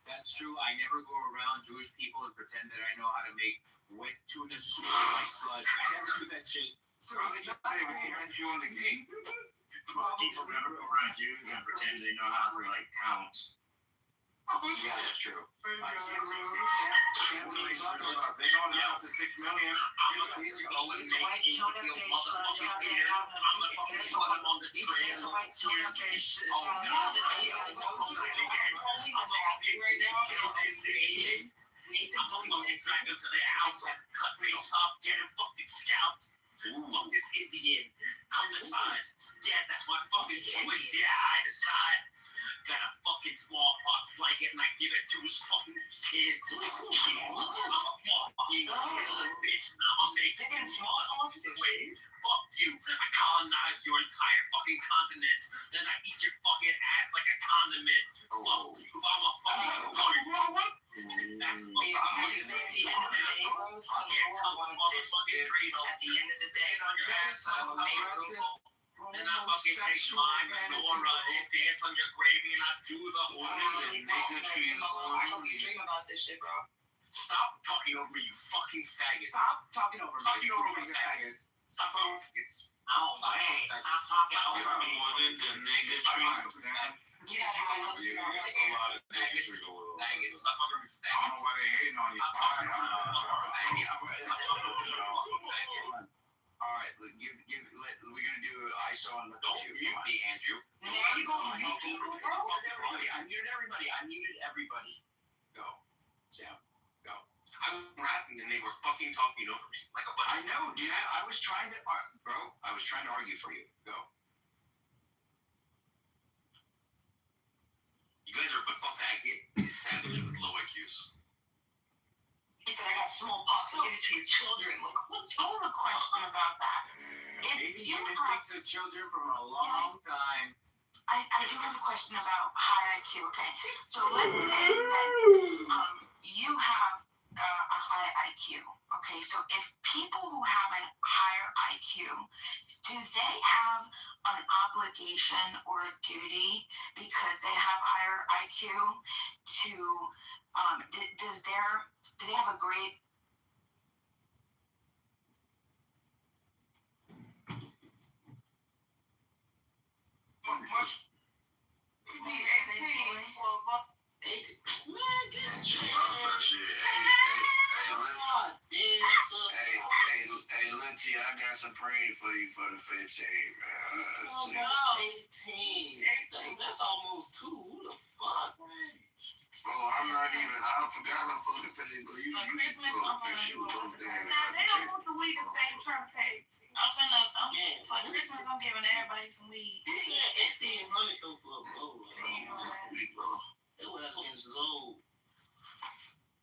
that's true. I never go around Jewish people and pretend that I know how to make wet tuna soup like slush. I never do that shit. So it's not even you on the game. People never go around Jews and pretend they know how to count. Yeah, that's true. They know about the 6 million. Fuck this Indian. Come inside. Yeah, that's my fucking choice. Yeah, I decide. Got a fucking smallpox blanket and I give it to his fucking kids. I'm a fucking killer, bitch. Now I'm making it fuck you. I colonize your entire fucking continent. Then I eat your fucking ass like a condiment. Fuck you. I'm a fucking that's what motherfucking cradle. At the end of the day, on your ass, and I fucking take mine, Nora, and dance on your gravy, and I do the whole thing. I hope you dream about this shit, bro. Stop talking over me, you fucking faggot. Stop talking over me. Talking over me, faggot. Stop talking over me. Oh, man. Stop talking over me. More than the nigga tree. You gotta go look. That's a lot of niggas we go with. Faggot, stop talking over me, I don't know why they hating on you. All right, we're gonna do ISO and look don't at you. mute me, Andrew. There you go. I muted everybody. Go, Sam. Go. I was rapping and they were fucking talking over me like a bunch. I know, dude. I was trying to, bro. I was trying to argue for you. Go. You guys are but fuck faggot savages with low IQs. I got smallpox. Give it to your children. I have a question about that. Maybe you've been fixing children for a long time. I do have a question about high IQ. Okay, so let's say that you have a high IQ. Okay, so if people who have a higher IQ, do they have an obligation or a duty because they have higher IQ to do they have a great Hey, Linty, I got some praying for you for the 15, man. Oh, no. 18. That's almost 2. Who the fuck, man? Oh, I'm not even. I forgot how fucking petty, but you if she was over there. They don't want the weed that they trying to pay. For Christmas, I'm giving everybody some weed. Yeah, 1800 though for a blow. That was getting old.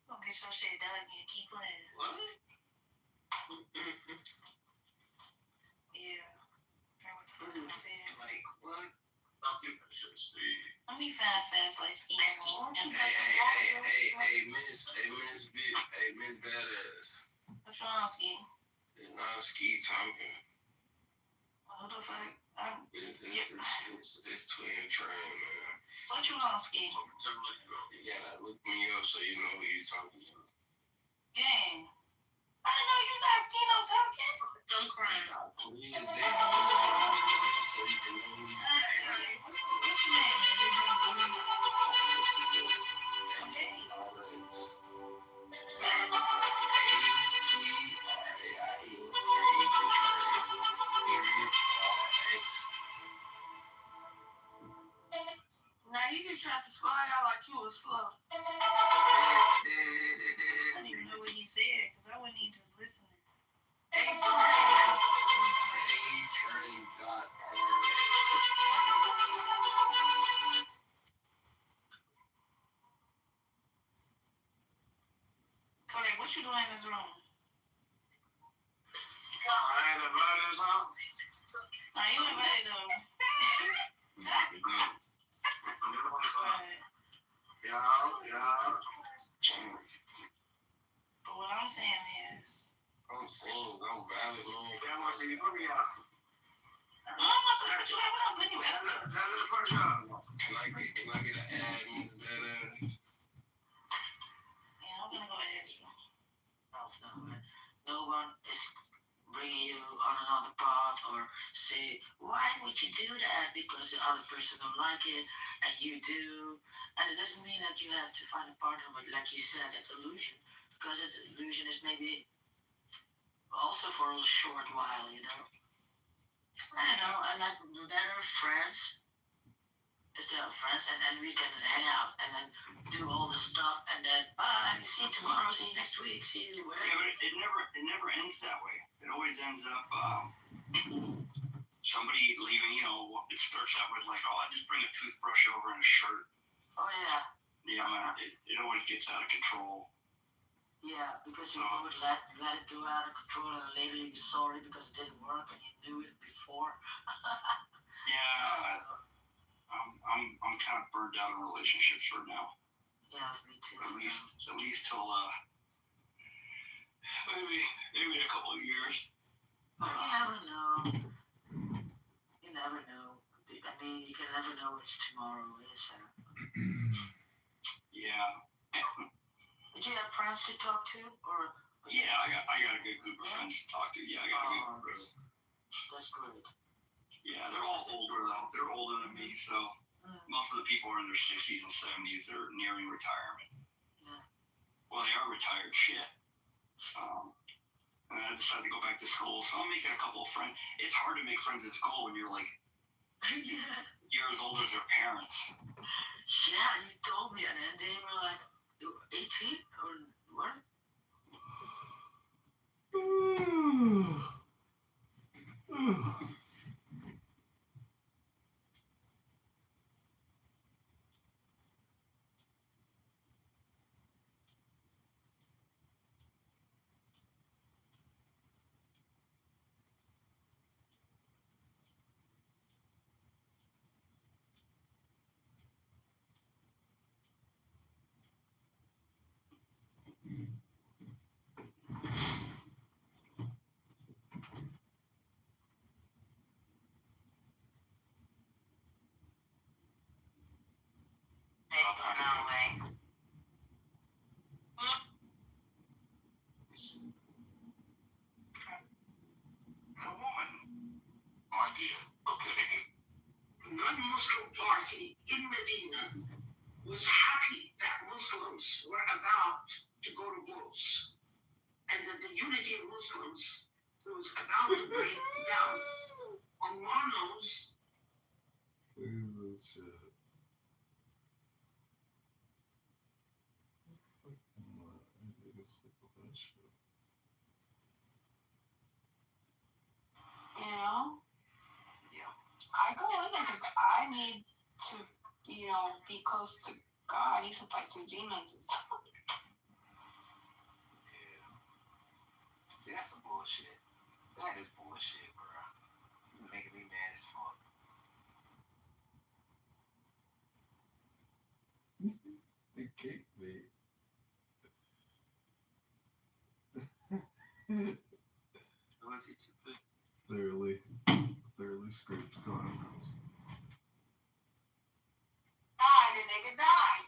Gonna get your shit done again. Keep playing. What? Yeah. What the fuck I said? Like, what? Let me find fast like ski. Hey, Miss Badass. What's wrong, Ski? It's not Ski talking. What the fuck? It's Twin Train, man. What you on, Ski? You gotta look me up so you know who you're talking to. Gang. I know you not Ski no talking. I'm slow. I didn't even know what he said because I wasn't even just listening. Kodak, what you doing in this room? I ain't invited us out. Nah, you invited them. Yeah. But what I'm saying is, I'm saying, I'm valid, man. I want to see you put me out. I'm not gonna put you out. I'm putting you out. Can I get an ad? Yeah, I'm gonna go ahead. No one is bringing you on another path or say, why would you do that? Because the other person don't like it and you do. And it doesn't mean that you have to find a partner, but like you said, it's illusion. Because it's illusion is maybe also for a short while, you know. I know, and like better friends, if they are friends, and then we can hang out and then do all the stuff and then bye, see you tomorrow, see you next week, see you whatever. Yeah, but it never ends that way. It always ends up somebody leaving. You know, it starts out with like, oh, I just bring a toothbrush over and a shirt. Oh yeah. You know, and it always gets out of control. Yeah, because you both let it go out of control and later you're sorry because it didn't work and you knew it before. Yeah, I'm kind of burned out in relationships right now. Yeah, me too. At least till maybe a couple of years. You never know. You never know. I mean, you can never know what's tomorrow is. Yeah. Did you have friends to talk to, or? Yeah, I got a good group of friends to talk to. Yeah, I got a good group. That's great. Yeah, they're all older though. They're older than me, so most of the people are in their 60s and 70s. They're nearing retirement. Yeah. Well, they are retired shit. And I decided to go back to school, so I'm making a couple of friends. It's hard to make friends at school when you're like you're as old as their parents. Yeah, you told me, and then they were like 18 or what? Non-Muslim party in Medina was happy that Muslims were about to go to votes and that the unity of Muslims was about to break down. Allah knows. Look at this shit. You know? I go in there because I need to, you know, be close to God. I need to fight some demons and stuff. Yeah. See, that's some bullshit. That is bullshit, bro. You're making me mad as fuck. It can't be. Thoroughly scraped clowns. Die, the nigga died.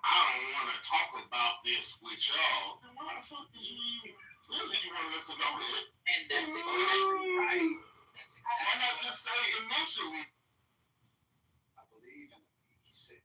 I don't want to talk about this with y'all. Why the fuck did you wanted us to know that? And that's exactly right. Why not just say initially? I believe in he said